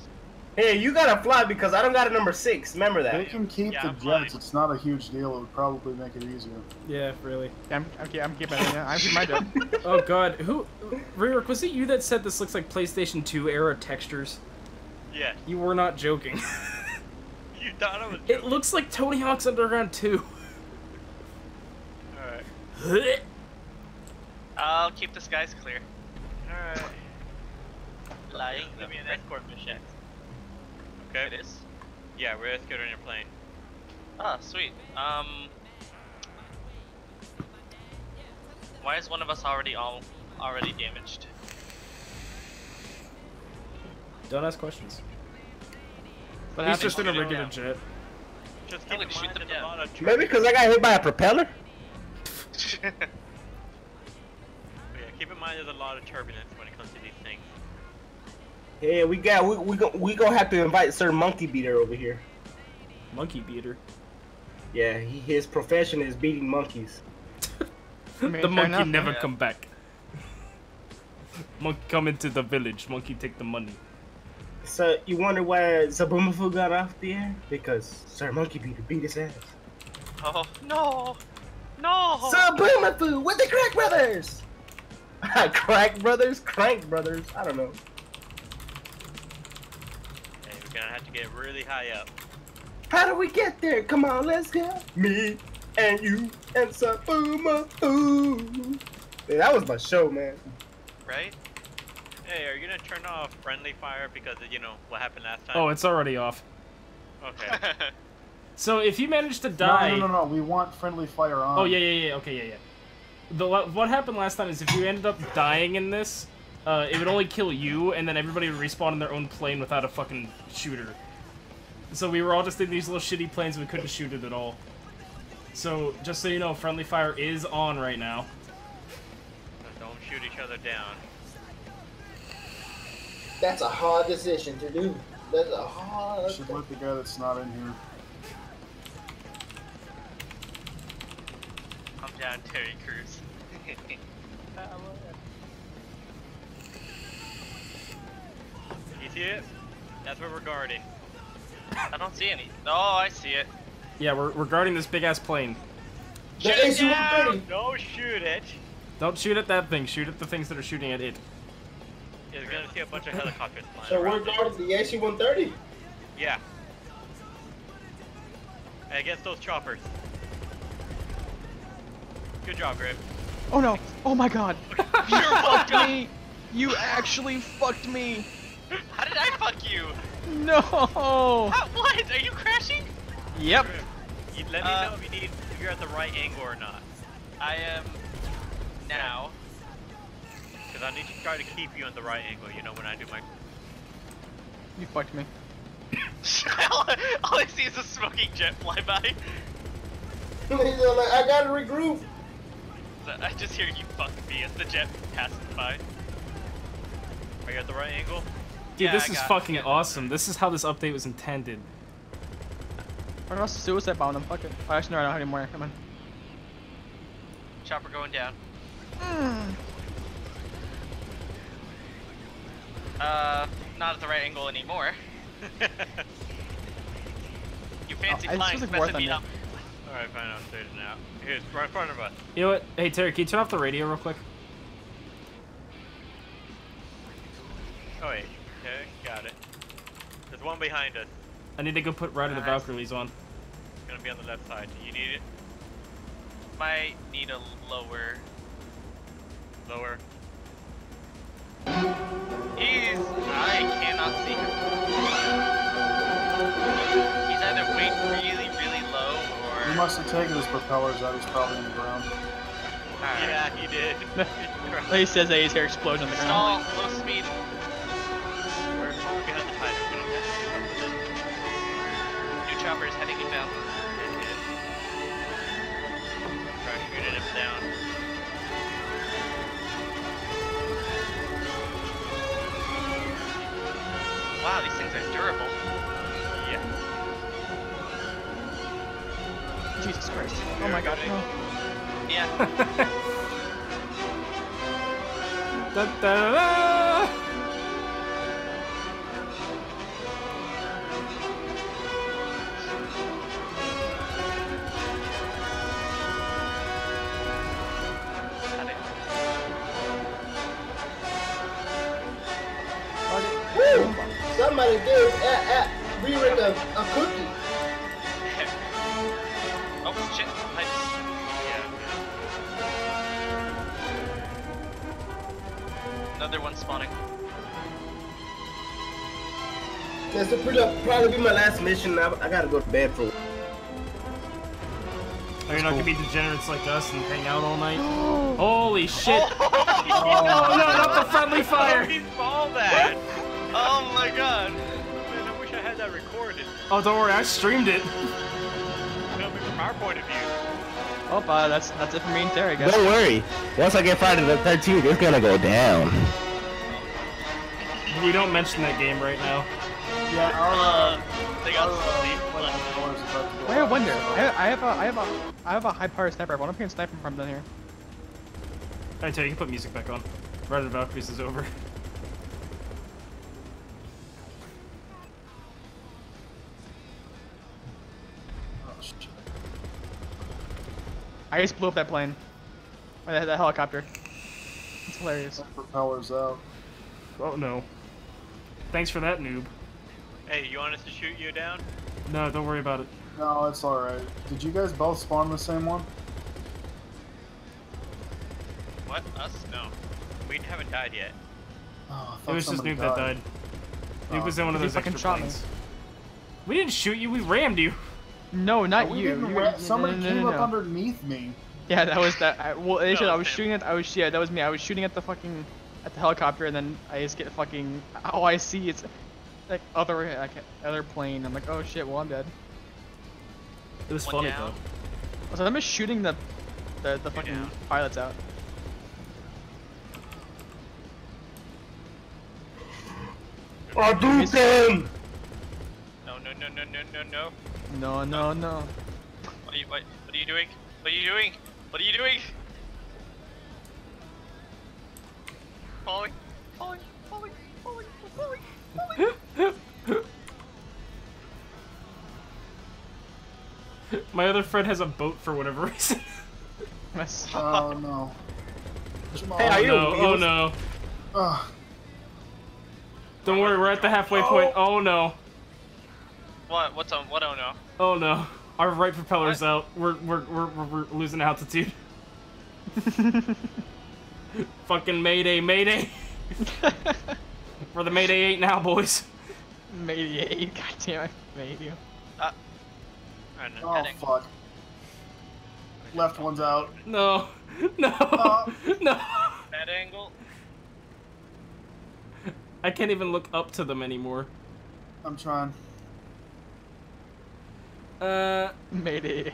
Hey, you gotta fly because I don't got a number 6. Remember They that. can keep Yeah, the I'm fine. jets. It's not a huge deal. It would probably make it easier. Yeah, really. Yeah, I'm keeping it. Yeah, I'm keeping my job. Oh God, who? Ririk, was it you that said this looks like PlayStation 2 era textures? Yeah. You were not joking. You thought I was It looks like Tony Hawk's Underground 2. Alright. I'll keep the skies clear. Alright. Flying the Give me an red- escort mission. Okay. It is? Yeah, we're escorting your plane. Ah, sweet. Why is one of us already damaged? Don't ask questions. But He's happens just in a shoot it regular down. jet. Just I keep would in shoot mind them there's a down. lot of Maybe because I got hit by a propeller? Yeah, keep in mind there's a lot of turbulence when it comes to these things. Yeah, we gonna have to invite Sir Monkey Beater over here. Monkey beater. Yeah, his profession is beating monkeys. The monkey enough, never yeah. come back. Monkey come into the village. Monkey take the money. So you wonder why Zabumafu got off the air? Because Sir Monkey Beater beat his ass. Oh, no! No! Zabumafu with the Crack Brothers! Crack Brothers? Crank Brothers? I don't know. Hey, we're gonna have to get really high up. How do we get there? Come on, let's go. Me and you and Zabumafu. Hey, that was my show, man. Right? Hey, are you gonna turn off friendly fire because of, you know, what happened last time? Oh, it's already off. Okay. So if you manage to die... No. We want friendly fire on. Oh, yeah. Okay, yeah. What happened last time is if you ended up dying in this, it would only kill you, and then everybody would respawn in their own plane without a fucking shooter. So we were all just in these little shitty planes and we couldn't shoot it at all. So, just so you know, friendly fire is on right now. Don't shoot each other down. That's a hard decision to do. There's a hard. You should let the guy that's not in here. I'm down, Terry Crews. You see it? That's where we're guarding. I don't see any. Oh, I see it. Yeah, we're guarding this big ass plane. Shoot it down! Don't shoot it. Don't shoot at that thing. Shoot at the things that are shooting at it. You're gonna see a bunch of helicopters flying So we're around. guarding the AC-130. Yeah. Against those choppers. Good job, Grip. Oh no! Oh my god! You fucked me! You actually fucked me! How did I fuck you? No! How, what? Are you crashing? Yep. You let me know if you need if you're at the right angle or not. I am now. Because I need to try to keep you in the right angle, you know, when I do my... You fucked me. All I see is a smoking jet fly by. He's like, I gotta regroup. I just hear you fuck me as the jet passes by. Are you at the right angle? Dude, Yeah, this I is got- fucking yeah. awesome. This is how this update was intended. Or else suicide bomb them, fuck it. Oh, actually, no, I don't have any more. Come on. Chopper going down. Not at the right angle anymore. You fancy Oh, flying it's just, like, messing worth me it. up. Alright, fine, I'll straighten it out. Here's right in front of us. You know what? Hey, Terry, can you turn off the radio real quick? Oh wait, okay, got it. There's one behind us. I need to go put Ride of the Nice. Valkyries on. It's gonna be on the left side. Do you need it? Might need a lower. Lower. I cannot see him. He's either way really, really low He or. must have taken his propellers out. He's probably on the ground. Alright. Yeah, he did. He says that he's here explosion on the ground. Stalling, low speed. We're behind the tiger. New chopper is heading inbound. Shooting him down. Wow, these things are durable. Yeah. Jesus Christ. Oh my god, no. Yeah. Da, da, da, da. Woo! Somebody gave Rearick a cookie. Oh shit! Another one spawning. This will probably be my last mission. I gotta go to bed for. Are you not gonna be degenerates like us and hang out all night? Holy shit! Oh, no, not the friendly fire! He saw that! Oh my god! Man, I wish I had that recorded. Oh, don't worry, I streamed it. Tell me from our point of view. Oh, that's it for me and Terry, guys. Don't worry. Once I get Friday the 13th, it's gonna go down. We don't mention that game right now. Yeah, they got Wait, I wonder. I have a high power sniper. I want to play a sniper from down here. Alright, Terry, you can put music back on. Ride of the Valkyries is over. I just blew up that plane. Or that helicopter. It's hilarious. Propellers out. Oh no. Thanks for that, noob. Hey, you want us to shoot you down? No, don't worry about it. No, it's alright. Did you guys both spawn the same one? What? Us? No. We haven't died yet. Oh, I It thought was just somebody Noob that died. Noob was in one of He those fucking extra shot me. planes. We didn't shoot you, we rammed you. No, not We you. didn't You- somebody no, came no, up no. underneath me. Yeah, that was that. Well, initially No, I was shooting at. Yeah, that was me. I was shooting at the fucking, at the helicopter, and then I just get fucking. All I see is, like other plane. I'm like, oh shit. Well, I'm dead. It was One funny down. though. So I'm just shooting the fucking down. pilots out. Hadouken! no. No, no, no. What are you doing? What are you doing? What are you doing? Falling. My other friend has a boat for whatever reason. Oh no. Hey, are you? Oh no. Don't worry, we're at the halfway point. Oh no. What? What? Oh no. Oh no. Our right propeller's out. We're losing altitude. Fucking Mayday, Mayday. We're the Mayday 8 now, boys. Mayday 8, goddamn, I made you. Oh fuck. Left one's out. No. No. No. Bad angle. I can't even look up to them anymore. I'm trying. Mayday.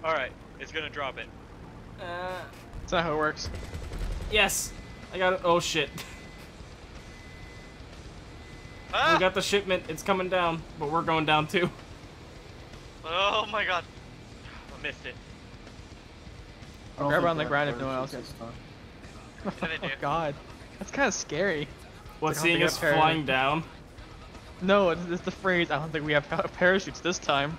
Alright, it's gonna drop it. That's not how it works. Yes. I got it. Oh shit. Ah! We got the shipment. It's coming down, but we're going down too. Oh my god. I missed it. I'll grab her on the ground if no one else gets What Oh did I do? god. That's kind of scary. What, It's like, seeing I don't us think I have flying down? No, it's the phrase, I don't think we have parachutes this time.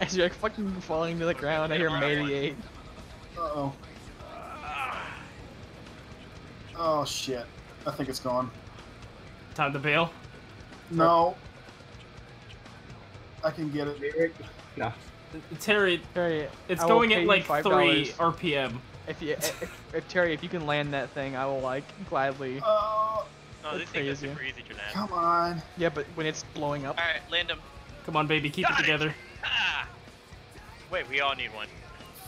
As you're like fucking falling to the ground, I hear Mayday 8. Uh-oh. Oh shit. I think it's gone. Time to bail? No. I can get it. No. Terry, it's I will going pay at you like $5. 3 RPM. If Terry, if you can land that thing, I will like gladly. No, this thing is praise you. super easy to land. Come on. Yeah, but when it's blowing up. Alright, land him. Come on, baby, keep it together. Wait, we all need one.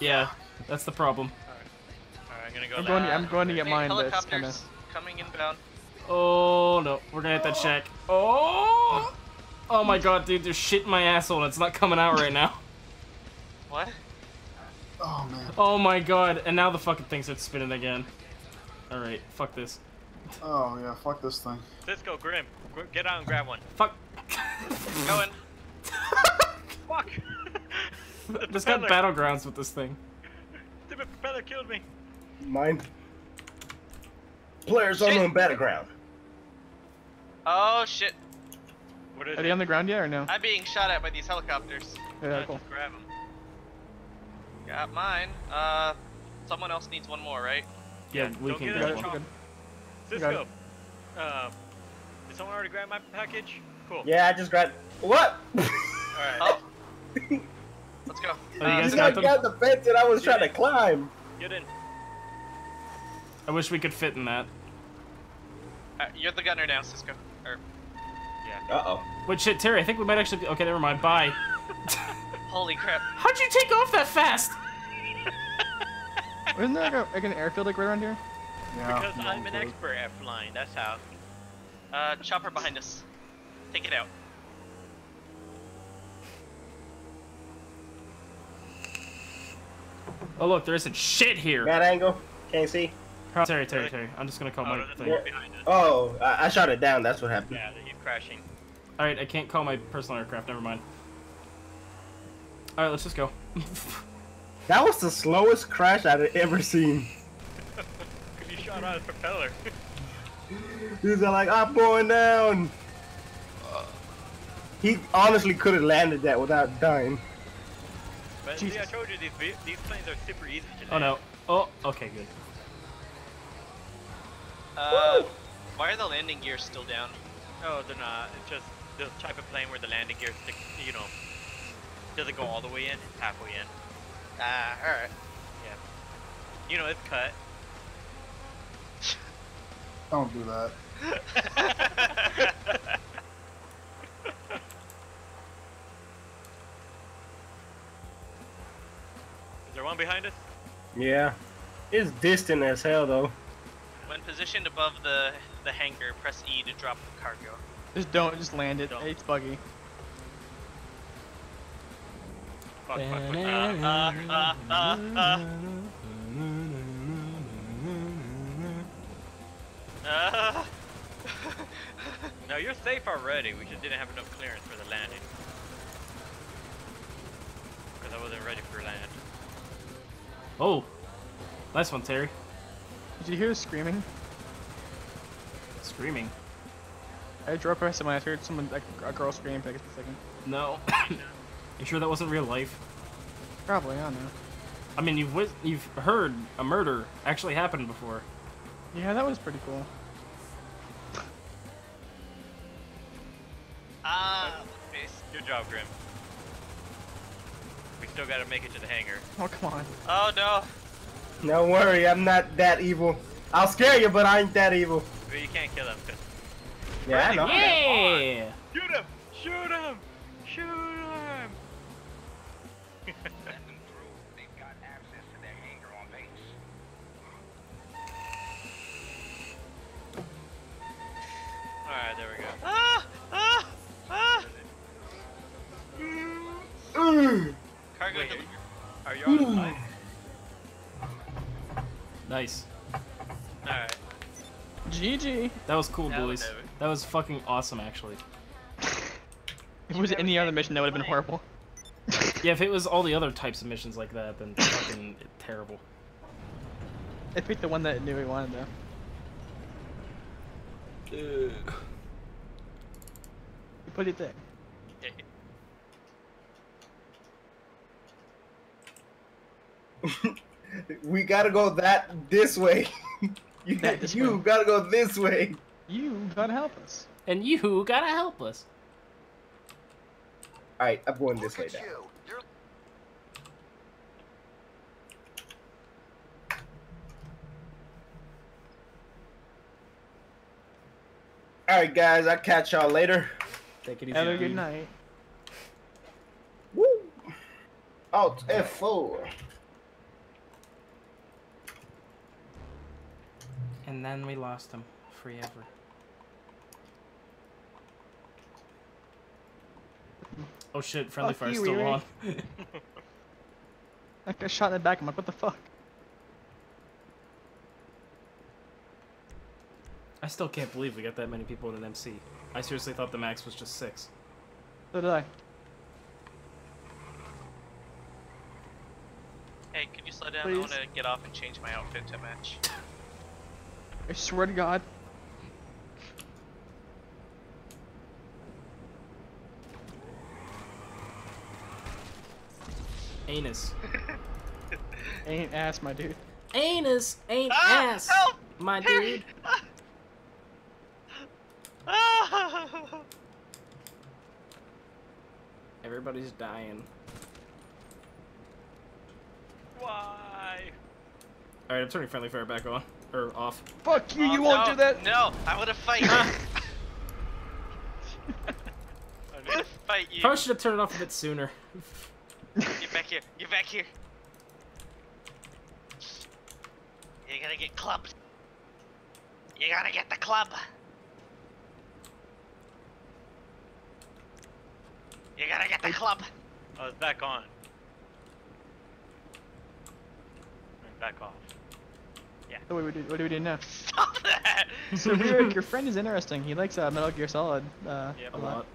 Yeah, that's the problem. Alright, I'm gonna go I'm going to get Hey, mine, but it's helicopters kind of. coming inbound. Oh no, we're gonna hit that shack. Oh! Oh my god, dude, there's shit in my asshole and it's not coming out right now. What? Oh man. Oh my god, and now the fucking thing starts spinning again. Alright, fuck this. Oh yeah, fuck this thing. Cisco, Grim, get out and grab one. Fuck. Going. Fuck! Just got battlegrounds with this thing. The propeller killed me. Mine. Players unknown battleground. Oh shit. What is Are they on the ground yet or no? I'm being shot at by these helicopters. Yeah, cool. Just grab them. Got mine. Someone else needs one more, right? Yeah, we Don't can get grab it one. on Cisco, did someone already grab my package? Cool. Yeah, I just grabbed. What? Alright. Oh. Let's go. Oh, you guys You got got them? the fence that I was trying to climb. Get in. I wish we could fit in that. You're the gunner now, Cisco. Or, yeah. Uh-oh. Wait, shit, Terry, I think we might actually be... Okay, never mind. Bye. holy crap. How'd you take off that fast? Isn't there like an airfield like right around here? Yeah. Because I'm an expert at flying, that's how. Chopper behind us. Take it out. Oh, look, there isn't shit here. Bad angle. Can't see. Terry. I'm just gonna call my thing. Oh, I shot it down. That's what happened. Yeah, he's crashing. Alright, I can't call my personal aircraft. Never mind. Alright, let's just go. That was the slowest crash I've ever seen. You shot out his propeller. He's like, I'm going down. He honestly could have landed that without dying. But see, I told you these planes are super easy to Oh land. no. Oh, okay, good. Why are the landing gears still down? No, they're not. It's just the type of plane where the landing gear stick, you know, doesn't go all the way in, it's halfway in. Alright. Yeah. You know, it's cut. Don't do that. Is there one behind us? Yeah. It's distant as hell, though. When positioned above the hangar, press E to drop the cargo. Just land it. It's buggy. Fuck. No, you're safe already. We just didn't have enough clearance for the landing. Because I wasn't ready for land. Oh, nice one, Terry. Did you hear screaming? Screaming? I drove past someone. I heard someone, like a girl scream for like a second. No. You sure that wasn't real life? Probably, I don't know. I mean, you've heard a murder actually happened before. Yeah, that was pretty cool. Good job, Grim. We still gotta make it to the hangar. Oh, come on. Oh no. Don't worry, I'm not that evil. I'll scare you, but I ain't that evil. But you can't kill him. Yeah, I know. Yeah! Shoot him! Shoot him! Shoot him! Alright, there we go. Ah! Ah! Ah! Cargo Wait, delivery. are you on the line? Nice. Alright. GG. That was cool, Now boys. whatever. That was fucking awesome, actually. If it was any other mission, that would have been horrible. Yeah, if it was all the other types of missions like that, then fucking terrible. I picked the one that knew we wanted, though. You put it there. We gotta go this way. you This you way. gotta go this way. You gotta help us. And you gotta help us. Alright, I'm going this way now. Alright guys, I'll catch y'all later. Take it easy. Have a good dude. night. Woo! Alt F4. And then we lost him forever. Oh shit, friendly Fuck fire's you, still Riri. on. I got shot in the back. I'm like, what the fuck? I still can't believe we got that many people in an MC. I seriously thought the max was just 6. So did I. Hey, could you slow down? Please. I want to get off and change my outfit to match. I swear to God. Anus. Ain't ass, my dude. Anus ain't Ah, ass, help! my Harry! dude. Ah! Everybody's dying. Why? Alright, I'm turning friendly fire back on. Or off. Fuck you, Oh, you won't no, do that! No, I want to fight. I'm gonna fight you. Probably should have turned it off a bit sooner. Get back here. Get back here. You're gonna get clubbed. You're gonna get the club. You're gonna get the club. Oh, it's back on. Back off. Yeah. So what do we do now? Stop that. So Ririk, your friend is interesting. He likes Metal Gear Solid Yep. a lot.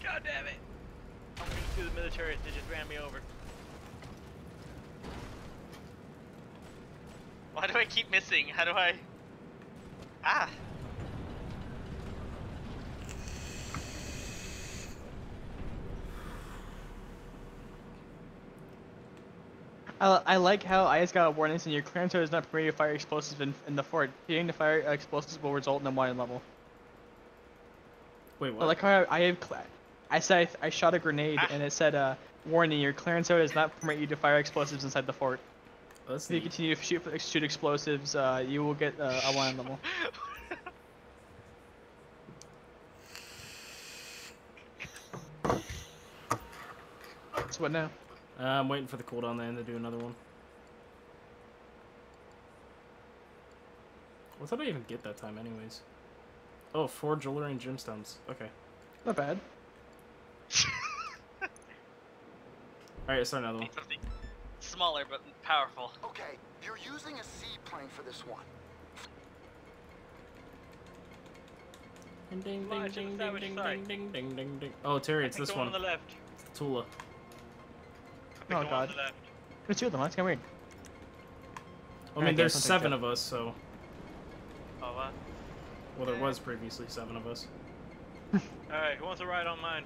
God damn it! I'm gonna do the military. They just ran me over. Why do I keep missing? How do I? Ah. I like how I just got a warning saying your clearance is not permitted to fire explosives in the fort. Hitting the fire explosives will result in a wanted level. Wait, I what? like how I said I shot a grenade and it said warning, your clearance does not permit you to fire explosives inside the fort. Oh, that's If you neat. continue to shoot explosives, you will get a wanted level. So what now? I'm waiting for the cooldown then to do another one. What did I even get that time anyways? Oh, 4 jewelry and gemstones. Okay. Not bad. Alright, let's start another one. Something smaller but powerful. Okay, you're using a seaplane for this one. Ding ding Fly ding to the ding savage ding site. ding ding ding ding. Oh, Terry, it's I think this the one. on the left. Tula. I think Oh, the one God. on the left. There's two of them. That's kind of weird. I mean, Alright, there's guys, I'll take 7 that. of us, so. Oh, what? Well, there was previously 7 of us. Alright, who wants to ride on mine?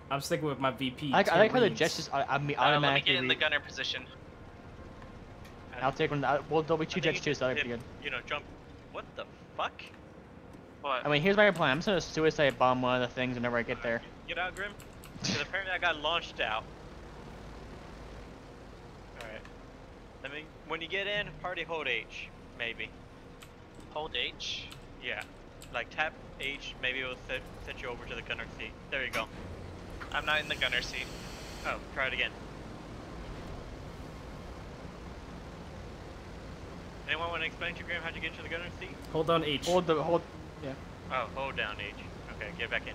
I'm sticking with my VP. I like how the Reeds. jets just Let me automatically. get in the gunner position. I'll take one. Well, there'll be two I think jets too, so that'll be good. You know, jump. What the fuck? What? I mean, here's my plan. I'm just gonna suicide bomb one of the things whenever I get there. Get out, Grim. Because apparently I got launched out. Alright. Let me. When you get in, party hold H. Maybe. Hold H? Yeah. Like tap H, maybe it'll set you over to the gunner seat. There you go. I'm not in the gunner seat. Oh, try it again. Anyone want to explain to Graham how'd you get to the gunner seat? Hold down H. Hold. Yeah. Oh, hold down H. Okay, get back in.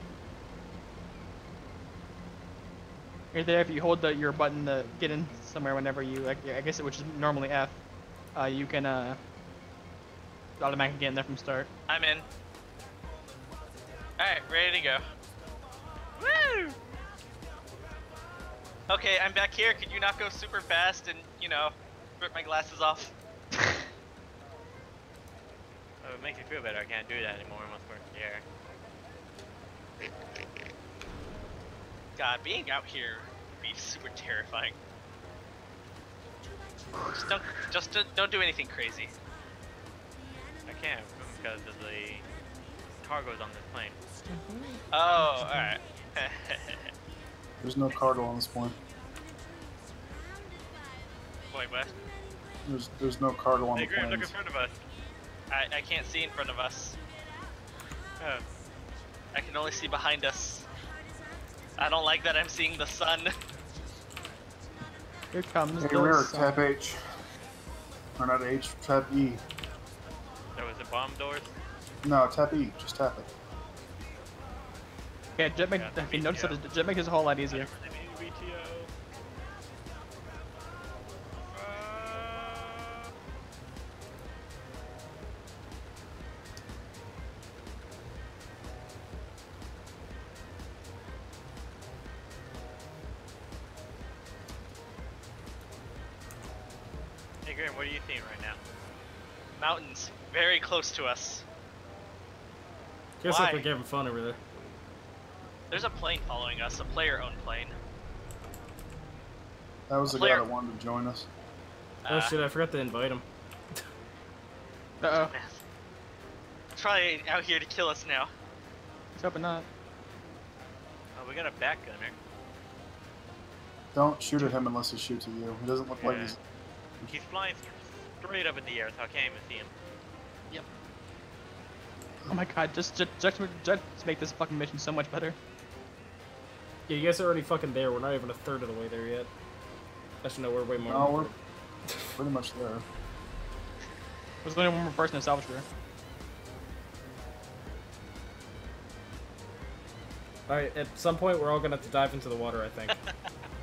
Right there, if you hold your button to get in somewhere whenever you, like, I guess which is normally F, you can automatically get in there from start. I'm in. Alright, ready to go. Woo! Okay, I'm back here. Could you not go super fast and, you know, rip my glasses off? Oh, it makes me feel better. I can't do that anymore once we're in the air. God, being out here would be super terrifying. Just don't do anything crazy. I can't because of the cargo's on this plane. Oh, alright. There's no cargo on this point. Wait, what? There's no cargo on Hey, the Graham, look in planes. front of us. I can't see in front of us. Oh. I can only see behind us. I don't like that I'm seeing the sun. Here comes Hey, the rear, sun. tap H. Or not H, tap E. There was the bomb doors. No, tap E. Just tap it. Yeah, jet make. If you notice that the jet make is a whole lot easier. Hey, Graham, what are you seeing right now? Mountains, very close to us. Guess Why? like we're having fun over there. There's a plane following us, a player-owned plane. That was the guy Player- that wanted to join us. Oh shit, I forgot to invite him. Uh-oh. It's probably out here to kill us now. Let's hope not. Oh, we got a back gunner. Don't shoot at him unless he shoots at you. He doesn't look like Yeah. he's... He's flying straight up in the air, so I can't even see him. Yep. Oh my god, just make this fucking mission so much better. Yeah, you guys are already fucking there. We're not even a third of the way there yet. Actually, no, we're way more. No, we're pretty much there. There's only one more person in salvage rear. Alright, at some point we're all gonna have to dive into the water, I think.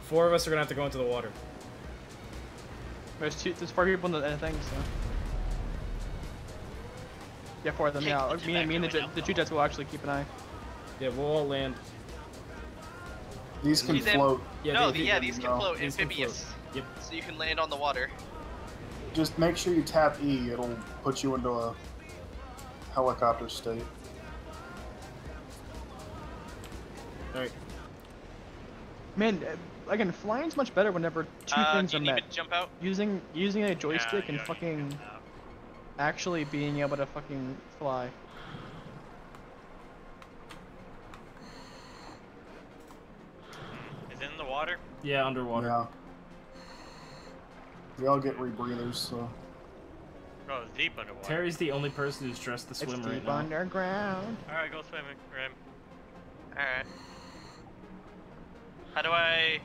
4 of us are gonna have to go into the water. There's 4 people in the thing, so. Yeah, 4 of them. Yeah, me and the 2 jets will actually keep an eye. Yeah, we'll all land. These can These am- float. No, they- these can no, float, these can amphibious. float. Yep. So you can land on the water. Just make sure you tap E. It'll put you into a helicopter state. Alright. Man, again, flying's much better whenever 2 things do are you need met. me to jump out? Using a joystick you and don't fucking actually being able to fucking fly. Is it in the water? Yeah, underwater. Yeah. We all get rebreathers, so... Oh, it's deep underwater. Terry's the only person who's dressed to swim It's right deep now. underground. Alright, go swimming, Grim. Alright. How do I...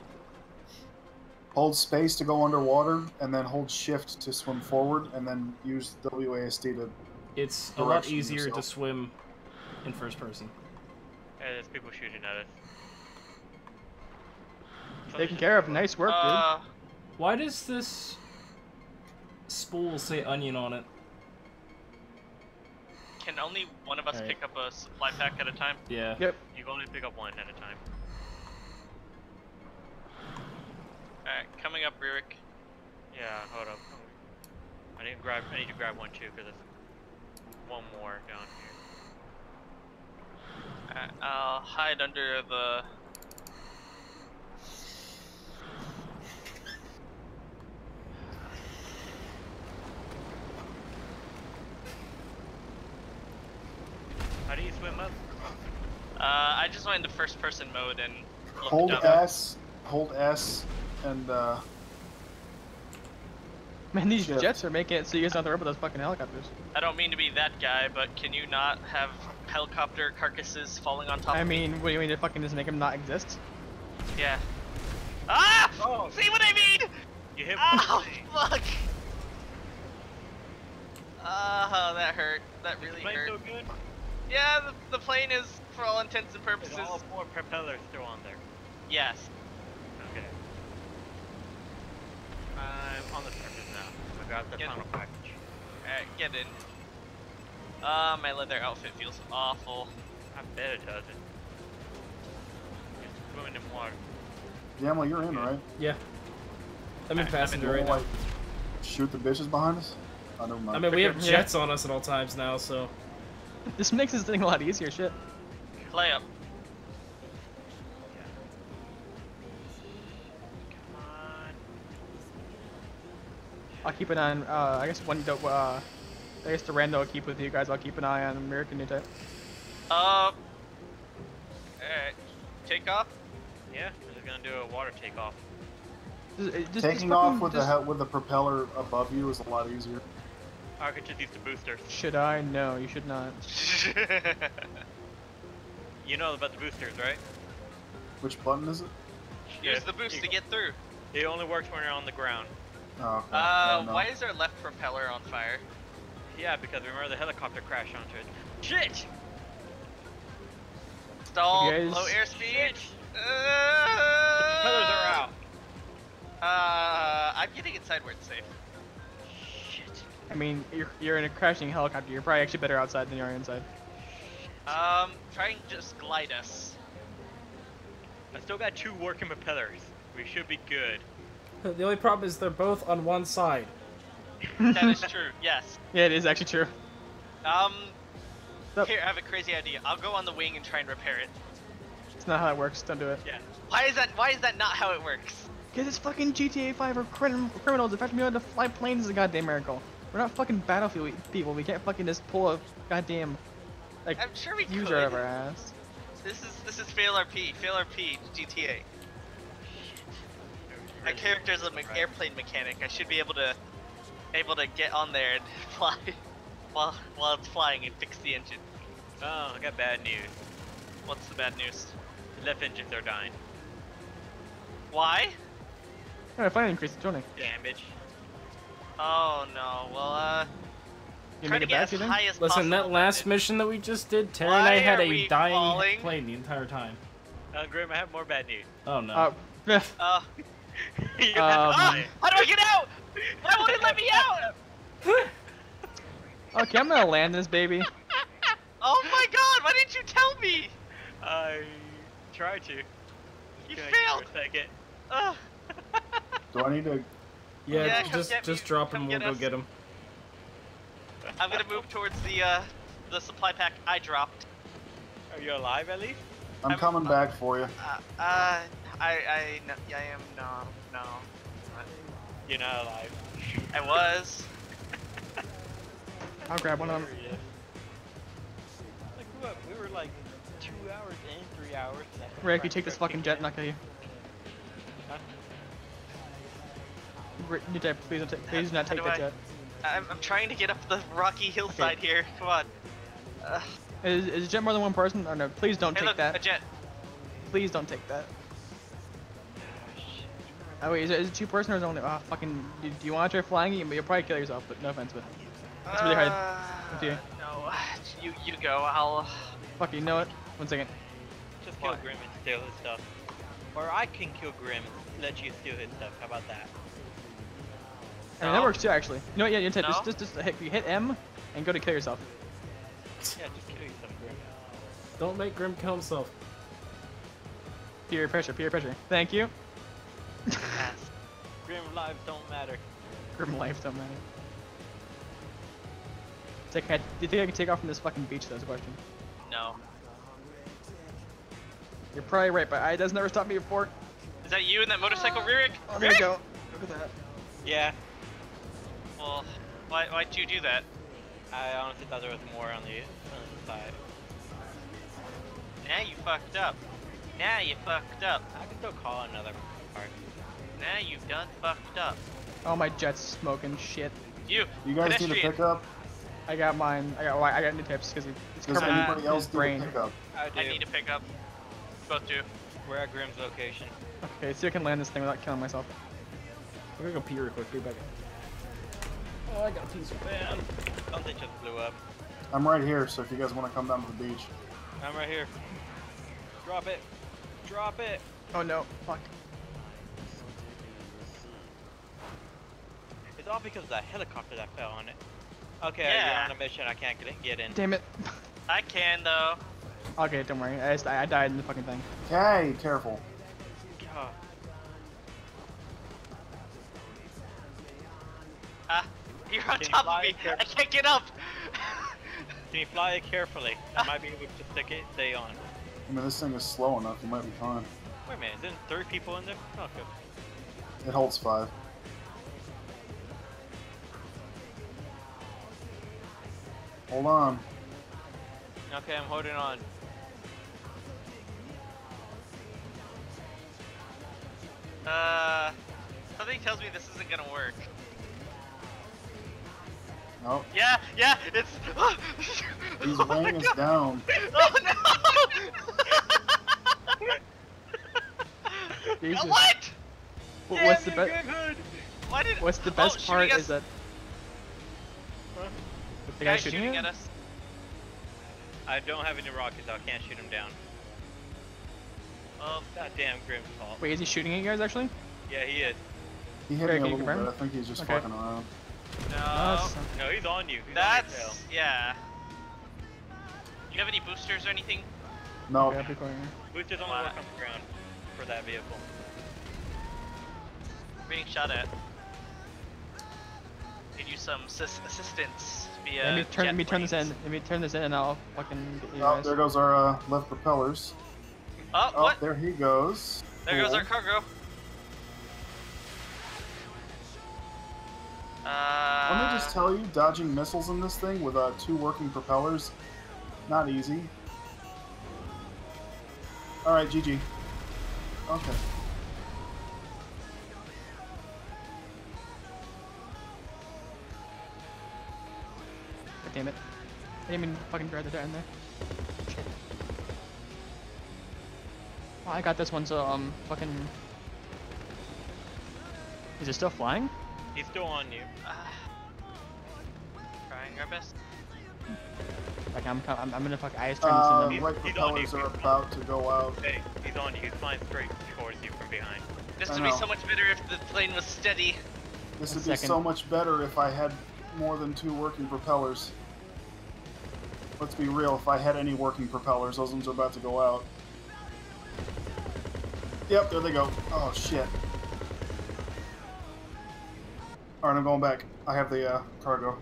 Hold space to go underwater, and then hold shift to swim forward, and then use WASD to... It's a lot direction easier to yourself. swim in first person. Hey, there's people shooting at us. Taken care of. Nice work, dude. Why does this spool say onion on it? Can only one of us Alright. pick up a supply pack at a time? Yeah. Yep. You can only pick up one at a time. Alright, coming up, Ririk. Yeah, hold up. I need to grab one too, because there's one more down here. Alright, I'll hide under the... How do you swim up? I just went into first person mode and looked Hold up. S, and Man, these Shift. jets are making it so you guys don't have to worry about those fucking helicopters. I don't mean to be that guy, but can you not have helicopter carcasses falling on top I of me? mean, what do you mean to fucking just make them not exist? Yeah. Ah! Oh. See what I mean? You hit Oh, fuck! Oh, that hurt. That really plane hurt. so good? Yeah, the plane is, for all intents and Is purposes, all 4 propellers still on there? yes. Okay. I'm on the surface now. I got the Get- tunnel package. Alright, get in. My leather outfit feels awful. I bet it doesn't. It's swimming in water. Jamla, you're in, right? Yeah. I'm in passenger right now. Like, shoot the bitches behind us? Oh, never mind. I mean, we have Yeah. jets on us at all times now, so... This makes this thing a lot easier, shit. Play up. Come on. I'll keep an eye on, I guess I guess the rando will keep with you guys. I'll keep an eye on American New Type. Alright. Take off? Yeah, I'm just gonna do a water takeoff. Taking off with the propeller above you is a lot easier. I could just use the boosters. Should I? No, you should not. You know about the boosters, right? Which button is it? Use the boost to get through. It only works when you're on the ground. Oh, okay. I don't know. Why is our left propeller on fire? Yeah, because remember the helicopter crashed onto it. Shit! Stall, You guys- low airspeed. The propellers are out. I'm getting inside where it's safe. Shit. I mean, you're in a crashing helicopter. You're probably actually better outside than you are inside. Try and just glide us. I still got 2 working propellers. We should be good. The only problem is they're both on one side. That is true, yes. Yeah, it is actually true. Yep. Here, I have a crazy idea. I'll go on the wing and try and repair it. It's not how that works. Don't do it. Yeah. Why is that not how it works? Because it's fucking GTA 5 or criminals. In fact, we able to fly planes is a goddamn miracle. We're not fucking Battlefield people. We can't fucking just pull a goddamn like I'm sure we user could. out of our ass. This is fail RP GTA. My character's an airplane mechanic. I should be able to get on there and fly while it's flying and fix the engine. Oh, I got bad news. What's the bad news? The left engines are dying. Why? Yeah, flying increased tuning. Damage. Oh no. Well, You try make to it get back, as you think? high as Listen, that possible. last mission that we just did, Terry Why and I had are a we dying falling? plane the entire time. Grim, I have more bad news. Oh no. You're How do I get out? Why won't it let me out? Okay, I'm gonna land this baby. Oh my god, why didn't you tell me? I tried to. You Can I failed. for a second? Do I need to? Yeah, Yeah, come get just me. drop him. Come We'll get go us. get him. I'm gonna move towards the supply pack I dropped. Are you alive at least? I'm coming back for you. I am no. You're not alive. I was. I'll grab one of them. Like what? We were like 2 hours in, 3 hours. Rick, you take this fucking jet and I'll kill you. Huh? New Type, please don't take, please do not How take do that I- jet. I'm trying to get up the rocky hillside here. Come on. Is a jet more than one person? Or no, please don't Hey, take look, that. a jet. Please don't take that. Oh wait, is it 2 person or is it only? Oh fucking! Do you want to try flying? You'll probably kill yourself, but no offense, but it's really hard. Up to you. No, you go. I'll. Fuck you know it. 1 second. Just kill Grim and steal his stuff. Or I can kill Grim and let you steal his stuff. How about that? I mean, that works too, actually. You know what? Yeah, you No? just hit, you hit M and go to kill yourself. Yeah, just kill yourself, Grim. Don't make Grim kill himself. Peer pressure, peer pressure. Thank you. Grim lives don't matter. Grim life don't matter. It's like, do you think I can take off from this fucking beach? That's a question. No. You're probably right, but it does never stop me before. Is that you in that motorcycle, Ririk? Oh, there you go. Look at that. Yeah. Well, why'd you do that? I honestly thought there was more on the side. Now you fucked up. Now you fucked up. I can still call another part. Now you done fucked up. Oh, my jet's smoking shit. You guys need to pedestrian. pick up. I got mine. I got new tips because it's Does covered in anybody else his need brain. to pick up? I need to pick up. Both do. We're at Grim's location. Okay, so I can land this thing without killing myself. I'm gonna go pee real quick. Be back. Oh, I got pee so bad. Something just blew up. I'm right here, so if you guys want to come down to the beach. I'm right here. Drop it. Drop it. Oh no, fuck. It's all because of that helicopter that fell on it. Okay, Yeah. you're on a mission. I can't get in. Damn it. I can though. Okay, don't worry. I died in the fucking thing. Okay, careful. Oh, Ah, you're on Can you top of fly me. careful? I can't get up. can you fly it carefully? I might be able to stick it, stay on. I mean, this thing is slow enough. You might be fine. Wait a minute, isn't 3 people in there? Oh, good. It holds 5. Hold on. Okay, I'm holding on. Something tells me this isn't gonna work. Nope. Yeah, it's. He's weighing us down. Oh no! Jesus. What? What's the best? Why did? What's the best shooting part us. is that Huh? the guy shooting you? at us. I don't have any rockets, so I can't shoot him down. Oh, That damn Grim's fault. Wait, is he shooting at you guys actually? Yeah, he is. He hit Okay, me a can you little bit. confirm? I think he's just Okay. fucking around. no. No, he's on you. He's That's on your tail. yeah. You have any boosters or anything? No. Okay, I'll be going. Boosters only work on the ground for that vehicle. Being shot at. Need you some assistance via. Let me turn jet this planes. in. Let me turn this in, and I'll fucking get you Oh, guys. there goes our left propellers. Oh, Oh, what? there he goes. There goes Cool. our cargo. Let me just tell you, dodging missiles in this thing with 2 working propellers, not easy. Alright, GG. Okay. God damn it. I didn't even fucking drive the in there. Shit. Oh, I got this one, so, fucking... Is it still flying? He's still on you. Trying our best. Like, I'm gonna fuck ice turn this into... Right he's on you. propellers are about to go out. Hey, he's on you. He's flying straight towards you from behind. This I would be know. so much better if the plane was steady. This would One be second. so much better if I had more than 2 working propellers. Let's be real, if I had any working propellers, those ones are about to go out. Yep, there they go. Oh, shit. Alright, I'm going back. I have the cargo.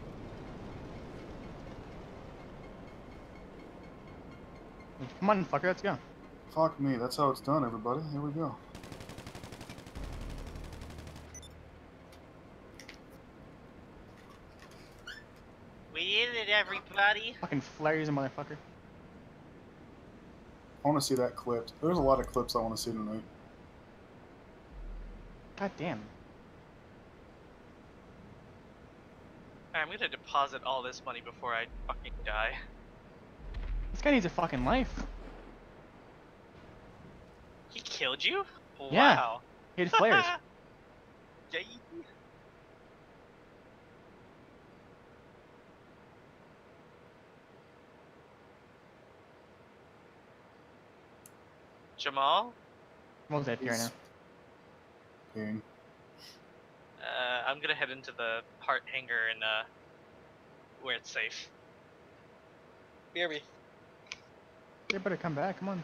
Come on, fucker, let's go. Fuck me, that's how it's done, everybody. Here we go. We did it, everybody. Fucking flares a motherfucker. I want to see that clipped. There's a lot of clips I want to see tonight. God damn. Alright, I'm gonna deposit all this money before I fucking die. This guy needs a fucking life. He killed you? Yeah. Wow. He had flares. Yay. Jamal? What was that here now? King. I'm gonna head into the part hangar and where it's safe. BRB. You better come back. Come on.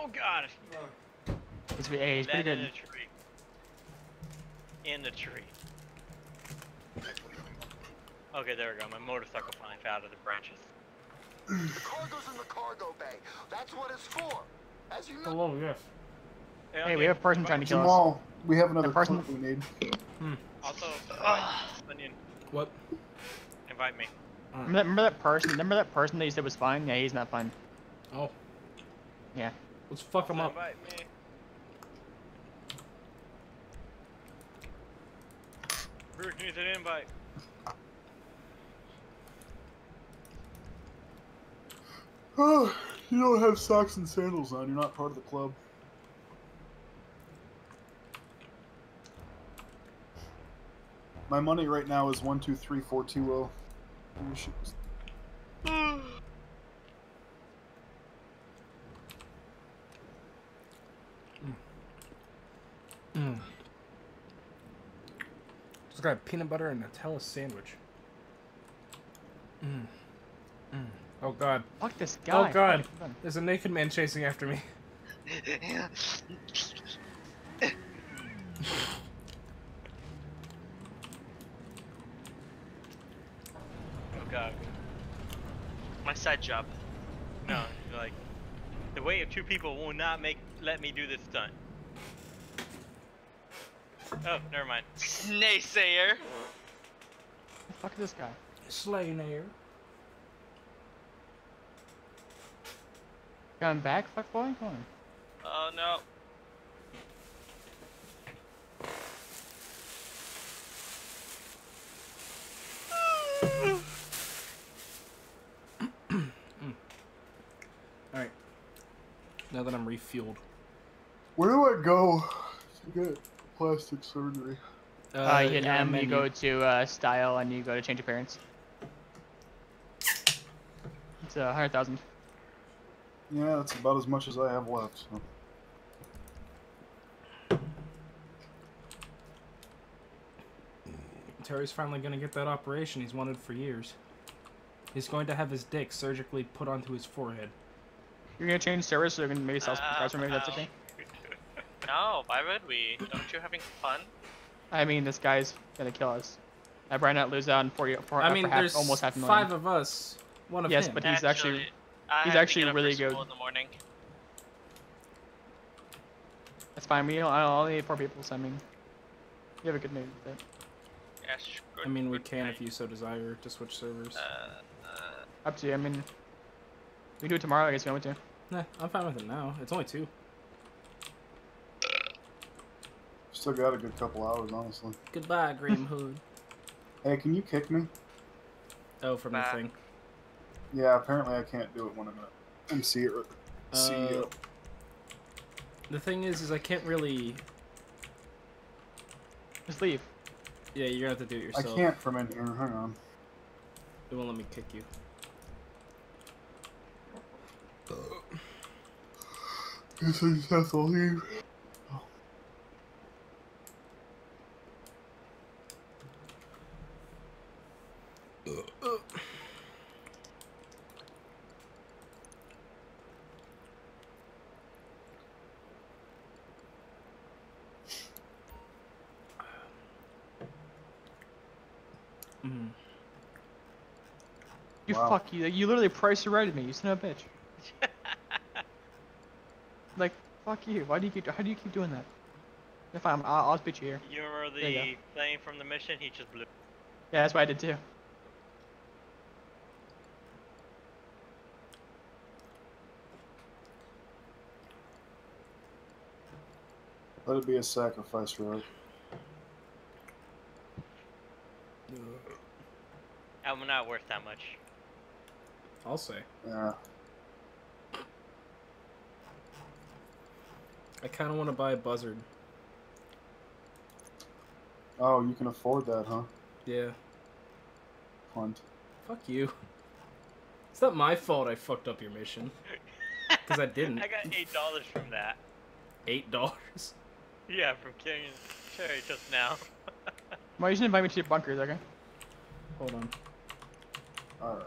Oh god! He's pretty That in good. the tree. In the tree. Okay, there we go. My motorcycle finally fell out of the branches. The cargo's in the cargo bay. That's what it's for. As you know. Hello, yes. Hey, we have a person trying to kill us. Jamal, we have another The person- clip we need. Also, Onion, What? invite me. Remember that person? Remember that person that you said was fine? Yeah, he's not fine. Oh. Yeah. Let's fuck him up. Invite me. Bruce needs an invite. Oh, you don't have socks and sandals on. You're not part of the club. My money right now is 123420. Just got a peanut butter and Nutella sandwich. Oh god. Fuck this guy. Oh god. Fuck. There's a naked man chasing after me. Oh god. My side job. No, like the weight of two people will not let me do this stunt. Oh, never mind. Naysayer. Fuck this guy. Slaying air. Coming back, fuck boy? Come on. Oh no. Alright. Now that I'm refueled. Where do I go to get plastic surgery? You hit M, you go to style, and you go to change appearance. It's 100,000. Yeah, that's about as much as I have left. So. Terry's finally gonna get that operation he's wanted for years. He's going to have his dick surgically put onto his forehead. You're gonna change servers so you can maybe sell some price, or maybe that's okay? No, why would we? Don't you having fun? I mean, this guy's gonna kill us. I better not lose out on I mean, there's almost half a million. 5 of us. One of yes, him. but he's actually I he's have to actually get up really for good. school in the morning. That's fine. We don't. I only need 4 people, so I mean, you have a good mood with it. Yes, good. I mean, we can if you so desire to switch servers. Up to you. I mean, we do it tomorrow. I guess you want to. Nah, I'm fine with it now. It's only 2. Still got a good couple hours, honestly. Goodbye, Green Hood. Hey, can you kick me? Oh, from the thing. Yeah, apparently I can't do it when I'm in CEO. The thing is I can't really... Just leave. Yeah, you're gonna have to do it I yourself. can't from in here. Hang on. It won't let me kick you. Guess I just have to leave. You Wow. fuck you. You literally priced it right at me. You son of a bitch. Like, fuck you. Why do you keep? How do you keep doing that? If I'll beat you here. You remember There you the plane from the mission? He just blew. Yeah, that's what I did too. Let it be a sacrifice, right? I'm not worth that much. I'll say. Yeah. I kind of want to buy a buzzard. Oh, you can afford that, huh? Yeah. Hunt. Fuck you. It's not my fault I fucked up your mission. Because I didn't. I got $8 from that. $8? Yeah, from killing Cherry just now. Well, you should invite me to your bunkers, okay? Hold on. Alright.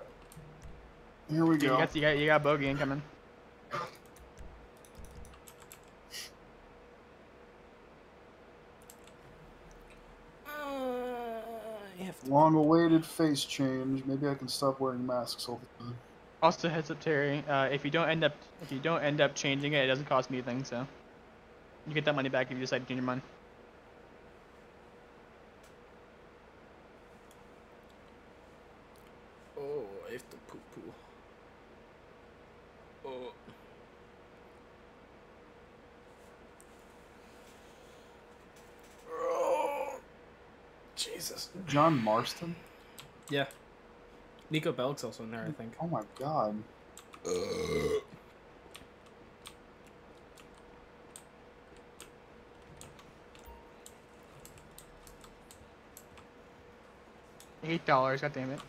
Here we go. You got bogey incoming. Long-awaited face change. Maybe I can stop wearing masks all the time. Also, heads up, Terry. If you don't end up changing it, it doesn't cost me anything. So you get that money back if you decide to change your mind. Oh, I have to poo-poo. Oh. Oh. Jesus. John Marston? Yeah. Nico Bellic's also in there, I think. Oh my god. $8, god damn it.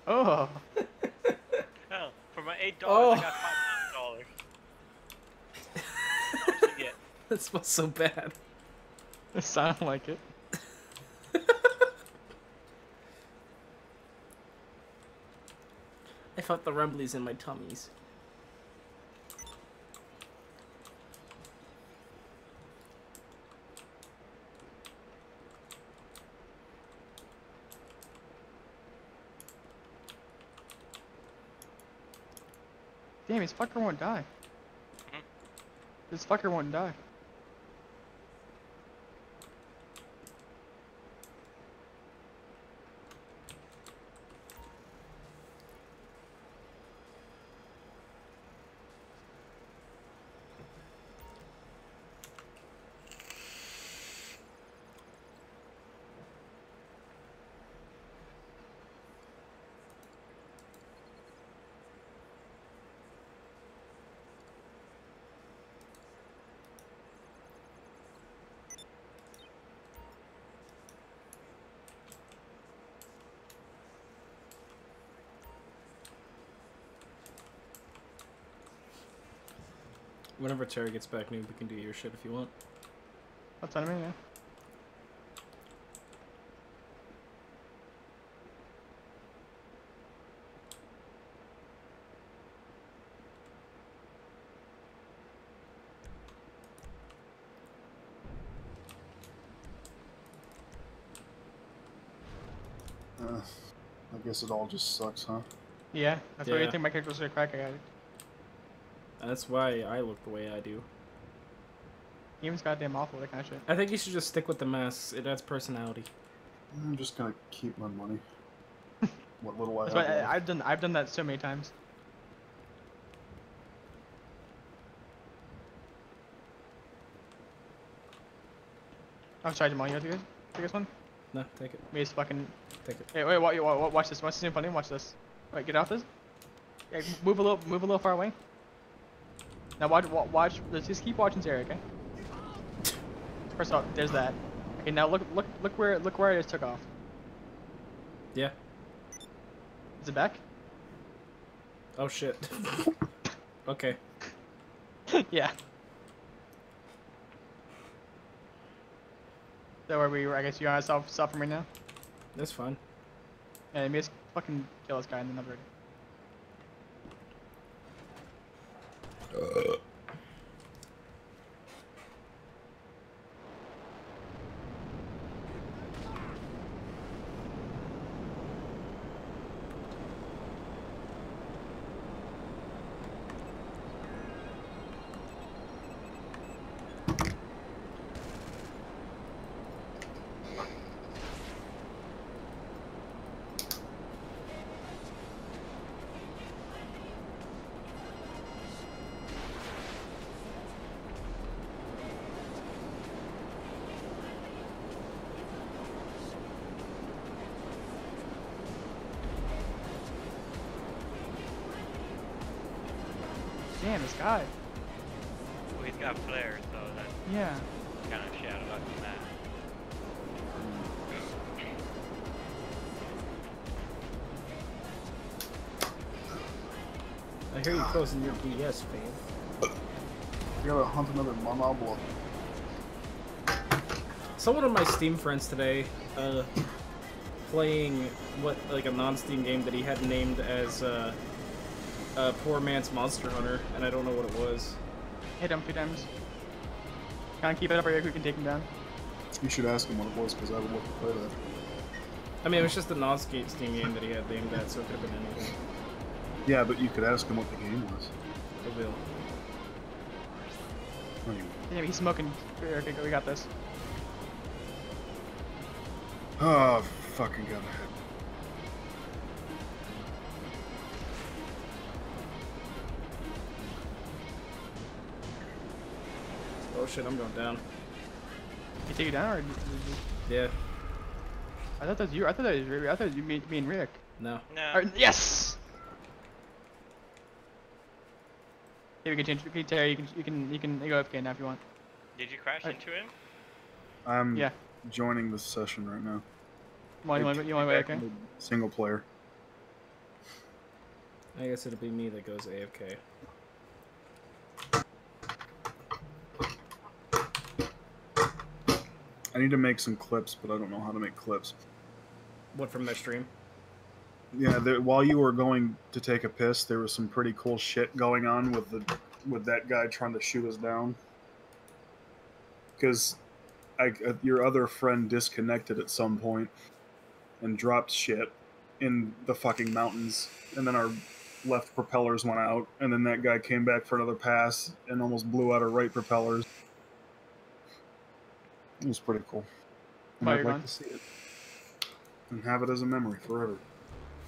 Oh. Hell, for my $8, Oh. I got $5,000. What you get? That smells so bad. It sounded like it. I felt the rumblies in my tummies. Damn, this fucker won't die. This fucker won't die. Whenever Terry gets back, maybe we can do your shit if you want. That's what I mean, yeah. I guess it all just sucks, huh? Yeah, that's why Yeah. you think my character's a crack addict. That's why I look the way I do. Game's goddamn awful, that kind of shit. I think you should just stick with the masks. It adds personality. I'm just gonna keep my money. What little I That's have why left. I've done that so many times. I'm sorry, Jamal. You want to take this one? No, take it. Me just fucking. Take it. Hey, wait, watch this. Watch this funny. Watch this. Wait, get off this. Yeah, move a little far away. Now watch. Let's just keep watching Terry, okay? First off, there's that. Okay, now look where I just took off. Yeah. Is it back? Oh shit. Okay. Yeah. So where we were, I guess you gotta stop from right now? That's fine. Yeah, let me just fucking kill this guy and then I'm ready. damn, this guy. Well, he's got flares, so that's Yeah. kind of shadow luck from that. I hear you closing your BS, fam. You gotta hunt another Monoblo. So one of my Steam friends today, playing like a non-Steam game that he had named as Poor Man's Monster Hunter, and I don't know what it was. Hit him a few times. Kind of keep it up, or you can take him down. You should ask him what it was, because I would love to play that. I mean, it was just a non-Steam game that he had named that, so it could have been anything. Yeah, but you could ask him what the game was. I will. Anyway. Yeah, he's smoking. Okay, we got this. Oh, fucking got ahead. Oh shit, I'm going down. He take you down, or? Yeah. I thought that was you. I thought that was. I thought you me and Rick. No. No. Or, yes. Yeah, we can change. Terry, you can go AFK now if you want. Did you crash into him? I'm Yeah. joining this session right now. You want to go AFK? Single player. I guess it'll be me that goes AFK. I need to make some clips, but I don't know how to make clips. What, from that stream? Yeah, while you were going to take a piss, there was some pretty cool shit going on with that guy trying to shoot us down. Because your other friend disconnected at some point and dropped shit in the fucking mountains, and then our left propellers went out, and then that guy came back for another pass and almost blew out our right propellers. It was pretty cool. And I'd like to see it. And have it as a memory forever.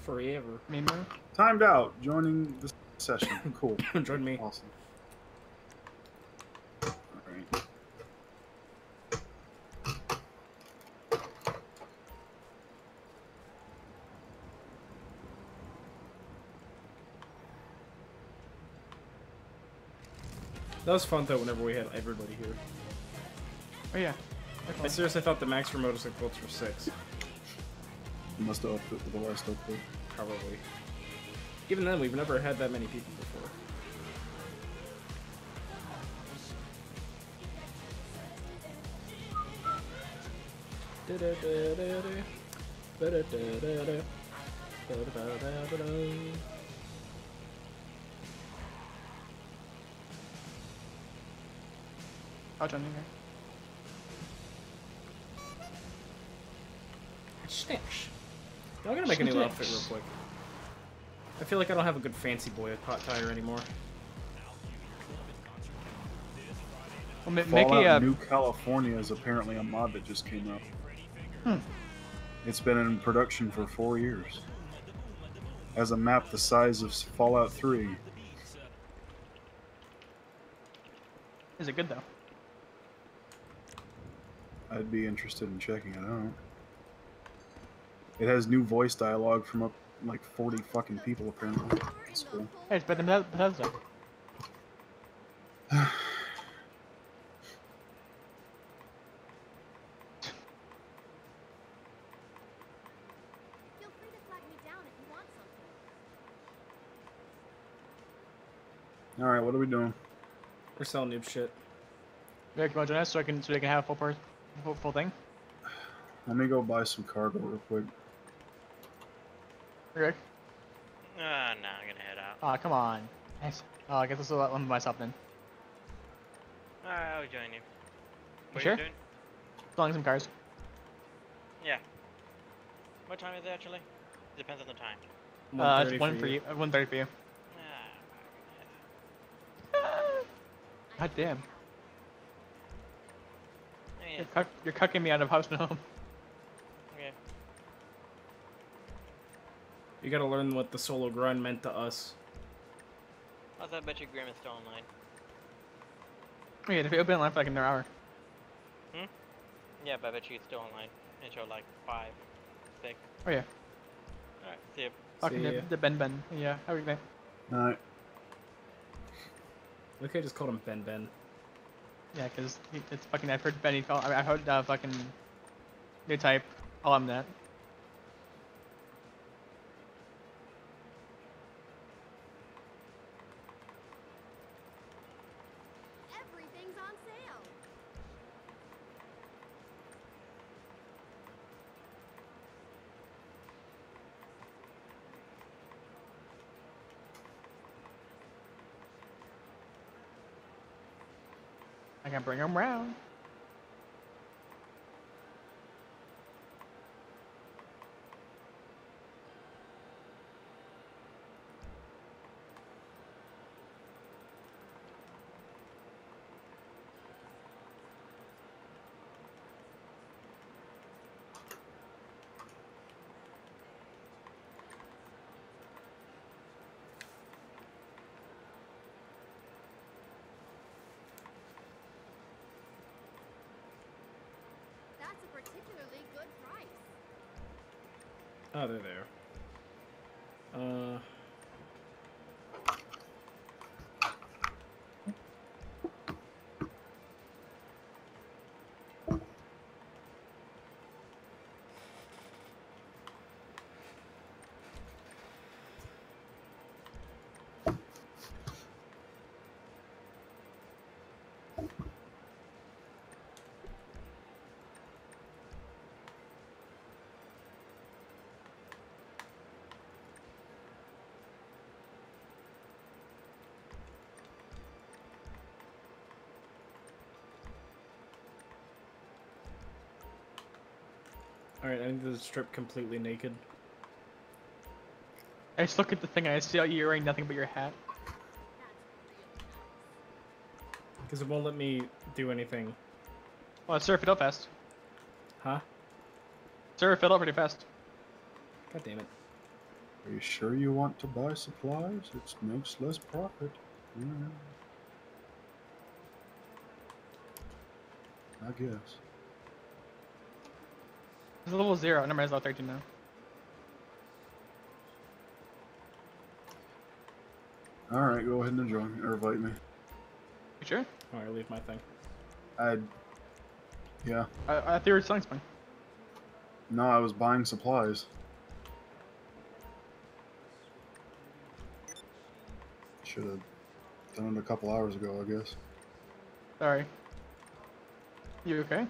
Forever. Memory? Timed out. Joining the session. Cool. Join me. Awesome. Alright. That was fun though whenever we had everybody here. Oh yeah. I seriously thought the max for motorcycles were 6. You must have upped it with the last update. Probably. Even then, we've never had that many people before. I'll join you here. Snitch. I'm gonna make a new outfit real quick. I feel like I don't have a good fancy boy pot tire anymore. Well, Fallout New California is apparently a mod that just came out. It's been in production for 4 years. Has a map the size of Fallout 3. Is it good though? I'd be interested in checking it out. It has new voice dialogue from like 40 fucking people apparently. That's cool. Hey, it's better than Bethesda. Alright, what are we doing? We're selling noob shit. Rick, you want to join us so they can have a full thing? Let me go buy some cargo real quick. Rick? No, I'm gonna head out. Aw, come on. Nice. Oh, I guess this is one of myself then. Alright, I'll join you. What Sure? are you doing? Selling some cars. Yeah. What time is it actually? Depends on the time. It's 1 for you. 1:30 for you. God damn. Yeah. You're cucking me out of house and home. Okay. You gotta learn what the solo grind meant to us. I bet you Grim is still online. Oh yeah, it'll be online for like another hour. Hmm? Yeah, but I bet you it's still online until like 5, 6. Oh yeah. Alright, see ya. Fucking the Ben. Yeah, have a good night. Alright. Okay, just called him Ben Ben. Yeah, because it's fucking. I've heard Benny call. I mean, I've heard fucking new type call him that. Everything's on sale. I can bring him round. That's a particularly good price. Oh, they're there. Alright, I need to strip completely naked. I just look at the thing and I see you're wearing nothing but your hat. Because it won't let me do anything. Well, surf it up fast. Huh? Surf it up pretty fast. God damn it. Are you sure you want to buy supplies? It makes less profit. Yeah. I guess. It's level 0. Never mind, it's level 13 now. Alright, go ahead and join or invite me. You sure? Alright, leave my thing. Yeah. I thought you were selling something. No, I was buying supplies. Should have done it a couple hours ago, I guess. Sorry. You okay?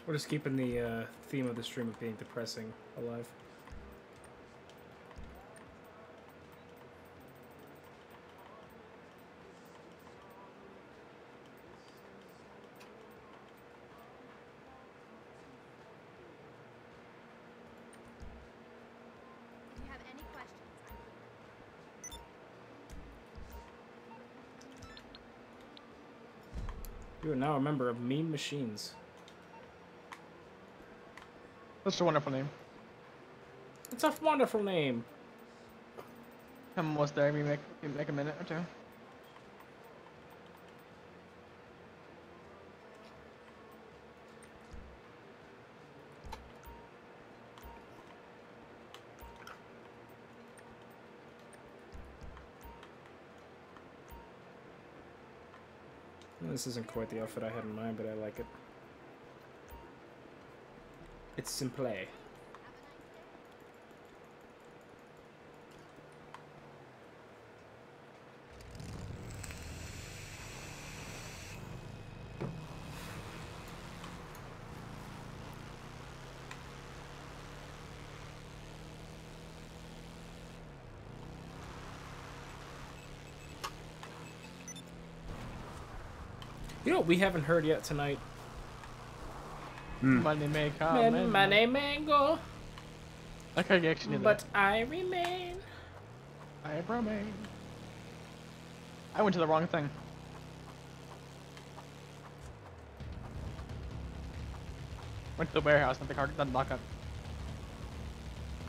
We're just keeping the theme of the stream of being depressing alive. If you have any questions, I'm here. You are now a member of Meme Machines. That's a wonderful name. It's a wonderful name. I'm almost there. Maybe make a minute or two. This isn't quite the outfit I had in mind, but I like it. It's simple. You know what we haven't heard yet tonight? Money may come and Money may go. I could actually do that. But I remain. I remain. I went to the wrong thing. Went to the warehouse and the car doesn't lock up.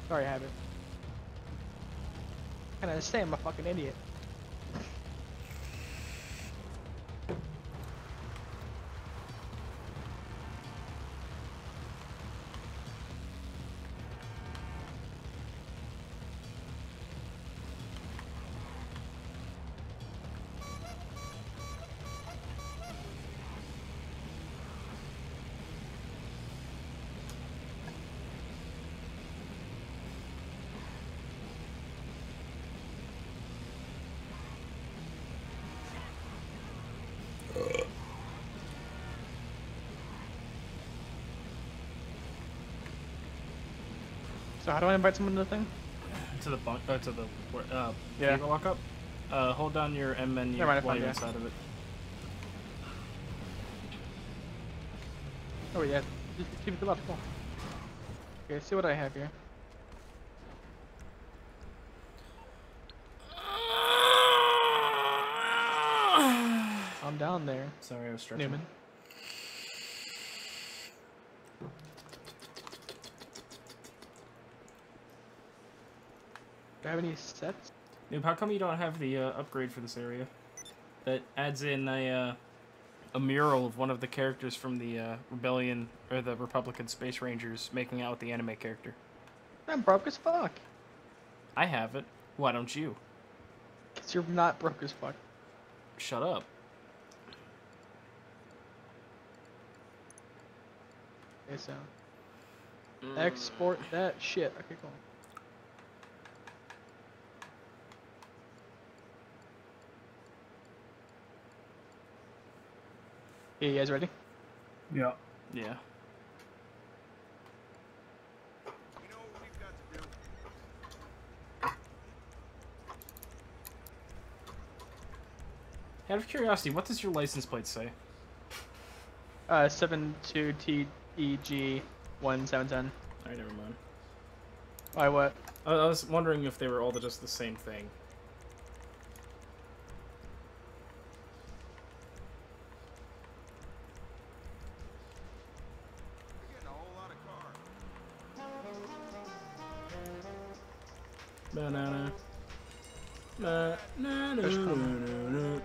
Sorry, Habit. Can I say I'm a fucking idiot? So how do I invite someone to the thing? To the bunk, to the Yeah. vehicle lockup. Hold down your M menu Never mind, I while found you're it. inside of it. Oh yeah, just keep it left. Cool. Okay, let's see what I have here. I'm down there. Sorry, I was stretching. Newman. Do I have any sets? Noob, how come you don't have the upgrade for this area? That adds in a mural of one of the characters from the Rebellion or the Republican Space Rangers making out with the anime character. I'm broke as fuck. I have it. Why don't you? Cause you're not broke as fuck. Shut up. Okay, so export that shit. Okay, cool. Okay, you guys ready? Yeah. Yeah. Out of curiosity, what does your license plate say? 72TEG 1710. Alright, never mind. Why what? I was wondering if they were all just the same thing. Banana. Na na na na na.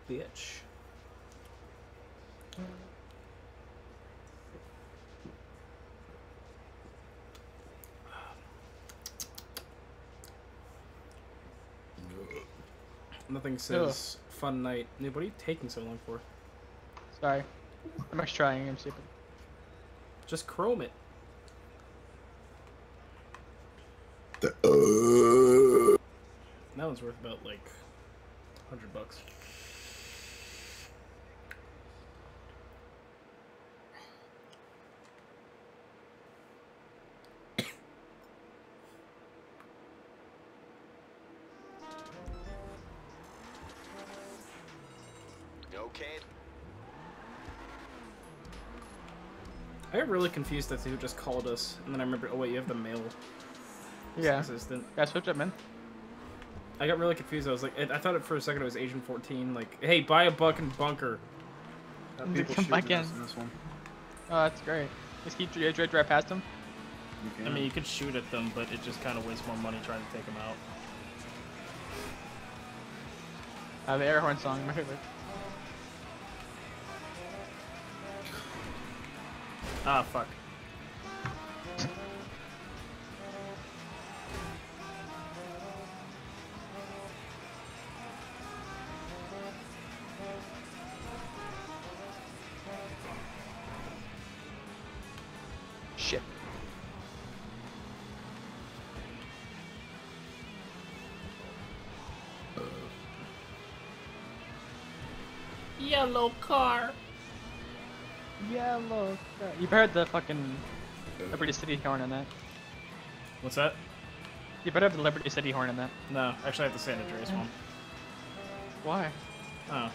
Bitch. Nothing says fun night. Dude, what are you taking so long for? Sorry. I'm actually trying. I'm stupid. Just chrome it. That one's worth about like $100. Okay. I got really confused that they just called us, and then I remember, oh wait, you have the male assistant. Yeah, switch up, man. I got really confused. I was like, I thought for a second it was Agent 14. Like, hey, buy a buck and bunker. Come back in. This one. Oh, that's great. Just keep drive past him. I mean, you could shoot at them, but it just kind of wastes more money trying to take them out. The air horn song, my favorite. Ah, fuck. Shit. Yellow car. Yellow car. You better have the fucking Liberty City horn in that. What's that? You better have the Liberty City horn in that. No, actually I have the San Andreas one. Why? Oh.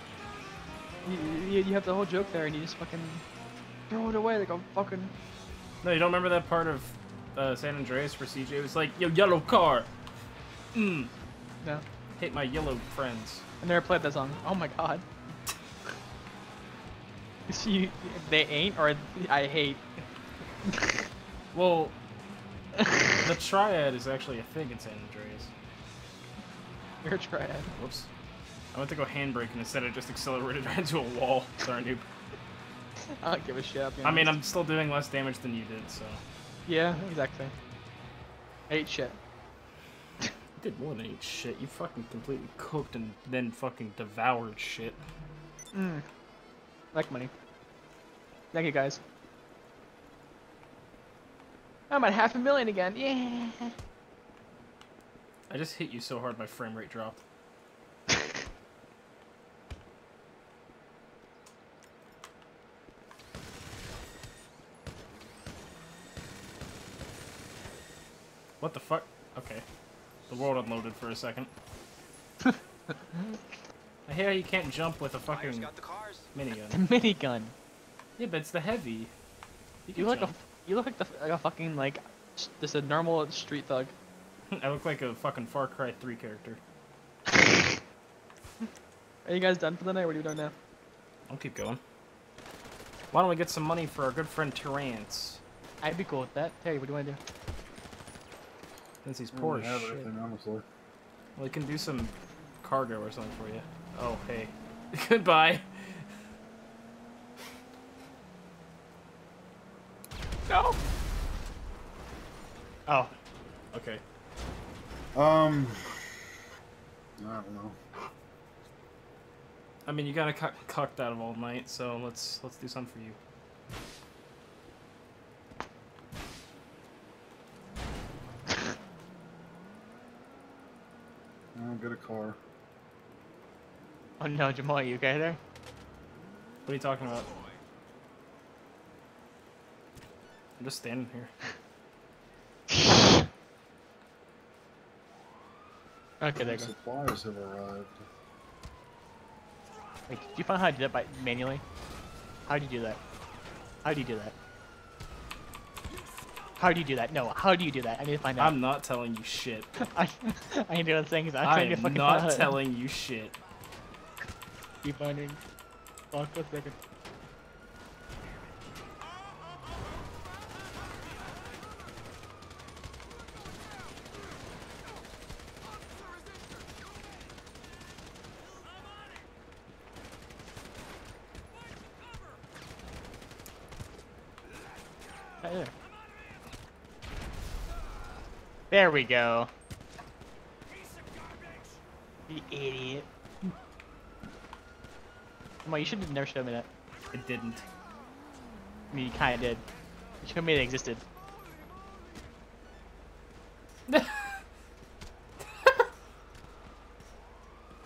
You have the whole joke there and you just fucking throw it away like a fucking... No, you don't remember that part of San Andreas where CJ was like, yo, yellow car! Mmm. No. Hate my yellow friends. I never played that song. Oh my god. See, they ain't, or I hate. Well, the triad is actually a thing in San Andreas. You're a triad. Whoops. I went to go handbrake and instead I just accelerated right into a wall. Sorry, noob. I don't give a shit. I mean, I'm still doing less damage than you did, so. Yeah, exactly. I hate shit. did more than eat shit. You fucking completely cooked and then fucking devoured shit. Like money. Thank you, guys. I'm at 500,000 again. Yeah. I just hit you so hard my frame rate dropped. What the fuck? Okay. The world unloaded for a second. I hear you can't jump with a fucking minigun. The minigun. Yeah, but it's the heavy. You look like a fucking like just a normal street thug. I look like a fucking Far Cry 3 character. Are you guys done for the night? What are you doing now? I'll keep going. Why don't we get some money for our good friend Terrance? I'd be cool with that. Terry, what do you want to do? Since he's poor as shit. Everything, honestly. Well, he can do some cargo or something for you. Oh, hey. Goodbye. No. Oh. Okay. I don't know. I mean, you got cucked out of all night, so let's do something for you. I'll get a car. Oh no, Jamal, you okay there? What are you talking about? I'm just standing here. Okay, there you go. Supplies have arrived. Wait, did you find how to do that manually? How do you do that? How do you do that? How do you do that? No, how do you do that? I need to find out. I'm not telling you shit. I need to do the things. I am not telling you shit. Keep finding. Fuck a second. There. There we go. You idiot. Come on, you should have never showed me that. It didn't. I mean, you kinda did. You showed me it existed.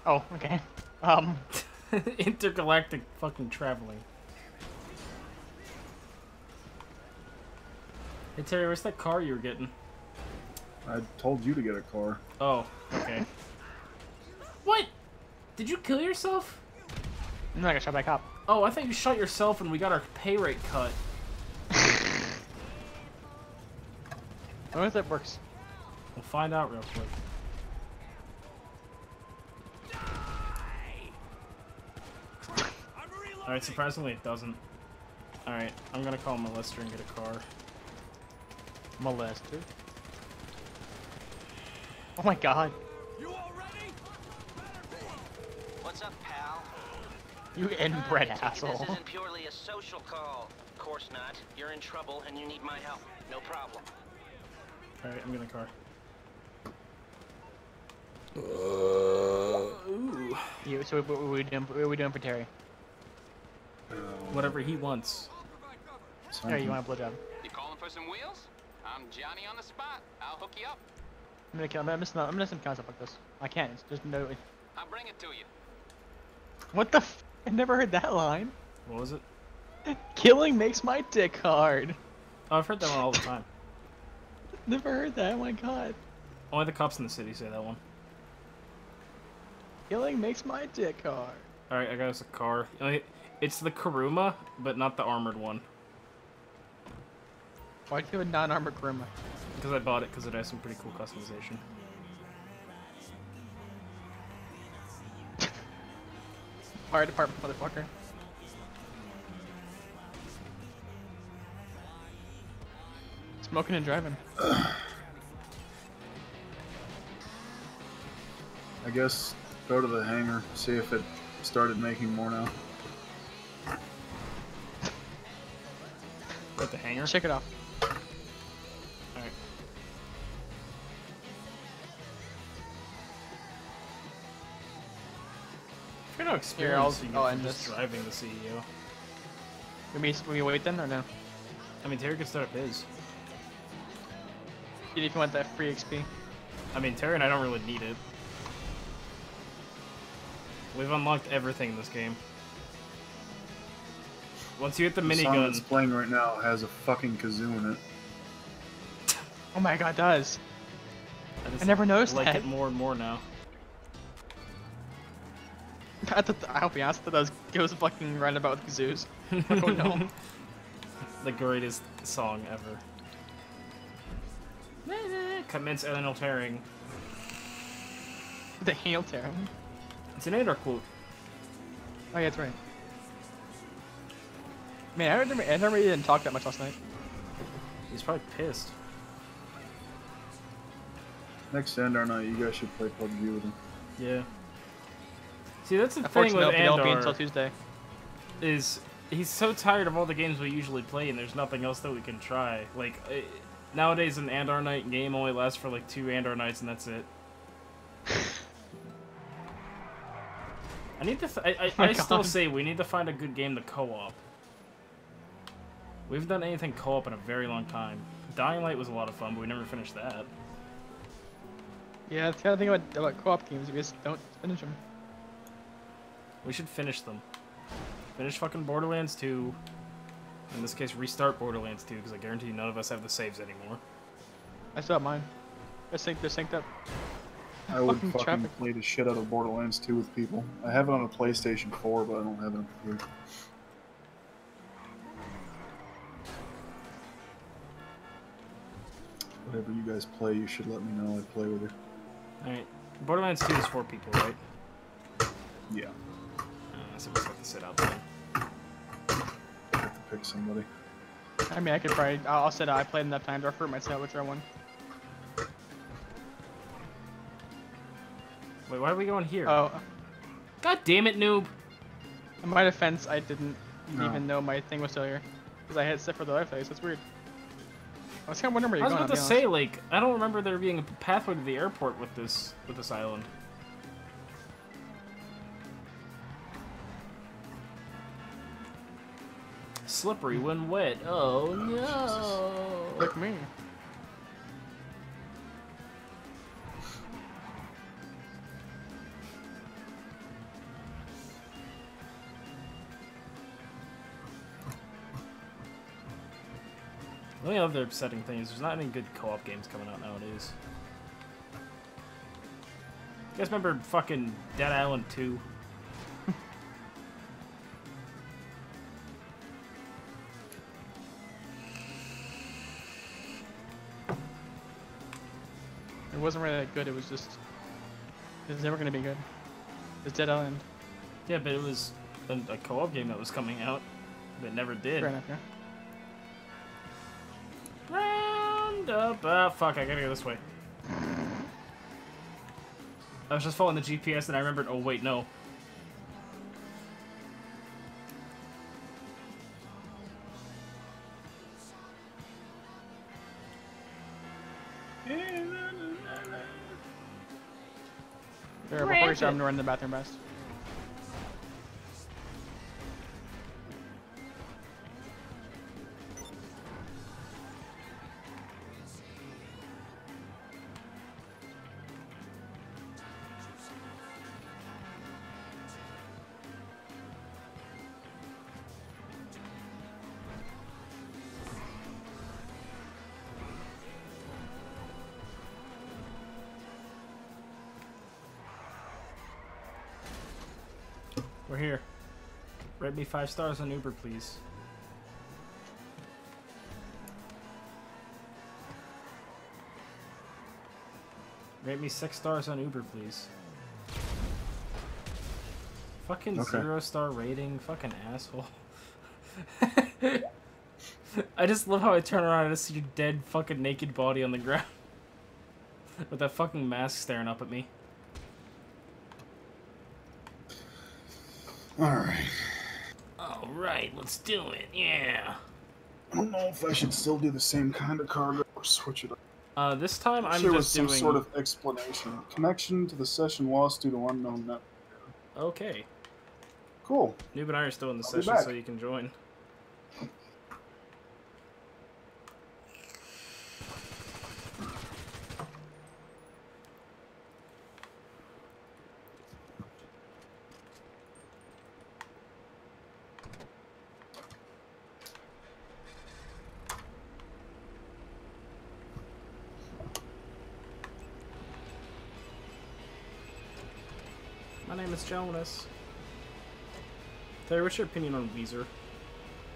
Oh, okay. Intergalactic fucking traveling. Hey Terry, where's that car you were getting? I told you to get a car. Oh, okay. What? Did you kill yourself? I'm not gonna shot back up. Oh, I thought you shot yourself and we got our pay rate cut. I wonder if that works. We'll find out real quick. Alright, surprisingly it doesn't. Alright, I'm gonna call Molester and get a car. Molester? Oh my god. What's up, pal? You inbred asshole. This isn't purely a social call. Of course not. You're in trouble and you need my help. No problem. Alright, I'm getting a car. Ooh. So what are we doing for Terry? Whatever he wants. Terry, you want a blowjob? You calling for some wheels? I'm Johnny on the spot. I'll hook you up. I'm gonna some concept like this. I can't. It's just no. I'll bring it to you. What the? I never heard that line. What was it? Killing makes my dick hard. Oh, I've heard that one all the time. Never heard that. Oh my god. Only the cops in the city say that one. Killing makes my dick hard. Alright, I got us a car. It's the Kuruma, but not the armored one. Why'd you have a non-armored Kuruma? Because I bought it because it has some pretty cool customization. Fire department, motherfucker. Smoking and driving. I guess go to the hangar, see if it started making more now. Go at the hangar? Check it off. Alright. You're no experience. I'll You're end just this. driving the CEO. Will we wait then or no? I mean, Terry can start up his. If you want that free XP. I mean, Terry and I don't really need it. We've unlocked everything in this game. Once you hit the song minigun, that's playing right now has a fucking kazoo in it. Oh my god, it does. I never noticed like that. it more and more now. I'll be honest, that was fucking roundabout with kazoos. Oh no. The greatest song ever. Commence anal tearing. The anal tearing? It's an Andor quote. Oh yeah, that's right. Man, I never really didn't talk that much last night. He's probably pissed. Next Andor night, you guys should play PUBG with him. Yeah. See, that's the thing Unfortunately, with it won't be Andor. until Tuesday. Is he's so tired of all the games we usually play, and there's nothing else that we can try. Like nowadays, an Andor night game only lasts for like 2 Andor nights, and that's it. I need to. I still say we need to find a good game to co-op. We haven't done anything co-op in a very long time. Dying Light was a lot of fun, but we never finished that. Yeah, that's the other thing about co-op games. You just don't finish them. We should finish them. Finish fucking Borderlands 2. In this case, restart Borderlands 2, because I guarantee you none of us have the saves anymore. I still have mine. They're synced up. I would fucking play the shit out of Borderlands 2 with people. I have it on a PlayStation 4, but I don't have it on here. Whatever you guys play, you should let me know. I'd play with you. Alright. Borderlands 2 is 4 people, right? Yeah. So we just have to sit out there. Have to pick somebody. I mean, I could probably. I'll sit out. I played enough times. I'll for myself whichever one. Wait, why are we going here? Oh. God damn it, noob! In my defense, I didn't No. even know my thing was still here. Because I had set for the other place. That's weird. I was kind of wondering where I you're was going. about to say, like, I don't remember there being a pathway to the airport with this island. Slippery when wet. Oh no! Like me. The only other upsetting thing is there's not any good co-op games coming out nowadays. You guys remember fucking Dead Island 2? It wasn't really that good. It was just. It was never going to be good. It's Dead Island. Yeah, but it was a co-op game that was coming out that never did. Fair enough, yeah. Round up. Ah, fuck, I gotta go this way. I was just following the GPS and I remembered, oh wait, no. There, before you start, I'm gonna run to the bathroom best. We're here. Rate me 5 stars on Uber, please. Rate me 6 stars on Uber, please. Fucking Okay. 0-star rating, fucking asshole. I just love how I turn around and I see your dead fucking naked body on the ground. With that fucking mask staring up at me. Alright. Alright, let's do it, yeah. I don't know if I should still do the same kind of cargo or switch it up. This time I'm there was just some doing... sort of explanation. Connection to the session lost due to unknown network. Okay. Cool. Noob and I are still in the I'll be session, back. so you can join. My name is Jonas. Terry, what's your opinion on Weezer?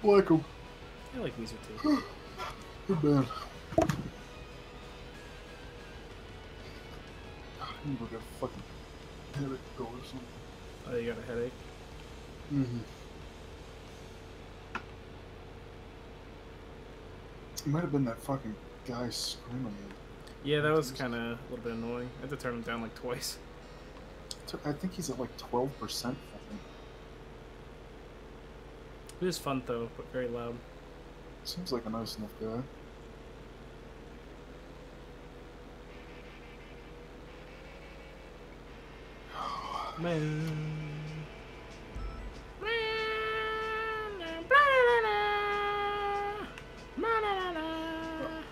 Like him. I like Weezer too. Good man. I need to get a fucking headache go or something. Oh, you got a headache? Mm-hmm. It might have been that fucking guy screaming at me. Yeah, that was kind of a little bit annoying. I had to turn him down like twice. I think he's at like 12%. I think. It is fun though, but very loud. Seems like a nice enough guy. Man.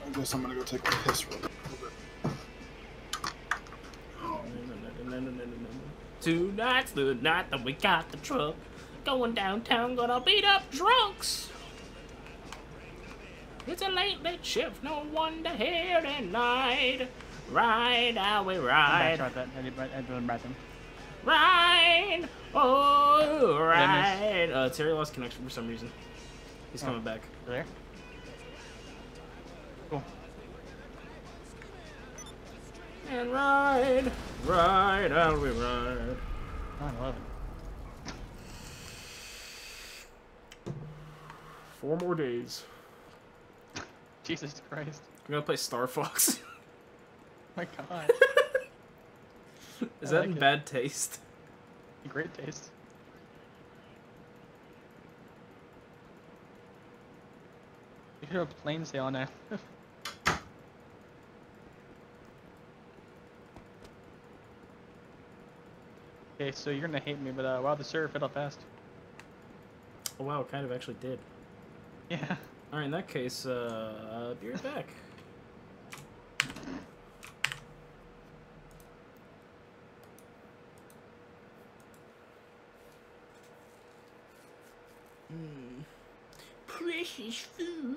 I guess I'm gonna go take a piss real quick. Tonight's the night that we got the truck. Going downtown, gonna beat up drunks. It's a late, late shift, no one to hear tonight. Ride, how we ride. Ride, oh, ride. Terry lost connection for some reason. He's coming back. There. Cool. And ride, ride, how we ride. 9/11. 4 more days. Jesus Christ. I'm gonna play Star Fox. My God. Is that in bad taste? Great taste. You should have a plane sail now. Okay, so you're gonna hate me, but wow, the server filled up fast. Oh wow, it kind of actually did. Yeah. Alright, in that case, be right back. Precious food.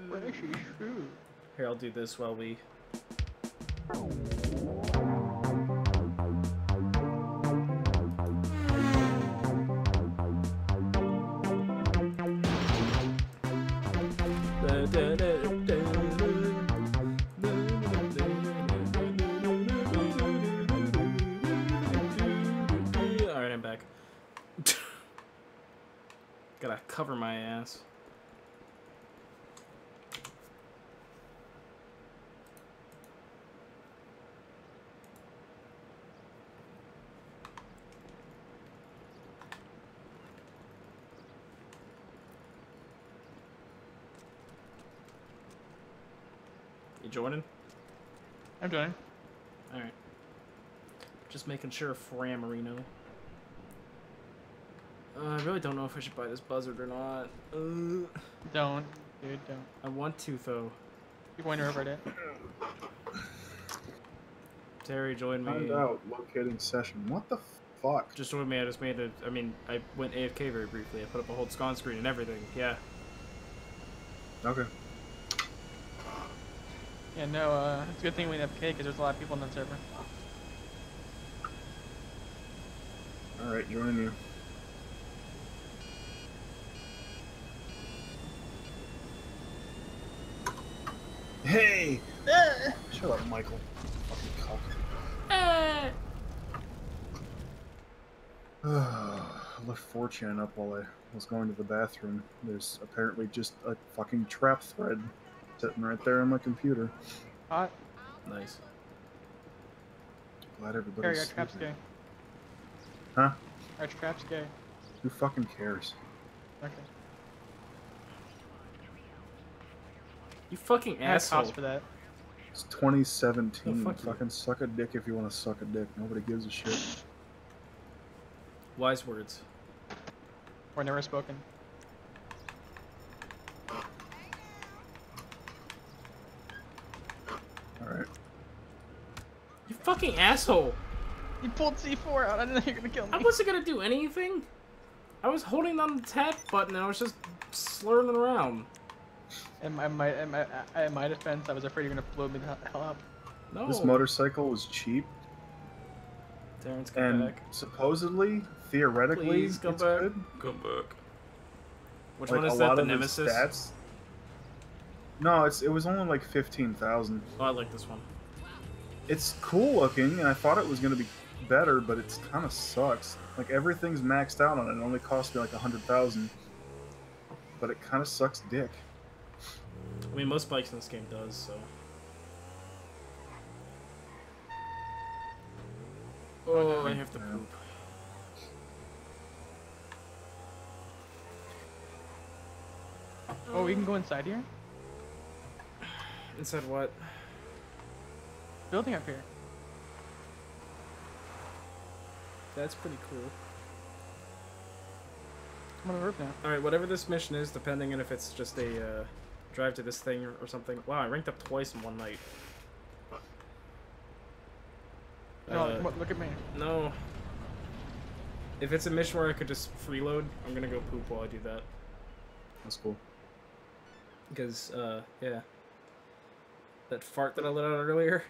Precious food. Here, I'll do this while we... Alright, I'm back. Gotta cover my ass. You joining? I'm joining. Alright. Just making sure Fram Marino. I really don't know if I should buy this buzzard or not. Don't, dude, don't. I want to, though. You're going to revert it. Terry, join me. Find out locating session. What the fuck? Just join me. I just made a... I mean, I went AFK very briefly. I put up a whole scan screen and everything. Yeah. Okay. Yeah, no, it's a good thing we have K because there's a lot of people on that server. Alright, joining you. Hey! Shut up, Michael. Fucking cock. I left 4chan up while I was going to the bathroom. There's apparently just a fucking trap thread sitting right there on my computer. Hot. Nice. Glad everybody's Harry, our trap's gay. Huh? Our trap's gay. Who fucking cares? Okay. You fucking asshole. For that. It's 2017. Oh, fuck you. Fucking suck a dick if you want to suck a dick. Nobody gives a shit. Wise words. Were never spoken. Alright. You fucking asshole! You pulled C4 out. I didn't know you were gonna kill me. I wasn't gonna do anything. I was holding down the tap button and I was just slurring around. In my defense, I was afraid you were gonna blow me the hell up. No. This motorcycle was cheap. Terrence, come And back. supposedly, theoretically, Please come it's back. good. Come back. Which Like, one is a that? lot The of its Nemesis? stats- No, it was only like 15,000. Oh, I like this one. It's cool looking, and I thought it was gonna be better, but it's kind of sucks. Like everything's maxed out on it. It only cost me like 100,000. But it kind of sucks dick. I mean, most bikes in this game does, so. Oh, I have to poop. Oh, we can go inside here? Inside what? Building up here. That's pretty cool. I'm on the roof now. Alright, whatever this mission is, depending on if it's just a drive to this thing or something. Wow, I ranked up twice in one night. No, look at me. No. If it's a mission where I could just freeload, I'm gonna go poop while I do that. That's cool. Because, yeah. That fart that I let out earlier,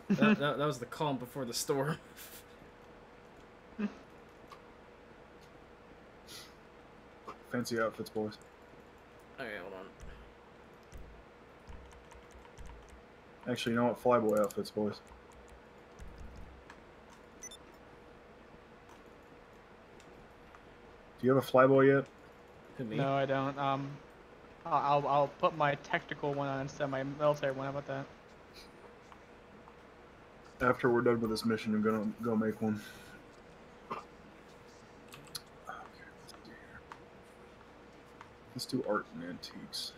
that was the calm before the storm. Fancy outfits, boys. Okay, hold on. Actually, you know what? Flyboy outfits, boys. Do you have a Flyboy yet? No, I don't. I'll put my tactical one on instead of my military one. How about that? After we're done with this mission, I'm gonna go make one. Okay, let's do here. Let's do art and antiques.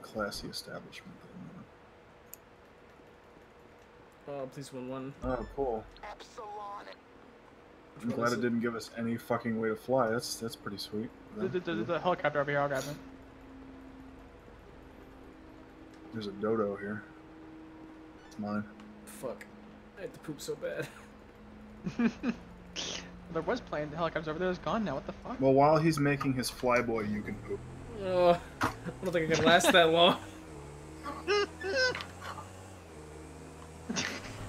Classy establishment. Oh, please win one. Oh, cool. Epsilon. I'm glad it didn't give us any fucking way to fly. That's pretty sweet. There's a helicopter over here. I'll grab it. There's a dodo here. It's mine. Fuck. I had to poop so bad. There was plane. The helicopter's over there. It's gone now. What the fuck? Well, while he's making his Flyboy, you can poop. Oh, I don't think I can last that long.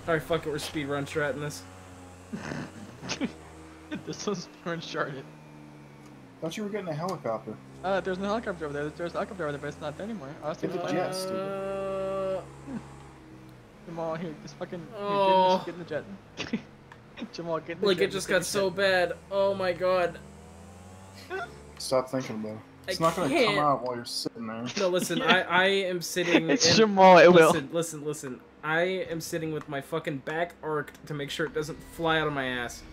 Alright, fuck it. We're speedrun stratting this. This one's Uncharted. Thought you were getting a helicopter. There's no helicopter over there. There's a helicopter over there, but it's not there anymore. I was Get the thinking jet, stupid. Jamal, here, just fucking Oh. get in the jet. Jamal, get in the jet. Like, it just got so bad. Oh my god. Stop thinking about it. It's I not gonna come can't. out while you're sitting there. No, listen, I am sitting. It's Jamal, it will. Listen. I am sitting with my fucking back arced to make sure it doesn't fly out of my ass.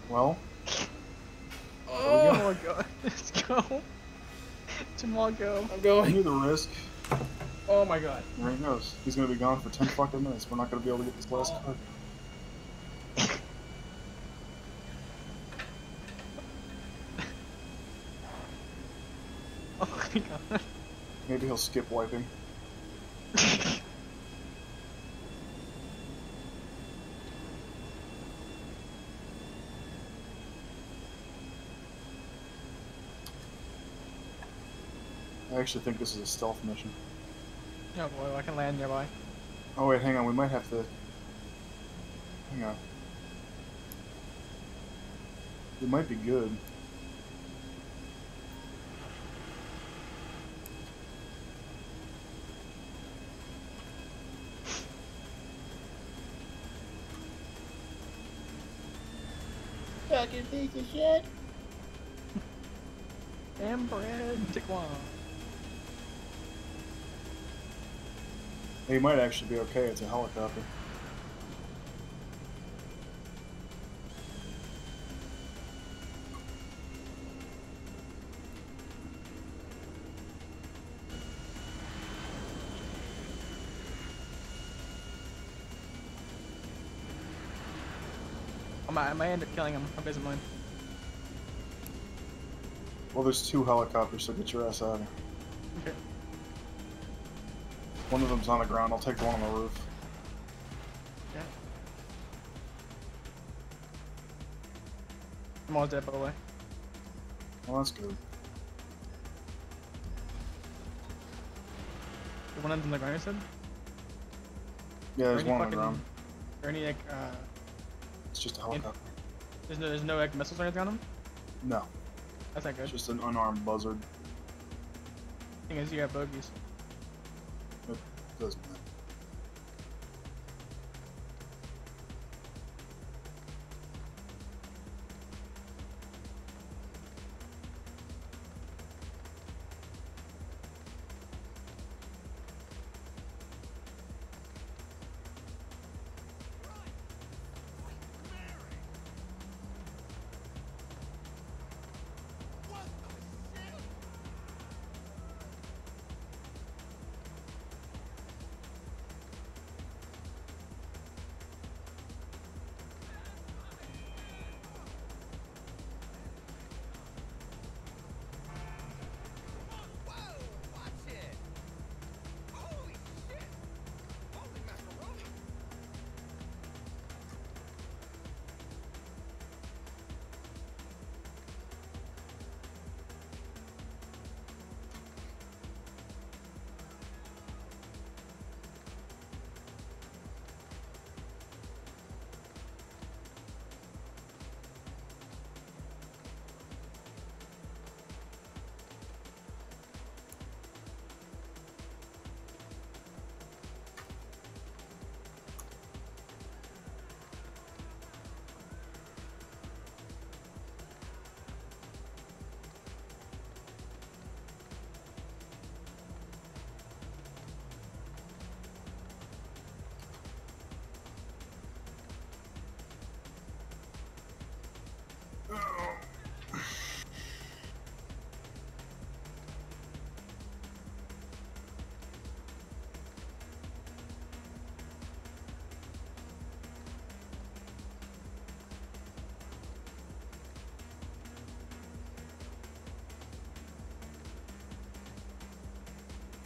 Well. Oh. Jamal, go. Let's go. Jamal, go. I'm going. Give me the risk. Oh my god. There he goes. He's gonna be gone for 10 fucking minutes. We're not gonna be able to get this last card. Oh my god. Maybe he'll skip wiping. I actually think this is a stealth mission. Oh boy, I can land nearby. Oh wait, hang on. We might have to. Hang on. It might be good. Fucking piece of shit. And bread. Take one. He might actually be okay. It's a helicopter. I might end up killing him. Hope he doesn't mind. Well, there's 2 helicopters, so get your ass out of here. Okay. One of them's on the ground. I'll take the one on the roof. Yeah. I'm all dead, by the way. Well, that's good. The one on the ground, you said? Yeah, there's one on the ground. Are there any, like, It's just a helicopter. There's no, like, missiles or anything on them? No. That's not good. It's just an unarmed buzzard. Thing is, you have bogeys. It doesn't matter.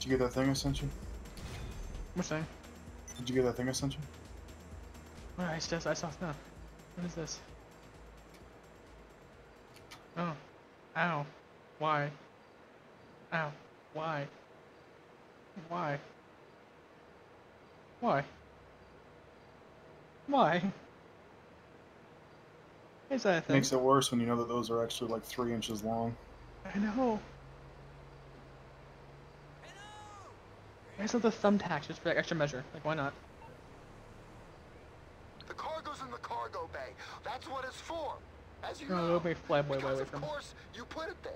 Did you get that thing I sent you? Which thing? Did you get that thing I sent you? Oh, I saw stuff. What is this? Oh. Ow. Why? Ow. Why? Why? Why? Why? Is that a thing? Makes it worse when you know that those are actually like 3 inches long. I know. I just love the thumbtacks just for like extra measure. Like, why not? The cargo's in the cargo bay. That's what it's for. As you No, know. it'll be fly way away Of from. course, you put it there.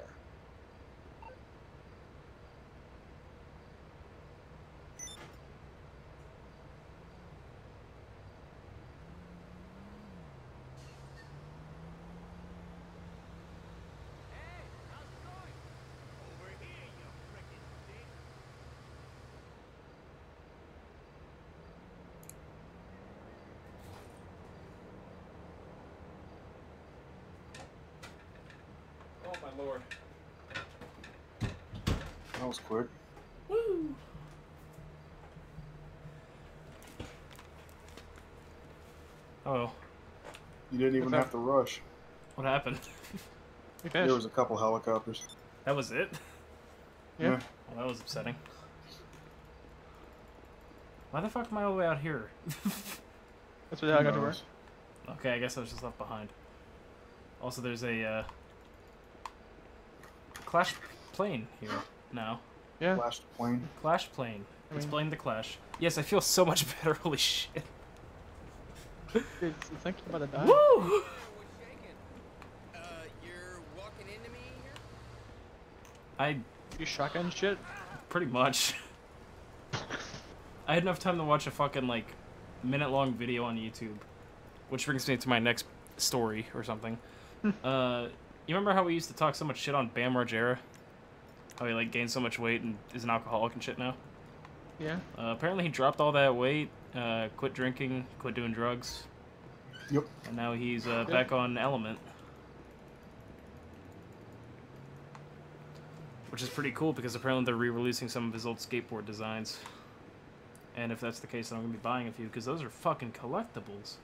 Oh my lord. That was quick. Woo! Oh. You didn't even have to rush. What happened? There was a couple helicopters. That was it? Yeah. Well, that was upsetting. Why the fuck am I all the way out here? That's what the helicopter were. Okay, I guess I was just left behind. Also, there's a Clash plane here now. Yeah. Clash plane. Clash plane. Explain the Clash. Yes, I feel so much better. Holy shit. Dude, think you're about to die. Woo! You're walking into me here? I. You shotgun shit? Pretty much. I had enough time to watch a fucking like minute-long video on YouTube, which brings me to my next story or something. You remember how we used to talk so much shit on Bam Margera? How he like gained so much weight and is an alcoholic and shit now? Yeah. Apparently he dropped all that weight, quit drinking, quit doing drugs. Yep. And now he's back on Element. Which is pretty cool because apparently they're re-releasing some of his old skateboard designs. And if that's the case, then I'm going to be buying a few because those are fucking collectibles.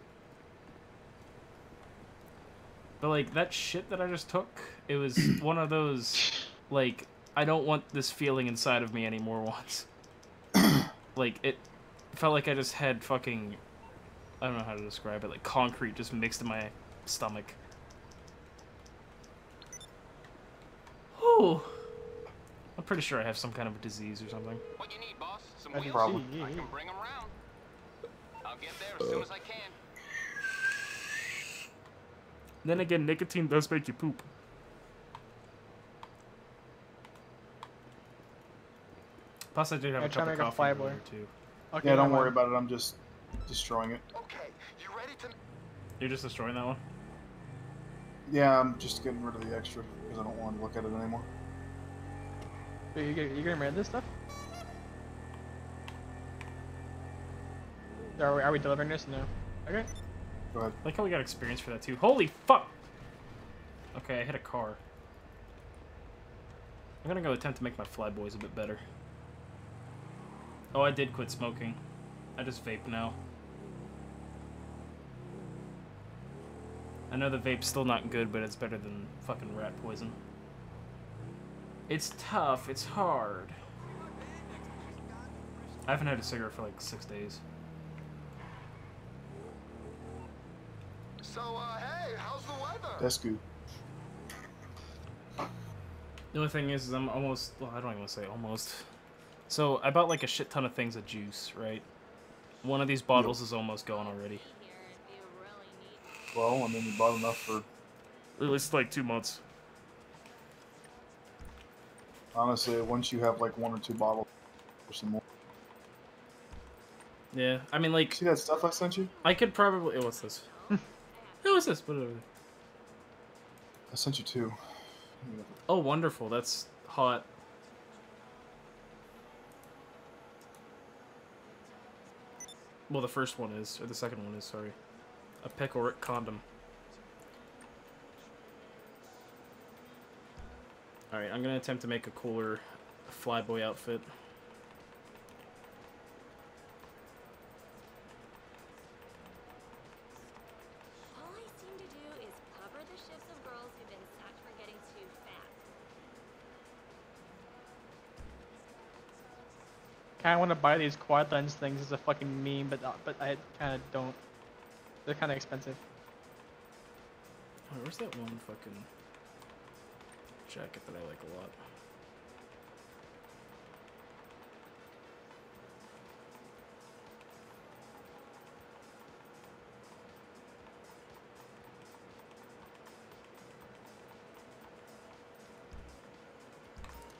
But like, that shit that I just took, it was one of those, like, I don't want this feeling inside of me anymore once. Like, it felt like I just had fucking, I don't know how to describe it, like concrete just mixed in my stomach. Whew. I'm pretty sure I have some kind of a disease or something. What you need, boss? Some That's wheels? problem. I can bring them around. I'll get there as soon as I can. Then again, nicotine does make you poop. Plus, I did have a cup of coffee earlier, too. Okay, Yeah, don't worry about it. I'm just destroying it. Okay, you ready to... You're just destroying that one? Yeah, I'm just getting rid of the extra because I don't want to look at it anymore. You getting rid of this stuff? Are we delivering this? No. Okay. Go ahead. Like how we got experience for that too. Holy fuck! Okay, I hit a car. I'm gonna go attempt to make my flyboys a bit better. Oh, I did quit smoking. I just vape now. I know the vape's still not good, but it's better than fucking rat poison. It's tough, it's hard. I haven't had a cigarette for like 6 days. So, hey, how's the weather? That's good. The only thing is I'm almost, well, I don't even want to say almost. So, I bought like a shit ton of things of juice, right? One of these bottles is almost gone already. Well, I mean, you bought enough for... At least like 2 months. Honestly, once you have like 1 or 2 bottles or some more. Yeah, I mean like... See that stuff I sent you? I could probably... Oh, what's this? Oh, what's this? What is it? I sent you 2. Oh, wonderful. That's hot. Well, the first one is, or the second one is, sorry. A Pecoric condom. Alright, I'm gonna attempt to make a cooler flyboy outfit. All I seem to do is cover the shifts of girls who've been sacked for getting too fat. Kind of want to buy these quad lens things as a fucking meme, but I kind of don't. They're kind of expensive. Oh, where's that one fucking jacket that I like a lot?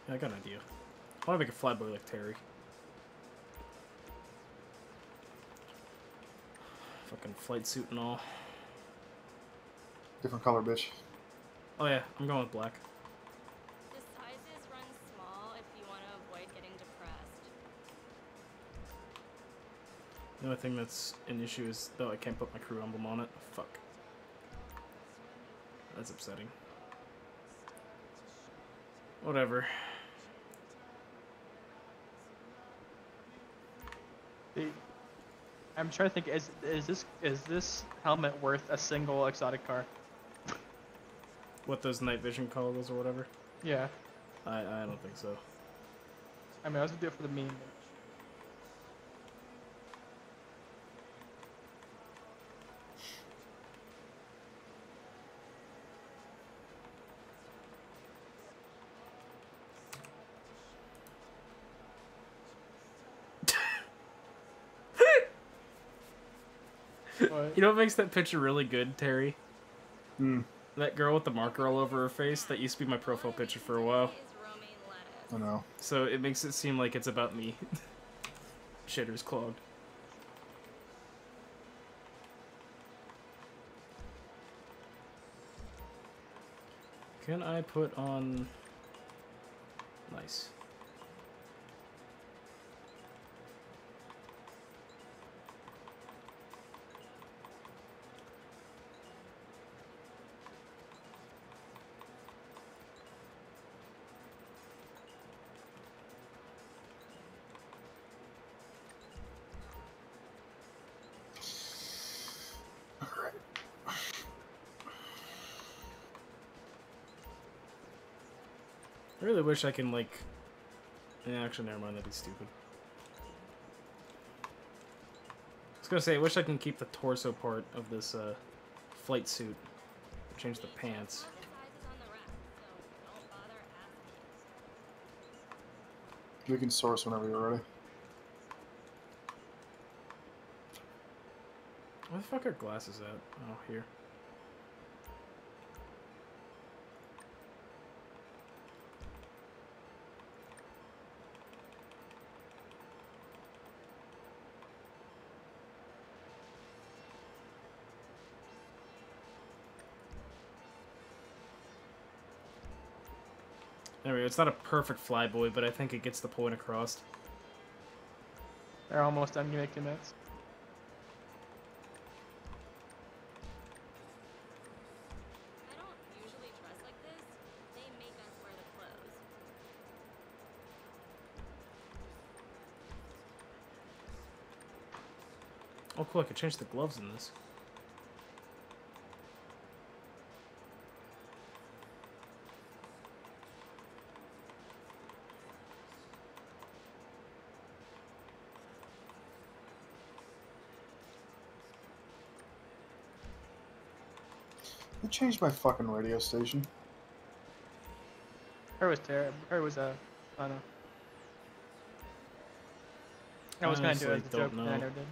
Yeah, I got an idea. I want to make a flyboy like Terry. Fucking flight suit and all. Different color, bitch. Oh yeah, I'm going with black. The sizes run small if you want to avoid getting depressed. The only thing that's an issue is, though, I can't put my crew emblem on it. Fuck. That's upsetting. Whatever. I'm trying to think. Is this helmet worth a single exotic car? What, those night vision goggles or whatever? Yeah. I don't think so. I mean, I was gonna do it for the meme. What? You know what makes that picture really good, Terry? Hmm. That girl with the marker all over her face, that used to be my profile picture for a while. I know. So it makes it seem like it's about me. Shitter's clogged. Can I put on... Nice. I really wish I can, like... Yeah, actually, never mind, that'd be stupid. I was gonna say, I wish I can keep the torso part of this, flight suit. Change the pants. We can source whenever you're ready. Where the fuck are glasses at? Oh, here. Anyway, it's not a perfect flyboy, but I think it gets the point across. They're almost done. You make 2 minutes. I don't usually dress like this. They make us wear the clothes. Oh, cool, I could change the gloves in this. I changed my fucking radio station. Her was terrible. Her was I don't know. I was gonna do it as a joke, but I never did.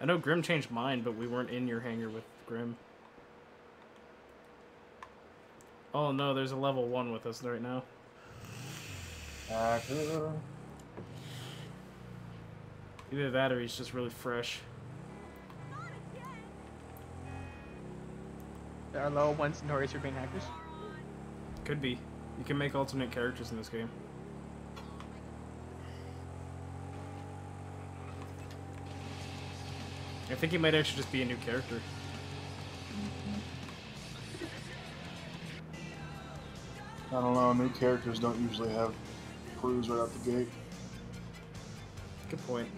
I know Grim changed mine, but we weren't in your hangar with Grim. Oh no, there's a level 1 with us right now. Either that or he's just really fresh. There are low ones notorious for being hackers. Could be. You can make alternate characters in this game. I think he might actually just be a new character. I don't know, new characters don't usually have crews right out the gate. Good point.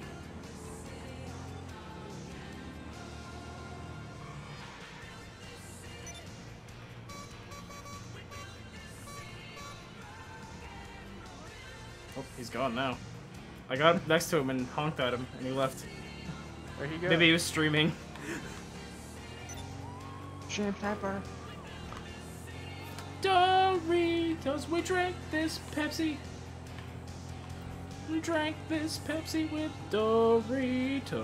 Oh, he's gone now. I got next to him and honked at him, and he left. There he goes. Maybe he was streaming. Shame Pepper. Doritos, we drank this Pepsi. We drank this Pepsi with Doritos.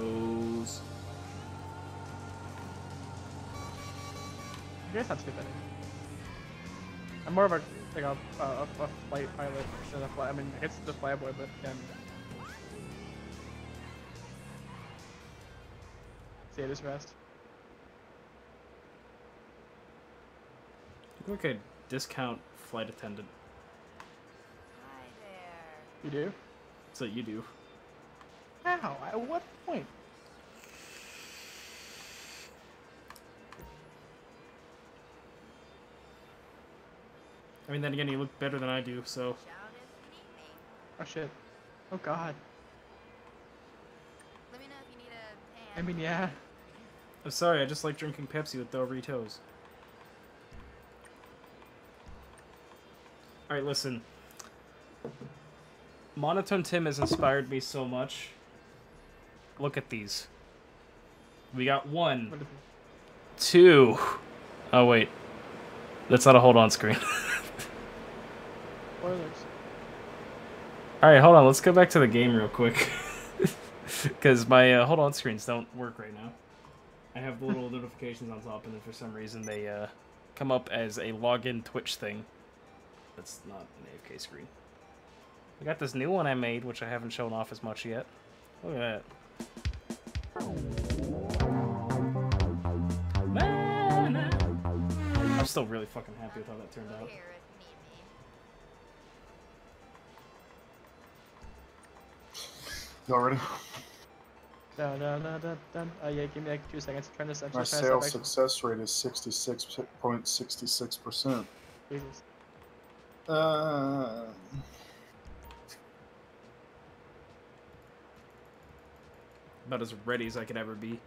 You guys not too bad. I'm more of a like a flight pilot than a fly. I mean, I guess the flyboy, but see it is rest. You look like a discount flight attendant. Hi there. You do? So you do. How? At what point? I mean, then again, you look better than I do, so. Oh shit. Oh god. Let me know if you need a hand. I mean, yeah. I'm sorry, I just like drinking Pepsi with Doritos. Alright, listen. Monotone Tim has inspired me so much. Look at these. We got 1, 2. Oh, wait. That's not a hold on screen. Alright, hold on. Let's go back to the game real quick. Because my hold on screens don't work right now. I have the little notifications on top, and then for some reason they come up as a login Twitch thing. That's not an AFK screen. I got this new one I made, which I haven't shown off as much yet. Look at that. I'm still really fucking happy with how that turned out. Y'all ready? Yeah, give me like 2 seconds to turn this up. My sales success rate is 66.66%. Jesus. About as ready as I could ever be.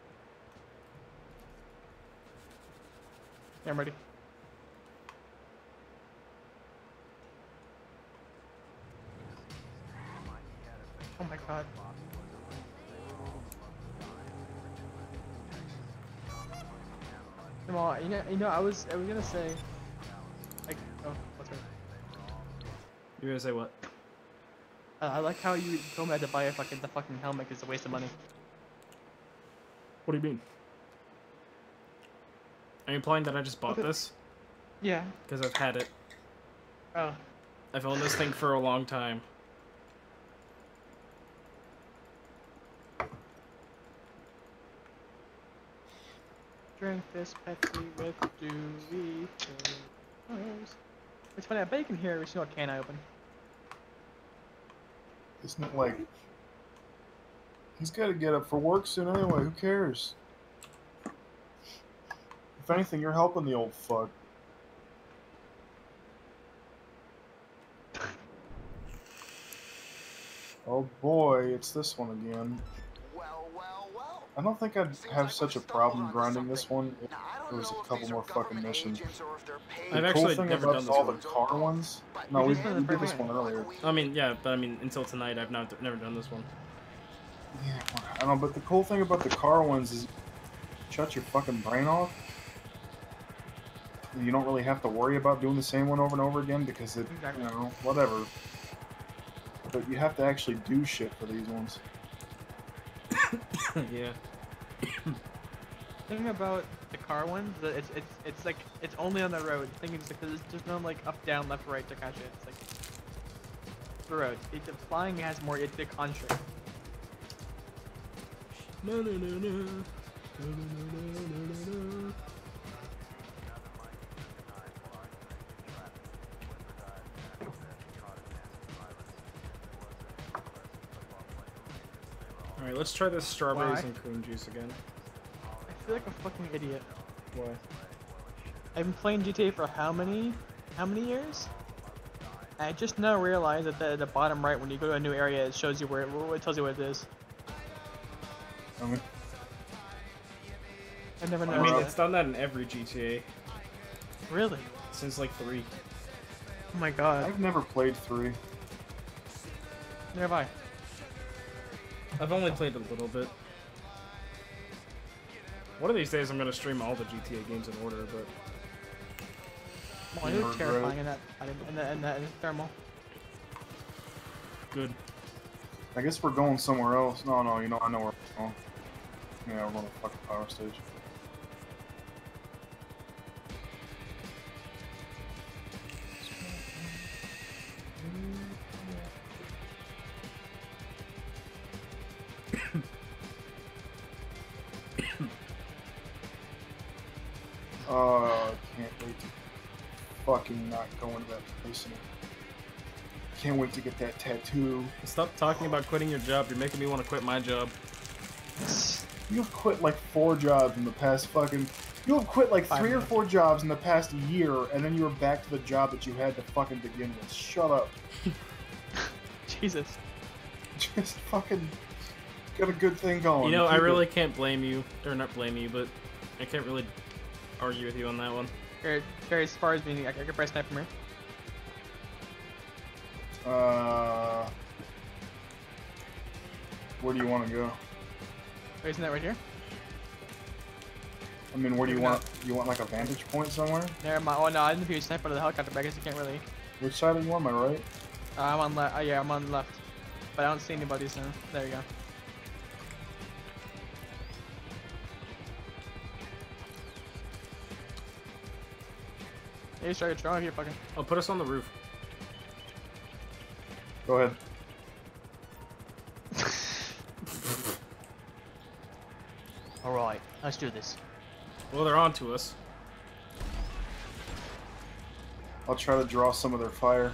Yeah, I'm ready. Come on, you know, I was gonna say, like, oh, what's her? You were gonna say what? I like how you told me I had to buy the fucking helmet because it's a waste of money. What do you mean? Are you implying that I just bought this? Yeah. Because I've had it. Oh. I've owned this thing for a long time. Drink this Pepsi with Dewey. It's funny, I bet you can hear every single can I open. Isn't it like... He's got to get up for work soon anyway, who cares? If anything, you're helping the old fuck. Oh boy, it's this one again. I don't think I'd have such a problem grinding this one if there was a couple more fucking missions. I've The actually cool thing never about done this all one. the car ones. No, we did this one earlier. I mean, yeah, but I mean, until tonight, I've never done this one. Yeah, I don't know, but the cool thing about the car ones is shut your fucking brain off. You don't really have to worry about doing the same one over and over again because it, you know, whatever. But you have to actually do shit for these ones. Yeah. Thing about the car ones, that it's like it's only on the road. The thing is because there's no like up, down, left, right to catch it. It's like the road. The flying has more. It's the contrary. No, no, no, no. No, no, no, no, no, no. Alright, let's try this strawberries Why? and cream juice again. I feel like a fucking idiot. Why? I've been playing GTA for how many years? I just now realized that the bottom right, when you go to a new area, it shows you where it tells you what it is. I never I noticed mean, that. it's done that in every GTA. Really? Since like 3. Oh my god. I've never played 3. Never have I. I've only played a little bit. One of these days I'm gonna stream all the GTA games in order, but... Well, you're terrifying in that thermal. Good. I guess we're going somewhere else. No, you know, I know where we're going. Yeah, we're going to the fucking power station. I can't wait to fucking not go into that place anymore. Can't wait to get that tattoo. Stop talking about quitting your job. You're making me want to quit my job. You've quit like 4 jobs in the past fucking... You have quit like 3 or 4 jobs in the past year, and then you were back to the job that you had to fucking begin with. Shut up. Jesus. Just fucking got a good thing going. You know, I Keep really it. can't blame you. Or not blame you, but I can't really argue with you on that one. Very, as far as being, I can press snipe from here. Where do you want to go? Wait, isn't that right here? I mean, where do you want? You want like a vantage point somewhere? Never mind. Oh no, I didn't do a sniper out of the helicopter, but I guess you can't really. Which side are you on? My right? I'm on left. Yeah, I'm on left. But I don't see anybody, so there you go. Hey, start strong here, fucking. Oh, put us on the roof. Go ahead. Alright, let's do this. Well, they're on to us. I'll try to draw some of their fire.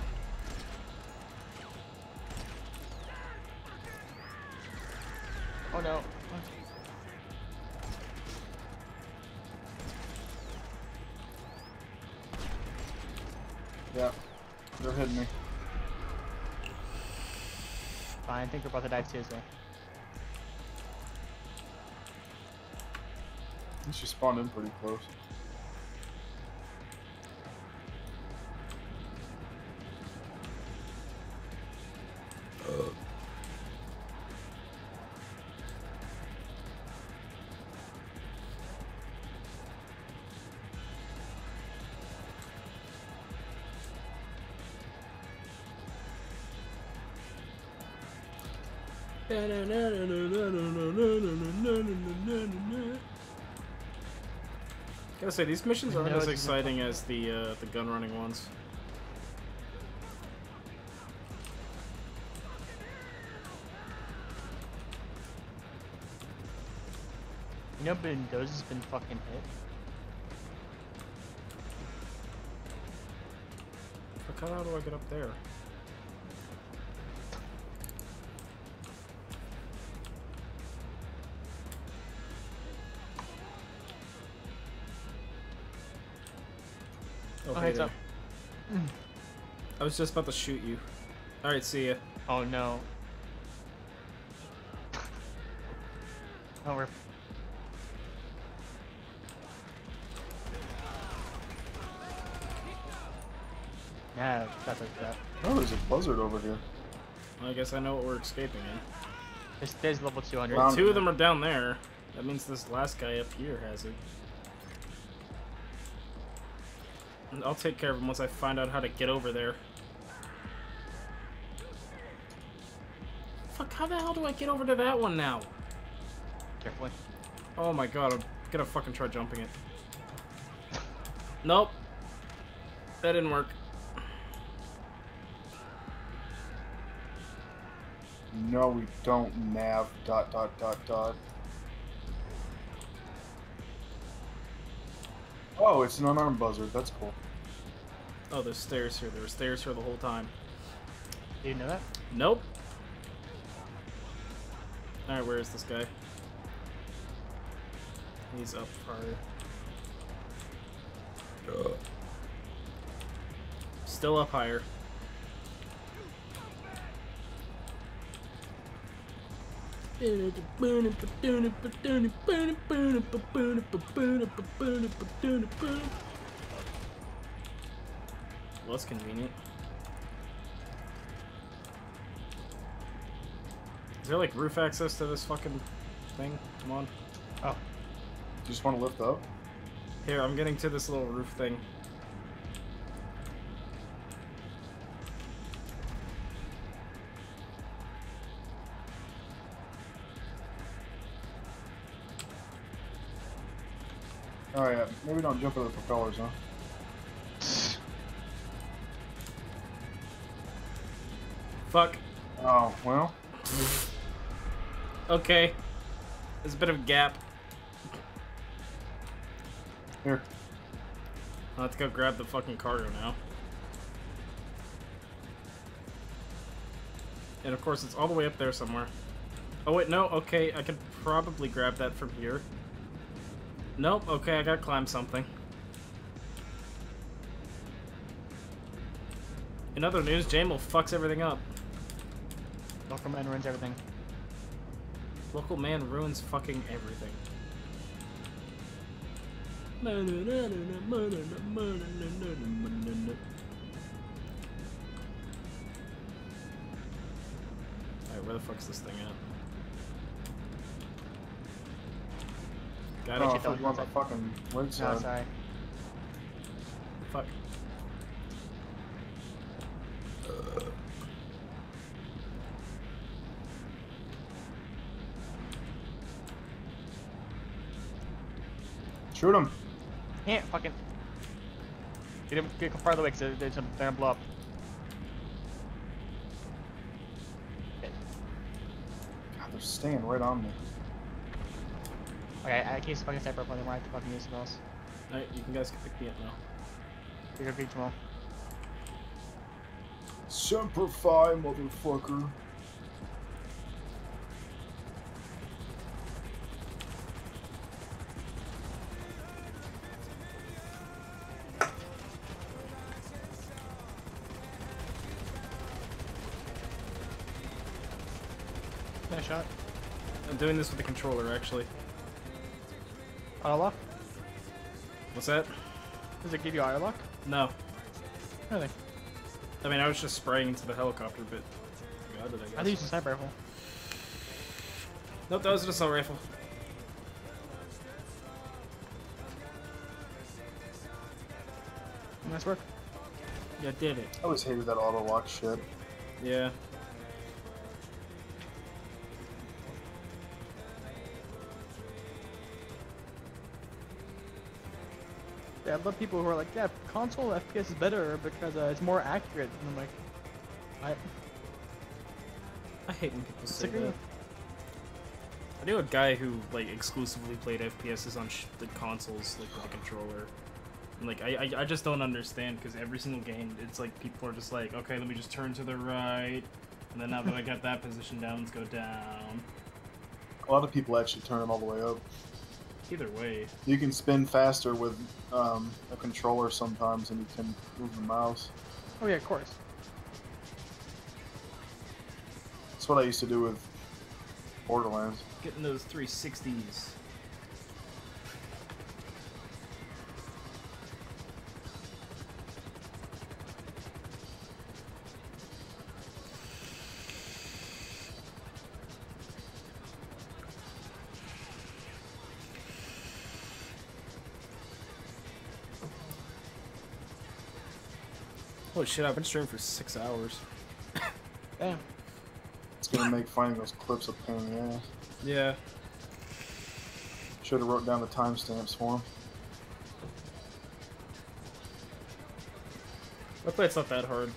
Oh no. Yeah, they're hitting me. Fine, I think we're about to die too, so. At least you spawned in pretty close. Gotta say, these missions aren't as exciting as the gun running ones. You know, Mendoza's has been fucking hit. Fuck, how do I get up there? Oh, hey heads there. up. I was just about to shoot you. Alright, see ya. Oh no. Oh, we're... Yeah, stuff like that. Oh, there's a buzzard over here. Well, I guess I know what we're escaping in. There's level 200. Well, 2 of them are down there. That means this last guy up here has it. And I'll take care of him once I find out how to get over there. Fuck, how the hell do I get over to that one now? Carefully. Oh my god, I'm gonna fucking try jumping it. Nope. That didn't work. No, we don't, nav, ... Oh, it's an unarmed buzzard. That's cool. Oh, there's stairs here. There were stairs here the whole time. Do you know that? Nope. Alright, where is this guy? He's up farther. Still up higher. Well, that's convenient. Is there like roof access to this fucking thing? Come on. Oh. You just want to lift up? Here, I'm getting to this little roof thing. Oh yeah, maybe don't jump over the propellers, huh? Fuck. Oh, well. Okay. There's a bit of a gap. Here. I'll have to go grab the fucking cargo now. And of course it's all the way up there somewhere. Oh wait, no, okay, I could probably grab that from here. Nope, okay, I gotta climb something. In other news, Jamel fucks everything up. Local man ruins everything. Local man ruins fucking everything. Alright, where the fuck's this thing at? Got it. Oh, I thought you were on the fucking right side. No, sorry. Fuck. Shoot him. Can't fucking get him. Get farther away because they're gonna blow up. God, they're staying right on me. Okay, I can't fucking sniper for them. I have to fucking use something else. Alright, you guys can pick me up now. You're gonna beat Jamal. Semper Fi, motherfucker. Nice shot. I'm doing this with the controller, actually. Auto lock? What's that? Does it give you auto lock? No. Really? I mean, I was just spraying into the helicopter, but... God, did I guess. I used a sniper rifle. Nope, that was an assault rifle. Nice work. Yeah, did it. I always hated that auto lock shit. Yeah. Yeah, I love people who are like, yeah, console FPS is better because it's more accurate. And I'm like, what? I hate when people say Disagree. that. I knew a guy who like exclusively played FPSs on the consoles, like with a controller. And, like I just don't understand because every single game, it's like people are just like, okay, let me just turn to the right, and then now that I got that position down, let's go down. A lot of people actually turn it all the way up. Either way, You can spin faster with a controller sometimes than you can move the mouse. Oh yeah, of course. That's what I used to do with Borderlands. getting those 360s. Holy shit, I've been streaming for 6 hours. Damn. It's gonna make finding those clips a pain in the ass. Yeah. Should have wrote down the timestamps for him. Luckily it's not that hard.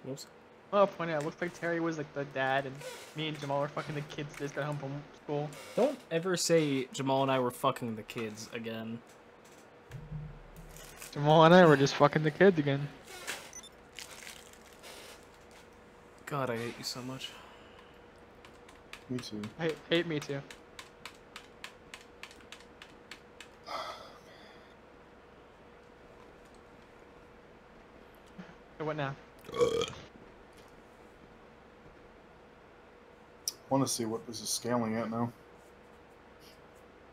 Whoops. Oh, funny. It looks like Terry was like the dad, and me and Jamal were fucking the kids just got home from school. Don't ever say Jamal and I were fucking the kids again. Jamal and I were just fucking the kids again. God, I hate you so much. Me too. I hate me too. So what now? Want to see what this is scaling at now.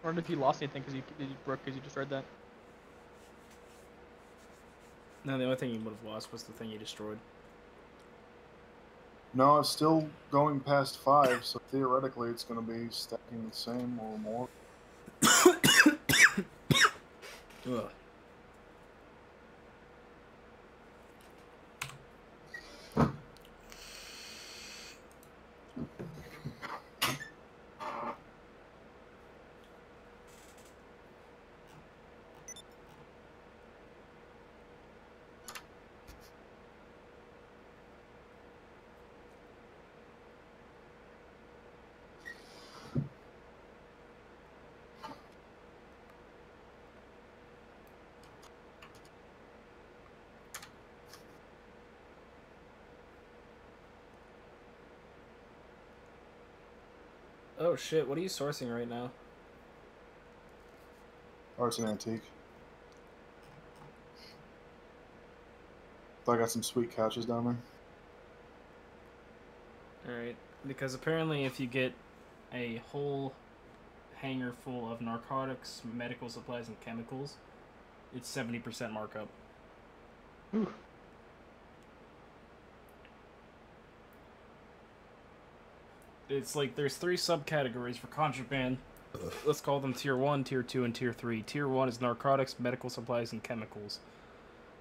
I wonder if you lost anything because you broke because you just read that. No, the only thing you would have lost was the thing you destroyed. No, it's still going past 5, so theoretically it's going to be stacking the same or more. Ugh. Oh shit, what are you sourcing right now? Arts and Antique. I got some sweet couches down there. Alright, because apparently if you get a whole hanger full of narcotics, medical supplies, and chemicals, it's 70% markup. Ooh. It's like there's 3 subcategories for contraband. Let's call them Tier 1, Tier 2, and Tier 3. Tier 1 is narcotics, medical supplies, and chemicals.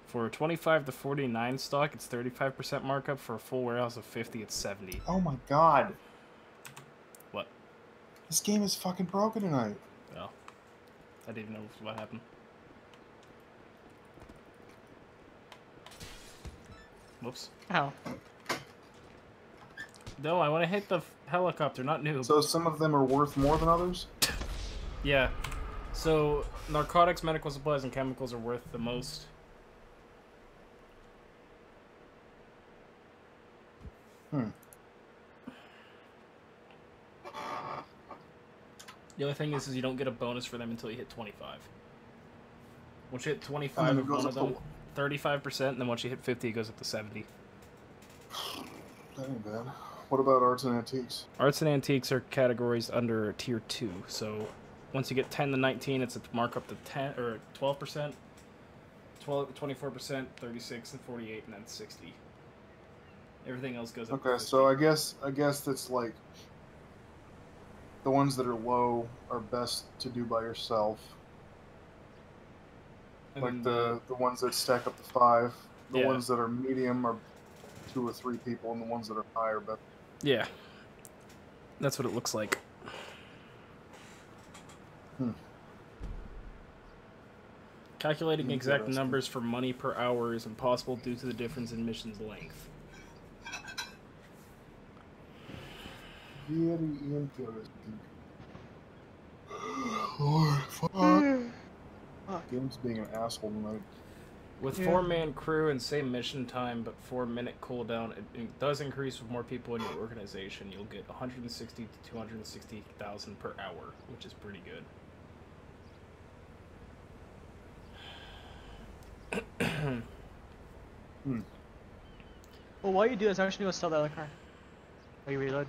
For 25 to 49 stock, it's 35% markup. For a full warehouse of 50, it's 70. Oh my god. What? This game is fucking broken tonight. Oh. I didn't even know what happened. Whoops. Ow. No, I want to hit the helicopter, not noob. So some of them are worth more than others? Yeah. So, narcotics, medical supplies, and chemicals are worth the most. The other thing is you don't get a bonus for them until you hit 25. Once you hit 25 of one of them, 35%, and then once you hit 50, it goes up to 70. That ain't bad. What about Arts and Antiques? Arts and Antiques are categories under Tier 2, so once you get 10 to 19, it's a markup to 10 or 12%, 24%, 36, and 48, and then 60. Everything else goes up. Okay, so I guess that's like The ones that are low are best to do by yourself. And Like then the ones that stack up to 5. The Yeah. ones that are medium are 2 or 3 people, and the ones that are high are better. Yeah. That's what it looks like. Calculating exact Interesting. numbers for money per hour is impossible due to the difference in mission's length. Very interesting. Lord, fuck. Game's being an asshole tonight. With Yeah. 4-man crew and same mission time, but 4-minute cooldown, it does increase with more people in your organization. You'll get 160 to 260,000 per hour, which is pretty good. Well, while you do this, I'm actually gonna sell the other car. While you reload.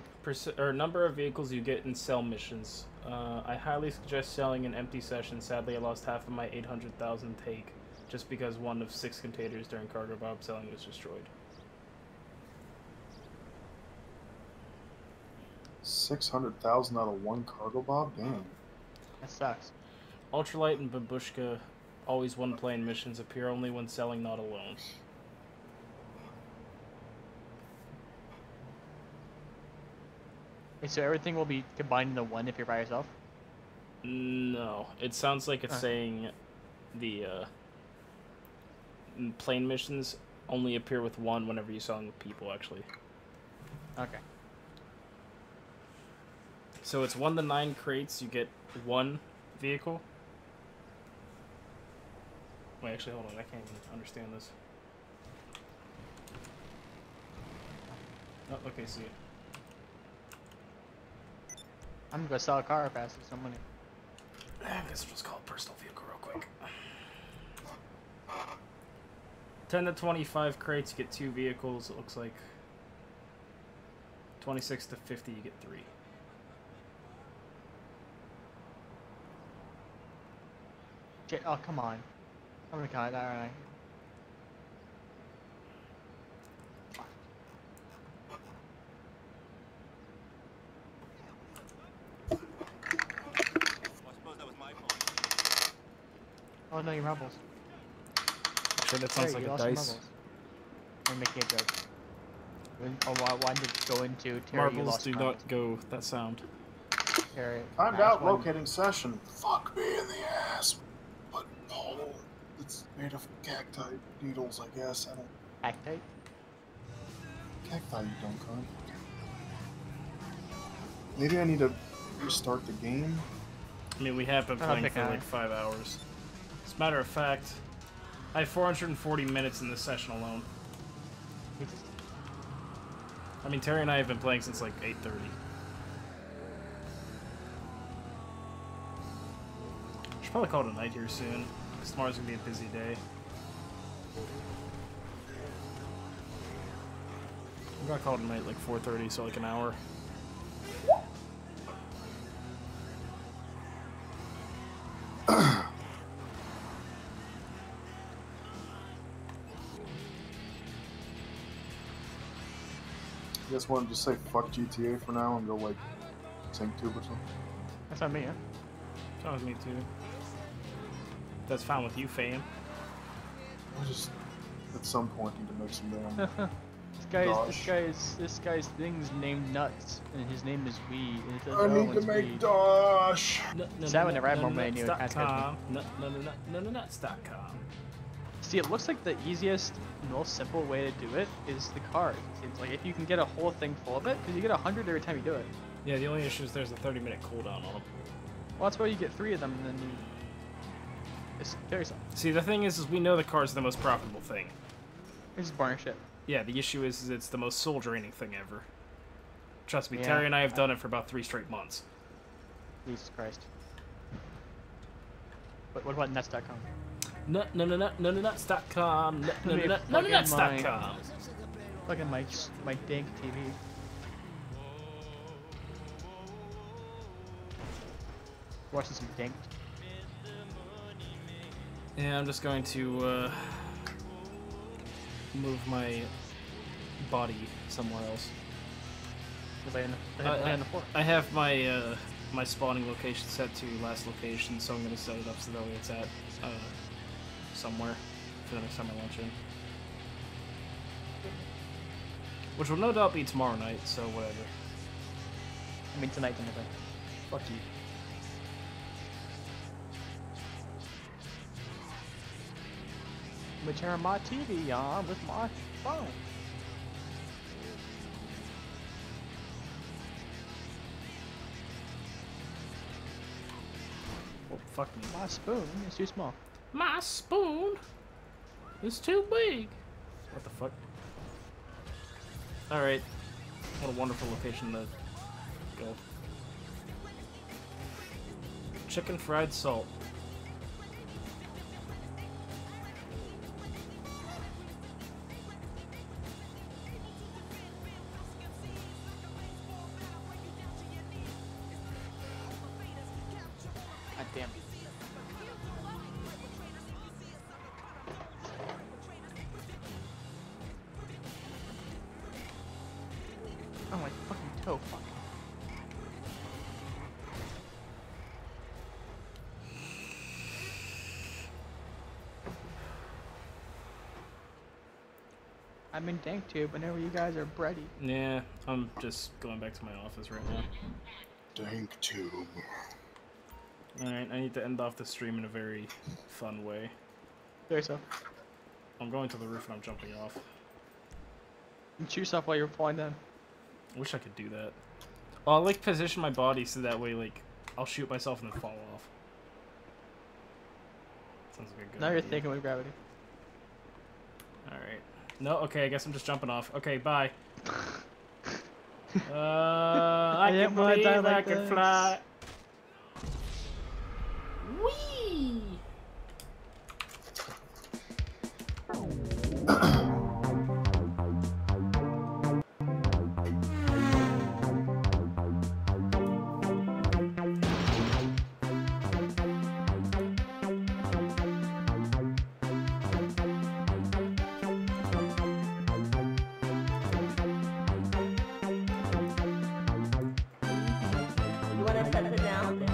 Number of vehicles you get in cell missions. I highly suggest selling an empty session. Sadly, I lost half of my 800,000 take just because one of 6 containers during cargo bob selling was destroyed. 600,000 out of one cargo bob? Damn. That sucks. Ultralight and Babushka, always one plane missions, appear only when selling, not alone. Okay, so everything will be combined into one if you're by yourself? No, it sounds like it's saying the plane missions only appear with one whenever you're selling with people, actually. Okay. So it's 1 to 9 crates, you get 1 vehicle. Wait, actually, hold on, I can't even understand this. Oh, okay, see it. I'm gonna sell a car if I have some money. I guess we'll just call it personal vehicle real quick. 10 to 25 crates, you get 2 vehicles, it looks like. 26 to 50, you get 3. Oh, come on. I'm gonna count that, aren't I? Oh no, you're Rebels. Sure, that sounds like you a lost some dice. Rebels. I'm making a joke. Why did it go into Terry? You Marbles lost do Rebels. not go that sound. Terry, Timed last out one. locating session. Fuck me in the ass. But hole. It's made of cacti needles, I guess. I don't. Cacti? Cacti, you don't cunt. Maybe I need to restart the game. I mean, we have been I'll playing pick for on like it. 5 hours. As a matter of fact, I have 440 minutes in this session alone. I mean, Terry and I have been playing since like 8:30. Should probably call it a night here soon, because tomorrow's gonna be a busy day. I'm gonna call it a night like 4:30, so like an hour. You guys want to just say fuck GTA for now and go like sync tube or something? That's on me, huh? That was me too. That's fine with you, fam. I just at some point need to make some damn. This guy's thing's named Nuts, and his name is Wee. And it says, I need to it's make Wee. Dosh. That would never have more money than Nuts.com. Nuts.com. See, it looks like the easiest, most simple way to do it is the card. It seems like if you can get a whole thing full of it, because you get 100 every time you do it. Yeah, the only issue is there's a 30-minute cooldown on them. Well, that's why you get 3 of them, and then you just carry some. See, the thing is we know the car's the most profitable thing. It's just boring shit. Yeah, the issue is it's the most soul-draining thing ever. Trust me, Yeah, Terry and I have done it for about 3 straight months. Jesus Christ. What about Nuts.com? Nuts.com. Fucking Nuts.com. Fucking my dank TV. Watching some dank. Yeah, I'm just going to move my body somewhere else. Lay on the floor. I have my my spawning location set to last location, so I'm gonna set it up so that way it's at somewhere for the next time I launch in. Which will no doubt be tomorrow night, so whatever. I mean tonight anyway. Fuck you. Let me turn my TV on with my phone. Oh, fuck me. My spoon is too small. My spoon is too big. What the fuck? Alright. What a wonderful location to go. Chicken fried salt. God damn. Oh my fucking toe, fuck. I'm in Dank Tube whenever you guys are ready. Yeah, I'm just going back to my office right now. Dank Tube. Alright, I need to end off the stream in a very fun way. There, so. I'm going to the roof and I'm jumping off. And shoot yourself while you're falling down. I wish I could do that. Oh, I'll like position my body so that way like I'll shoot myself and then fall off. Sounds like a good Now you're idea. thinking with gravity. Alright. No, okay, I guess I'm just jumping off. Okay, bye. I didn't can wanna believe die I like can this. fly. Whee! You wanna set it down?